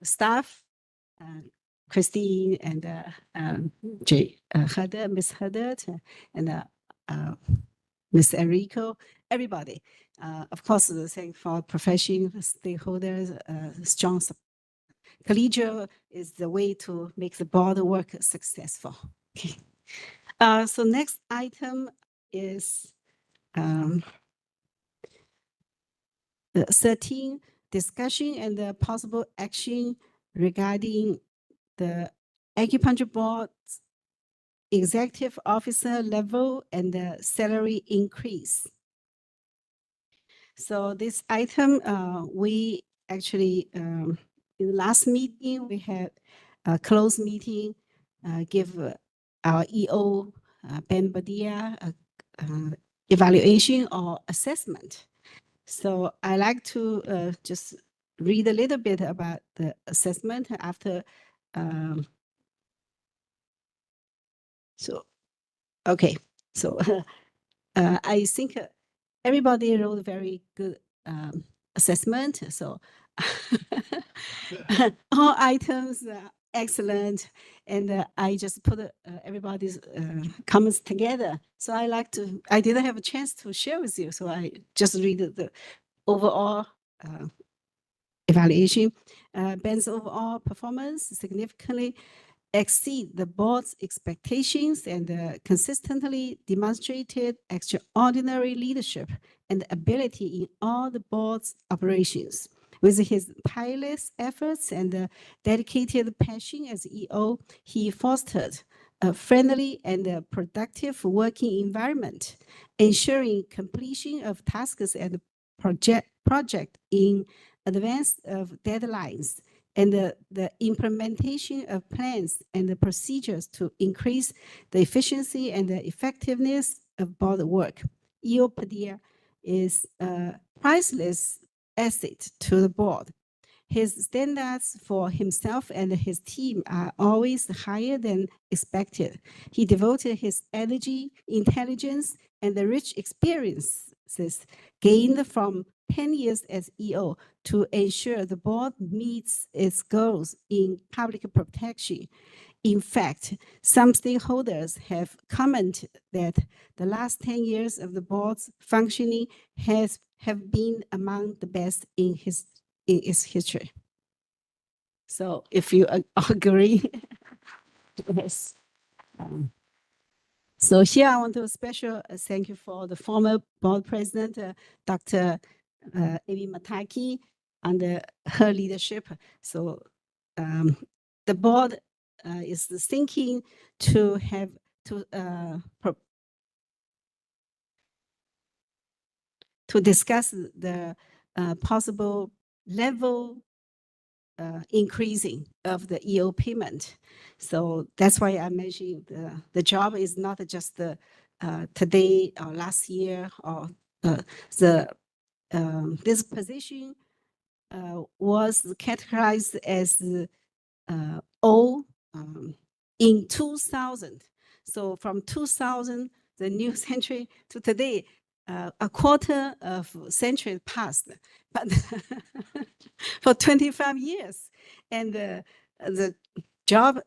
staff, Christine and Huddard, Miss Huddard, and Miss Enrico, everybody. Of course, thank for professional stakeholders, strong support. Collegial is the way to make the board work successful. Okay. So next item is 13, discussion and possible action regarding the acupuncture board executive officer level and the salary increase. So this item, we actually, in the last meeting, we had a closed meeting, give our EO, Ben Badia, evaluation or assessment. So I like to just read a little bit about the assessment after. So, okay, so I think everybody wrote a very good assessment. So all items are excellent, and I just put everybody's comments together. So I didn't have a chance to share with you, so I just read the overall evaluation. Ben's overall performance significantly exceed the board's expectations and consistently demonstrated extraordinary leadership and ability in all the board's operations. With his tireless efforts and dedicated passion as EO, he fostered a friendly and a productive working environment, ensuring completion of tasks and project in advance of deadlines, and the implementation of plans and the procedures to increase the efficiency and the effectiveness of board work. EO Padilla is a priceless asset to the board. His standards for himself and his team are always higher than expected. He devoted his energy, intelligence, and the rich experiences gained from 10 years as EO to ensure the board meets its goals in public protection. In fact, some stakeholders have commented that the last 10 years of the board's functioning have been among the best in its history. So if you agree, yes. So here I want to special thank you for the former board president, Dr. Amy Mataki, under her leadership. So the board is thinking to have to discuss the possible level increasing of the EO payment. So that's why I mentioned the job is not just the today or last year or this position was categorized as old in 2000. So from 2000, the new century to today, a quarter of century passed, but for 25 years. And the job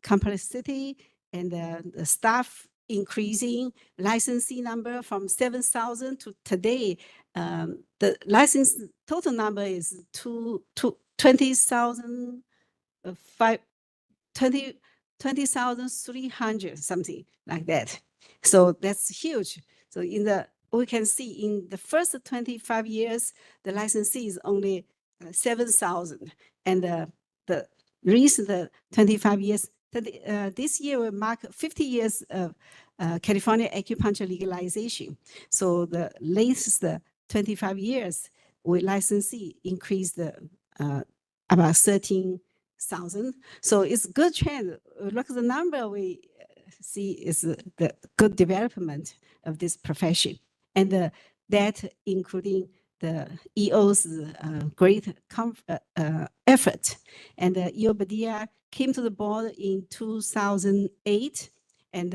complexity and the staff increasing, licensing number from 7,000 to today, the license total number is 20,300, something like that. So that's huge. So we can see in the first 25 years, the licensee is only 7,000. And the recent 25 years, this year will mark 50 years of California acupuncture legalization. So the latest 25 years, we licensee increased about 13,000. So it's a good trend. Look at the number we see is the good development of this profession. And that including the EO's great effort. And EO Padilla came to the board in 2008, and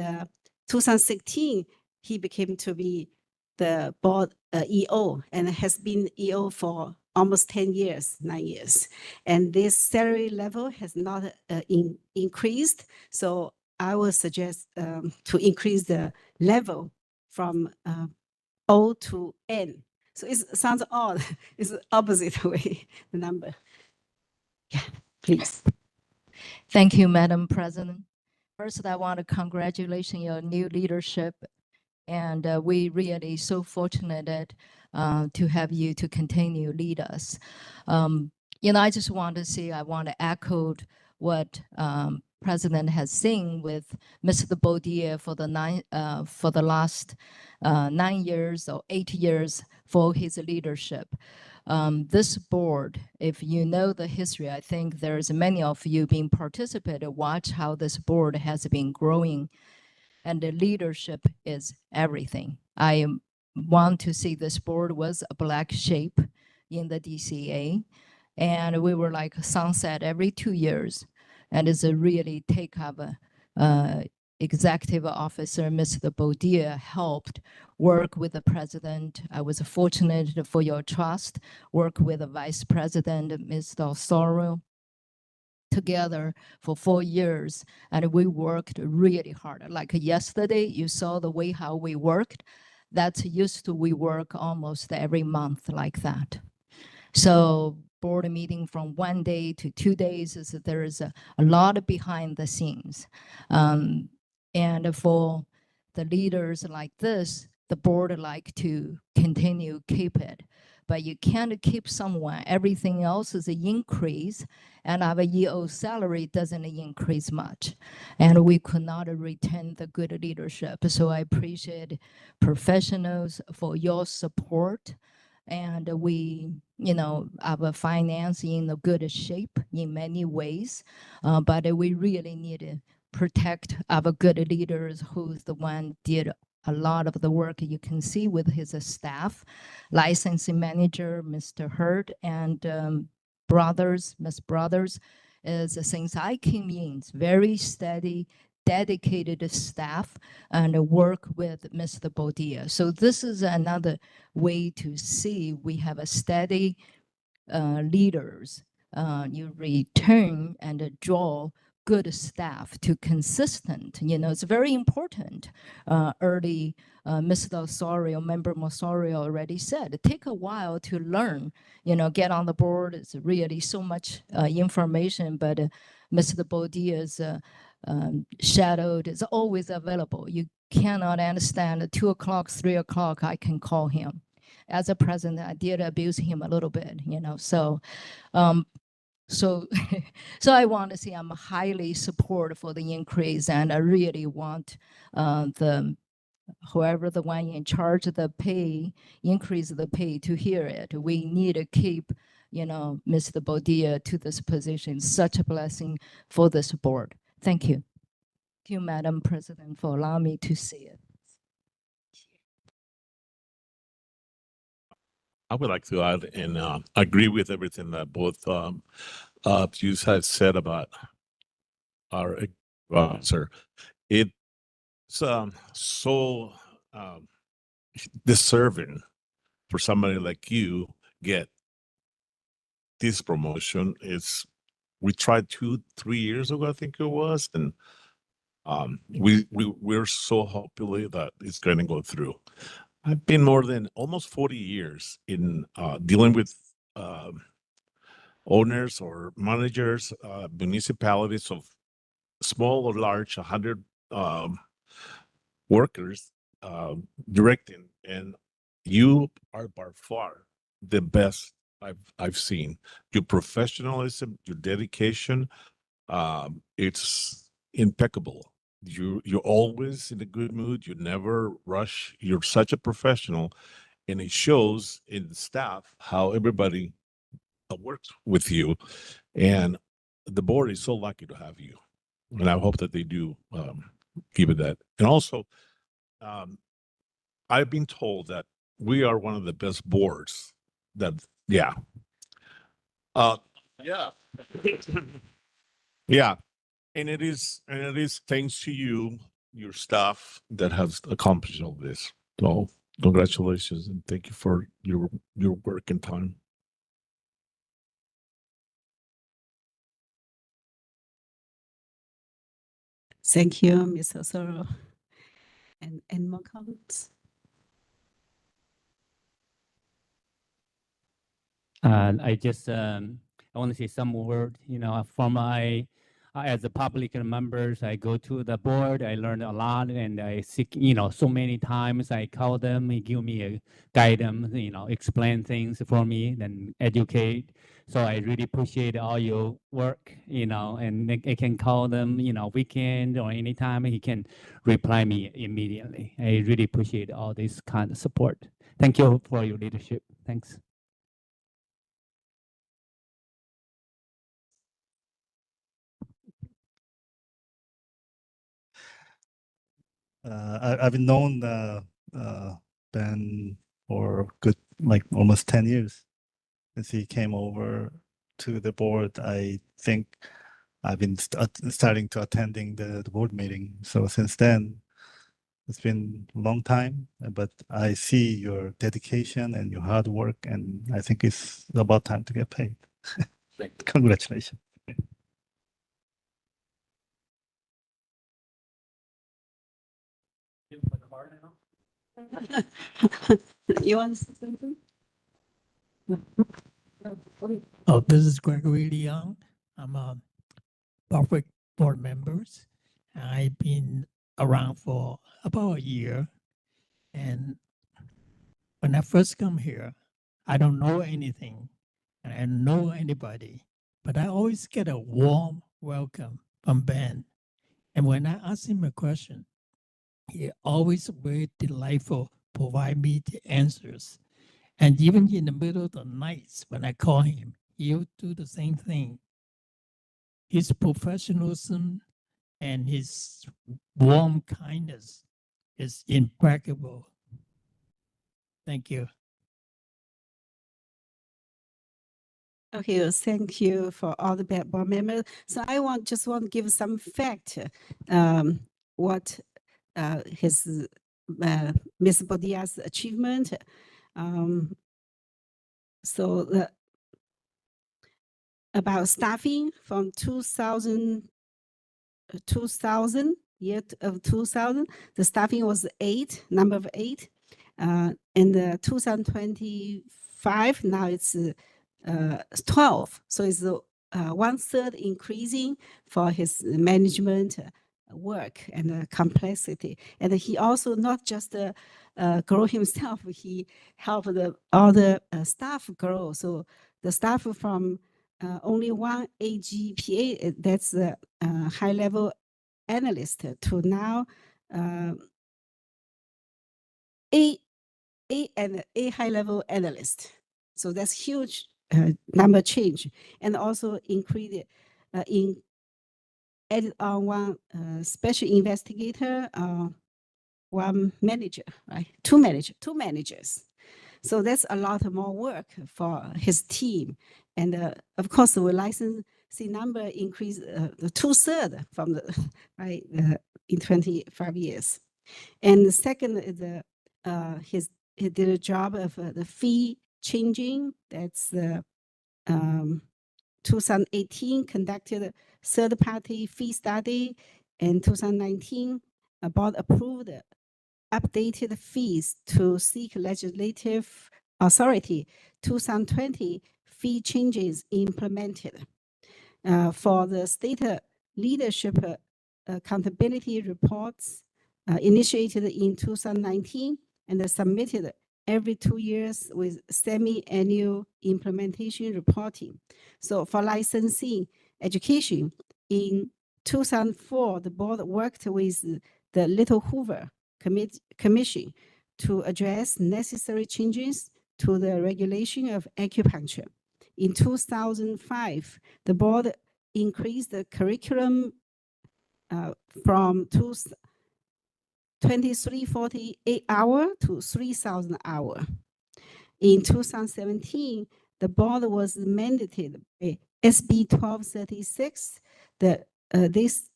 2016, he became to be the board EO and has been EO for almost 10 years, 9 years. And this salary level has not increased. So I would suggest to increase the level from O to N. So it sounds odd. It's the opposite way, the number. Yeah, please. Thank you, Madam President. First, I want to congratulate your new leadership. And we really so fortunate to have you to continue lead us. I just want to say, I want to echo what President has seen with Mr. Baudier for the last 9 years or 8 years for his leadership. This board, if you know the history, I think there's many of you being participated, watch how this board has been growing, and the leadership is everything. I want to see this board was a black sheep in the DCA, and we were like sunset every 2 years, and it's a really take up executive officer, Mr. Baudier, helped work with the president. I was fortunate for your trust, work with the vice president, Mr. Sorrell, together for 4 years, and we worked really hard. Like yesterday, you saw the way how we worked. That's used to we work almost every month like that. So board meeting from 1 day to 2 days, there is a lot behind the scenes. And for the leaders like this, the board like to continue keep it. but you can't keep someone, everything else is an increase, and our EO salary doesn't increase much. And we could not retain the good leadership. So I appreciate professionals for your support. And we, our finance in a good shape in many ways, but we really need to protect our good leaders who's the one did a lot of the work you can see with his staff, licensing manager, Mr. Hurd, and Miss Brothers, is since I came in, it's very steady, dedicated staff and work with Mr. Bodia. So this is another way to see we have a steady leaders. You return and draw good staff to consistent. It's very important. Early, Mr. Osorio, Member Osorio already said, it take a while to learn, get on the board. It's really so much information, but Mr. Bodia's shadowed is always available. You cannot understand at 2 o'clock, 3 o'clock, I can call him. As a president, I did abuse him a little bit, so so I want to say I'm highly supportive for the increase, and I really want whoever the one in charge of the pay, increase the pay to hear it. We need to keep, Mr. Bodia to this position. Such a blessing for this board. Thank you. Thank you, Madam President, for allowing me to say it. I would like to add and agree with everything that both you had said about our sir. It's so deserving for somebody like you get this promotion. We tried 2-3 years ago, I think it was, and we're so hopefully that it's going to go through. I've been more than almost 40 years in dealing with owners or managers, municipalities of small or large, 100 workers directing, and you are by far the best I've seen. Your professionalism, your dedication, it's impeccable. You're always in a good mood. You never rush. You're such a professional, and it shows in the staff how everybody works with you, and the board is so lucky to have you. And I hope that they do give it that. And also, I've been told that we are one of the best boards. Yeah. Yeah. And it is thanks to you, your staff, that has accomplished all this. So congratulations and thank you for your work and time. Thank you, Mr. Soro. And any more comments? I just I want to say some word, from my as a public members, I go to the board, I learned a lot, and I seek, so many times I call them, they give me a guidance, explain things for me, then educate. So I really appreciate all your work, and I can call them, weekend or anytime, he can reply me immediately. I really appreciate all this kind of support. Thank you for your leadership. Thanks. I've known Ben for good, like almost 10 years since he came over to the board. I think I've been starting to attending the board meeting. So since then, it's been a long time, but I see your dedication and your hard work, and I think it's about time to get paid. Congratulations. You want to say something? Oh, this is Gregory Leong. I'm a public board members. I've been around for about a year. And when I first come here, I don't know anything and I don't know anybody, but I always get a warm welcome from Ben. And when I ask him a question, he always very delightful, provide me the answers. And even in the middle of the nights when I call him, he'll do the same thing. His professionalism and his warm kindness is impeccable. Thank you. Okay, well, thank you for all the board members. So I just want to give some fact, what his Ms. Bodia's achievement. So about staffing from 2000, year of 2000, the staffing was 8, number of 8. In the 2025, now it's 12. So it's 1/3 increasing for his management work and complexity. And he also not just grow himself, he helped all the staff grow. So the staff from only one AGPA, that's a high level analyst, to now a high level analyst. So that's huge number change, and also increase in added on one special investigator, one manager, right? Two managers. So that's a lot more work for his team. And of course, the licensing number increased the 2/3 from the right in 25 years. And the second is he did a job of the fee changing. That's the 2018 conducted a third-party fee study. In 2019, board approved updated fees to seek legislative authority. 2020 fee changes implemented. For the state leadership accountability reports initiated in 2019 and submitted every 2 years with semi-annual implementation reporting. So for licensing education, in 2004, the board worked with the Little Hoover Commission to address necessary changes to the regulation of acupuncture. In 2005, the board increased the curriculum from 2348 hours to 3,000 hours. In 2017, the board was mandated by SB 1236 that this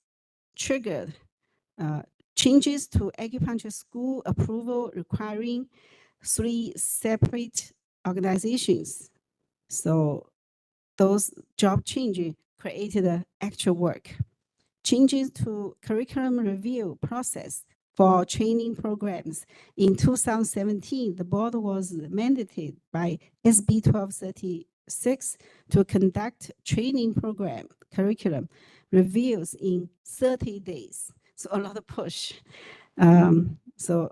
triggered changes to acupuncture school approval requiring 3 separate organizations. So those job changes created actual work. Changes to curriculum review process for training programs. In 2017, the board was mandated by SB 1236 to conduct training program curriculum reviews in 30 days. So a lot of push. So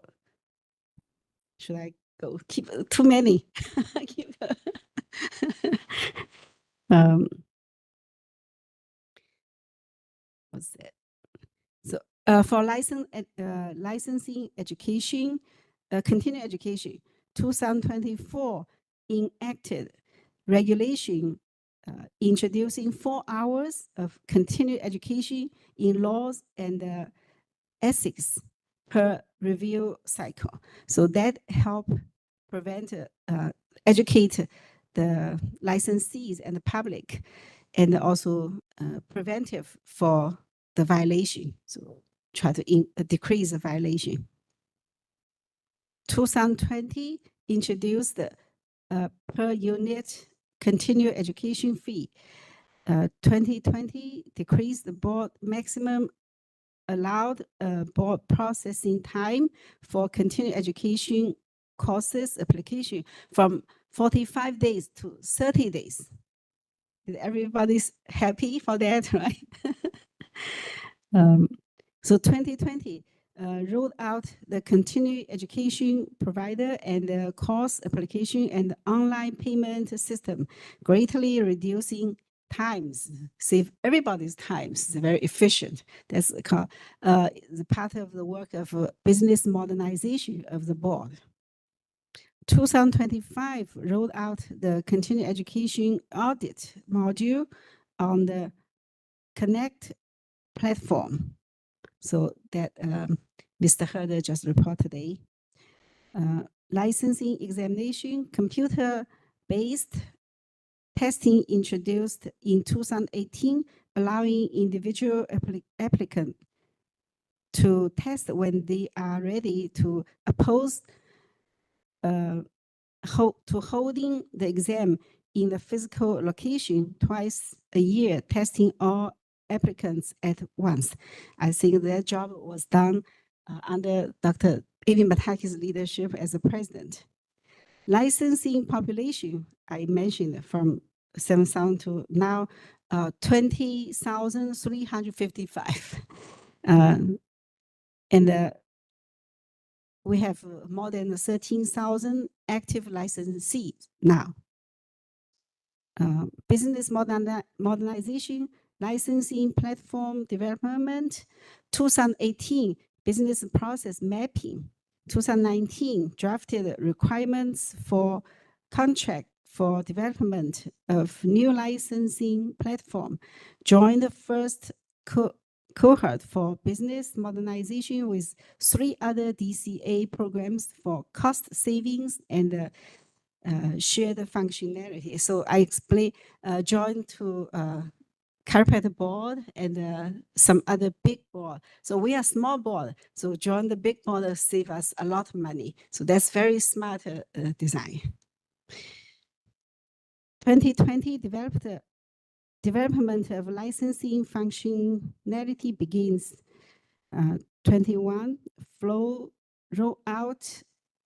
should I go? Keep too many. What's that? So for licensing education, continuing education, 2024 enacted regulation introducing 4 hours of continuing education in laws and ethics per review cycle. So that help prevent, educate the licensees and the public, and also preventive for the violation. So try to decrease the violation. 2020 introduced the per unit continuing education fee. 2020 decreased the board maximum allowed board processing time for continuing education courses application from 45 days to 30 days. Everybody's happy for that, right? So 2020 rolled out the continuing education provider and the course application and online payment system, greatly reducing times, save everybody's times. It's very efficient. That's called the part of the work of business modernization of the board. 2025 rolled out the continuing education audit module on the Connect platform. So that Mr. Herder just reported today. Licensing examination, computer-based testing introduced in 2018, allowing individual applicant to test when they are ready to oppose to holding the exam in the physical location twice a year, testing all applicants at once. I think that job was done under Dr. Evi Mataki's leadership as a president. Licensing population, I mentioned from 7,000 to now 20,355. And we have more than 13,000 active licensees now. Business modernization, licensing platform development, 2018 business process mapping, 2019 drafted requirements for contract for development of new licensing platform, joined the first cohort for business modernization with 3 other DCA programs for cost savings and shared functionality. So I explain, joined to carpet board and some other big board. So we are small board. So join the big board save us a lot of money. So that's very smart design. 2020 development of licensing functionality begins. 21 flow rollout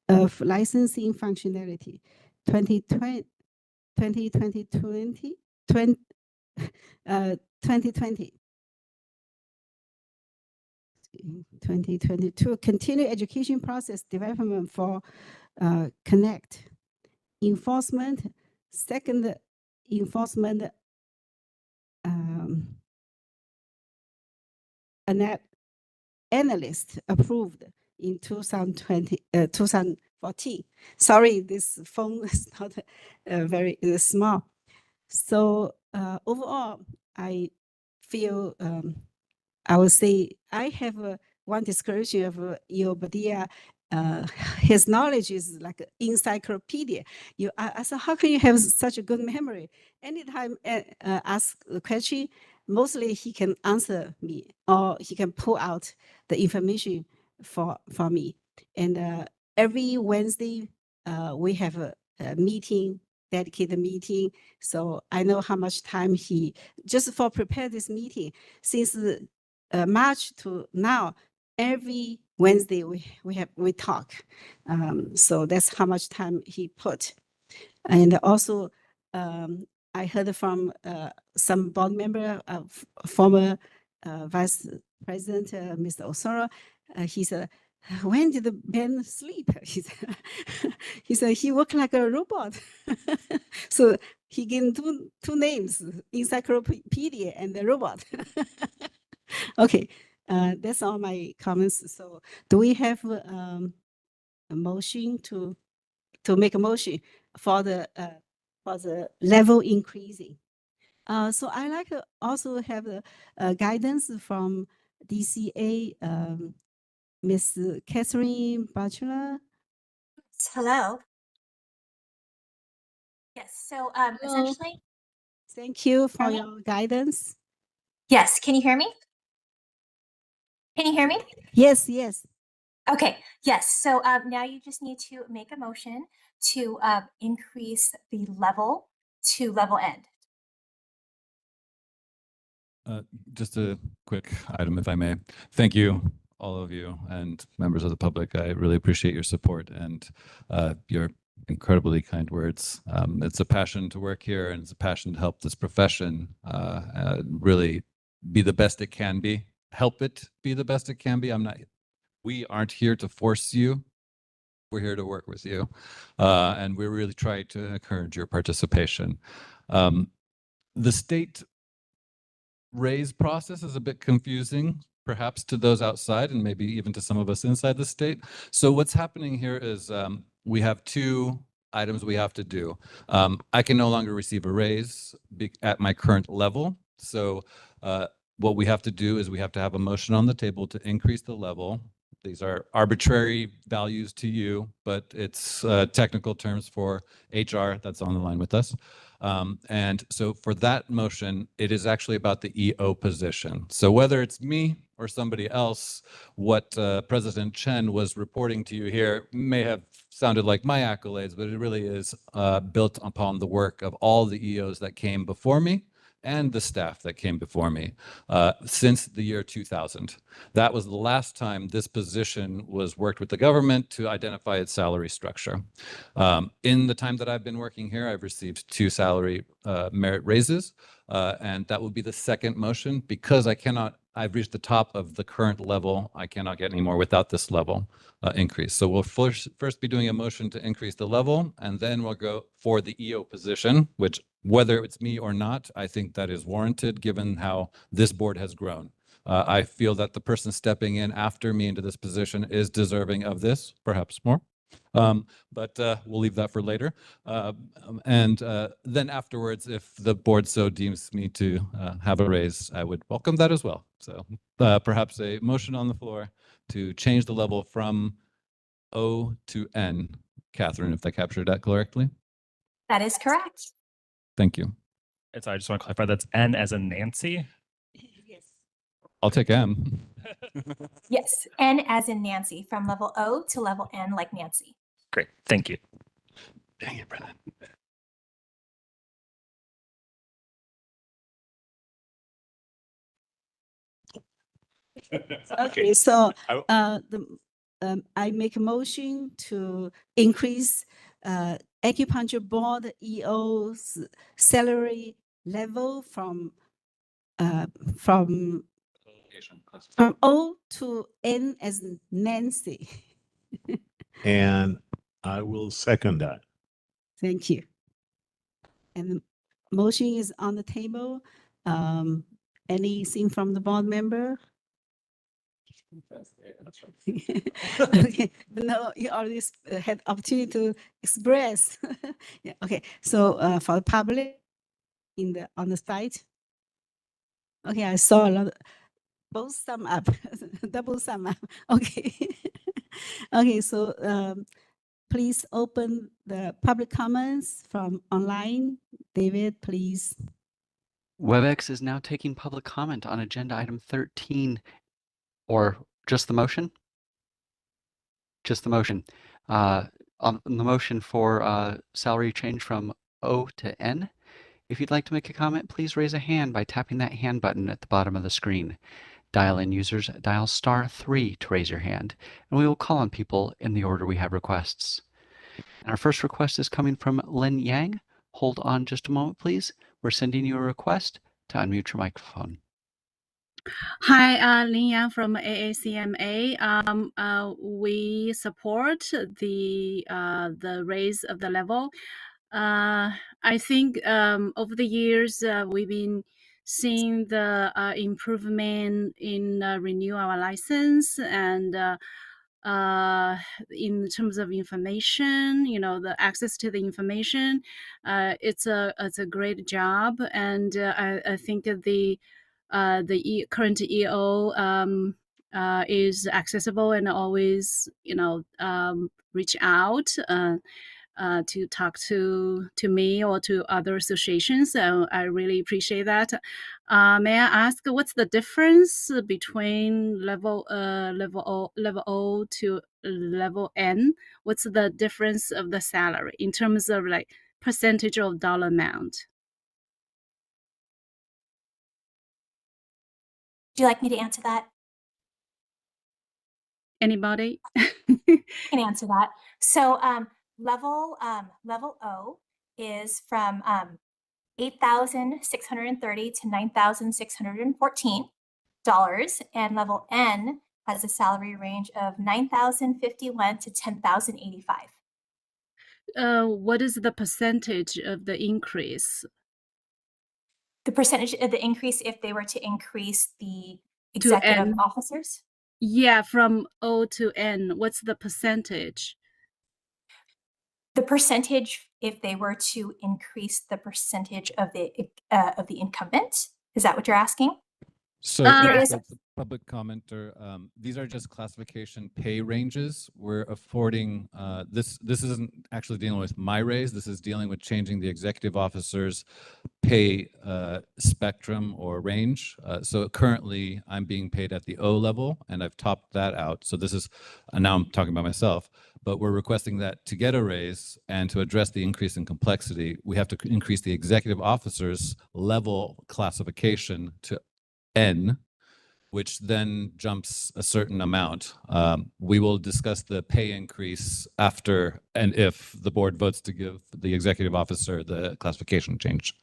of licensing functionality. 2020 2022 continue education process development for Connect. Enforcement, second enforcement analyst approved in 2014. Sorry, this phone is not very small. So overall, I feel I would say I have one description of Badia. His knowledge is like an encyclopedia. I said, how can you have such a good memory? Anytime ask the question, mostly he can answer me or he can pull out the information for me. And every Wednesday, we have a meeting, dedicated meeting. So I know how much time he, just for prepare this meeting, since March to now, every Wednesday we talk. So that's how much time he put. And also, I heard from some board member, former Vice President, Mr. Osoro. He said, when did Ben sleep? He said he worked like a robot. So he gave two names, encyclopedia and the robot. Okay, that's all my comments. So do we have a motion to make a motion for the level increasing? So I like to also have the guidance from DCA, Ms. Catherine Bachelor. Hello. Yes, so essentially. Thank you for your guidance. Yes, can you hear me? Can you hear me? Yes, yes. Okay, yes, so now you just need to make a motion to increase the level to level end. Just a quick item, if I may. Thank you, all of you and members of the public. I really appreciate your support and your incredibly kind words. It's a passion to work here, and it's a passion to help this profession really be the best it can be. Help it be the best it can be. I'm not We aren't here to force you. We're here to work with you. And we're really trying to encourage your participation. The state raise process is a bit confusing, perhaps to those outside and maybe even to some of us inside the state. So what's happening here is we have two items we have to do. I can no longer receive a raise at my current level. So what we have to do is we have to have a motion on the table to increase the level. These are arbitrary values to you, but it's technical terms for HR that's on the line with us. And so for that motion, it is actually about the EO position. So whether it's me or somebody else, what President Chen was reporting to you here may have sounded like my accolades, but it really is built upon the work of all the EOs that came before me and the staff that came before me since the year 2000. That was the last time this position was worked with the government to identify its salary structure. In the time that I've been working here, I've received 2 salary merit raises, and that will be the second motion because I've reached the top of the current level. I cannot get any more without this level increase. So we'll first be doing a motion to increase the level, and then we'll go for the EO position, which whether it's me or not, I think that is warranted given how this board has grown. I feel that the person stepping in after me into this position is deserving of this, perhaps more. But we'll leave that for later. And then afterwards, if the board so deems me to have a raise, I would welcome that as well. So perhaps a motion on the floor to change the level from O to N. Catherine, if I captured that correctly. That is correct. Thank you. And so I just want to clarify that's N as in Nancy. Yes. I'll take M. Yes, N as in Nancy, from level O to level N like Nancy. Great, thank you. Dang it, Brennan. Okay, so I make a motion to increase acupuncture board EO's salary level from O to N as Nancy. And I will second that. Thank you. And the motion is on the table. Anything from the board member? Okay. No, you already had opportunity to express. Yeah, okay, so for the public on the site. Okay, I saw a lot, both sum up, double sum up. Okay. Okay, so please open the public comments from online. David, please. WebEx is now taking public comment on agenda item 13, or just the motion? Just the motion. On the motion for salary change from O to N. If you'd like to make a comment, please raise a hand by tapping that hand button at the bottom of the screen. Dial-in users dial *3 to raise your hand, and we will call on people in the order we have requests. And our first request is coming from Lin Yang. Hold on just a moment, please. We're sending you a request to unmute your microphone. Hi, Lin Yang from AACMA. We support the raise of the level. I think over the years we've been seeing the improvement in renew our license and in terms of information, the access to the information. It's a great job, and I think the current EO is accessible and always, reach out to talk to me or to other associations. So I really appreciate that. May I ask what's the difference between level O to level N? What's the difference of the salary in terms of like percentage of dollar amount? Would you like me to answer that? Anybody? I can answer that. So level O is from $8,630 to $9,614, and level N has a salary range of 9,051 to 10,085. What is the percentage of the increase? The percentage of the increase if they were to increase the To executive N? officers? Yeah, from O to N, what's the percentage? The percentage if they were to increase the percentage of the incumbent? Is that what you're asking? So There is- the public commenter, these are just classification pay ranges. We're affording, this isn't actually dealing with my raise. This is dealing with changing the executive officer's pay spectrum or range. So currently I'm being paid at the O level and I've topped that out. So this is, now I'm talking about myself, but we're requesting that to get a raise and to address the increase in complexity, we have to increase the executive officer's level classification to N, which then jumps a certain amount. We will discuss the pay increase after and if the board votes to give the executive officer the classification change.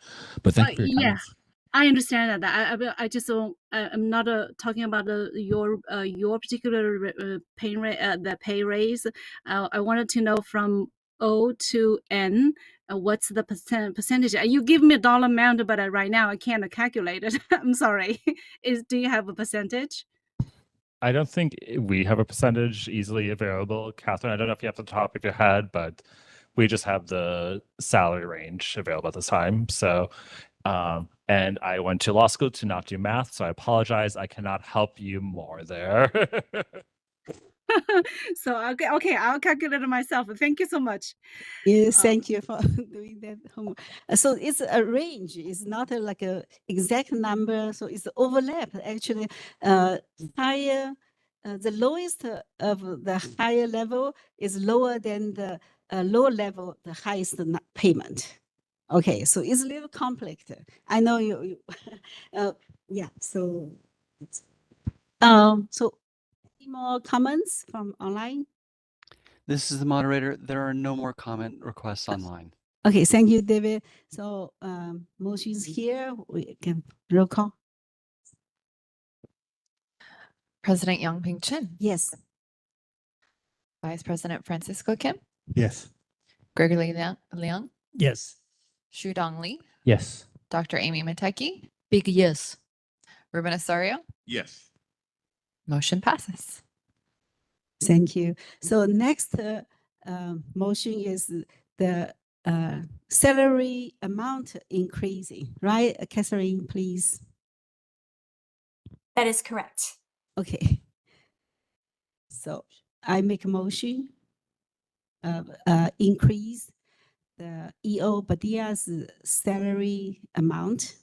But thank you for your Yeah, comments. I understand that. I just don't. I'm not talking about your particular pay rate, the pay raise. I wanted to know from O to N, what's the percentage? You give me a dollar amount, but right now I can't calculate it. I'm sorry. Do you have a percentage? I don't think we have a percentage easily available, Catherine. I don't know if you have the top of your head, but we just have the salary range available at this time. So, and I went to law school to not do math, so I apologize. I cannot help you more there. So okay, I'll calculate it myself. Thank you so much. Yes, thank you for doing that homework. So it's a range. It's not like a exact number. So it's overlap. Actually, higher, the lowest of the higher level is lower than the lower level, the highest payment. Okay, so it's a little complex. I know you yeah. So, so any more comments from online? This is the moderator. There are no more comment requests online. Okay, thank you, David. So motions here, we can roll call. President Yang Ping Chen, Yes. Vice President Francisco Kim, Yes. Gregory Liang, Yes. Shu Dong Lee, Yes. Dr. Amy Mateki, Big yes. Ruben Osorio. Yes. Motion passes. Thank you. So next motion is the salary amount increasing, right? Catherine, please. That is correct. Okay. So I make a motion of increase the EO Badia's salary amount.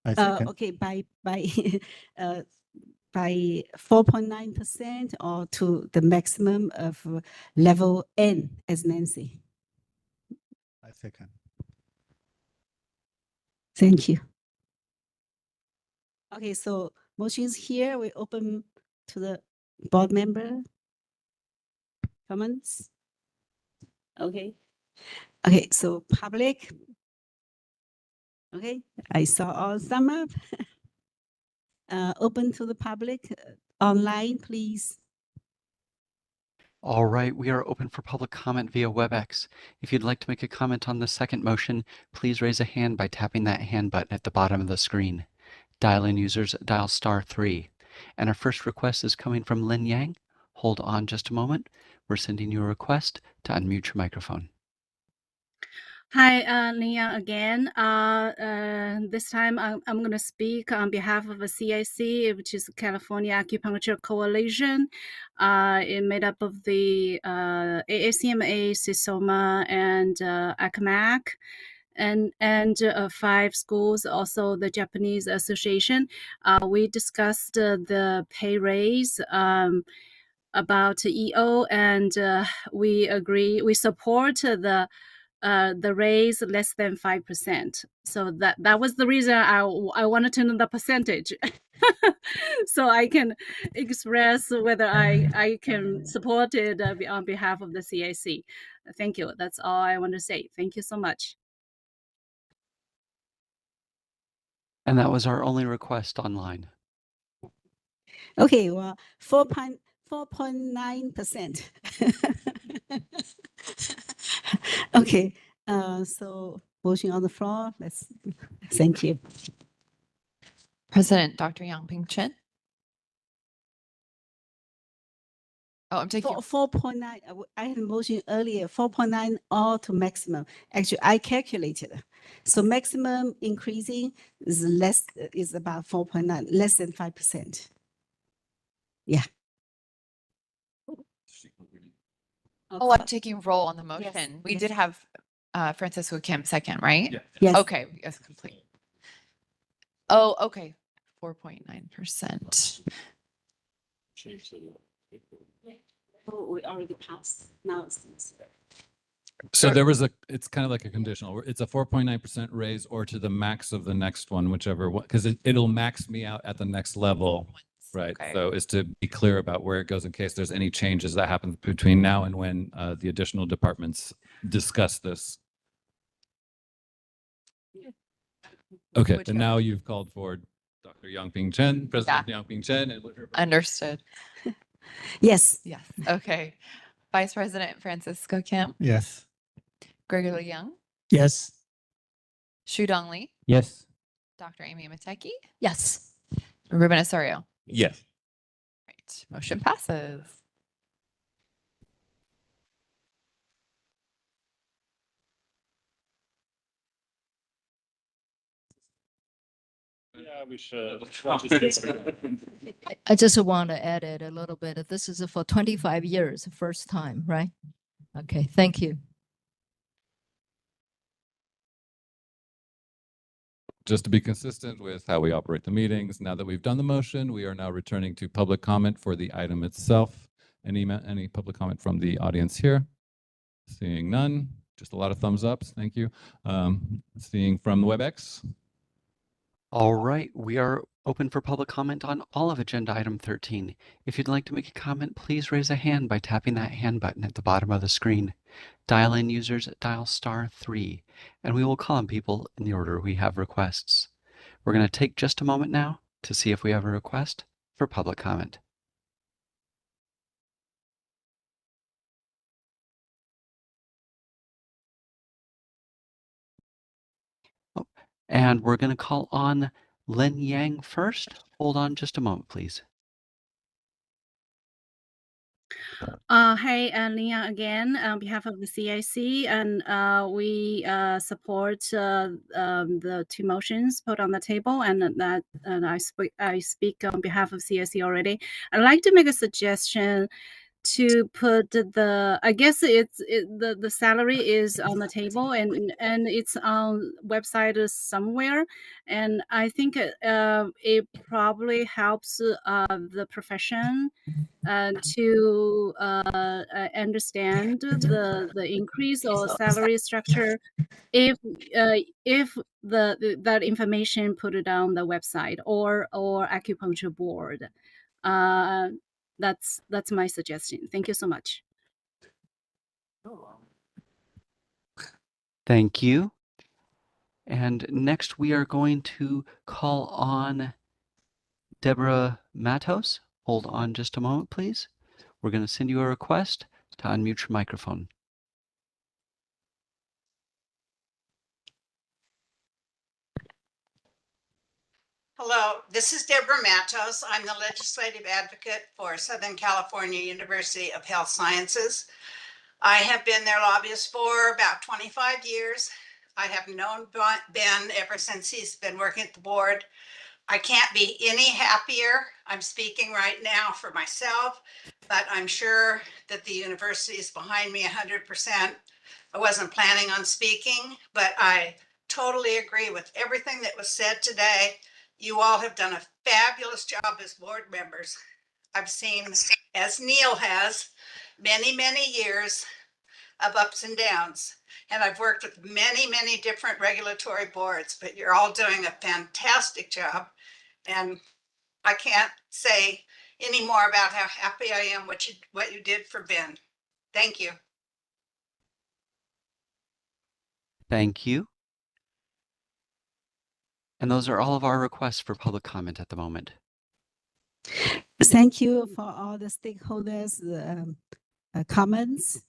I second. Okay, by by 4.9% or to the maximum of level N as Nancy. I second. Thank you. Okay, so motions here, we open to the board member comments. Okay. Okay, so public. Okay, I saw all sum up. Open to the public online, please. All right, we are open for public comment via WebEx. If you'd like to make a comment on the second motion, please raise a hand by tapping that hand button at the bottom of the screen. Dial-in users dial *3. And our first request is coming from Lin Yang. Hold on just a moment. We're sending you a request to unmute your microphone. Hi, Lin Yang again. This time I'm going to speak on behalf of a CIC, which is California Acupuncture Coalition. It made up of the AACMA, CISOMA, and ACMAC, and 5 schools, also the Japanese Association. We discussed the pay raise about EO, and we agree, we support the raise less than 5%. So that was the reason I wanted to know the percentage, so I can express whether I can support it on behalf of the CIC. Thank you. That's all I want to say. Thank you so much. And that was our only request online. Okay, well, 4.9%. Okay, so motion on the floor. Thank you. President Dr. Yang-Ping Chen. Oh, I'm taking. 4.9, I had a motion earlier, 4.9 all to maximum. Actually, I calculated. So maximum increasing is about 4.9, less than 5%. Yeah. Oh, I'm taking roll on the motion. We did have Francisco Kim second, right? Yeah. Yes. Okay, yes, complete. Oh, okay. 4.9%. Oh, we already passed. Now it's. So it's kind of like a conditional, it's a 4.9% raise or to the max of the next one, whichever one, because it'll max me out at the next level. Right. Okay. So is to be clear about where it goes in case there's any changes that happen between now and when the additional departments discuss this. Okay. And now you've called for Dr. Yang-Ping Chen, President Yang-Ping Chen. And Understood. Yes. Yes. Okay. Vice President Francisco Kim. Yes. Gregory Young. Yes. Shu Dong Lee. Yes. Dr. Amy Mateki. Yes. Ruben Osorio. Yes. Right. Motion passes. Yeah, we should. I just want to add it a little bit. This is for 25 years, first time, right? Okay, thank you. Just to be consistent with how we operate the meetings, now that we've done the motion, we are now returning to public comment for the item itself. Any public comment from the audience here? Seeing none, just a lot of thumbs ups. Thank you. Seeing from the WebEx. All right, we are open for public comment on all of agenda item 13. If you'd like to make a comment, please raise a hand by tapping that hand button at the bottom of the screen. Dial-in users dial *3, and we will call on people in the order we have requests. We're going to take just a moment now to see if we have a request for public comment. And we're going to call on Lin Yang first. Hold on just a moment, please. Hi, Lin Yang again on behalf of the CIC, and we support the two motions put on the table, and I speak on behalf of CIC already. I'd like to make a suggestion to put I guess the salary is on the table and it's on website somewhere, and I think it probably helps the profession to understand the increase or salary structure if that information put it on the website or acupuncture board. That's my suggestion. Thank you so much. Thank you. And next we are going to call on Deborah Matos. Hold on just a moment, please. We're going to send you a request to unmute your microphone. Hello, this is Deborah Matos. I'm the legislative advocate for Southern California University of Health Sciences. I have been their lobbyist for about 25 years. I have known Ben ever since he's been working at the board. I can't be any happier. I'm speaking right now for myself, but I'm sure that the university is behind me 100%. I wasn't planning on speaking, but I totally agree with everything that was said today. You all have done a fabulous job as board members. I've seen, as Neil has, many, many years of ups and downs. And I've worked with many, many different regulatory boards, but you're all doing a fantastic job. And I can't say any more about how happy I am what you did for Ben. Thank you. Thank you. And those are all of our requests for public comment at the moment. Thank you for all the stakeholders' comments,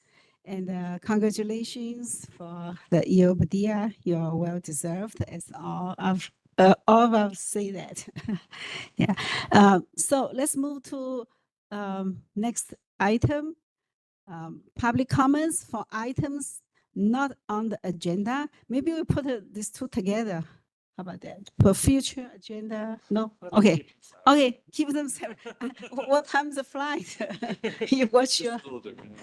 and congratulations for the EOBDIA. You are well deserved, as all of us say that. Yeah. So let's move to next item. Public comments for items not on the agenda. Maybe we put these two together. How about that? For future agenda? No? Okay. Okay, keep them separate. What time's the flight? You watch your.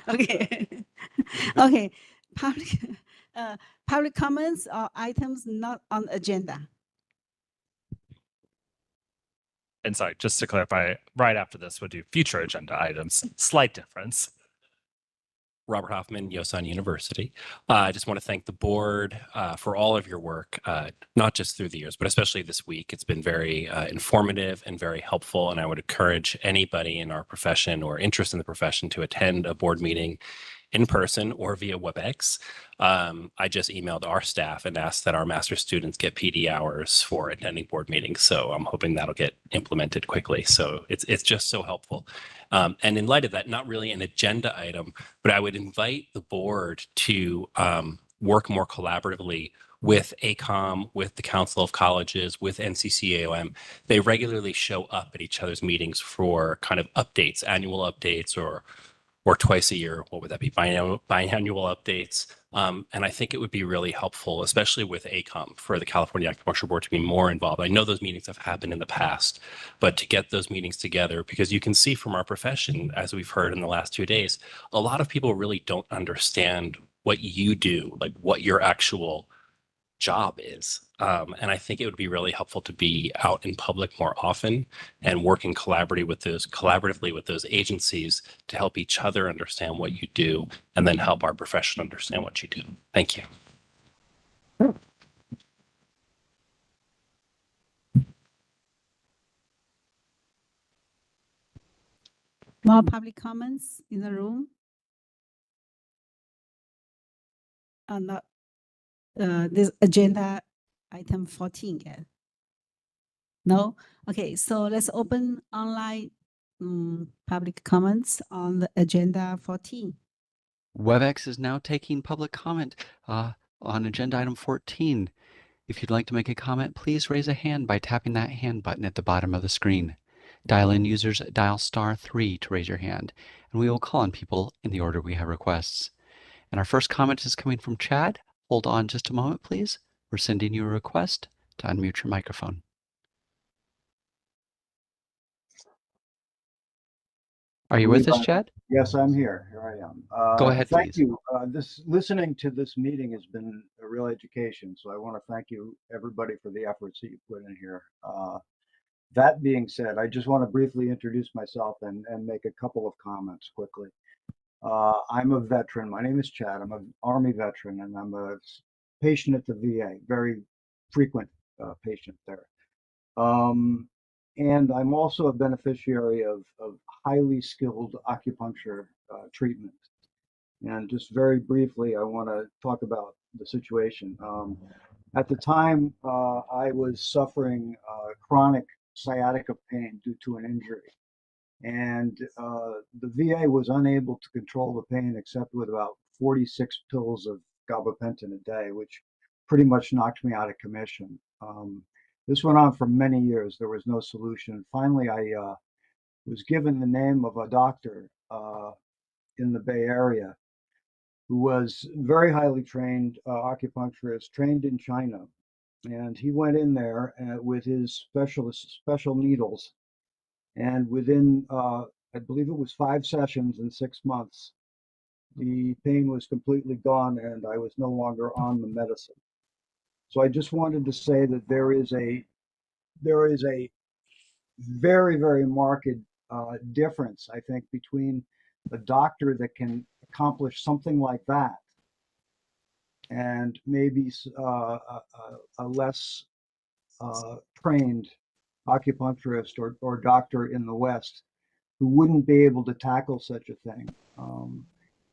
Okay. Okay. Public, public comments or items not on agenda. And sorry, just to clarify, right after this, we'll do future agenda items. Slight difference. Robert Hoffman, Yosan University. I just want to thank the board for all of your work, not just through the years, but especially this week. It's been very informative and very helpful, and I would encourage anybody in our profession or interest in the profession to attend a board meeting in person or via WebEx. I just emailed our staff and asked that our master's students get PD hours for attending board meetings. So I'm hoping that'll get implemented quickly. So it's just so helpful. And in light of that, not really an agenda item, but I would invite the board to work more collaboratively with ACOM, with the Council of Colleges, with NCCAOM. They regularly show up at each other's meetings for kind of updates, annual updates, or twice a year. What would that be? Biannual updates. And I think it would be really helpful, especially with ACOM, for the California Acupuncture Board to be more involved. I know those meetings have happened in the past, but to get those meetings together, because you can see from our profession, as we've heard in the last 2 days, a lot of people really don't understand what you do, like what your actual job is. And I think it would be really helpful to be out in public more often and working collaboratively with those agencies to help each other understand what you do and then help our profession understand what you do. Thank you. More public comments in the room? On this agenda item 14 yet? No? Okay, so let's open online public comments on the agenda 14. WebEx is now taking public comment on agenda item 14. If you'd like to make a comment, please raise a hand by tapping that hand button at the bottom of the screen. Dial-in users dial *3 to raise your hand, and we will call on people in the order we have requests. And our first comment is coming from Chad. Hold on just a moment, please. We're sending you a request to unmute your microphone. Are you with us, Chad? Yes, I'm here. Here I am. Go ahead, thank please. you. Listening to this meeting has been a real education. So I want to thank you, everybody, for the efforts that you put in here. That being said, I just want to briefly introduce myself and make a couple of comments quickly. I'm a veteran. My name is Chad. I'm an Army veteran, and I'm a patient at the VA, very frequent patient there. And I'm also a beneficiary of highly skilled acupuncture treatment. And just very briefly, I want to talk about the situation. At the time, I was suffering chronic sciatica pain due to an injury. And the VA was unable to control the pain except with about 46 pills of gabapentin a day, which pretty much knocked me out of commission. This went on for many years. There was no solution. Finally, I was given the name of a doctor in the Bay Area who was very highly trained acupuncturist, trained in China. And he went in there with his special needles. And within, I believe it was 5 sessions in 6 months, the pain was completely gone and I was no longer on the medicine. So I just wanted to say that there is a very, very marked difference, I think, between a doctor that can accomplish something like that and maybe a less trained acupuncturist or doctor in the West who wouldn't be able to tackle such a thing.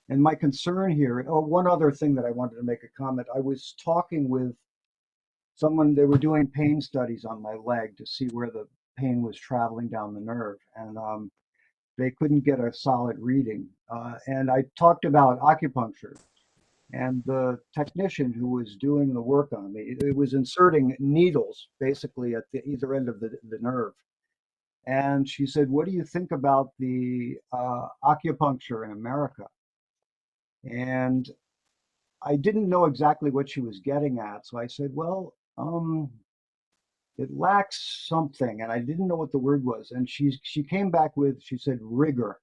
And my concern here, one other thing that I wanted to make a comment. I was talking with someone, they were doing pain studies on my leg to see where the pain was traveling down the nerve, and they couldn't get a solid reading. And I talked about acupuncture, and the technician who was doing the work on me, it was inserting needles basically at the either end of the nerve. And she said, "What do you think about the acupuncture in America?" And I didn't know exactly what she was getting at, so I said, "Well, it lacks something," and I didn't know what the word was. And she came back with, she said, rigor.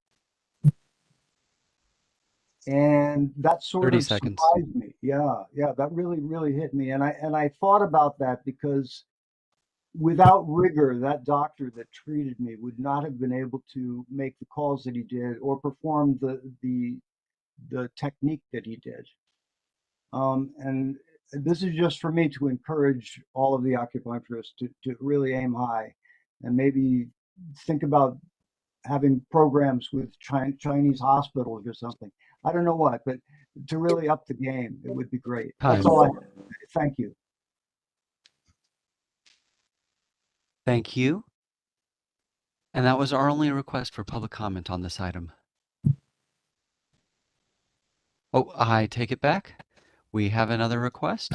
And that sort 30 of seconds. surprised me. Yeah, that really hit me. And I thought about that because without rigor, that doctor that treated me would not have been able to make the calls that he did or perform the technique that he did. And this is just for me to encourage all of the acupuncturists to really aim high and maybe think about having programs with Chinese hospitals or something. I don't know what, but to really up the game, it would be great. That's all I have to say. Thank you. Thank you. And that was our only request for public comment on this item. Oh, I take it back. We have another request.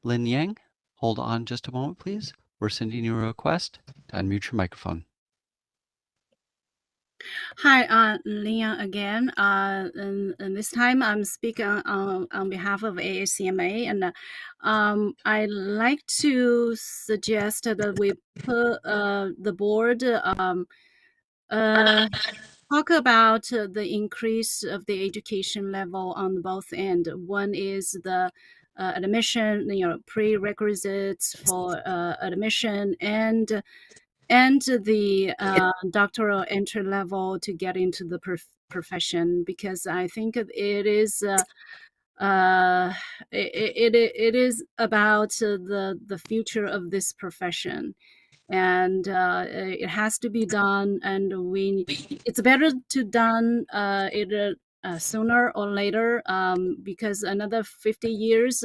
Lin Yang, hold on just a moment, please. We're sending you a request to unmute your microphone. Hi, Leon again. And this time I'm speaking on behalf of AACMA, and I like to suggest that we put the board talk about the increase of the education level on both ends. One is the admission, prerequisites for admission, and the doctoral entry level to get into the profession, because I think it is it is about the future of this profession, and it has to be done, and it's better to done it sooner or later, because another 50 years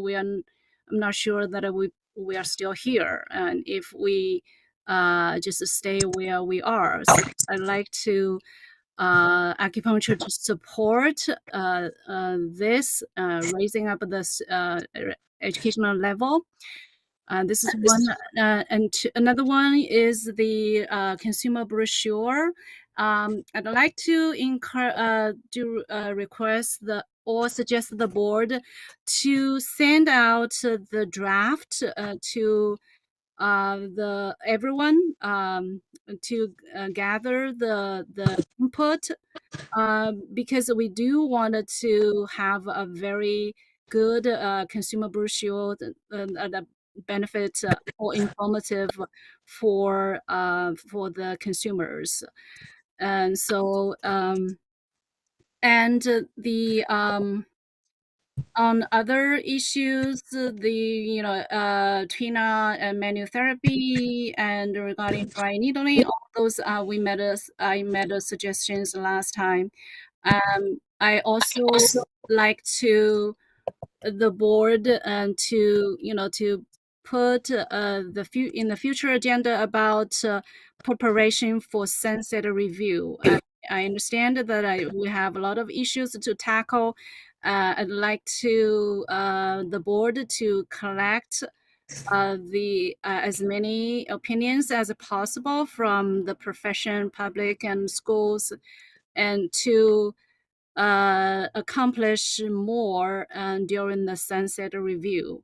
we are, I'm not sure that we are still here, and if we just stay where we are. So I'd like to acupuncture to support this raising up this educational level. This is one, and another one is the consumer brochure. I'd like to request or suggest the board to send out the draft to everyone to gather the input, because we do want to have a very good consumer brochure that benefits or informative for the consumers. And so and the on other issues, the Tina and manual therapy, and regarding dry needling, all those I made suggestions last time. I also like to the board and to to put in the future agenda about preparation for sunset review. I understand that we have a lot of issues to tackle. I'd like to the board to collect as many opinions as possible from the profession, public, and schools, and to accomplish more during the sunset review.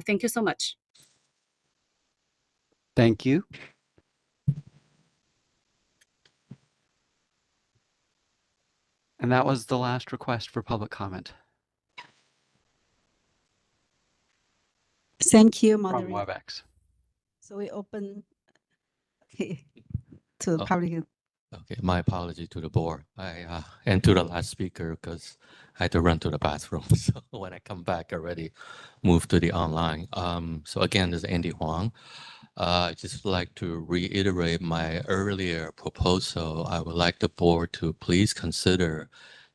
Thank you so much. Thank you. And that was the last request for public comment. Thank you, From moderator. WebEx. So we open to the public. Okay, my apology to the board and to the last speaker, because I had to run to the bathroom. So when I come back, I already moved to the online. So again, this is Andy Huang. I just like to reiterate my earlier proposal. I would like the board to please consider,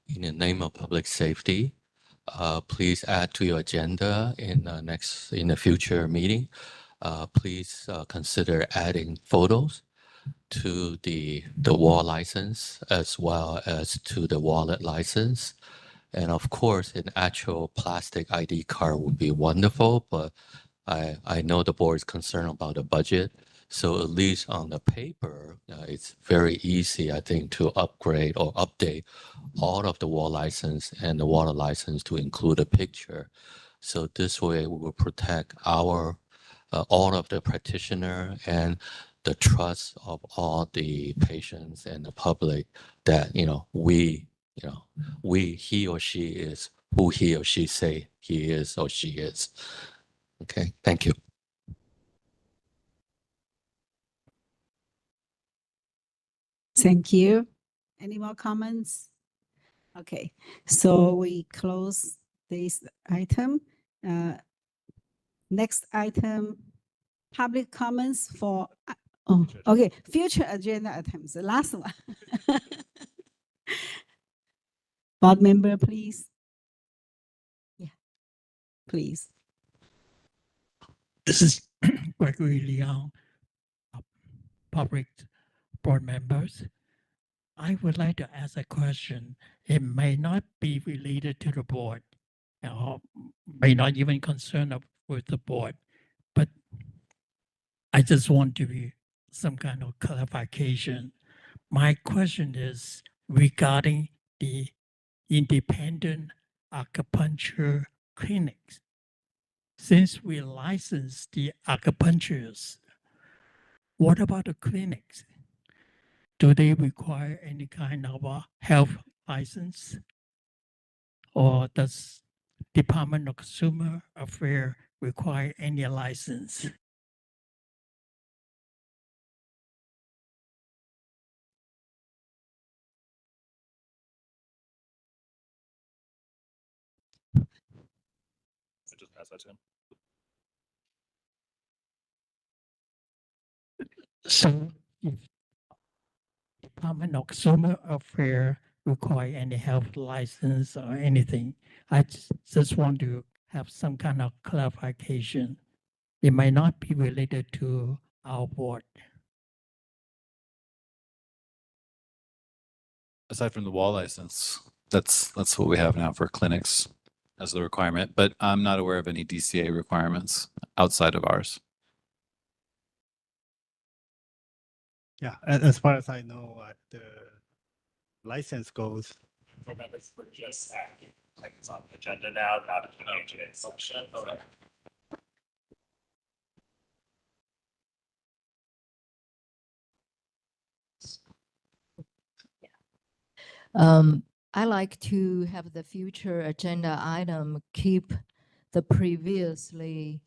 in the name of public safety, please add to your agenda in the future meeting, please consider adding photos to the wall license as well as to the wallet license. And of course, an actual plastic ID card would be wonderful, but I know the board is concerned about the budget. So at least on the paper, it's very easy, I think, to upgrade or update all of the wall license and the water license to include a picture. So this way we will protect our all of the practitioner and the trust of all the patients and the public that he or she is who he or she say he is or she is. Okay, thank you. Thank you. Any more comments? Okay, so we close this item. Next item, public comments for, okay, future agenda items, the last one. Board member, please. Yeah, please. This is Gregory Leon, public board members. I would like to ask a question. It may not be related to the board, or may not even concern with the board, but I just want to be some kind of clarification. My question is regarding the independent acupuncture clinics. Since we license the acupuncturists, what about the clinics? Do they require any kind of a health license? Or does Department of Consumer Affairs require any license? Just pass that to him. So if Department of Consumer Affairs require any health license or anything, I just want to have some kind of clarification. It might not be related to our board. Aside from the wall license, that's what we have now for clinics as the requirement, but I'm not aware of any DCA requirements outside of ours. Yeah, as far as I know, the license goes. Remember, we're just acting like it's on the agenda now, not a change in section. Okay. I like to have the future agenda item keep the previously,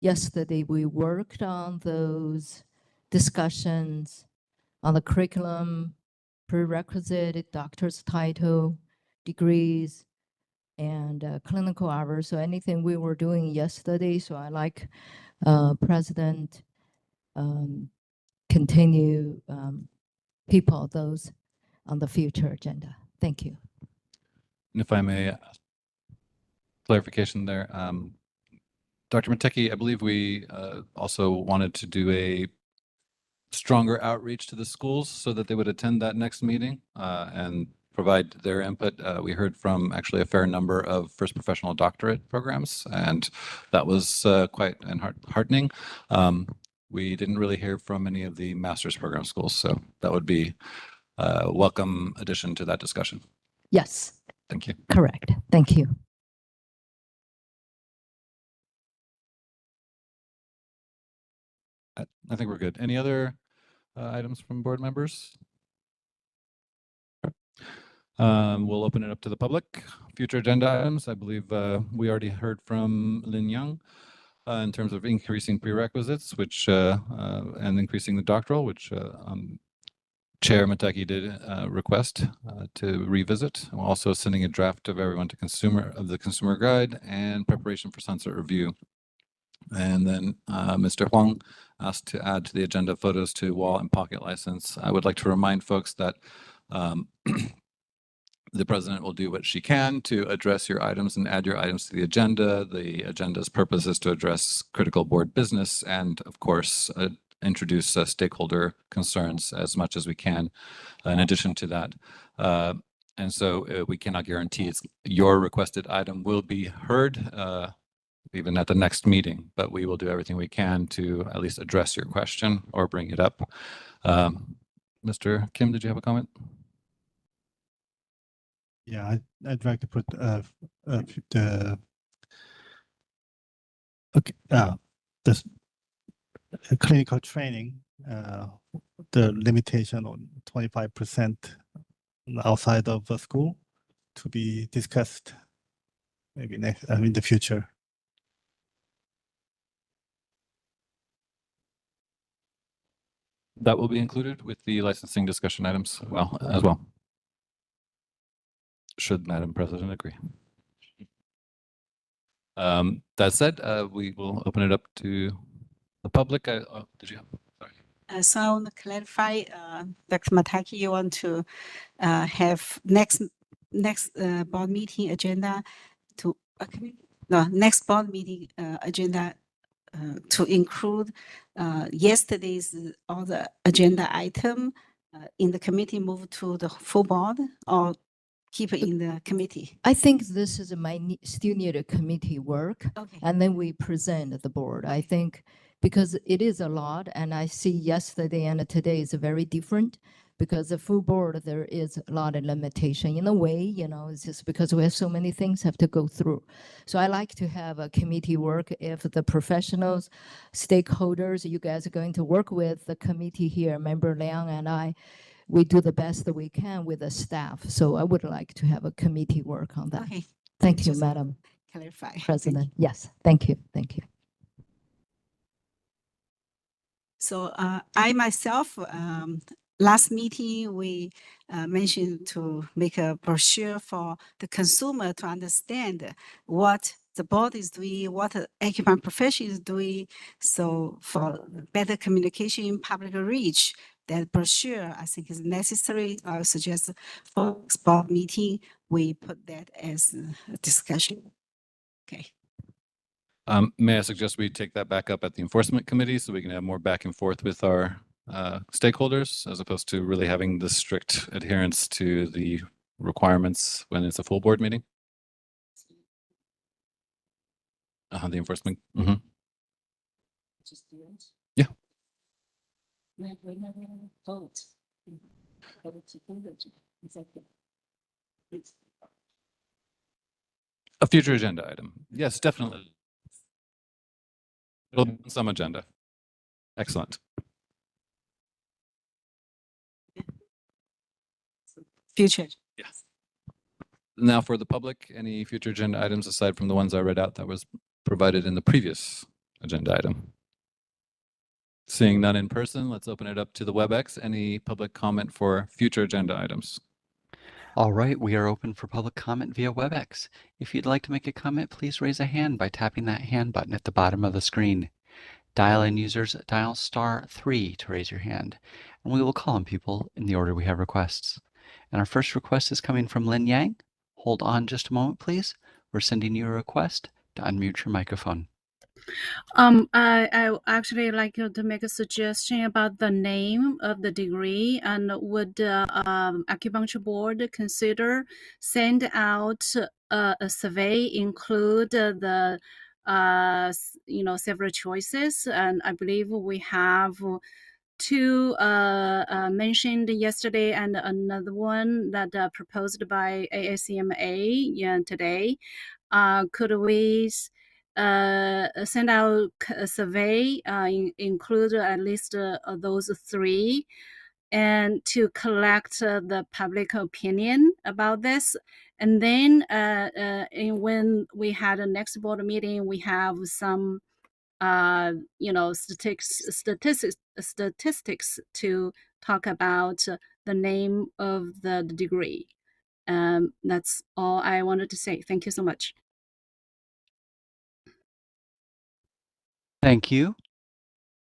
yesterday we worked on those discussions on the curriculum, prerequisite, doctor's title, degrees, and clinical hours. So anything we were doing yesterday. So I like President continue people those on the future agenda. Thank you. And if I may, clarification there. Dr. Mateki, I believe we also wanted to do a stronger outreach to the schools so that they would attend that next meeting and provide their input. We heard from actually a fair number of first professional doctorate programs, and that was quite heartening. We didn't really hear from any of the master's program schools, so that would be a welcome addition to that discussion. Yes. Thank you. Correct. Thank you. I think we're good. Any other items from board members? We'll open it up to the public. Future agenda items. I believe we already heard from Lin Yang in terms of increasing prerequisites, which and increasing the doctoral, which Chair Mateki did request to revisit. I'm also sending a draft of everyone to the consumer guide and preparation for sunset review. And then Mr. Huang asked to add to the agenda photos to wall and pocket license. I would like to remind folks that The president will do what she can to address your items and add your items to the agenda. The agenda's purpose is to address critical board business and, of course, introduce stakeholder concerns as much as we can in addition to that. And so we cannot guarantee your requested item will be heard even at the next meeting, but we will do everything we can to at least address your question or bring it up. Mr. Kim, did you have a comment? Yeah, I'd like to put the this clinical training, the limitation on 25% outside of the school to be discussed maybe in the future. That will be included with the licensing discussion items as well. Should Madam President agree. That said, we will open it up to the public. Did you have? Sorry. So I want to clarify, Dr. Mataki, you want to have next board meeting agenda to next board meeting agenda to include yesterday's all the agenda item in the committee move to the full board or keep it in the committee? I think this is still need a committee work. Okay. And then we present the board. I think because it is a lot, and I see yesterday and today is very different because the full board, there is a lot of limitation in a way, it's just because we have so many things have to go through. So I like to have a committee work if the professionals, stakeholders, you guys are going to work with the committee here, Member Liang and I, we do the best that we can with the staff. So I would like to have a committee work on that. Okay. Thank you, Madam Clarify. President. Yes, thank you. Thank you. So I myself, last meeting, we mentioned to make a brochure for the consumer to understand what the board is doing, what the acupuncture profession is doing. So for better communication, public reach, that brochure I think is necessary. I suggest for next board meeting, we put that as a discussion. Okay. May I suggest we take that back up at the enforcement committee so we can have more back and forth with our stakeholders as opposed to really having the strict adherence to the requirements when it's a full board meeting? The enforcement. Yeah. A future agenda item. Yes, definitely. It'll be on some agenda. Excellent. Future. Yes. Now for the public, any future agenda items aside from the ones I read out that was provided in the previous agenda item? Seeing none in person, let's open it up to the WebEx. Any public comment for future agenda items? All right, we are open for public comment via WebEx. If you'd like to make a comment, please raise a hand by tapping that hand button at the bottom of the screen. Dial-in users dial *3 to raise your hand, and we will call on people in the order we have requests. And our first request is coming from Lin Yang. Hold on just a moment, please. We're sending you a request to unmute your microphone. I actually like to make a suggestion about the name of the degree, and would acupuncture board consider send out a survey, include the several choices, and I believe we have two mentioned yesterday and another one that proposed by AACMA today. Could we send out a survey, include at least those three, and to collect the public opinion about this. And then when we had a next board meeting, we have some statistics to talk about the name of the degree. That's all I wanted to say. Thank you so much. Thank you.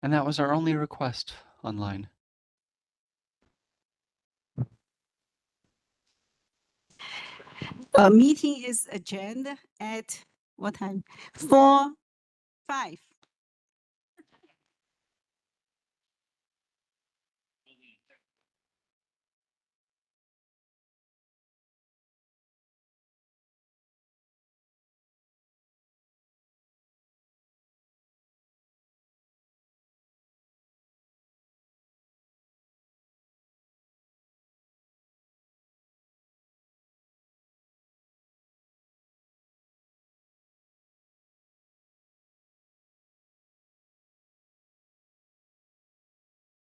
And that was our only request online. meeting is adjourned at what time? 4:05.